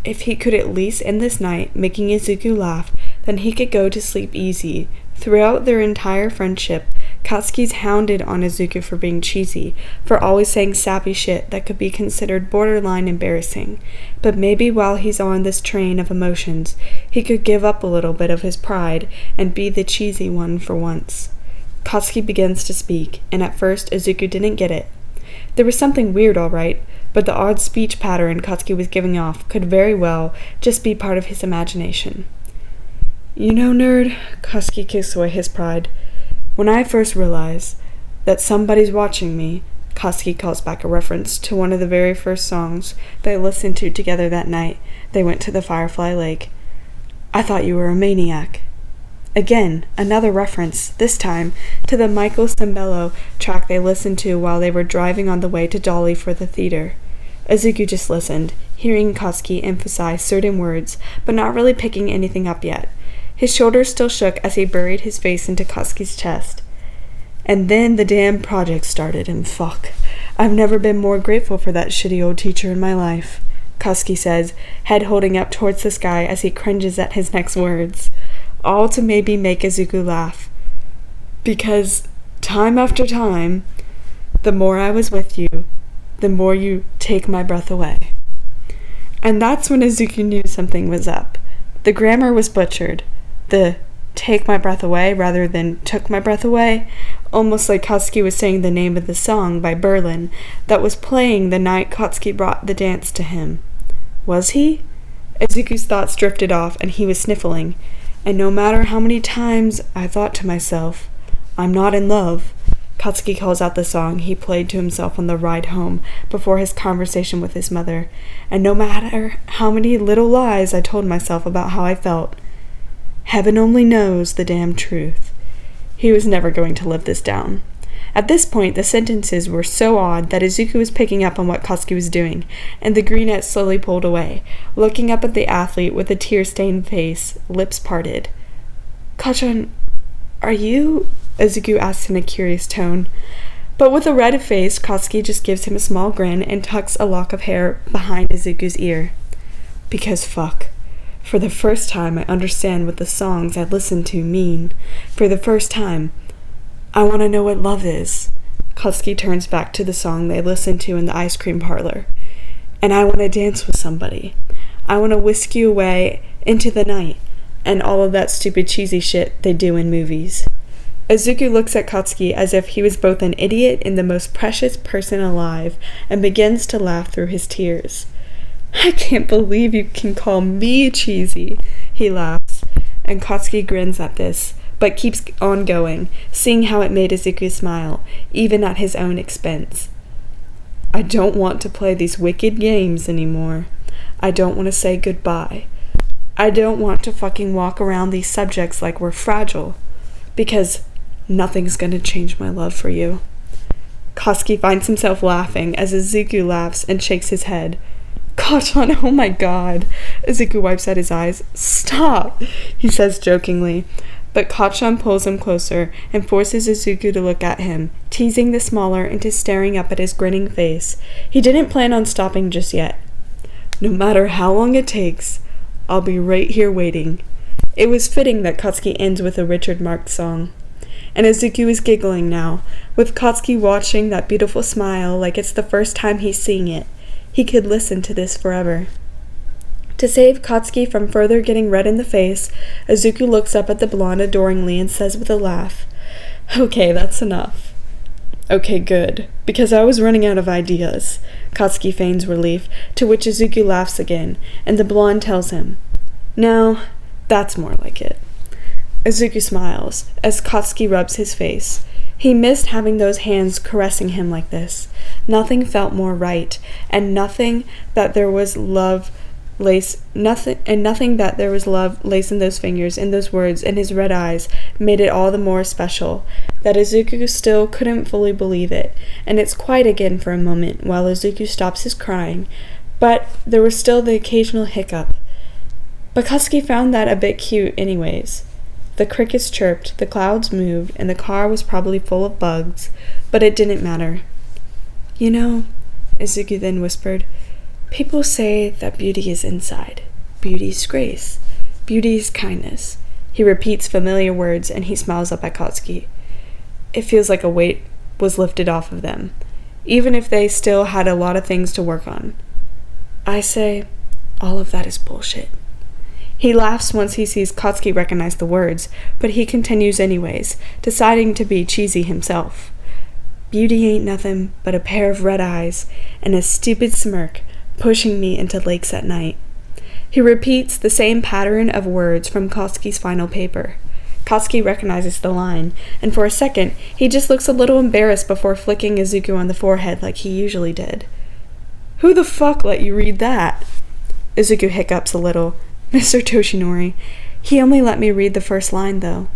If he could at least end this night making Izuku laugh, then he could go to sleep easy. Throughout their entire friendship, Katsuki's hounded on Izuku for being cheesy, for always saying sappy shit that could be considered borderline embarrassing. But maybe while he's on this train of emotions, he could give up a little bit of his pride and be the cheesy one for once. Katsuki begins to speak, and at first Izuku didn't get it. There was something weird, all right, but the odd speech pattern Katsuki was giving off could very well just be part of his imagination. You know, nerd, Katsuki kicks away his pride. When I first realized that somebody's watching me, Katsuki calls back a reference to one of the very first songs they listened to together that night they went to the Firefly Lake. I thought you were a maniac. Again, another reference, this time, to the Michael Sembello track they listened to while they were driving on the way to Dolly for the theater. Izuku just listened, hearing Katsuki emphasize certain words, but not really picking anything up yet. His shoulders still shook as he buried his face into Katsuki's chest. And then the damn project started, and fuck. I've never been more grateful for that shitty old teacher in my life, Katsuki says, head holding up towards the sky as he cringes at his next words. All to maybe make Izuku laugh. Because, time after time, the more I was with you, the more you take my breath away. And that's when Izuku knew something was up. The grammar was butchered. The take my breath away rather than took my breath away, almost like Katsuki was saying the name of the song by Berlin that was playing the night Katsuki brought the dance to him. Was he? Izuku's thoughts drifted off and he was sniffling. And no matter how many times I thought to myself, I'm not in love, Katsuki calls out the song he played to himself on the ride home before his conversation with his mother. And no matter how many little lies I told myself about how I felt, heaven only knows the damn truth. He was never going to live this down. At this point, the sentences were so odd that Izuku was picking up on what Katsuki was doing, and the greenette slowly pulled away, looking up at the athlete with a tear-stained face, lips parted. Kachan, are you? Izuku asks in a curious tone. But with a red face, Katsuki just gives him a small grin and tucks a lock of hair behind Izuku's ear. Because fuck. For the first time, I understand what the songs I listen to mean. For the first time, I want to know what love is. Katsuki turns back to the song they listened to in the ice cream parlor. And I want to dance with somebody. I want to whisk you away into the night and all of that stupid cheesy shit they do in movies. Izuku looks at Katsuki as if he was both an idiot and the most precious person alive and begins to laugh through his tears. I can't believe you can call me cheesy, he laughs, and Katsuki grins at this, but keeps on going, seeing how it made Izuku smile, even at his own expense. I don't want to play these wicked games anymore. I don't want to say goodbye. I don't want to fucking walk around these subjects like we're fragile, because nothing's gonna change my love for you. Katsuki finds himself laughing as Izuku laughs and shakes his head. Kachan, oh my god. Izuku wipes at his eyes. Stop, he says jokingly. But Kachan pulls him closer and forces Izuku to look at him, teasing the smaller into staring up at his grinning face. He didn't plan on stopping just yet. No matter how long it takes, I'll be right here waiting. It was fitting that Katsuki ends with a Richard Marx song. And Izuku is giggling now, with Katsuki watching that beautiful smile like it's the first time he's seeing it. He could listen to this forever. To save Katsuki from further getting red in the face, Izuku looks up at the blonde adoringly and says with a laugh, Okay, that's enough. Okay, good, because I was running out of ideas. Katsuki feigns relief, to which Izuku laughs again, and the blonde tells him, No, that's more like it. Izuku smiles, as Katsuki rubs his face. He missed having those hands caressing him like this. Nothing felt more right, and nothing that there was love laced in those fingers, in those words, in his red eyes, made it all the more special, that Izuku still couldn't fully believe it, and it's quiet again for a moment while Izuku stops his crying, but there was still the occasional hiccup. But Katsuki found that a bit cute anyways. The crickets chirped, the clouds moved, and the car was probably full of bugs, but it didn't matter. You know, Izuku then whispered, people say that beauty is inside. Beauty's grace. Beauty is kindness. He repeats familiar words, and he smiles up at Katsuki. It feels like a weight was lifted off of them, even if they still had a lot of things to work on. I say, all of that is bullshit. He laughs once he sees Katsuki recognize the words, but he continues anyways, deciding to be cheesy himself. Beauty ain't nothing but a pair of red eyes and a stupid smirk pushing me into lakes at night. He repeats the same pattern of words from Katsuki's final paper. Katsuki recognizes the line, and for a second, he just looks a little embarrassed before flicking Izuku on the forehead like he usually did. Who the fuck let you read that? Izuku hiccups a little. Mr. Toshinori. He only let me read the first line, though.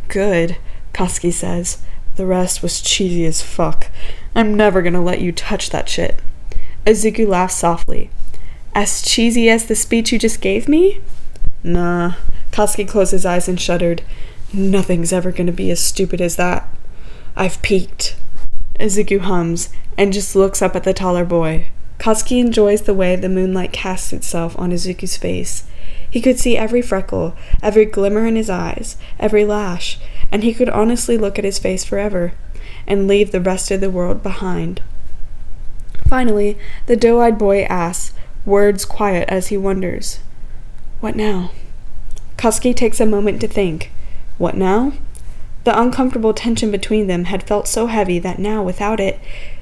Good, Katsuki says. The rest was cheesy as fuck. I'm never gonna let you touch that shit. Izuku laughs softly. As cheesy as the speech you just gave me? Nah. Katsuki closed his eyes and shuddered. Nothing's ever gonna be as stupid as that. I've peaked. Izuku hums, and just looks up at the taller boy. Katsuki enjoys the way the moonlight casts itself on Izuku's face. He could see every freckle, every glimmer in his eyes, every lash, and he could honestly look at his face forever, and leave the rest of the world behind. Finally, the doe-eyed boy asks, words quiet as he wonders, What now? Katsuki takes a moment to think. What now? The uncomfortable tension between them had felt so heavy that now, without it,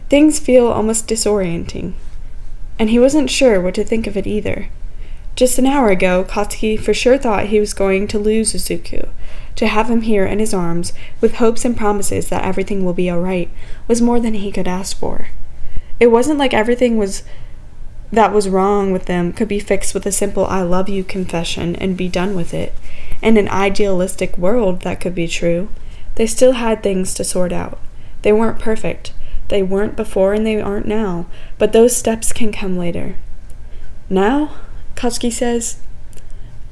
things feel almost disorienting. And he wasn't sure what to think of it either. Just an hour ago, Katsuki for sure thought he was going to lose Izuku. To have him here in his arms, with hopes and promises that everything will be alright, was more than he could ask for. It wasn't like everything that was wrong with them could be fixed with a simple I love you confession and be done with it. In an idealistic world, that could be true. They still had things to sort out. They weren't perfect. They weren't before and they aren't now, but those steps can come later. Now, Katsuki says,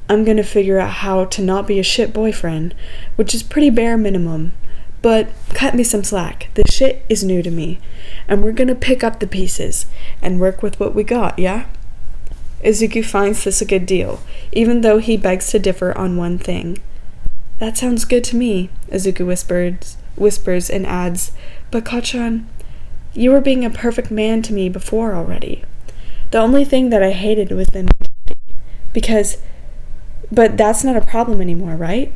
I'm gonna figure out how to not be a shit boyfriend, which is pretty bare minimum. But cut me some slack. This shit is new to me. And we're gonna pick up the pieces and work with what we got, yeah? Izuku finds this a good deal, even though he begs to differ on one thing. That sounds good to me, Izuku whispers and adds, but Kachan, you were being a perfect man to me before already. The only thing that I hated was the but that's not a problem anymore, right?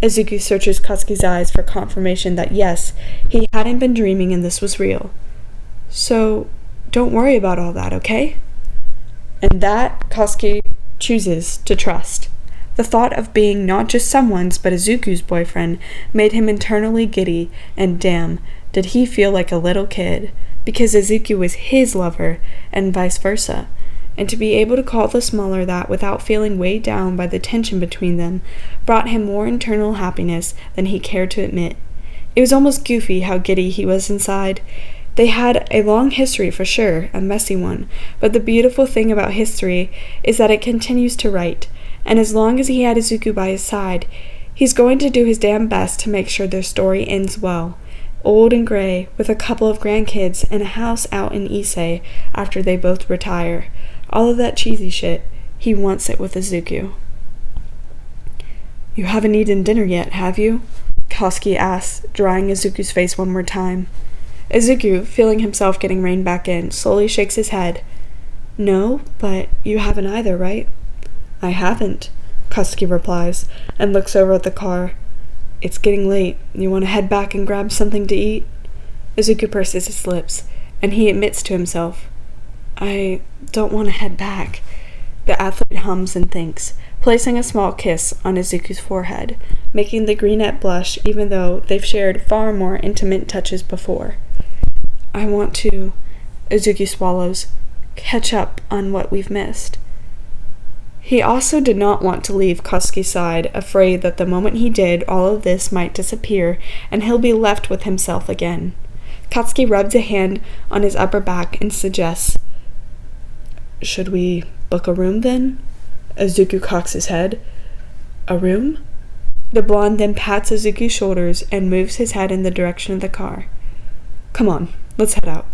Izuku searches Katsuki's eyes for confirmation that yes, he hadn't been dreaming and this was real. So, don't worry about all that, okay? And that Katsuki chooses to trust. The thought of being not just someone's but Izuku's boyfriend made him internally giddy, and damn, did he feel like a little kid, because Izuku was his lover, and vice versa. And to be able to call the smaller that without feeling weighed down by the tension between them brought him more internal happiness than he cared to admit. It was almost goofy how giddy he was inside. They had a long history for sure, a messy one, but the beautiful thing about history is that it continues to write, and as long as he had Izuku by his side, he's going to do his damn best to make sure their story ends well. Old and gray, with a couple of grandkids and a house out in Issei after they both retire. All of that cheesy shit, he wants it with Izuku. You haven't eaten dinner yet, have you? Katsuki asks, drying Izuku's face one more time. Izuku, feeling himself getting reined back in, slowly shakes his head. No, but you haven't either, right? I haven't, Katsuki replies, and looks over at the car. It's getting late. You want to head back and grab something to eat? Izuku purses his lips, and he admits to himself, I don't want to head back. The athlete hums and thinks, placing a small kiss on Izuku's forehead, making the greenette blush even though they've shared far more intimate touches before. I want to, Izuku swallows, catch up on what we've missed. He also did not want to leave Katsuki's side, afraid that the moment he did, all of this might disappear and he'll be left with himself again. Katsuki rubs a hand on his upper back and suggests, Should we book a room then? Izuku cocks his head. A room? The blonde then pats Izuku's shoulders and moves his head in the direction of the car. Come on, let's head out.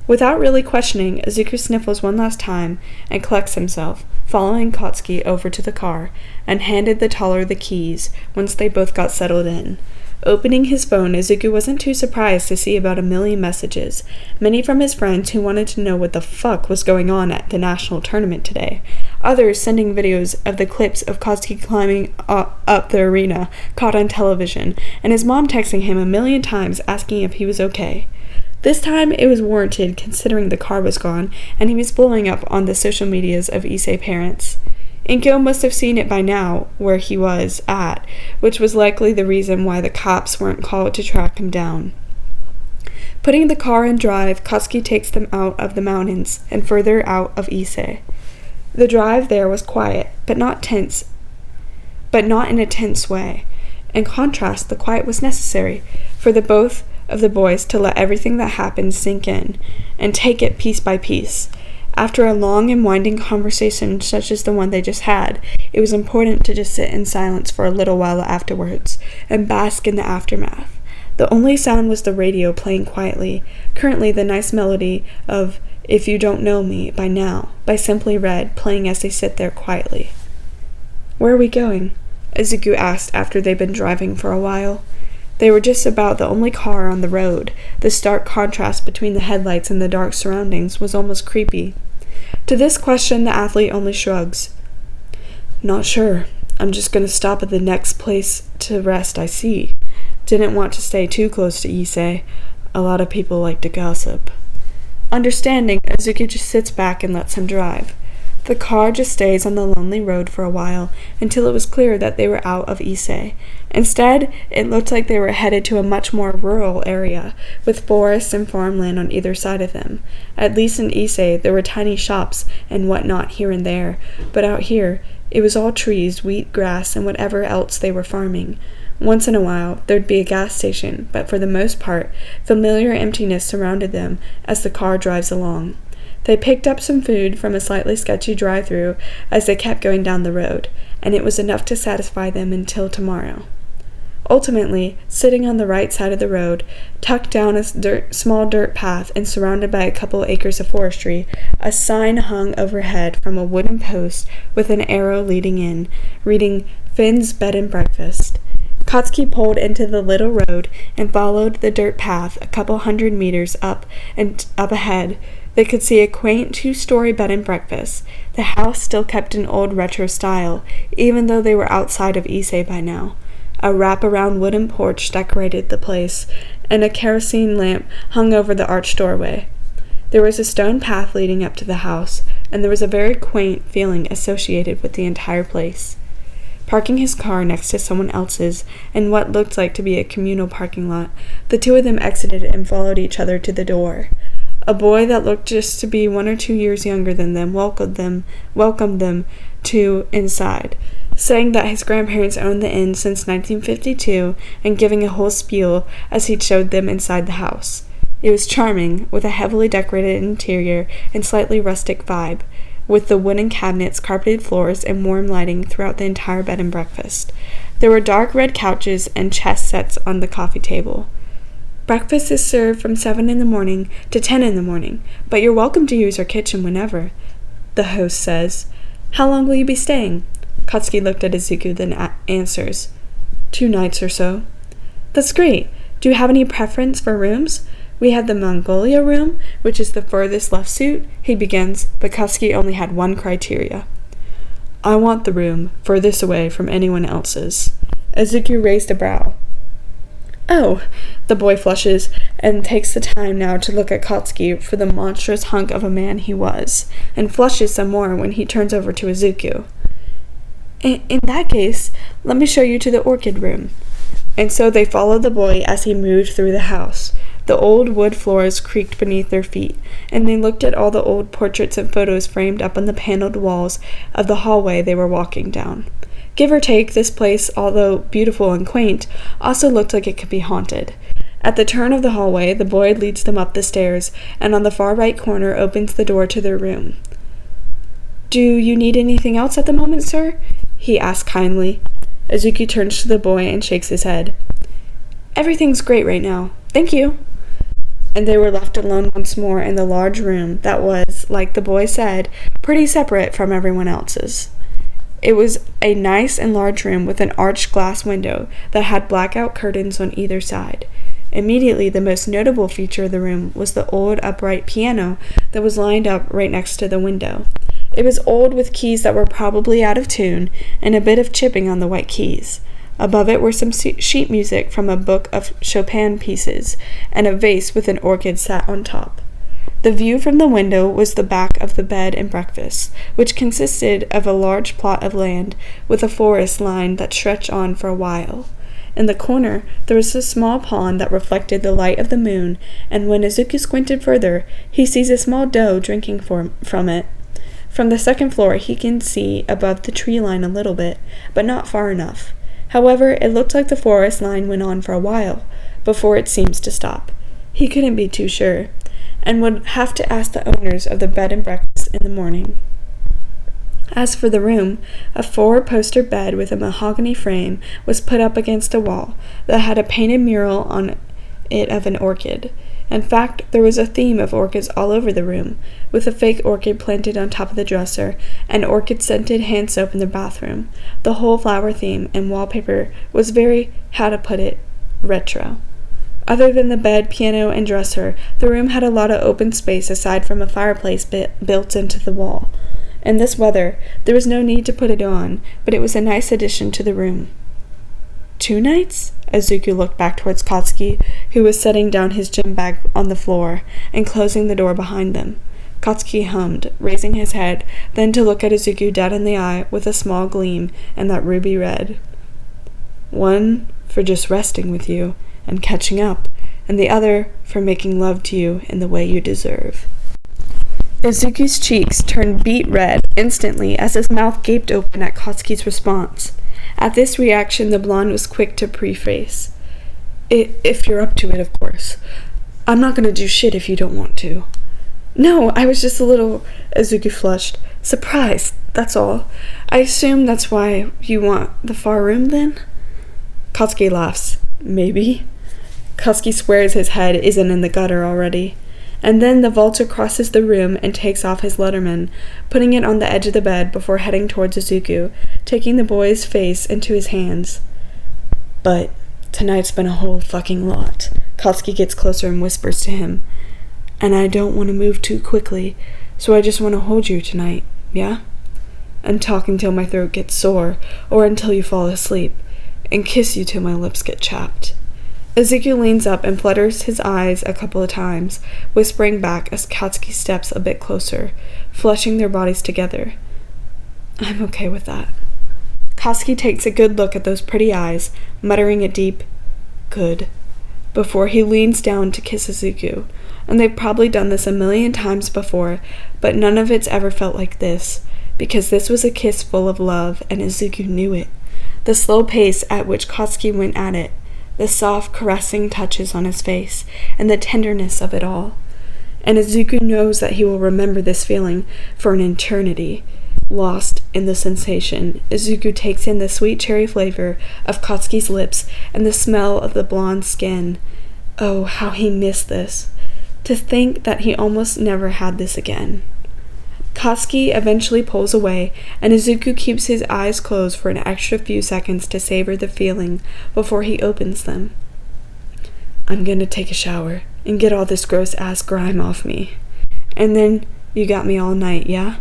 Without really questioning, Izuku sniffles one last time and collects himself, following Katsuki over to the car, and handed the taller the keys once they both got settled in. Opening his phone, Izuku wasn't too surprised to see about 1 million messages, many from his friends who wanted to know what the fuck was going on at the national tournament today. Others sending videos of the clips of Katsuki climbing up the arena caught on television, and his mom texting him 1 million times asking if he was okay. This time it was warranted considering the car was gone, and he was blowing up on the social medias of Issei parents. Inko must have seen it by now, where he was at, which was likely the reason why the cops weren't called to track him down. Putting the car in drive, Katsuki takes them out of the mountains and further out of Issei. The drive there was quiet, but not in a tense way. In contrast, the quiet was necessary for the both of the boys to let everything that happened sink in and take it piece by piece. After a long and winding conversation such as the one they just had, it was important to just sit in silence for a little while afterwards and bask in the aftermath. The only sound was the radio playing quietly, currently the nice melody of If You Don't Know Me by Now, by Simply Red, playing as they sit there quietly. Where are we going? Izuku asked after they'd been driving for a while. They were just about the only car on the road. The stark contrast between the headlights and the dark surroundings was almost creepy. To this question, the athlete only shrugs. Not sure. I'm just going to stop at the next place to rest I see. Didn't want to stay too close to Issei. A lot of people like to gossip. Understanding, Izuku just sits back and lets him drive. The car just stays on the lonely road for a while until it was clear that they were out of Issei. Instead, it looked like they were headed to a much more rural area, with forests and farmland on either side of them. At least in Issei, there were tiny shops and whatnot here and there, but out here, it was all trees, wheat, grass, and whatever else they were farming. Once in a while, there'd be a gas station, but for the most part, familiar emptiness surrounded them as the car drives along. They picked up some food from a slightly sketchy drive-thru as they kept going down the road, and it was enough to satisfy them until tomorrow. Ultimately, sitting on the right side of the road, tucked down a small dirt path and surrounded by a couple acres of forestry, a sign hung overhead from a wooden post with an arrow leading in, reading Finn's Bed and Breakfast. Katsuki pulled into the little road and followed the dirt path a couple 100 meters up and up ahead. They could see a quaint 2-story bed and breakfast. The house still kept an old retro style, even though they were outside of Issei by now. A wrap-around wooden porch decorated the place, and a kerosene lamp hung over the arched doorway. There was a stone path leading up to the house, and there was a very quaint feeling associated with the entire place. Parking his car next to someone else's in what looked like to be a communal parking lot, the two of them exited and followed each other to the door. A boy that looked just to be 1 or 2 years younger than them welcomed them to inside, saying that his grandparents owned the inn since 1952 and giving a whole spiel as he showed them inside the house. It was charming, with a heavily decorated interior and slightly rustic vibe, with the wooden cabinets, carpeted floors, and warm lighting throughout the entire bed and breakfast. There were dark red couches and chess sets on the coffee table. Breakfast is served from 7 in the morning to 10 in the morning, but you're welcome to use our kitchen whenever, the host says. How long will you be staying? Katsuki looked at Izuku, then answers. 2 nights or so. That's great. Do you have any preference for rooms? We have the Mongolia room, which is the furthest left suit, he begins, but Katsuki only had one criteria. I want the room furthest away from anyone else's. Izuku raised a brow. Oh, the boy flushes and takes the time now to look at Katsuki for the monstrous hunk of a man he was, and flushes some more when he turns over to Izuku. In that case, let me show you to the orchid room. And so they followed the boy as he moved through the house. The old wood floors creaked beneath their feet, and they looked at all the old portraits and photos framed up on the paneled walls of the hallway they were walking down. Give or take, this place, although beautiful and quaint, also looked like it could be haunted. At the turn of the hallway, the boy leads them up the stairs, and on the far right corner opens the door to their room. Do you need anything else at the moment, sir? He asked kindly. Izuku turns to the boy and shakes his head. Everything's great right now. Thank you. And they were left alone once more in the large room that was, like the boy said, pretty separate from everyone else's. It was a nice and large room with an arched glass window that had blackout curtains on either side. Immediately, the most notable feature of the room was the old upright piano that was lined up right next to the window. It was old with keys that were probably out of tune and a bit of chipping on the white keys. Above it were some sheet music from a book of Chopin pieces, and a vase with an orchid sat on top. The view from the window was the back of the bed and breakfast, which consisted of a large plot of land with a forest line that stretched on for a while. In the corner, there was a small pond that reflected the light of the moon, and when Izuku squinted further, he sees a small doe drinking from it. From the second floor, he can see above the tree line a little bit, but not far enough. However, it looked like the forest line went on for a while, before it seems to stop. He couldn't be too sure, and would have to ask the owners of the bed and breakfast in the morning. As for the room, a 4-poster bed with a mahogany frame was put up against a wall that had a painted mural on it of an orchid. In fact, there was a theme of orchids all over the room, with a fake orchid planted on top of the dresser and orchid-scented hand soap in the bathroom. The whole flower theme and wallpaper was very, retro. Other than the bed, piano, and dresser, the room had a lot of open space aside from a fireplace built into the wall. In this weather, there was no need to put it on, but it was a nice addition to the room. 2 nights? Izuku looked back towards Katsuki, who was setting down his gym bag on the floor and closing the door behind them. Katsuki hummed, raising his head, then to look at Izuku dead in the eye with a small gleam and that ruby red. 1 for just resting with you and catching up, and the other for making love to you in the way you deserve. Izuku's cheeks turned beet red instantly as his mouth gaped open at Katsuki's response. At this reaction, the blonde was quick to preface. If you're up to it, of course. I'm not gonna do shit if you don't want to. No, I was just a little, Izuku flushed, surprised, that's all. I assume that's why you want the far room, then? Katsuki laughs. Maybe. Katsuki swears his head isn't in the gutter already. And then the vulture crosses the room and takes off his letterman, putting it on the edge of the bed before heading towards Izuku, taking the boy's face into his hands. But tonight's been a whole fucking lot. Katsuki gets closer and whispers to him. And I don't want to move too quickly, so I just want to hold you tonight, yeah? And talk until my throat gets sore, or until you fall asleep, and kiss you till my lips get chapped. Izuku leans up and flutters his eyes a couple of times, whispering back as Katsuki steps a bit closer, flushing their bodies together. I'm okay with that. Katsuki takes a good look at those pretty eyes, muttering a deep, good, before he leans down to kiss Izuku, and they've probably done this a million times before, but none of it's ever felt like this, because this was a kiss full of love, and Izuku knew it. The slow pace at which Katsuki went at it, the soft, caressing touches on his face, and the tenderness of it all. And Izuku knows that he will remember this feeling for an eternity. Lost in the sensation, Izuku takes in the sweet cherry flavor of Katsuki's lips and the smell of the blonde skin. Oh, how he missed this. To think that he almost never had this again. Katsuki eventually pulls away, and Izuku keeps his eyes closed for an extra few seconds to savor the feeling before he opens them. I'm gonna take a shower and get all this gross-ass grime off me. And then you got me all night, yeah?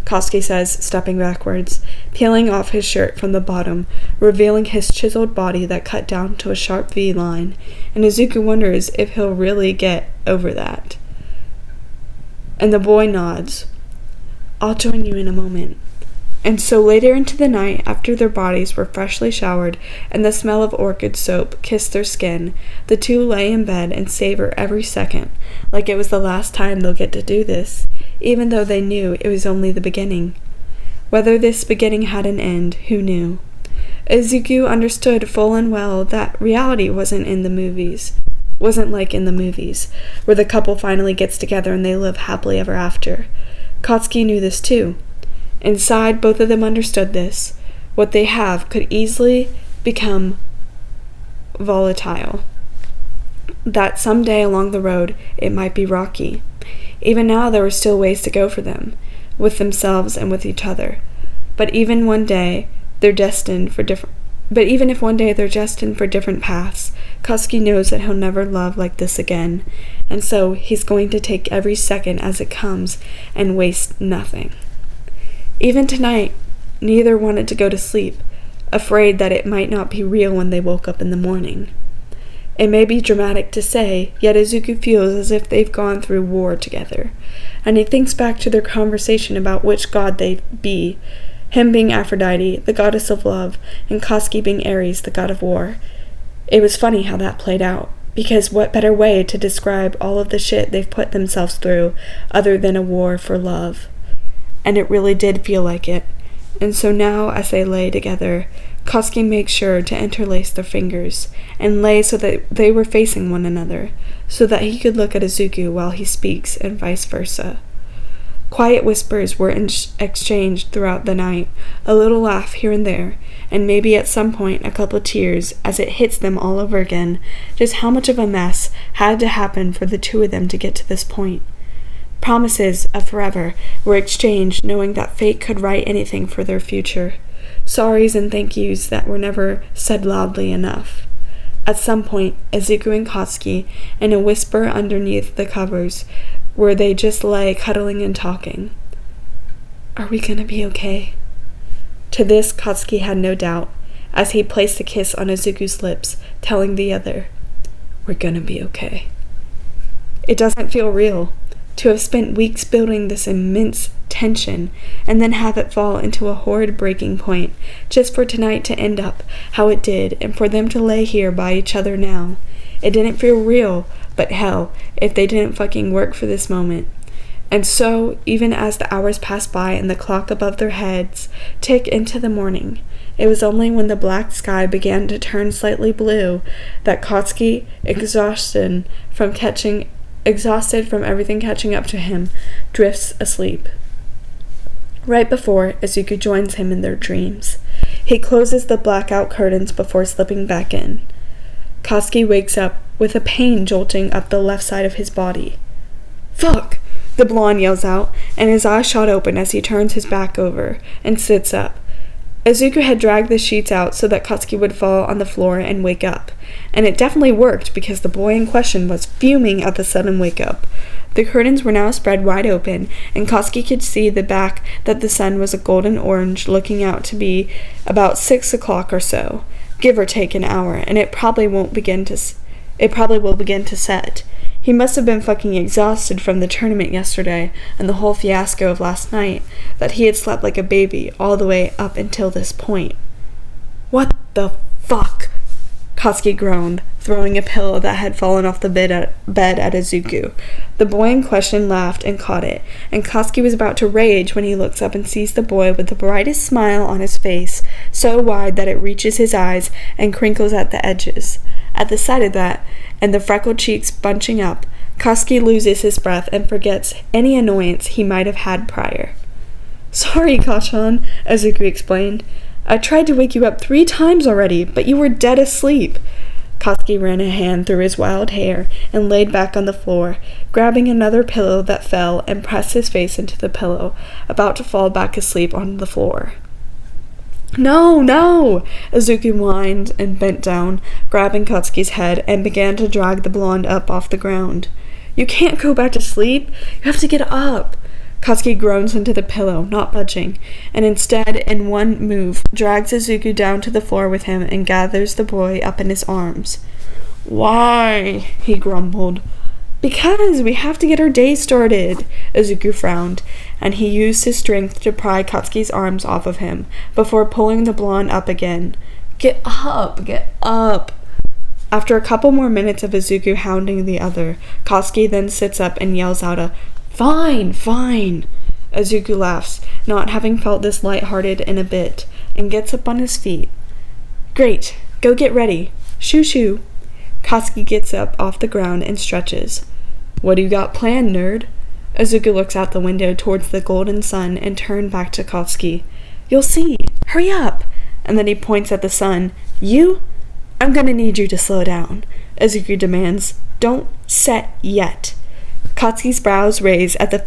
Katsuki says, stepping backwards, peeling off his shirt from the bottom, revealing his chiseled body that cut down to a sharp V line, and Izuku wonders if he'll really get over that. And the boy nods. I'll join you in a moment. And so later into the night, after their bodies were freshly showered and the smell of orchid soap kissed their skin, the two lay in bed and savor every second, like it was the last time they'll get to do this, even though they knew it was only the beginning. Whether this beginning had an end, who knew? Izuku understood full and well that reality wasn't like in the movies, where the couple finally gets together and they live happily ever after. Katsuki knew this too. Inside, both of them understood this. What they have could easily become volatile. That someday along the road, it might be rocky. Even now, there were still ways to go for them, with themselves and with each other. But even if one day they're destined for different paths, Katsuki knows that he'll never love like this again, and so he's going to take every second as it comes and waste nothing. Even tonight, neither wanted to go to sleep, afraid that it might not be real when they woke up in the morning. It may be dramatic to say, yet Izuku feels as if they've gone through war together, and he thinks back to their conversation about which god they'd be, him being Aphrodite, the goddess of love, and Katsuki being Ares, the god of war. It was funny how that played out, because what better way to describe all of the shit they've put themselves through other than a war for love? And it really did feel like it. And so now, as they lay together, Katsuki makes sure to interlace their fingers, and lay so that they were facing one another, so that he could look at Izuku while he speaks, and vice versa. Quiet whispers were exchanged throughout the night, a little laugh here and there, and maybe at some point a couple tears as it hits them all over again, just how much of a mess had to happen for the two of them to get to this point. Promises of forever were exchanged, knowing that fate could write anything for their future. Sorries and thank yous that were never said loudly enough. At some point, Izuku and Katsuki, in a whisper underneath the covers, where they just lay cuddling and talking. Are we gonna be okay? To this, Katsuki had no doubt, as he placed a kiss on Izuku's lips, telling the other, we're gonna be okay. It doesn't feel real. To have spent weeks building this immense tension, and then have it fall into a horrid breaking point, just for tonight to end up how it did, and for them to lay here by each other now. It didn't feel real, but hell, if they didn't fucking work for this moment. And so, even as the hours passed by and the clock above their heads ticked into the morning, it was only when the black sky began to turn slightly blue that Katsuki, exhausted from everything catching up to him, drifts asleep. Right before, Izuku joins him in their dreams. He closes the blackout curtains before slipping back in. Katsuki wakes up with a pain jolting up the left side of his body. "Fuck!" the blonde yells out, and his eyes shot open as he turns his back over and sits up. Izuku had dragged the sheets out so that Katsuki would fall on the floor and wake up, and it definitely worked because the boy in question was fuming at the sudden wake-up. The curtains were now spread wide open, and Katsuki could see the back that the sun was a golden orange, looking out to be about 6 o'clock or so, give or take an hour, and it probably will begin to set. He must have been fucking exhausted from the tournament yesterday and the whole fiasco of last night, that he had slept like a baby all the way up until this point. "What the fuck?" Katsuki groaned, throwing a pillow that had fallen off the bed at Izuku. The boy in question laughed and caught it, and Katsuki was about to rage when he looks up and sees the boy with the brightest smile on his face, so wide that it reaches his eyes and crinkles at the edges. At the sight of that, and the freckled cheeks bunching up, Katsuki loses his breath and forgets any annoyance he might have had prior. "Sorry, Kachan," Izuku explained. "I tried to wake you up 3 times already, but you were dead asleep." Katsuki ran a hand through his wild hair and laid back on the floor, grabbing another pillow that fell and pressed his face into the pillow, about to fall back asleep on the floor. "No, no!" Izuku whined and bent down, grabbing Katsuki's head, and began to drag the blonde up off the ground. "You can't go back to sleep. You have to get up." Katsuki groans into the pillow, not budging, and instead, in one move, drags Izuku down to the floor with him and gathers the boy up in his arms. "Why?" he grumbled. "Because we have to get our day started," Izuku frowned, and he used his strength to pry Katsuki's arms off of him, before pulling the blonde up again. Get up! Get up!" After a couple more minutes of Izuku hounding the other, Katsuki then sits up and yells out a, "Fine, fine!" Izuku laughs, not having felt this light-hearted in a bit, and gets up on his feet. "Great, go get ready. Shoo shoo." Katsuki gets up off the ground and stretches. "What do you got planned, nerd?" Izuku looks out the window towards the golden sun and turned back to Katsuki. "You'll see. Hurry up!" And then he points at the sun. "You? I'm gonna need you to slow down," Izuku demands. "Don't set yet." Katsuki's brows raise at the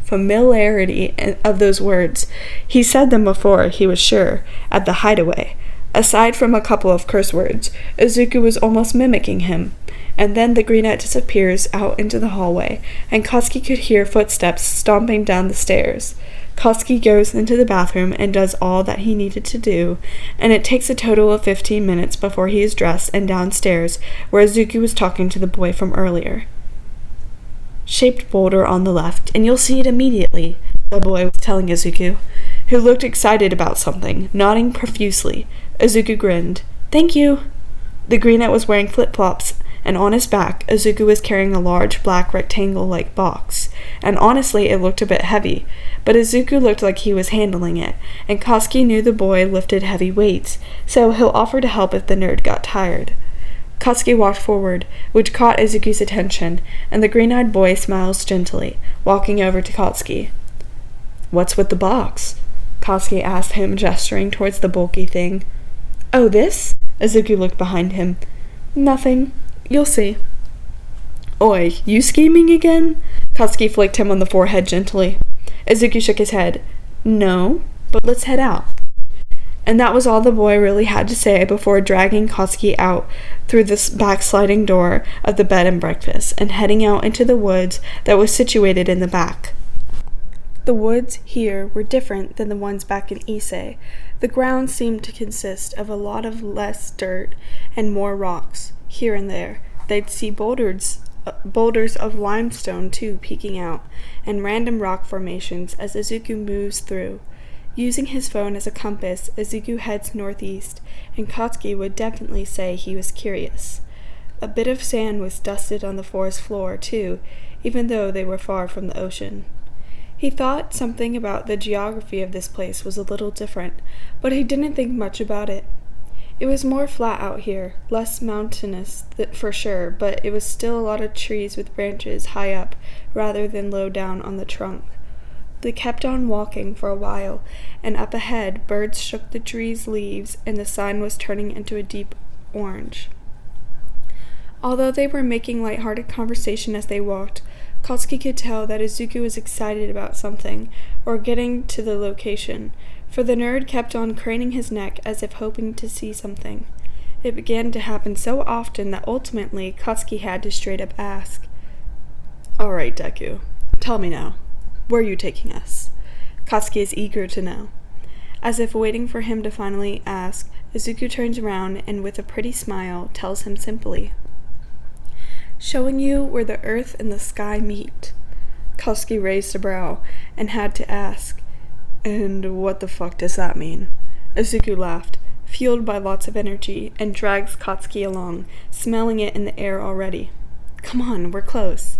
familiarity of those words. He said them before, he was sure, at the hideaway. Aside from a couple of curse words, Izuku was almost mimicking him. And then the greenette disappears out into the hallway, and Katsuki could hear footsteps stomping down the stairs. Katsuki goes into the bathroom and does all that he needed to do, and it takes a total of 15 minutes before he is dressed and downstairs, where Izuku was talking to the boy from earlier. "Shaped boulder on the left, and you'll see it immediately," the boy was telling Izuku, who looked excited about something, nodding profusely. Izuku grinned. "Thank you." The greenette was wearing flip-flops, and on his back, Izuku was carrying a large black rectangle-like box, and honestly it looked a bit heavy, but Izuku looked like he was handling it, and Katsuki knew the boy lifted heavy weights, so he'll offer to help if the nerd got tired. Katsuki walked forward, which caught Izuku's attention, and the green-eyed boy smiles gently, walking over to Katsuki. "What's with the box?" Katsuki asked him, gesturing towards the bulky thing. "Oh, this?" Izuku looked behind him. "Nothing. You'll see." "Oi, you scheming again?" Katsuki flicked him on the forehead gently. Izuku shook his head. "No, but let's head out." And that was all the boy really had to say before dragging Katsuki out through the backsliding door of the bed and breakfast and heading out into the woods that was situated in the back. The woods here were different than the ones back in Issei. The ground seemed to consist of a lot of less dirt and more rocks, here and there. They'd see boulders of limestone, too, peeking out, and random rock formations as Izuku moves through. Using his phone as a compass, Izuku heads northeast, and Katsuki would definitely say he was curious. A bit of sand was dusted on the forest floor, too, even though they were far from the ocean. He thought something about the geography of this place was a little different, but he didn't think much about it. It was more flat out here, less mountainous for sure, but it was still a lot of trees with branches high up rather than low down on the trunk. They kept on walking for a while, and up ahead, birds shook the trees' leaves, and the sun was turning into a deep orange. Although they were making lighthearted conversation as they walked, Katsuki could tell that Izuku was excited about something, or getting to the location, for the nerd kept on craning his neck as if hoping to see something. It began to happen so often that ultimately Katsuki had to straight up ask, "Alright, Deku, tell me now, where are you taking us?" Katsuki is eager to know. As if waiting for him to finally ask, Izuku turns around and with a pretty smile tells him simply, "Showing you where the earth and the sky meet." Katsuki raised a brow and had to ask, "And what the fuck does that mean?" Izuku laughed, fueled by lots of energy, and drags Katsuki along, smelling it in the air already. "Come on, we're close."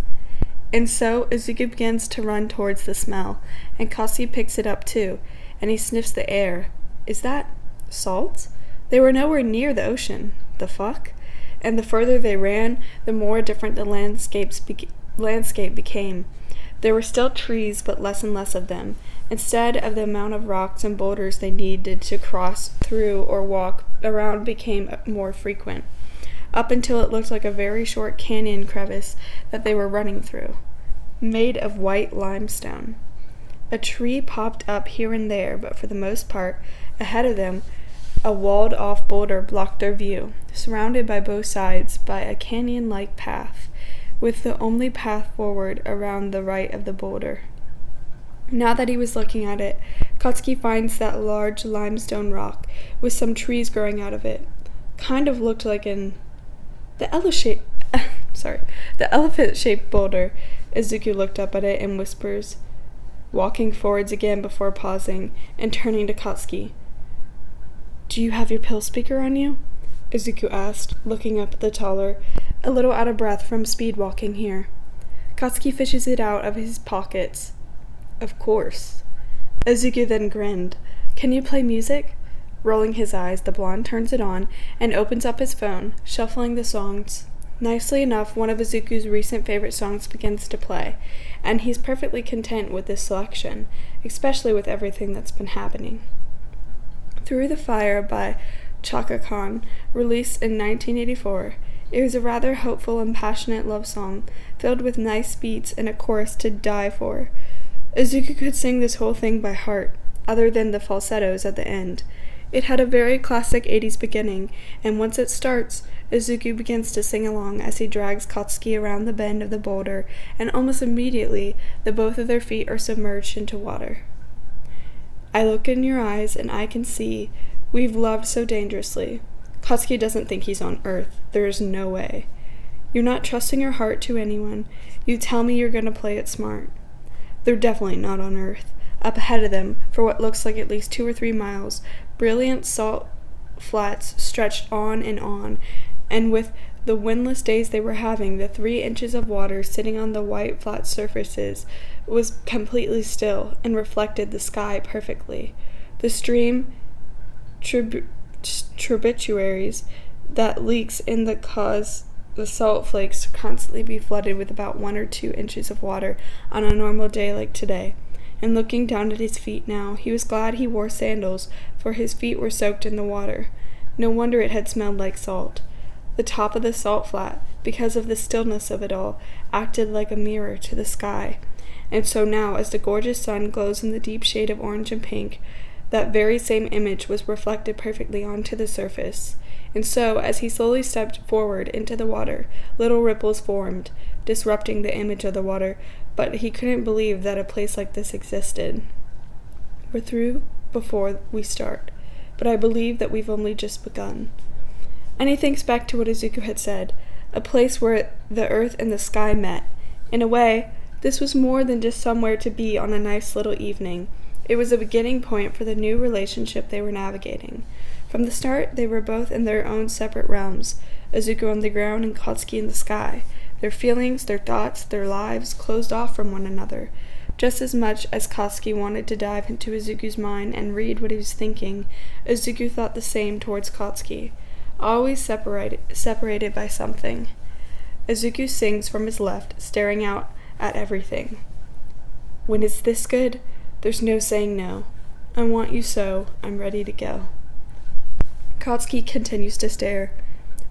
And so Izuku begins to run towards the smell, and Katsuki picks it up too, and he sniffs the air. Is that salt? They were nowhere near the ocean. The fuck? And the further they ran, the more different the landscape became. There were still trees, but less and less of them. Instead of the amount of rocks and boulders they needed to cross through or walk around became more frequent, up until it looked like a very short canyon crevice that they were running through, made of white limestone. A tree popped up here and there, but for the most part, ahead of them, a walled-off boulder blocked their view, surrounded by both sides by a canyon-like path, with the only path forward around the right of the boulder. Now that he was looking at it, Katsuki finds that large limestone rock with some trees growing out of it. Kind of looked like the elephant-shaped boulder. Izuku looked up at it and whispers, walking forwards again before pausing and turning to Katsuki. "Do you have your pill speaker on you?" Izuku asked, looking up at the taller, a little out of breath from speed walking here. Katsuki fishes it out of his pockets. "Of course." Izuku then grinned. "Can you play music?" Rolling his eyes, the blonde turns it on and opens up his phone, shuffling the songs. Nicely enough, one of Izuku's recent favorite songs begins to play, and he's perfectly content with this selection, especially with everything that's been happening. Through the Fire by Chaka Khan, released in 1984, it was a rather hopeful and passionate love song, filled with nice beats and a chorus to die for. Izuku could sing this whole thing by heart, other than the falsettos at the end. It had a very classic 80s beginning, and once it starts, Izuku begins to sing along as he drags Katsuki around the bend of the boulder, and almost immediately, the both of their feet are submerged into water. "I look in your eyes, and I can see we've loved so dangerously. Katsuki doesn't think he's on Earth. There is no way. You're not trusting your heart to anyone. You tell me you're going to play it smart. They're definitely not on Earth. Up ahead of them, for what looks like at least 2 or 3 miles, brilliant salt flats stretched on, and with the windless days they were having, the 3 inches of water sitting on the white flat surfaces was completely still and reflected the sky perfectly. The stream tributaries that leaks in that cause the salt flakes constantly be flooded with about 1 or 2 inches of water on a normal day like today. And looking down at his feet now, he was glad he wore sandals, for his feet were soaked in the water. No wonder it had smelled like salt. The top of the salt flat, because of the stillness of it all, acted like a mirror to the sky. And so now, as the gorgeous sun glows in the deep shade of orange and pink, that very same image was reflected perfectly onto the surface. And so, as he slowly stepped forward into the water, little ripples formed, disrupting the image of the water, but he couldn't believe that a place like this existed. "We're through before we start, but I believe that we've only just begun." And he thinks back to what Izuku had said, a place where the earth and the sky met. In a way, this was more than just somewhere to be on a nice little evening. It was a beginning point for the new relationship they were navigating. From the start, they were both in their own separate realms, Izuku on the ground and Katsuki in the sky. Their feelings, their thoughts, their lives closed off from one another. Just as much as Katsuki wanted to dive into Izuku's mind and read what he was thinking, Izuku thought the same towards Katsuki, always separated by something. Izuku sings from his left, staring out at everything. "When it's this good, There's no saying no. I want you so, I'm ready to go. Katsuki continues to stare.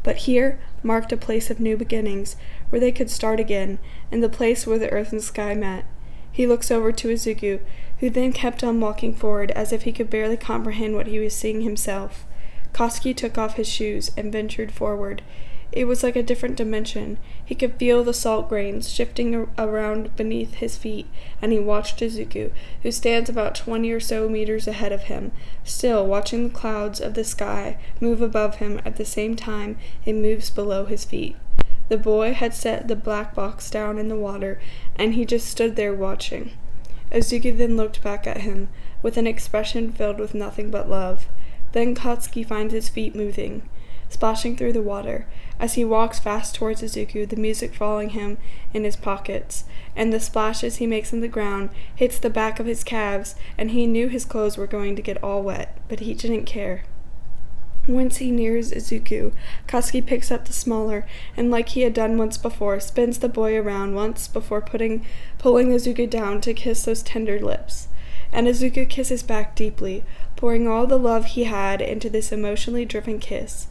But here marked a place of new beginnings, where they could start again, and the place where the earth and sky met. He looks over to Izuku, who then kept on walking forward as if he could barely comprehend what he was seeing himself. Katsuki took off his shoes and ventured forward. It was like a different dimension. He could feel the salt grains shifting around beneath his feet, and he watched Izuku, who stands about 20 or so meters ahead of him, still watching the clouds of the sky move above him at the same time it moves below his feet. The boy had set the black box down in the water, and he just stood there watching. Izuku then looked back at him, with an expression filled with nothing but love. Then Katsuki finds his feet moving, splashing through the water. As he walks fast towards Izuku, the music following him in his pockets, and the splashes he makes in the ground hits the back of his calves, and he knew his clothes were going to get all wet, but he didn't care. Once he nears Izuku, Katsuki picks up the smaller, and like he had done once before, spins the boy around once before pulling Izuku down to kiss those tender lips. And Izuku kisses back deeply, pouring all the love he had into this emotionally driven kiss.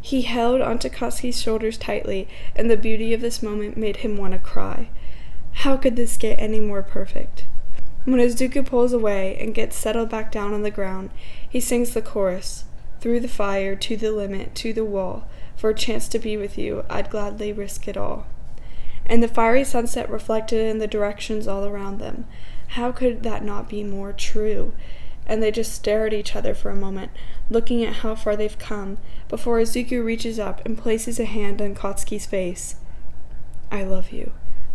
He held onto Katsuki's shoulders tightly, and the beauty of this moment made him want to cry. How could this get any more perfect? When Izuku pulls away and gets settled back down on the ground, he sings the chorus. Through the fire, to the limit, to the wall, for a chance to be with you, I'd gladly risk it all. And the fiery sunset reflected in the directions all around them. How could that not be more true? And they just stare at each other for a moment, looking at how far they've come, before Izuku reaches up and places a hand on Katsuki's face. I love you,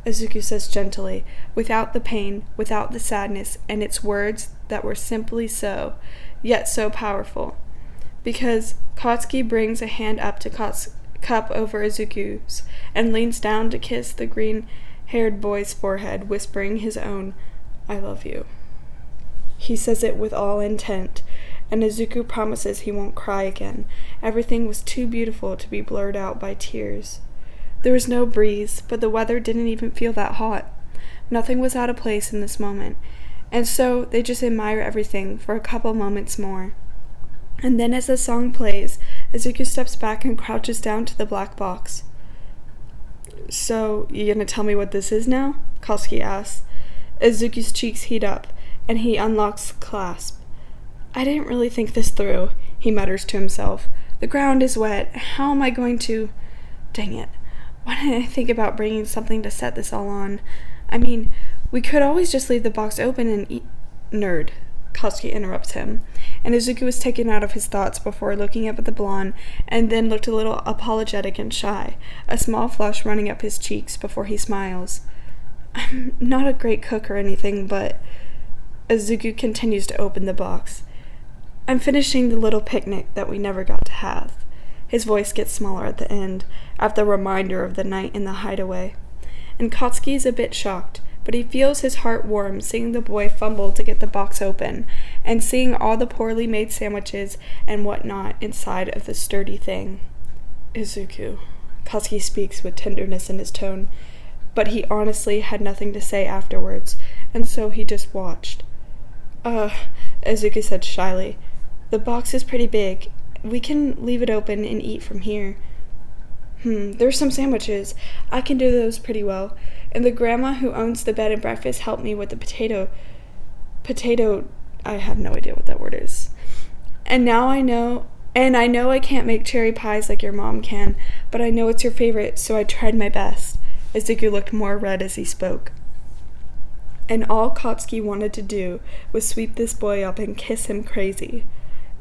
Izuku says gently, without the pain, without the sadness, and its words that were simply so, yet so powerful. Because Katsuki brings a hand up to cup over Izuku's, and leans down to kiss the green-haired boy's forehead, whispering his own, I love you. He says it with all intent, and Izuku promises he won't cry again. Everything was too beautiful to be blurred out by tears. There was no breeze, but the weather didn't even feel that hot. Nothing was out of place in this moment, and so they just admire everything for a couple moments more. And then as the song plays, Izuku steps back and crouches down to the black box. So, you gonna tell me what this is now? Katsuki asks. Izuku's cheeks heat up, and he unlocks the clasp. I didn't really think this through, he mutters to himself. The ground is wet. How am I going to... Dang it. Why didn't I think about bringing something to set this all on? I mean, we could always just leave the box open and eat... Nerd. Katsuki interrupts him, and Izuku was taken out of his thoughts before looking up at the blonde, and then looked a little apologetic and shy, a small flush running up his cheeks before he smiles. I'm not a great cook or anything, but... Izuku continues to open the box. I'm finishing the little picnic that we never got to have. His voice gets smaller at the end, at the reminder of the night in the hideaway. And Katsuki is a bit shocked, but he feels his heart warm seeing the boy fumble to get the box open, and seeing all the poorly made sandwiches and whatnot inside of the sturdy thing. Izuku. Katsuki speaks with tenderness in his tone, but he honestly had nothing to say afterwards, and so he just watched. Izuku said shyly, the box is pretty big. We can leave it open and eat from here. There's some sandwiches. I can do those pretty well. And the grandma who owns the bed and breakfast helped me with the potato, I have no idea what that word is. And I know I can't make cherry pies like your mom can, but I know it's your favorite, so I tried my best. Izuku looked more red as he spoke. And all Katsuki wanted to do was sweep this boy up and kiss him crazy.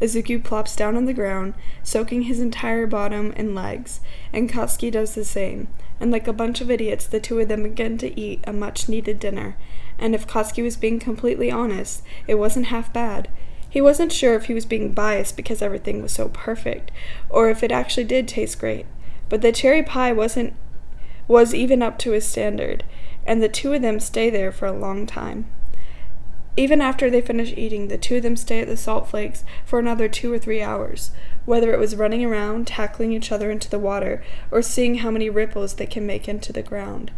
Izuku plops down on the ground, soaking his entire bottom and legs, and Katsuki does the same, and like a bunch of idiots, the two of them begin to eat a much-needed dinner, and if Katsuki was being completely honest, it wasn't half bad. He wasn't sure if he was being biased because everything was so perfect, or if it actually did taste great, but the cherry pie was even up to his standard, and the two of them stay there for a long time. Even after they finish eating, the two of them stay at the salt flakes for another 2 or 3 hours, whether it was running around, tackling each other into the water, or seeing how many ripples they can make into the ground.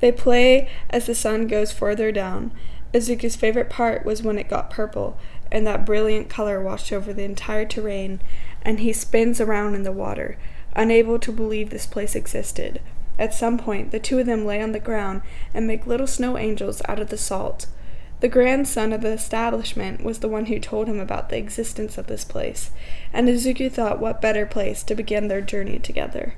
They play as the sun goes further down, Izuku's favorite part was when it got purple, and that brilliant color washed over the entire terrain, and he spins around in the water, unable to believe this place existed. At some point, the two of them lay on the ground and make little snow angels out of the salt. The grandson of the establishment was the one who told him about the existence of this place, and Izuku thought what better place to begin their journey together.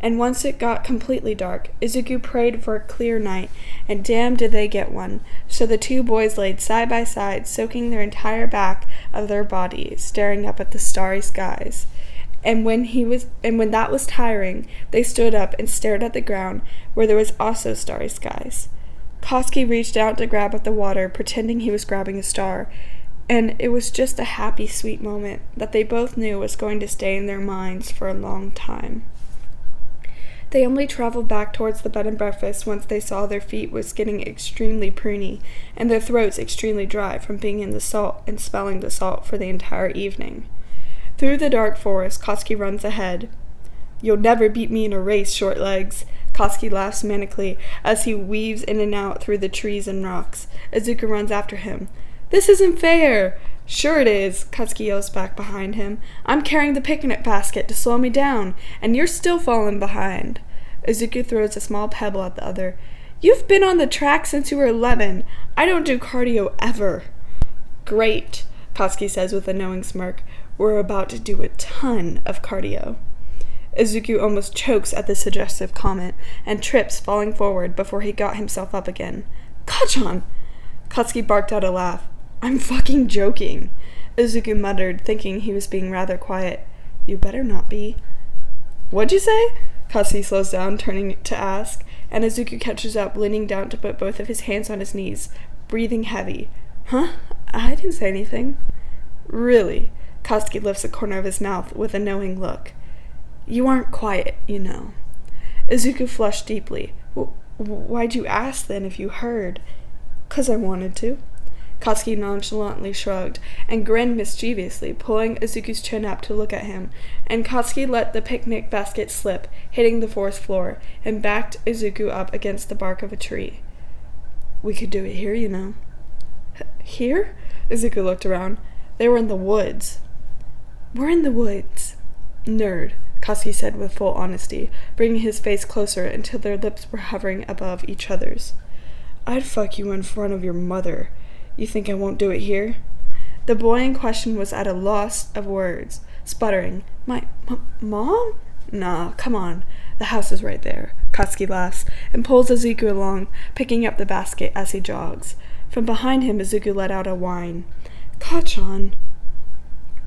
And once it got completely dark, Izuku prayed for a clear night, and damn did they get one. So the two boys laid side by side, soaking their entire back of their bodies, staring up at the starry skies. And when that was tiring, they stood up and stared at the ground, where there was also starry skies. Katsuki reached out to grab at the water, pretending he was grabbing a star, and it was just a happy, sweet moment that they both knew was going to stay in their minds for a long time. They only traveled back towards the bed and breakfast once they saw their feet was getting extremely pruny, and their throats extremely dry from being in the salt and smelling the salt for the entire evening. Through the dark forest, Katsuki runs ahead. "You'll never beat me in a race, short legs." Katsuki laughs manically as he weaves in and out through the trees and rocks. Izuku runs after him. "This isn't fair!" "Sure it is," Katsuki yells back behind him. "I'm carrying the picnic basket to slow me down, and you're still falling behind." Izuku throws a small pebble at the other. "You've been on the track since you were 11. I don't do cardio ever." "Great," Katsuki says with a knowing smirk. "We're about to do a ton of cardio." Izuku almost chokes at the suggestive comment and trips, falling forward before he got himself up again. "Kachan!" Katsuki barked out a laugh. "I'm fucking joking." Izuku muttered, thinking he was being rather quiet. "You better not be." "What'd you say?" Katsuki slows down, turning to ask, and Izuku catches up, leaning down to put both of his hands on his knees, breathing heavy. "Huh? I didn't say anything." "Really?" Katsuki lifts a corner of his mouth with a knowing look. "You aren't quiet, you know." Izuku flushed deeply. "Why'd you ask then if you heard?" "'Cause I wanted to." Katsuki nonchalantly shrugged and grinned mischievously, pulling Izuku's chin up to look at him, and Katsuki let the picnic basket slip, hitting the forest floor, and backed Izuku up against the bark of a tree. "We could do it here, you know." "Here?" Izuku looked around. They were in the woods. "We're in the woods." "Nerd," Katsuki said with full honesty, bringing his face closer until their lips were hovering above each other's. "I'd fuck you in front of your mother. You think I won't do it here?" The boy in question was at a loss of words, sputtering. My mom? Nah, come on. The house is right there." Katsuki laughs and pulls Izuku along, picking up the basket as he jogs. From behind him, Izuku let out a whine. "Kachan!"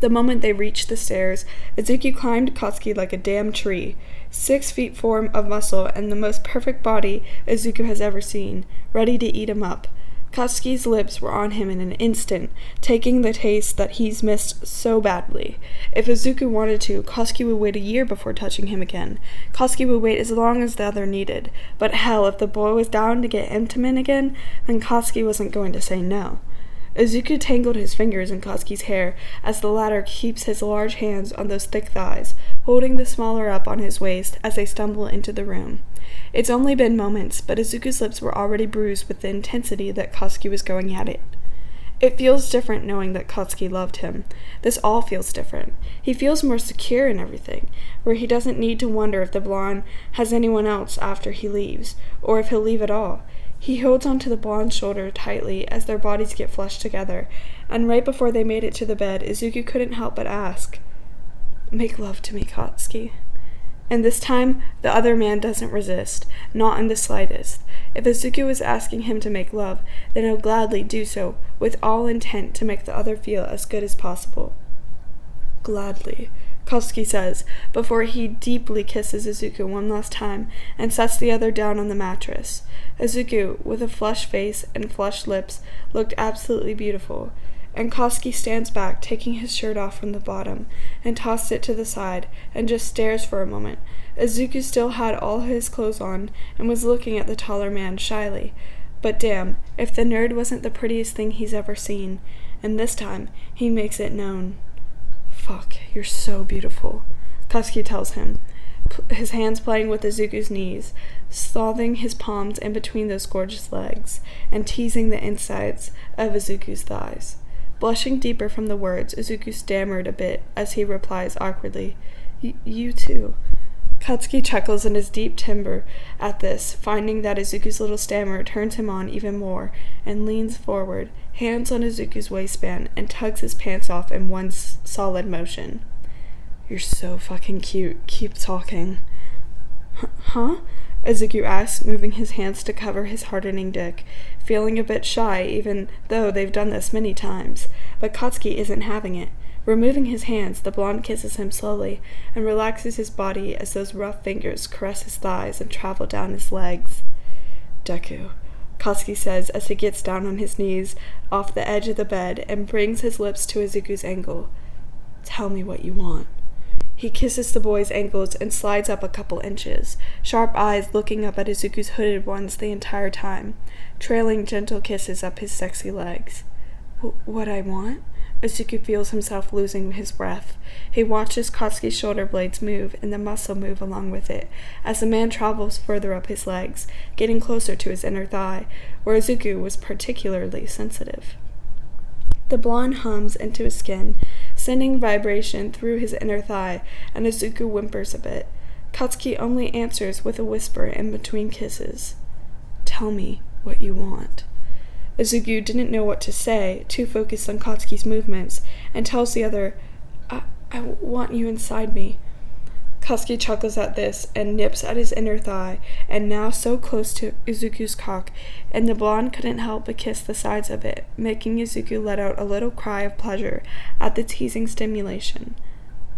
The moment they reached the stairs, Izuku climbed Katsuki like a damn tree. 6 feet 4 of muscle and the most perfect body Izuku has ever seen, ready to eat him up. Katsuki's lips were on him in an instant, taking the taste that he's missed so badly. If Izuku wanted to, Katsuki would wait a year before touching him again. Katsuki would wait as long as the other needed. But hell, if the boy was down to get intimate again, then Katsuki wasn't going to say no. Izuku tangled his fingers in Katsuki's hair as the latter keeps his large hands on those thick thighs, holding the smaller up on his waist as they stumble into the room. It's only been moments, but Izuku's lips were already bruised with the intensity that Katsuki was going at it. It feels different knowing that Katsuki loved him. This all feels different. He feels more secure in everything, where he doesn't need to wonder if the blonde has anyone else after he leaves, or if he'll leave at all. He holds onto the blonde's shoulder tightly as their bodies get flushed together, and right before they made it to the bed, Izuku couldn't help but ask, "Make love to me, Katsuki." And this time, the other man doesn't resist, not in the slightest. If Izuku is asking him to make love, then he'll gladly do so, with all intent to make the other feel as good as possible. "Gladly," Katsuki says, before he deeply kisses Izuku one last time and sets the other down on the mattress. Izuku, with a flushed face and flushed lips, looked absolutely beautiful, and Katsuki stands back, taking his shirt off from the bottom, and tossed it to the side, and just stares for a moment. Izuku still had all his clothes on, and was looking at the taller man shyly. But damn, if the nerd wasn't the prettiest thing he's ever seen, and this time, he makes it known. "Fuck, you're so beautiful," Katsuki tells him. his hands playing with Izuku's knees, slothing his palms in between those gorgeous legs, and teasing the insides of Izuku's thighs. Blushing deeper from the words, Izuku stammered a bit as he replies awkwardly, You too. Katsuki chuckles in his deep timbre at this, finding that Izuku's little stammer turns him on even more, and leans forward, hands on Izuku's waistband, and tugs his pants off in one solid motion. You're so fucking cute. Keep talking. Huh? Izuku asks, moving his hands to cover his hardening dick, feeling a bit shy even though they've done this many times. But Katsuki isn't having it. Removing his hands, the blonde kisses him slowly and relaxes his body as those rough fingers caress his thighs and travel down his legs. Deku, Katsuki says as he gets down on his knees off the edge of the bed and brings his lips to Izuku's ankle. Tell me what you want. He kisses the boy's ankles and slides up a couple inches, sharp eyes looking up at Izuku's hooded ones the entire time, trailing gentle kisses up his sexy legs. What I want? Izuku feels himself losing his breath. He watches Katsuki's shoulder blades move and the muscle move along with it, as the man travels further up his legs, getting closer to his inner thigh, where Izuku was particularly sensitive. The blonde hums into his skin, sending vibration through his inner thigh, and Izuku whimpers a bit. Katsuki only answers with a whisper in between kisses. Tell me what you want. Izuku didn't know what to say, too focused on Katsuki's movements, and tells the other, I want you inside me. Katsuki chuckles at this and nips at his inner thigh, and now so close to Izuku's cock, and the blonde couldn't help but kiss the sides of it, making Izuku let out a little cry of pleasure at the teasing stimulation.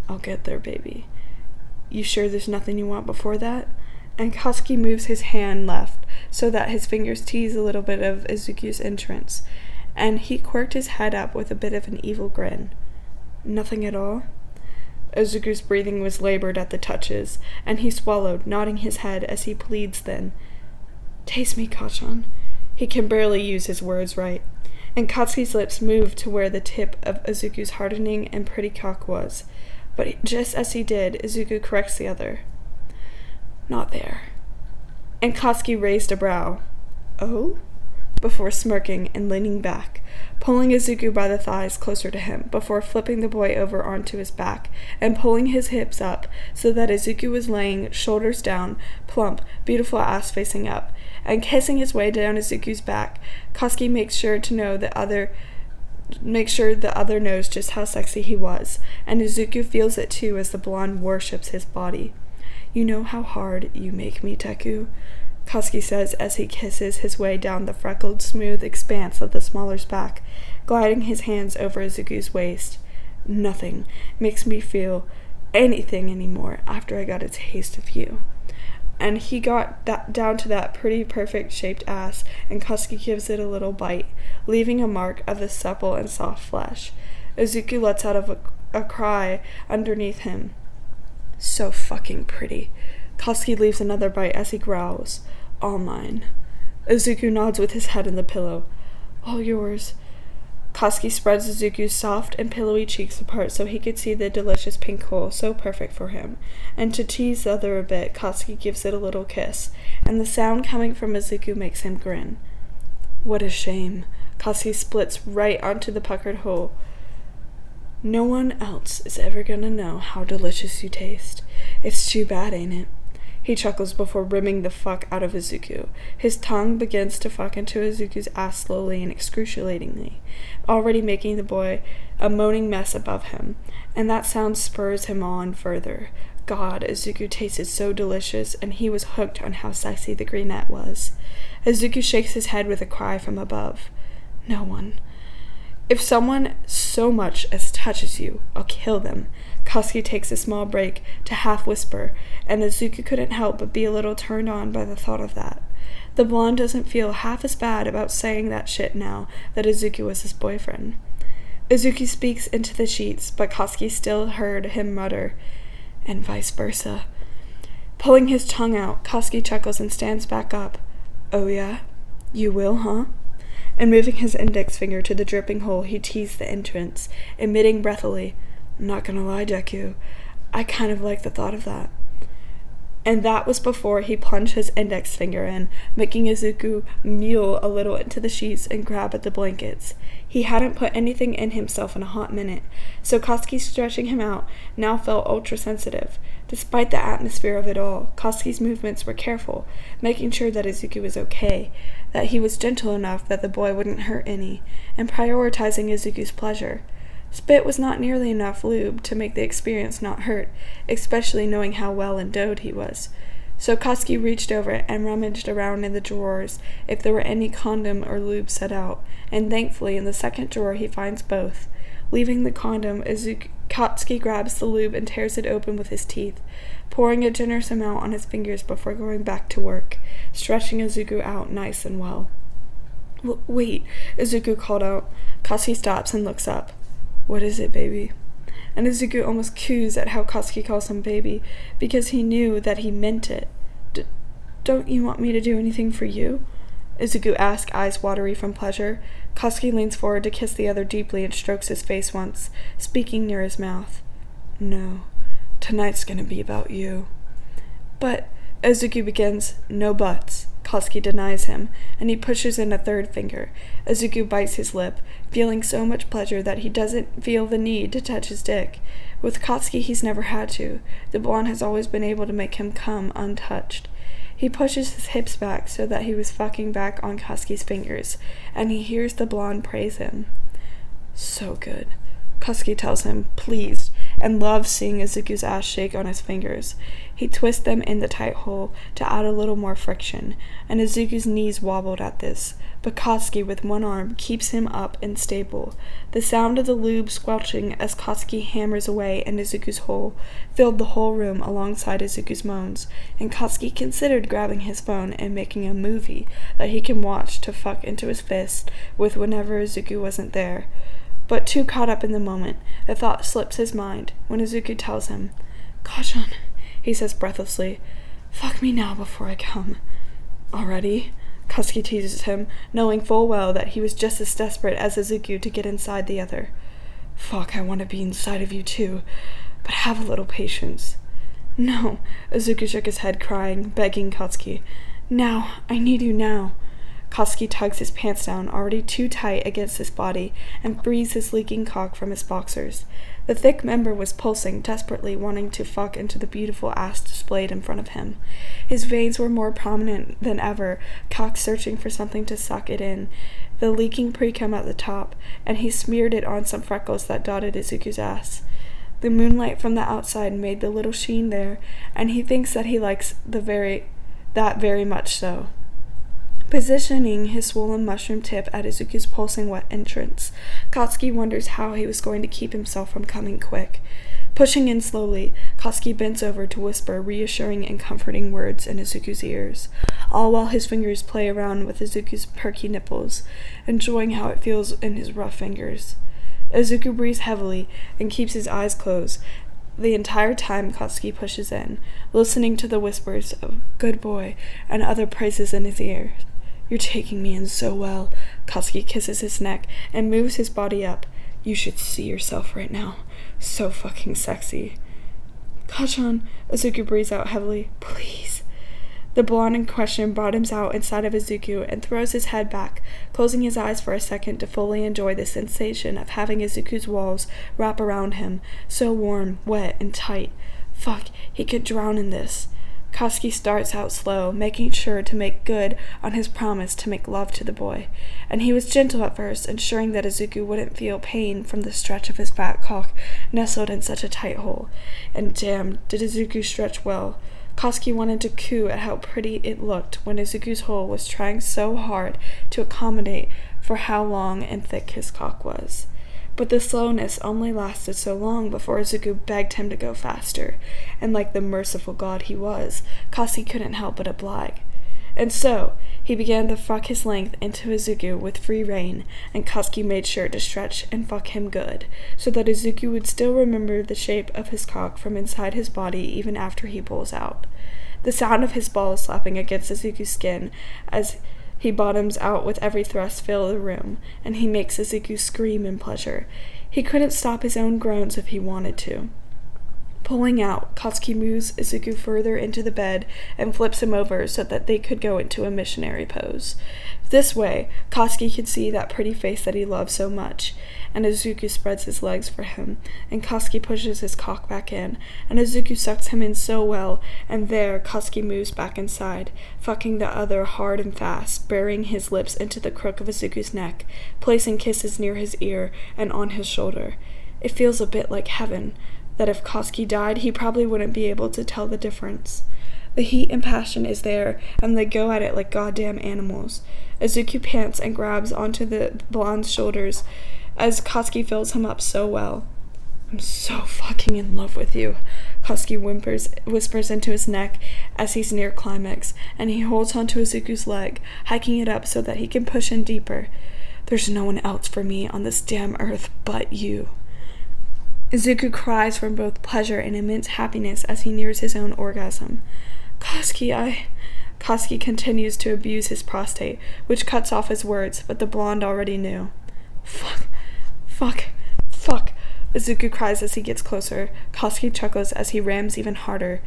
I'll get there, baby. You sure there's nothing you want before that? And Katsuki moves his hand left so that his fingers tease a little bit of Izuku's entrance, and he quirked his head up with a bit of an evil grin. Nothing at all? Izuku's breathing was labored at the touches, and he swallowed, nodding his head as he pleads then. Taste me, Kachan. He can barely use his words right, and Katsuki's lips moved to where the tip of Izuku's hardening and pretty cock was, but just as he did, Izuku corrects the other. Not there. And Katsuki raised a brow. Oh? Before smirking and leaning back, pulling Izuku by the thighs closer to him before flipping the boy over onto his back and pulling his hips up so that Izuku was laying shoulders down, plump, beautiful ass facing up, and kissing his way down Izuku's back. Katsuki makes sure the other knows just how sexy he was, and Izuku feels it too as the blonde worships his body. You know how hard you make me, Deku? Katsuki says as he kisses his way down the freckled, smooth expanse of the smaller's back, gliding his hands over Izuku's waist. Nothing makes me feel anything anymore after I got a taste of you. And he got down to that pretty perfect-shaped ass, and Katsuki gives it a little bite, leaving a mark of the supple and soft flesh. Izuku lets out of a cry underneath him. So fucking pretty. Katsuki leaves another bite as he growls. All mine. Izuku nods with his head in the pillow. All yours. Katsuki spreads Izuku's soft and pillowy cheeks apart so he could see the delicious pink hole so perfect for him, and to tease the other a bit, Katsuki gives it a little kiss, and the sound coming from Izuku makes him grin. What a shame. Katsuki splits right onto the puckered hole. No one else is ever gonna know how delicious you taste. It's too bad, ain't it? He chuckles before rimming the fuck out of Izuku. His tongue begins to fuck into Izuku's ass slowly and excruciatingly, already making the boy a moaning mess above him, and that sound spurs him on further. God, Izuku tasted so delicious, and he was hooked on how sexy the greenette was. Izuku shakes his head with a cry from above. No one. If someone so much as touches you, I'll kill them. Katsuki takes a small break to half-whisper, and Izuku couldn't help but be a little turned on by the thought of that. The blonde doesn't feel half as bad about saying that shit now that Izuku was his boyfriend. Izuku speaks into the sheets, but Katsuki still heard him mutter, and vice versa. Pulling his tongue out, Katsuki chuckles and stands back up. Oh yeah? You will, huh? And moving his index finger to the dripping hole, he teased the entrance, emitting breathily, I'm not gonna lie, Deku, I kind of like the thought of that. And that was before he plunged his index finger in, making Izuku mew a little into the sheets and grab at the blankets. He hadn't put anything in himself in a hot minute, so Katsuki stretching him out now felt ultra-sensitive. Despite the atmosphere of it all, Katsuki's movements were careful, making sure that Izuku was okay, that he was gentle enough that the boy wouldn't hurt any, and prioritizing Izuku's pleasure. Spit was not nearly enough lube to make the experience not hurt, especially knowing how well endowed he was. So Katsuki reached over and rummaged around in the drawers if there were any condom or lube set out, and thankfully in the second drawer he finds both. Leaving the condom, Katsuki grabs the lube and tears it open with his teeth, pouring a generous amount on his fingers before going back to work, stretching Izuku out nice and well. Wait, Izuku called out. Katsuki stops and looks up. What is it, baby? And Izuku almost coos at how Katsuki calls him baby, because he knew that he meant it. Don't you want me to do anything for you? Izuku asked, eyes watery from pleasure. Katsuki leans forward to kiss the other deeply and strokes his face once, speaking near his mouth. No, tonight's gonna be about you. But, Izuku begins, no buts. Katsuki denies him, and he pushes in a third finger. Izuku bites his lip, feeling so much pleasure that he doesn't feel the need to touch his dick. With Katsuki, he's never had to. The blonde has always been able to make him come untouched. He pushes his hips back so that he was fucking back on Katsuki's fingers, and he hears the blonde praise him. So good. Katsuki tells him, pleased, and loves seeing Izuku's ass shake on his fingers. He twists them in the tight hole to add a little more friction, and Izuku's knees wobbled at this, but Katsuki with one arm keeps him up and stable. The sound of the lube squelching as Katsuki hammers away in Izuku's hole filled the whole room alongside Izuku's moans, and Katsuki considered grabbing his phone and making a movie that he can watch to fuck into his fist with whenever Izuku wasn't there. But too caught up in the moment, the thought slips his mind when Izuku tells him, Kachan, he says breathlessly, fuck me now before I come. Already? Katsuki teases him, knowing full well that he was just as desperate as Izuku to get inside the other. Fuck, I want to be inside of you too, but have a little patience. No, Izuku shook his head, crying, begging Katsuki. Now, I need you now. Katsuki tugs his pants down, already too tight against his body, and frees his leaking cock from his boxers. The thick member was pulsing, desperately wanting to fuck into the beautiful ass displayed in front of him. His veins were more prominent than ever, cock searching for something to suck it in, the leaking pre-cum at the top, and he smeared it on some freckles that dotted Izuku's ass. The moonlight from the outside made the little sheen there, and he thinks that he likes that very much so. Positioning his swollen mushroom tip at Izuku's pulsing wet entrance, Katsuki wonders how he was going to keep himself from coming quick. Pushing in slowly, Katsuki bends over to whisper reassuring and comforting words in Izuku's ears, all while his fingers play around with Izuku's perky nipples, enjoying how it feels in his rough fingers. Izuku breathes heavily and keeps his eyes closed the entire time Katsuki pushes in, listening to the whispers of good boy and other praises in his ears. You're taking me in so well. Katsuki kisses his neck and moves his body up. You should see yourself right now. So fucking sexy. Kachan, Izuku breathes out heavily. Please. The blonde in question bottoms out inside of Izuku and throws his head back, closing his eyes for a second to fully enjoy the sensation of having Izuku's walls wrap around him, so warm, wet, and tight. Fuck, he could drown in this. Katsuki starts out slow, making sure to make good on his promise to make love to the boy, and he was gentle at first, ensuring that Izuku wouldn't feel pain from the stretch of his fat cock nestled in such a tight hole. And damn, did Izuku stretch well. Katsuki wanted to coo at how pretty it looked when Izuku's hole was trying so hard to accommodate for how long and thick his cock was. But the slowness only lasted so long before Izuku begged him to go faster, and like the merciful god he was, Katsuki couldn't help but oblige. And so, he began to fuck his length into Izuku with free rein, and Katsuki made sure to stretch and fuck him good, so that Izuku would still remember the shape of his cock from inside his body even after he pulls out. The sound of his balls slapping against Izuku's skin as he bottoms out with every thrust fill the room, and he makes Izuku scream in pleasure. He couldn't stop his own groans if he wanted to. Pulling out, Katsuki moves Izuku further into the bed and flips him over so that they could go into a missionary pose. This way, Katsuki could see that pretty face that he loved so much, and Izuku spreads his legs for him, and Katsuki pushes his cock back in, and Izuku sucks him in so well, and there Katsuki moves back inside, fucking the other hard and fast, burying his lips into the crook of Izuku's neck, placing kisses near his ear and on his shoulder. It feels a bit like heaven, that if Katsuki died, he probably wouldn't be able to tell the difference. The heat and passion is there, and they go at it like goddamn animals. Izuku pants and grabs onto the blonde's shoulders as Katsuki fills him up so well. "I'm so fucking in love with you," Katsuki whispers into his neck as he's near climax, and he holds onto Izuku's leg, hiking it up so that he can push in deeper. "There's no one else for me on this damn earth but you." Izuku cries from both pleasure and immense happiness as he nears his own orgasm. Katsuki continues to abuse his prostate, which cuts off his words, but the blonde already knew. Fuck, Izuku cries as he gets closer. Katsuki chuckles as he rams even harder.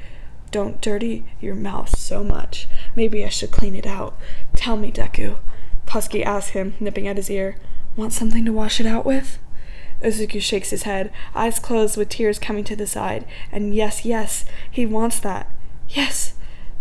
"Don't dirty your mouth so much. Maybe I should clean it out. Tell me, Deku," Katsuki asks him, nipping at his ear. "Want something to wash it out with?" Izuku shakes his head, eyes closed with tears coming to the side, and yes, he wants that.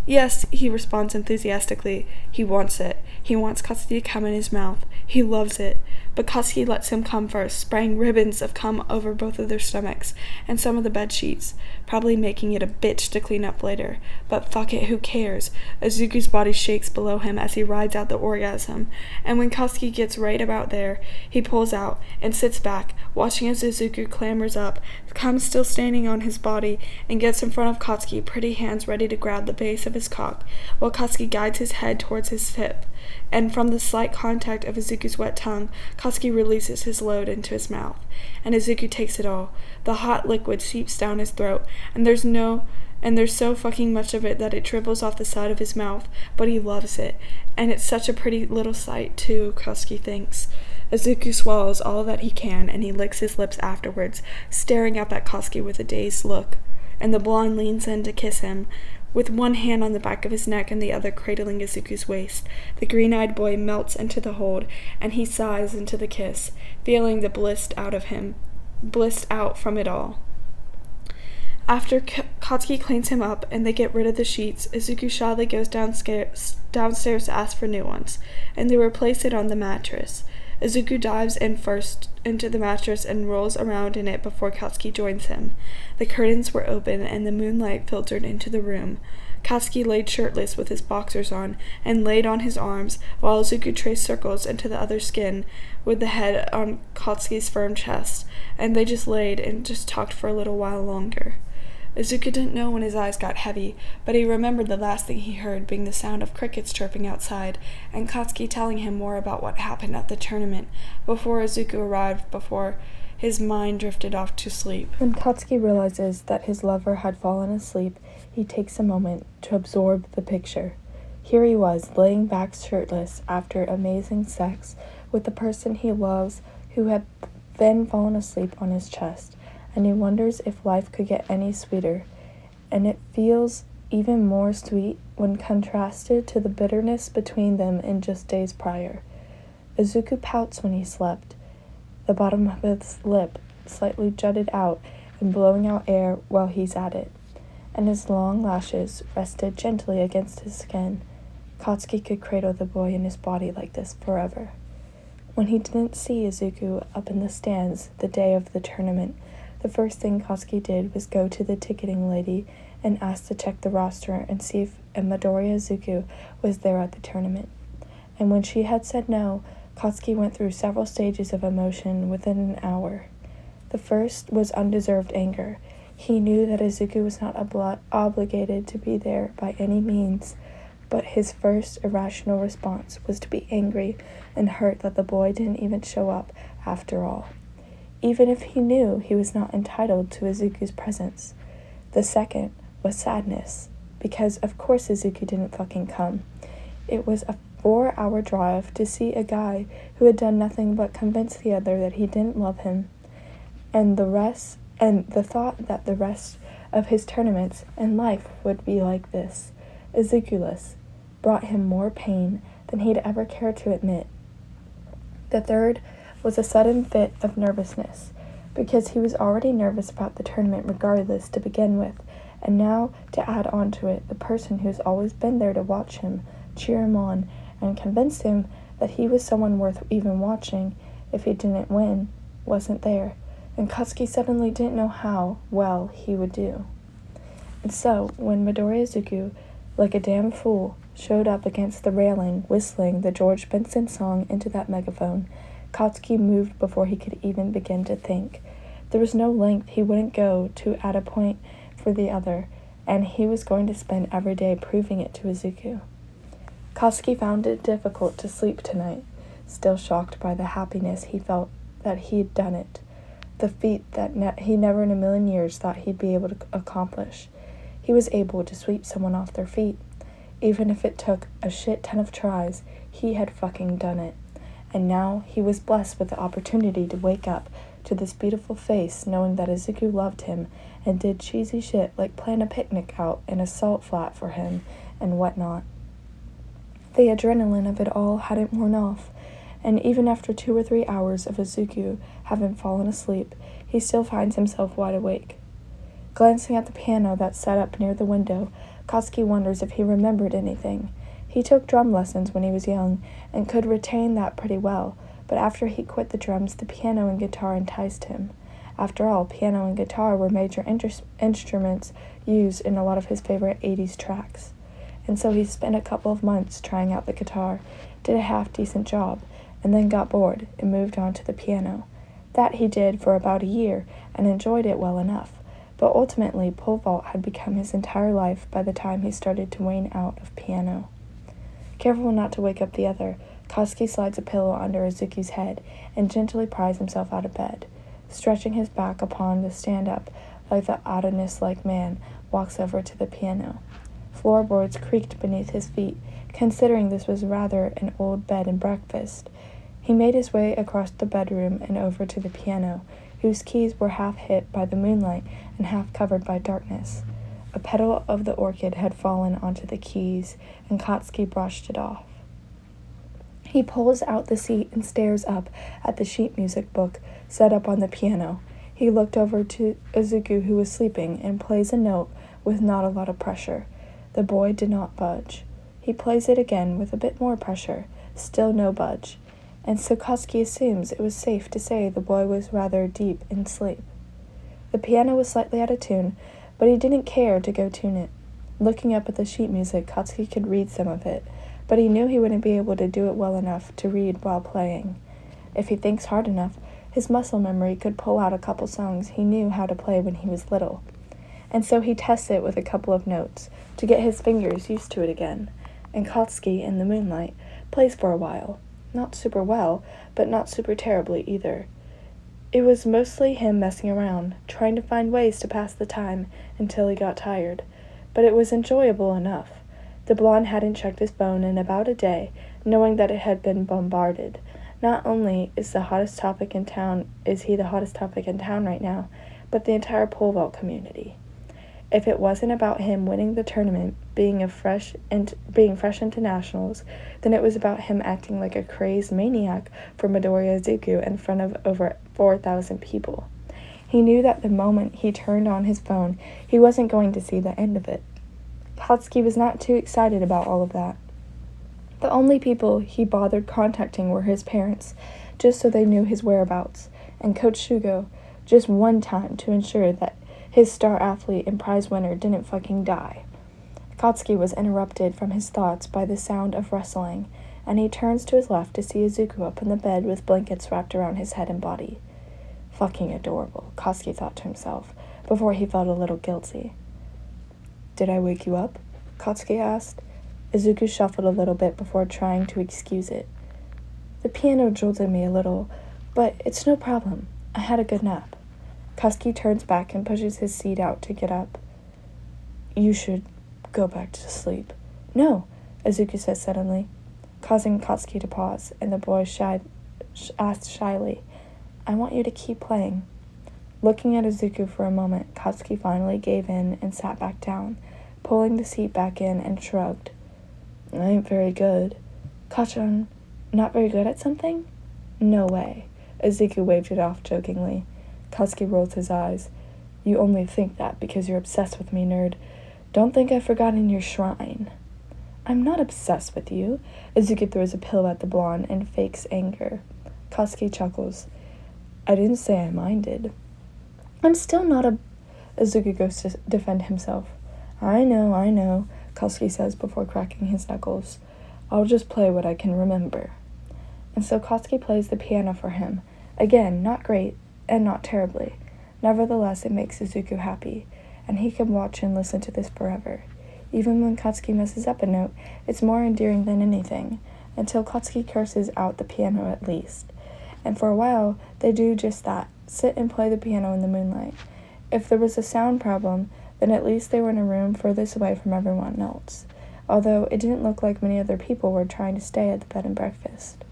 Yes, he responds enthusiastically. He wants it. He wants Katsuki to come in his mouth. He loves it. But Katsuki lets him come first, spraying ribbons of cum over both of their stomachs and some of the bed sheets, probably making it a bitch to clean up later. But fuck it, who cares? Izuku's body shakes below him as he rides out the orgasm, and when Katsuki gets right about there, he pulls out and sits back, watching as Izuku clambers up, cum still standing on his body, and gets in front of Katsuki, pretty hands ready to grab the base of his cock, while Katsuki guides his head towards his hip, and from the slight contact of Izuku's wet tongue, Katsuki releases his load into his mouth, and Izuku takes it all. The hot liquid seeps down his throat, and there's so fucking much of it that it dribbles off the side of his mouth, but he loves it, and it's such a pretty little sight too, Katsuki thinks. Izuku swallows all that he can, and he licks his lips afterwards, staring up at Katsuki with a dazed look, and the blonde leans in to kiss him, with one hand on the back of his neck and the other cradling Izuku's waist. The green-eyed boy melts into the hold, and he sighs into the kiss, feeling the bliss out from it all. After Katsuki cleans him up and they get rid of the sheets, Izuku shyly goes downstairs to ask for new ones, and they replace it on the mattress. Izuku dives in first into the mattress and rolls around in it before Katsuki joins him. The curtains were open and the moonlight filtered into the room. Katsuki laid shirtless with his boxers on and laid on his arms, while Izuku traced circles into the other skin with the head on Katsuki's firm chest, and they just laid and just talked for a little while longer. Izuku didn't know when his eyes got heavy, but he remembered the last thing he heard being the sound of crickets chirping outside, and Katsuki telling him more about what happened at the tournament before Izuku arrived, before his mind drifted off to sleep. When Katsuki realizes that his lover had fallen asleep, he takes a moment to absorb the picture. Here he was, laying back shirtless after amazing sex with the person he loves, who had then fallen asleep on his chest. And he wonders if life could get any sweeter, and it feels even more sweet when contrasted to the bitterness between them in just days prior. Izuku pouts when he slept, the bottom of his lip slightly jutted out and blowing out air while he's at it, and his long lashes rested gently against his skin. Katsuki could cradle the boy in his body like this forever. When he didn't see Izuku up in the stands the day of the tournament, the first thing Katsuki did was go to the ticketing lady and ask to check the roster and see if Midoriya Izuku was there at the tournament. And when she had said no, Katsuki went through several stages of emotion within an hour. The first was undeserved anger. He knew that Izuku was not obligated to be there by any means, but his first irrational response was to be angry and hurt that the boy didn't even show up after all, even if he knew he was not entitled to Izuku's presence. The second was sadness, because of course Izuku didn't fucking come. It was a 4-hour drive to see a guy who had done nothing but convince the other that he didn't love him, and the thought that the rest of his tournaments, and life would be like this. Izuku-less brought him more pain than he'd ever cared to admit. The third was a sudden fit of nervousness, because he was already nervous about the tournament regardless to begin with, and now to add on to it the person who's always been there to watch him, cheer him on, and convince him that he was someone worth even watching if he didn't win, wasn't there, and Katsuki suddenly didn't know how well he would do. And so, when Midori Izuku, like a damn fool, showed up against the railing, whistling the George Benson song into that megaphone, Katsuki moved before he could even begin to think. There was no length he wouldn't go to add a point for the other, and he was going to spend every day proving it to Izuku. Katsuki found it difficult to sleep tonight, still shocked by the happiness he felt that he'd done it, the feat that he never in a million years thought he'd be able to accomplish. He was able to sweep someone off their feet. Even if it took a shit ton of tries, he had fucking done it. And now he was blessed with the opportunity to wake up to this beautiful face, knowing that Izuku loved him and did cheesy shit like plan a picnic out in a salt flat for him and whatnot. The adrenaline of it all hadn't worn off, and even after 2 or 3 hours of Izuku having fallen asleep, he still finds himself wide awake. Glancing at the piano that's set up near the window, Katsuki wonders if he remembered anything. He took drum lessons when he was young and could retain that pretty well, but after he quit the drums, the piano and guitar enticed him. After all, piano and guitar were major instruments used in a lot of his favorite 80s tracks. And so he spent a couple of months trying out the guitar, did a half-decent job, and then got bored and moved on to the piano. That he did for about a year and enjoyed it well enough, but ultimately pole vault had become his entire life by the time he started to wane out of piano. Careful not to wake up the other, Katsuki slides a pillow under Izuku's head and gently pries himself out of bed. Stretching his back upon the stand-up like the Adonis-like man, walks over to the piano. Floorboards creaked beneath his feet, considering this was rather an old bed and breakfast. He made his way across the bedroom and over to the piano, whose keys were half hid by the moonlight and half covered by darkness. A petal of the orchid had fallen onto the keys, and Katsuki brushed it off. He pulls out the seat and stares up at the sheet music book set up on the piano. He looked over to Izuku, who was sleeping, and plays a note with not a lot of pressure. The boy did not budge. He plays it again with a bit more pressure, still no budge, and so Katsuki assumes it was safe to say the boy was rather deep in sleep. The piano was slightly out of tune, but he didn't care to go tune it. Looking up at the sheet music, Katsuki could read some of it, but he knew he wouldn't be able to do it well enough to read while playing. If he thinks hard enough, his muscle memory could pull out a couple songs he knew how to play when he was little. And so he tests it with a couple of notes, to get his fingers used to it again, and Katsuki, in the moonlight, plays for a while. Not super well, but not super terribly either. It was mostly him messing around, trying to find ways to pass the time until he got tired, but it was enjoyable enough. The blonde hadn't checked his phone in about a day, knowing that it had been bombarded. Not only is he the hottest topic in town right now, but the entire pole vault community. If it wasn't about him winning the tournament, being fresh into nationals, then it was about him acting like a crazed maniac for Midori Izuku in front of over 4,000 people. He knew that the moment he turned on his phone, he wasn't going to see the end of it. Katsuki was not too excited about all of that. The only people he bothered contacting were his parents, just so they knew his whereabouts, and Coach Shugo, just one time to ensure that his star athlete and prize winner didn't fucking die. Katsuki was interrupted from his thoughts by the sound of rustling, and he turns to his left to see Izuku up in the bed with blankets wrapped around his head and body. Fucking adorable, Katsuki thought to himself, before he felt a little guilty. "Did I wake you up?" Katsuki asked. Izuku shuffled a little bit before trying to excuse it. "The piano jolted me a little, but it's no problem. I had a good nap." Katsuki turns back and pushes his seat out to get up. "You should go back to sleep." "No," Izuku says suddenly, causing Katsuki to pause, and the boy asked shyly, "I want you to keep playing." Looking at Izuku for a moment, Katsuki finally gave in and sat back down, pulling the seat back in and shrugged. I ain't very good. Kachan, not very good at something? No way. Izuku waved it off jokingly. Katsuki rolled his eyes. You only think that because you're obsessed with me, nerd. Don't think I've forgotten your shrine. I'm not obsessed with you. Izuku throws a pillow at the blonde and fakes anger. Katsuki chuckles. I didn't say I minded. I'm still not a... Izuku goes to defend himself. I know, Katsuki says before cracking his knuckles. I'll just play what I can remember. And so Katsuki plays the piano for him. Again, not great, and not terribly. Nevertheless, it makes Izuku happy, and he can watch and listen to this forever. Even when Katsuki messes up a note, it's more endearing than anything, until Katsuki curses out the piano at least. And for a while, they do just that, sit and play the piano in the moonlight. If there was a sound problem, then at least they were in a room furthest away from everyone else, although it didn't look like many other people were trying to stay at the bed and breakfast.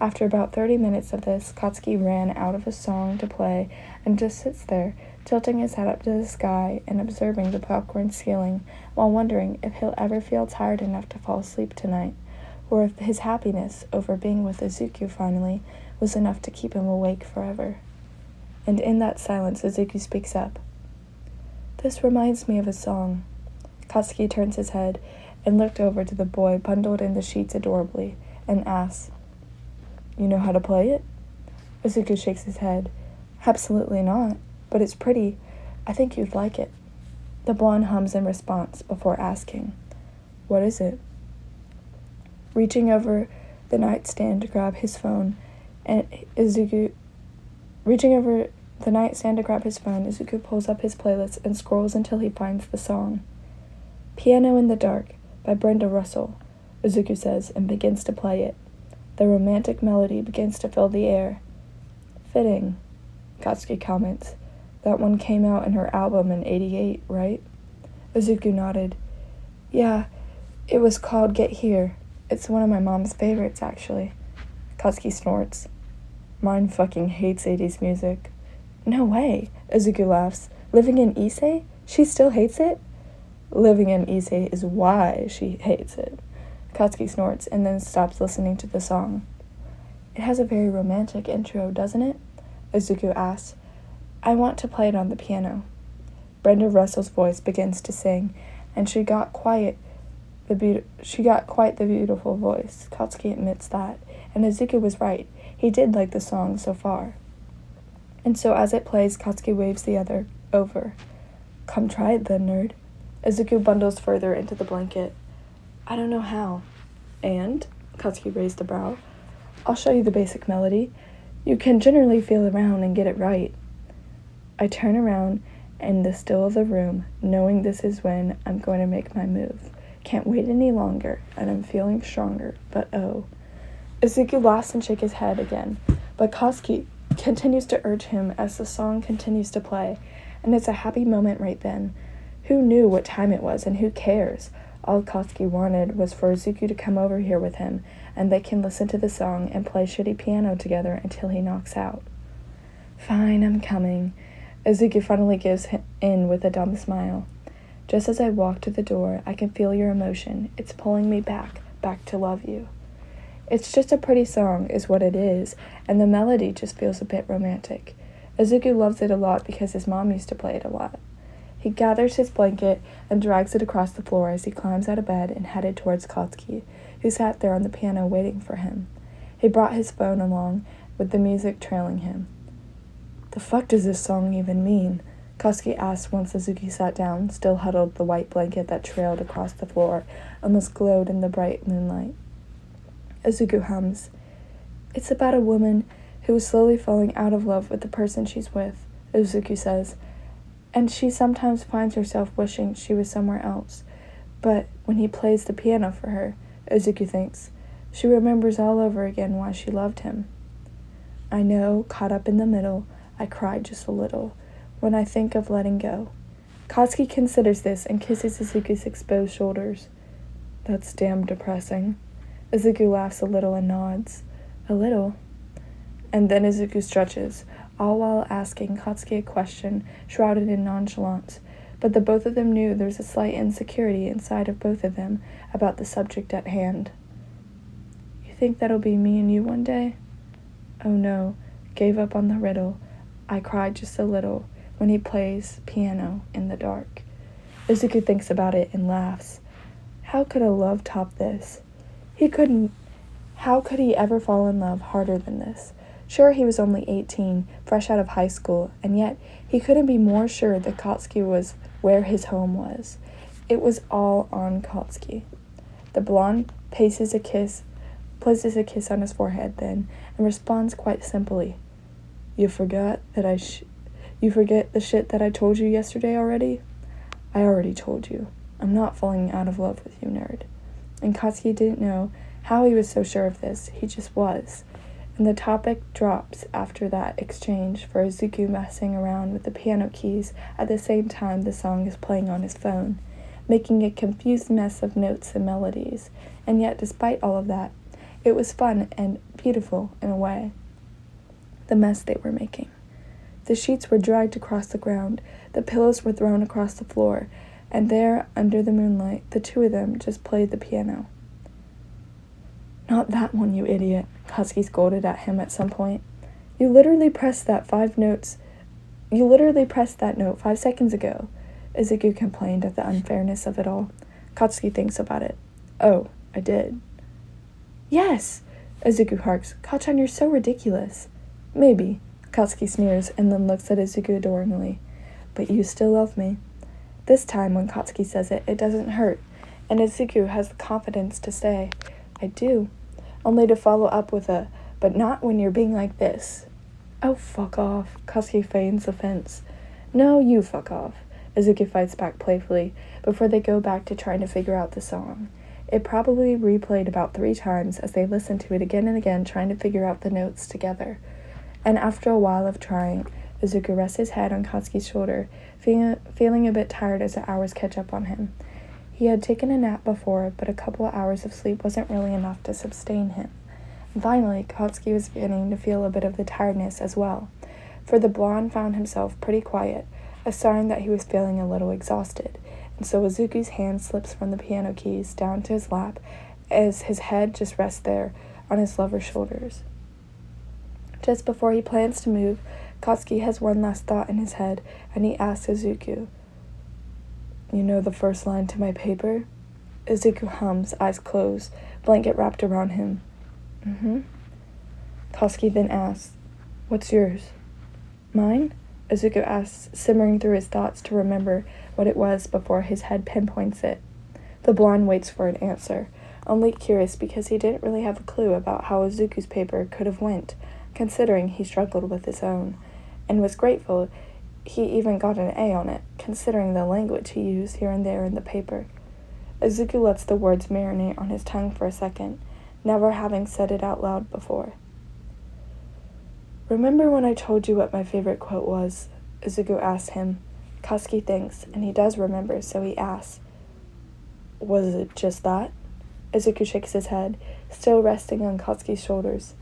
After about 30 minutes of this, Katsuki ran out of a song to play and just sits there, tilting his head up to the sky and observing the popcorn ceiling while wondering if he'll ever feel tired enough to fall asleep tonight, or if his happiness over being with Izuku finally was enough to keep him awake forever. And in that silence, Izuku speaks up. This reminds me of a song. Katsuki turns his head and looked over to the boy bundled in the sheets adorably and asks, You know how to play it? Izuku shakes his head. Absolutely not, but it's pretty. I think you'd like it. The blonde hums in response before asking, What is it? Reaching over the nightstand to grab his phone, Izuku pulls up his playlist and scrolls until he finds the song. Piano in the Dark by Brenda Russell, Izuku says, and begins to play it. The romantic melody begins to fill the air. Fitting, Katsuki comments. That one came out in her album in '88, right? Izuku nodded. Yeah, it was called Get Here. It's one of my mom's favorites, actually. Katsuki snorts. Mine fucking hates 80s music. No way, Izuku laughs. Living in Issei? She still hates it? Living in Issei is why she hates it. Katsuki snorts and then stops listening to the song. It has a very romantic intro, doesn't it? Izuku asks. I want to play it on the piano. Brenda Russell's voice begins to sing, and she got quite the beautiful voice. Katsuki admits that, and Izuku was right. He did like the song so far. And so as it plays, Katsuki waves the other over. Come try it then, nerd. Izuku bundles further into the blanket. I don't know how. And? Katsuki raised a brow. I'll show you the basic melody. You can generally feel around and get it right. I turn around in the still of the room, knowing this is when I'm going to make my move. Can't wait any longer, and I'm feeling stronger, but oh. Izuku laughs and shakes his head again, but Katsuki continues to urge him as the song continues to play, and it's a happy moment right then. Who knew what time it was, and who cares? All Katsuki wanted was for Izuku to come over here with him, and they can listen to the song and play shitty piano together until he knocks out. Fine, I'm coming. Izuku finally gives in with a dumb smile. Just as I walk to the door, I can feel your emotion. It's pulling me back to love you. It's just a pretty song, is what it is, and the melody just feels a bit romantic. Izuku loves it a lot because his mom used to play it a lot. He gathers his blanket and drags it across the floor as he climbs out of bed and headed towards Katsuki, who sat there on the piano waiting for him. He brought his phone along, with the music trailing him. The fuck does this song even mean? Katsuki asked once Izuku sat down, still huddled the white blanket that trailed across the floor, almost glowed in the bright moonlight. Izuku hums. It's about a woman who is slowly falling out of love with the person she's with, Izuku says, and she sometimes finds herself wishing she was somewhere else. But when he plays the piano for her, Izuku thinks, she remembers all over again why she loved him. I know, caught up in the middle, I cry just a little when I think of letting go. Katsuki considers this and kisses Izuku's exposed shoulders. That's damn depressing. Izuku laughs a little and nods. A little. And then Izuku stretches. all while asking Katsuki a question shrouded in nonchalance. But the both of them knew there was a slight insecurity inside of both of them about the subject at hand. "You think that'll be me and you one day?" "Oh no, gave up on the riddle. I cried just a little when he plays piano in the dark." Izuku thinks about it and laughs. How could a love top this? He couldn't. How could he ever fall in love harder than this? Sure, he was only 18, fresh out of high school, and yet he couldn't be more sure that Katsuki was where his home was. It was all on Katsuki. The blonde places a kiss on his forehead then, and responds quite simply. You forget the shit that I told you yesterday already?" "I already told you. I'm not falling out of love with you, nerd." And Katsuki didn't know how he was so sure of this. He just was. And the topic drops after that exchange for Izuku messing around with the piano keys at the same time the song is playing on his phone, making a confused mess of notes and melodies. And yet, despite all of that, it was fun and beautiful in a way. The mess they were making. The sheets were dragged across the ground, the pillows were thrown across the floor, and there, under the moonlight, the two of them just played the piano. "Not that one, you idiot," Katsuki scolded at him at some point. You literally pressed that note 5 seconds ago." Izuku complained at the unfairness of it all. Katsuki thinks about it. "Oh, I did." "Yes!" Izuku harks. "Kachan, you're so ridiculous." "Maybe." Katsuki sneers and then looks at Izuku adoringly. "But you still love me." This time, when Katsuki says it, it doesn't hurt, and Izuku has the confidence to say, "I do," only to follow up with a, "but not when you're being like this." "Oh, fuck off." Katsuki feigns offense. "No, you fuck off." Izuku fights back playfully before they go back to trying to figure out the song. It probably replayed about 3 times as they listened to it again and again, trying to figure out the notes together. And after a while of trying, Izuku rests his head on Katsuki's shoulder, feeling a bit tired as the hours catch up on him. He had taken a nap before, but a couple of hours of sleep wasn't really enough to sustain him. And finally, Katsuki was beginning to feel a bit of the tiredness as well, for the blonde found himself pretty quiet, a sign that he was feeling a little exhausted, and so Izuku's hand slips from the piano keys down to his lap as his head just rests there on his lover's shoulders. Just before he plans to move, Katsuki has one last thought in his head, and he asks Izuku, "You know the first line to my paper?" Izuku hums, eyes closed, blanket wrapped around him. "Mm-hmm." Katsuki then asks, "What's yours?" "Mine?" Izuku asks, simmering through his thoughts to remember what it was before his head pinpoints it. The blonde waits for an answer, only curious because he didn't really have a clue about how Izuku's paper could have went, considering he struggled with his own, and was grateful he even got an A on it, considering the language he used here and there in the paper. Izuku lets the words marinate on his tongue for a second, never having said it out loud before. "Remember when I told you what my favorite quote was?" Izuku asks him. Katsuki thinks, and he does remember, so he asks, "Was it just that?" Izuku shakes his head, still resting on Katsuki's shoulders.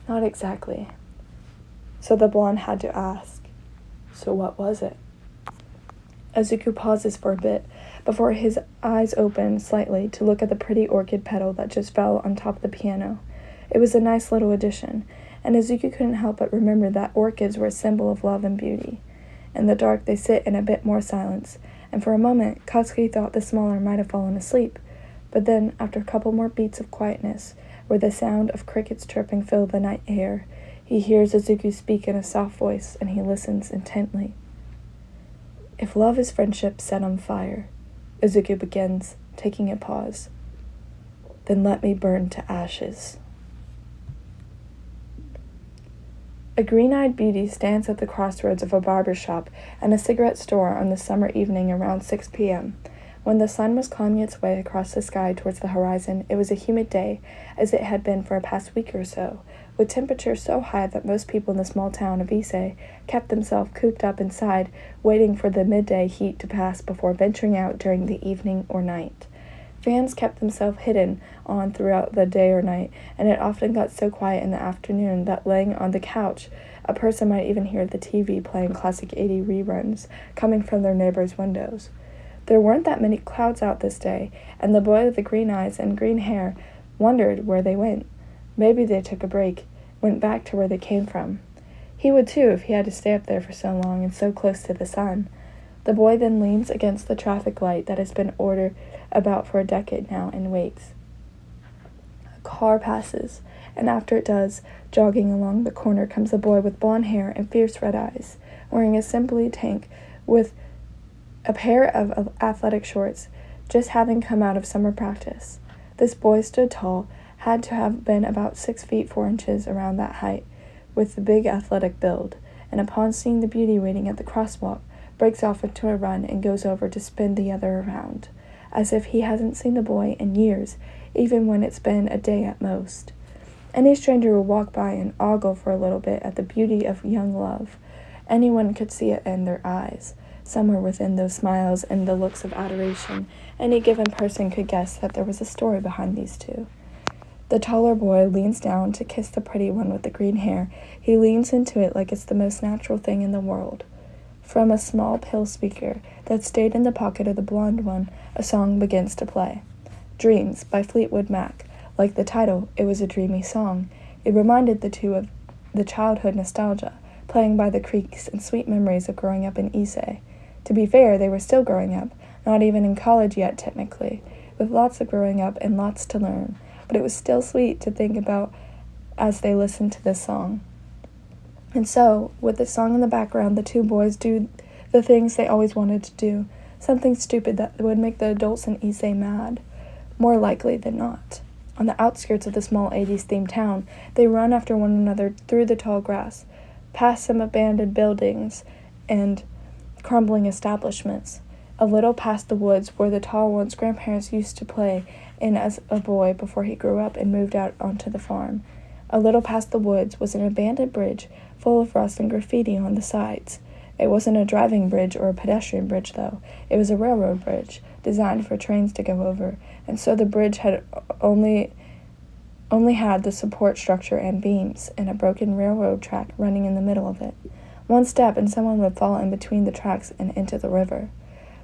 "Not exactly." So the blonde had to ask, "So what was it?" Izuku pauses for a bit before his eyes open slightly to look at the pretty orchid petal that just fell on top of the piano. It was a nice little addition, and Izuku couldn't help but remember that orchids were a symbol of love and beauty. In the dark, they sit in a bit more silence, and for a moment, Katsuki thought the smaller might have fallen asleep. But then, after a couple more beats of quietness, where the sound of crickets chirping filled the night air, he hears Izuku speak in a soft voice, and he listens intently. "If love is friendship set on fire," Izuku begins, taking a pause, "then let me burn to ashes." A green-eyed beauty stands at the crossroads of a barber shop and a cigarette store on the summer evening around 6 p.m. When the sun was climbing its way across the sky towards the horizon, it was a humid day, as it had been for a past week or so, with temperatures so high that most people in the small town of Ise kept themselves cooped up inside, waiting for the midday heat to pass before venturing out during the evening or night. Fans kept themselves hidden on throughout the day or night, and it often got so quiet in the afternoon that laying on the couch, a person might even hear the TV playing classic 80 reruns coming from their neighbors' windows. There weren't that many clouds out this day, and the boy with the green eyes and green hair wondered where they went. Maybe they took a break, went back to where they came from. He would too if he had to stay up there for so long and so close to the sun. The boy then leans against the traffic light that has been ordered about for a decade now and waits. A car passes, and after it does, jogging along the corner comes a boy with blonde hair and fierce red eyes, wearing a simply tank with a pair of athletic shorts, just having come out of summer practice. This boy stood tall, had to have been about 6 feet 4 inches around that height, with the big athletic build, and upon seeing the beauty waiting at the crosswalk, breaks off into a run and goes over to spin the other around, as if he hasn't seen the boy in years, even when it's been a day at most. Any stranger will walk by and ogle for a little bit at the beauty of young love. Anyone could see it in their eyes. Somewhere within those smiles and the looks of adoration, any given person could guess that there was a story behind these two. The taller boy leans down to kiss the pretty one with the green hair. He leans into it like it's the most natural thing in the world. From a small pill speaker that stayed in the pocket of the blonde one, a song begins to play. Dreams by Fleetwood Mac. Like the title, it was a dreamy song. It reminded the two of the childhood nostalgia, playing by the creeks and sweet memories of growing up in Issei. To be fair, they were still growing up, not even in college yet technically, with lots of growing up and lots to learn, but it was still sweet to think about as they listened to this song. And so, with the song in the background, the two boys do the things they always wanted to do, something stupid that would make the adults in Issei mad, more likely than not. On the outskirts of the small 80s-themed town, they run after one another through the tall grass, past some abandoned buildings and crumbling establishments, a little past the woods where the tall one's grandparents used to play in as a boy before he grew up and moved out onto the farm. A little past the woods was an abandoned bridge full of rust and graffiti on the sides. It wasn't a driving bridge or a pedestrian bridge, though. It was a railroad bridge, designed for trains to go over, and so the bridge had only had the support structure and beams and a broken railroad track running in the middle of it. One step and someone would fall in between the tracks and into the river.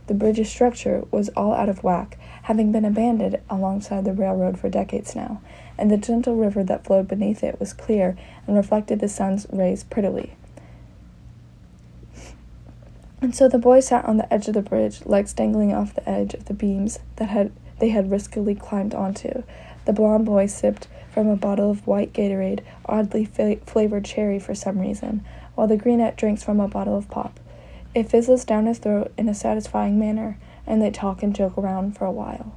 The bridge's structure was all out of whack, having been abandoned alongside the railroad for decades now, and the gentle river that flowed beneath it was clear and reflected the sun's rays prettily. And so the boys sat on the edge of the bridge, legs dangling off the edge of the beams that they had riskily climbed onto. The blonde boy sipped from a bottle of white Gatorade, oddly flavored cherry for some reason, while the greenette drinks from a bottle of pop. It fizzles down his throat in a satisfying manner, and they talk and joke around for a while.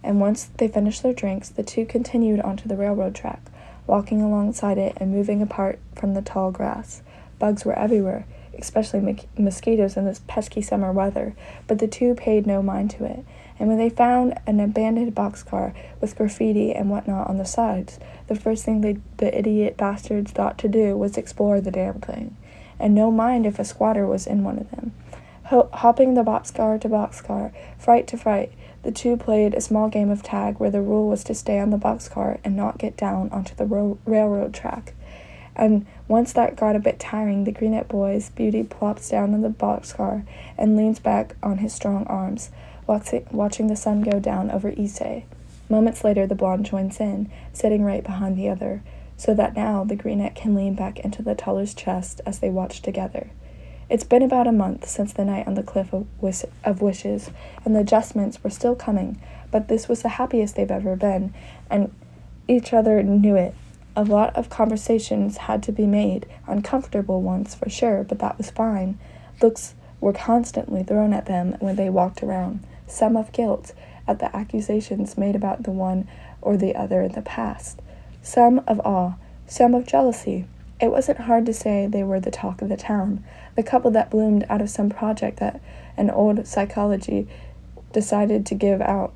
And once they finished their drinks, the two continued onto the railroad track, walking alongside it and moving apart from the tall grass. Bugs were everywhere, especially mosquitoes in this pesky summer weather, but the two paid no mind to it. And when they found an abandoned boxcar with graffiti and whatnot on the sides, the first thing the idiot bastards thought to do was explore the damn thing, and no mind if a squatter was in one of them. Hopping the boxcar to boxcar, fright to fright, the two played a small game of tag where the rule was to stay on the boxcar and not get down onto the railroad track. And once that got a bit tiring, the greenette boy's beauty plops down on the boxcar and leans back on his strong arms, watching the sun go down over Issei. Moments later, the blonde joins in, sitting right behind the other, so that now the greenette can lean back into the taller's chest as they watch together. It's been about a month since the night on the Cliff of Wishes, and the adjustments were still coming, but this was the happiest they've ever been, and each other knew it. A lot of conversations had to be made, uncomfortable ones for sure, but that was fine. Looks were constantly thrown at them when they walked around, some of guilt at the accusations made about the one or the other in the past, some of awe, some of jealousy. It wasn't hard to say they were the talk of the town, the couple that bloomed out of some project that an old psychology decided to give out.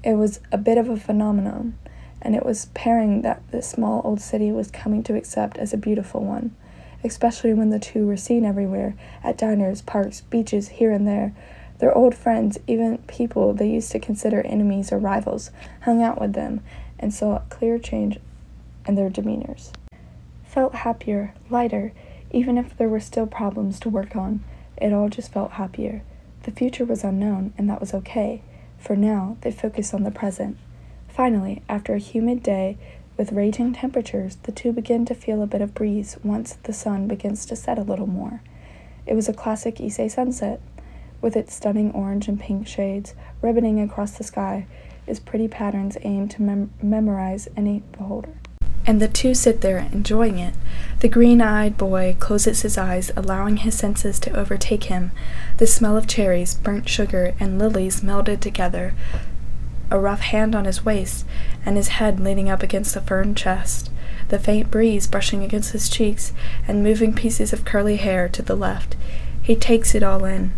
It was a bit of a phenomenon, and it was pairing that this small old city was coming to accept as a beautiful one, especially when the two were seen everywhere, at diners, parks, beaches, here and there. Their old friends, even people they used to consider enemies or rivals, hung out with them and saw a clear change in their demeanors. Felt happier, lighter, even if there were still problems to work on. It all just felt happier. The future was unknown, and that was okay. For now, they focused on the present. Finally, after a humid day with raging temperatures, the two begin to feel a bit of breeze once the sun begins to set a little more. It was a classic Issei sunset, with its stunning orange and pink shades ribboning across the sky, its pretty patterns aimed to memorize any beholder. And the two sit there, enjoying it. The green-eyed boy closes his eyes, allowing his senses to overtake him. The smell of cherries, burnt sugar, and lilies melded together. A rough hand on his waist, and his head leaning up against the fern chest. The faint breeze brushing against his cheeks, and moving pieces of curly hair to the left. He takes it all in.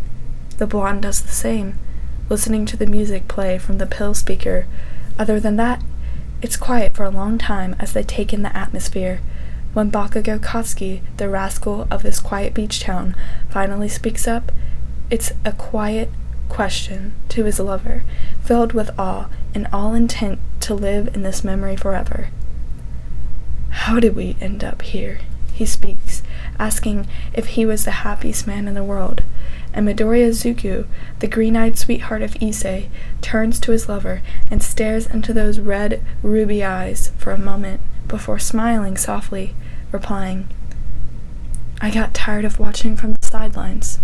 The blonde does the same, listening to the music play from the pill speaker. Other than that, it's quiet for a long time as they take in the atmosphere. When Katsuki, the rascal of this quiet beach town, finally speaks up, it's a quiet question to his lover, filled with awe and all intent to live in this memory forever. "How did we end up here?" he speaks, asking if he was the happiest man in the world. And Midoriya Zuko, the green-eyed sweetheart of Issei, turns to his lover and stares into those red, ruby eyes for a moment before smiling softly, replying, "I got tired of watching from the sidelines."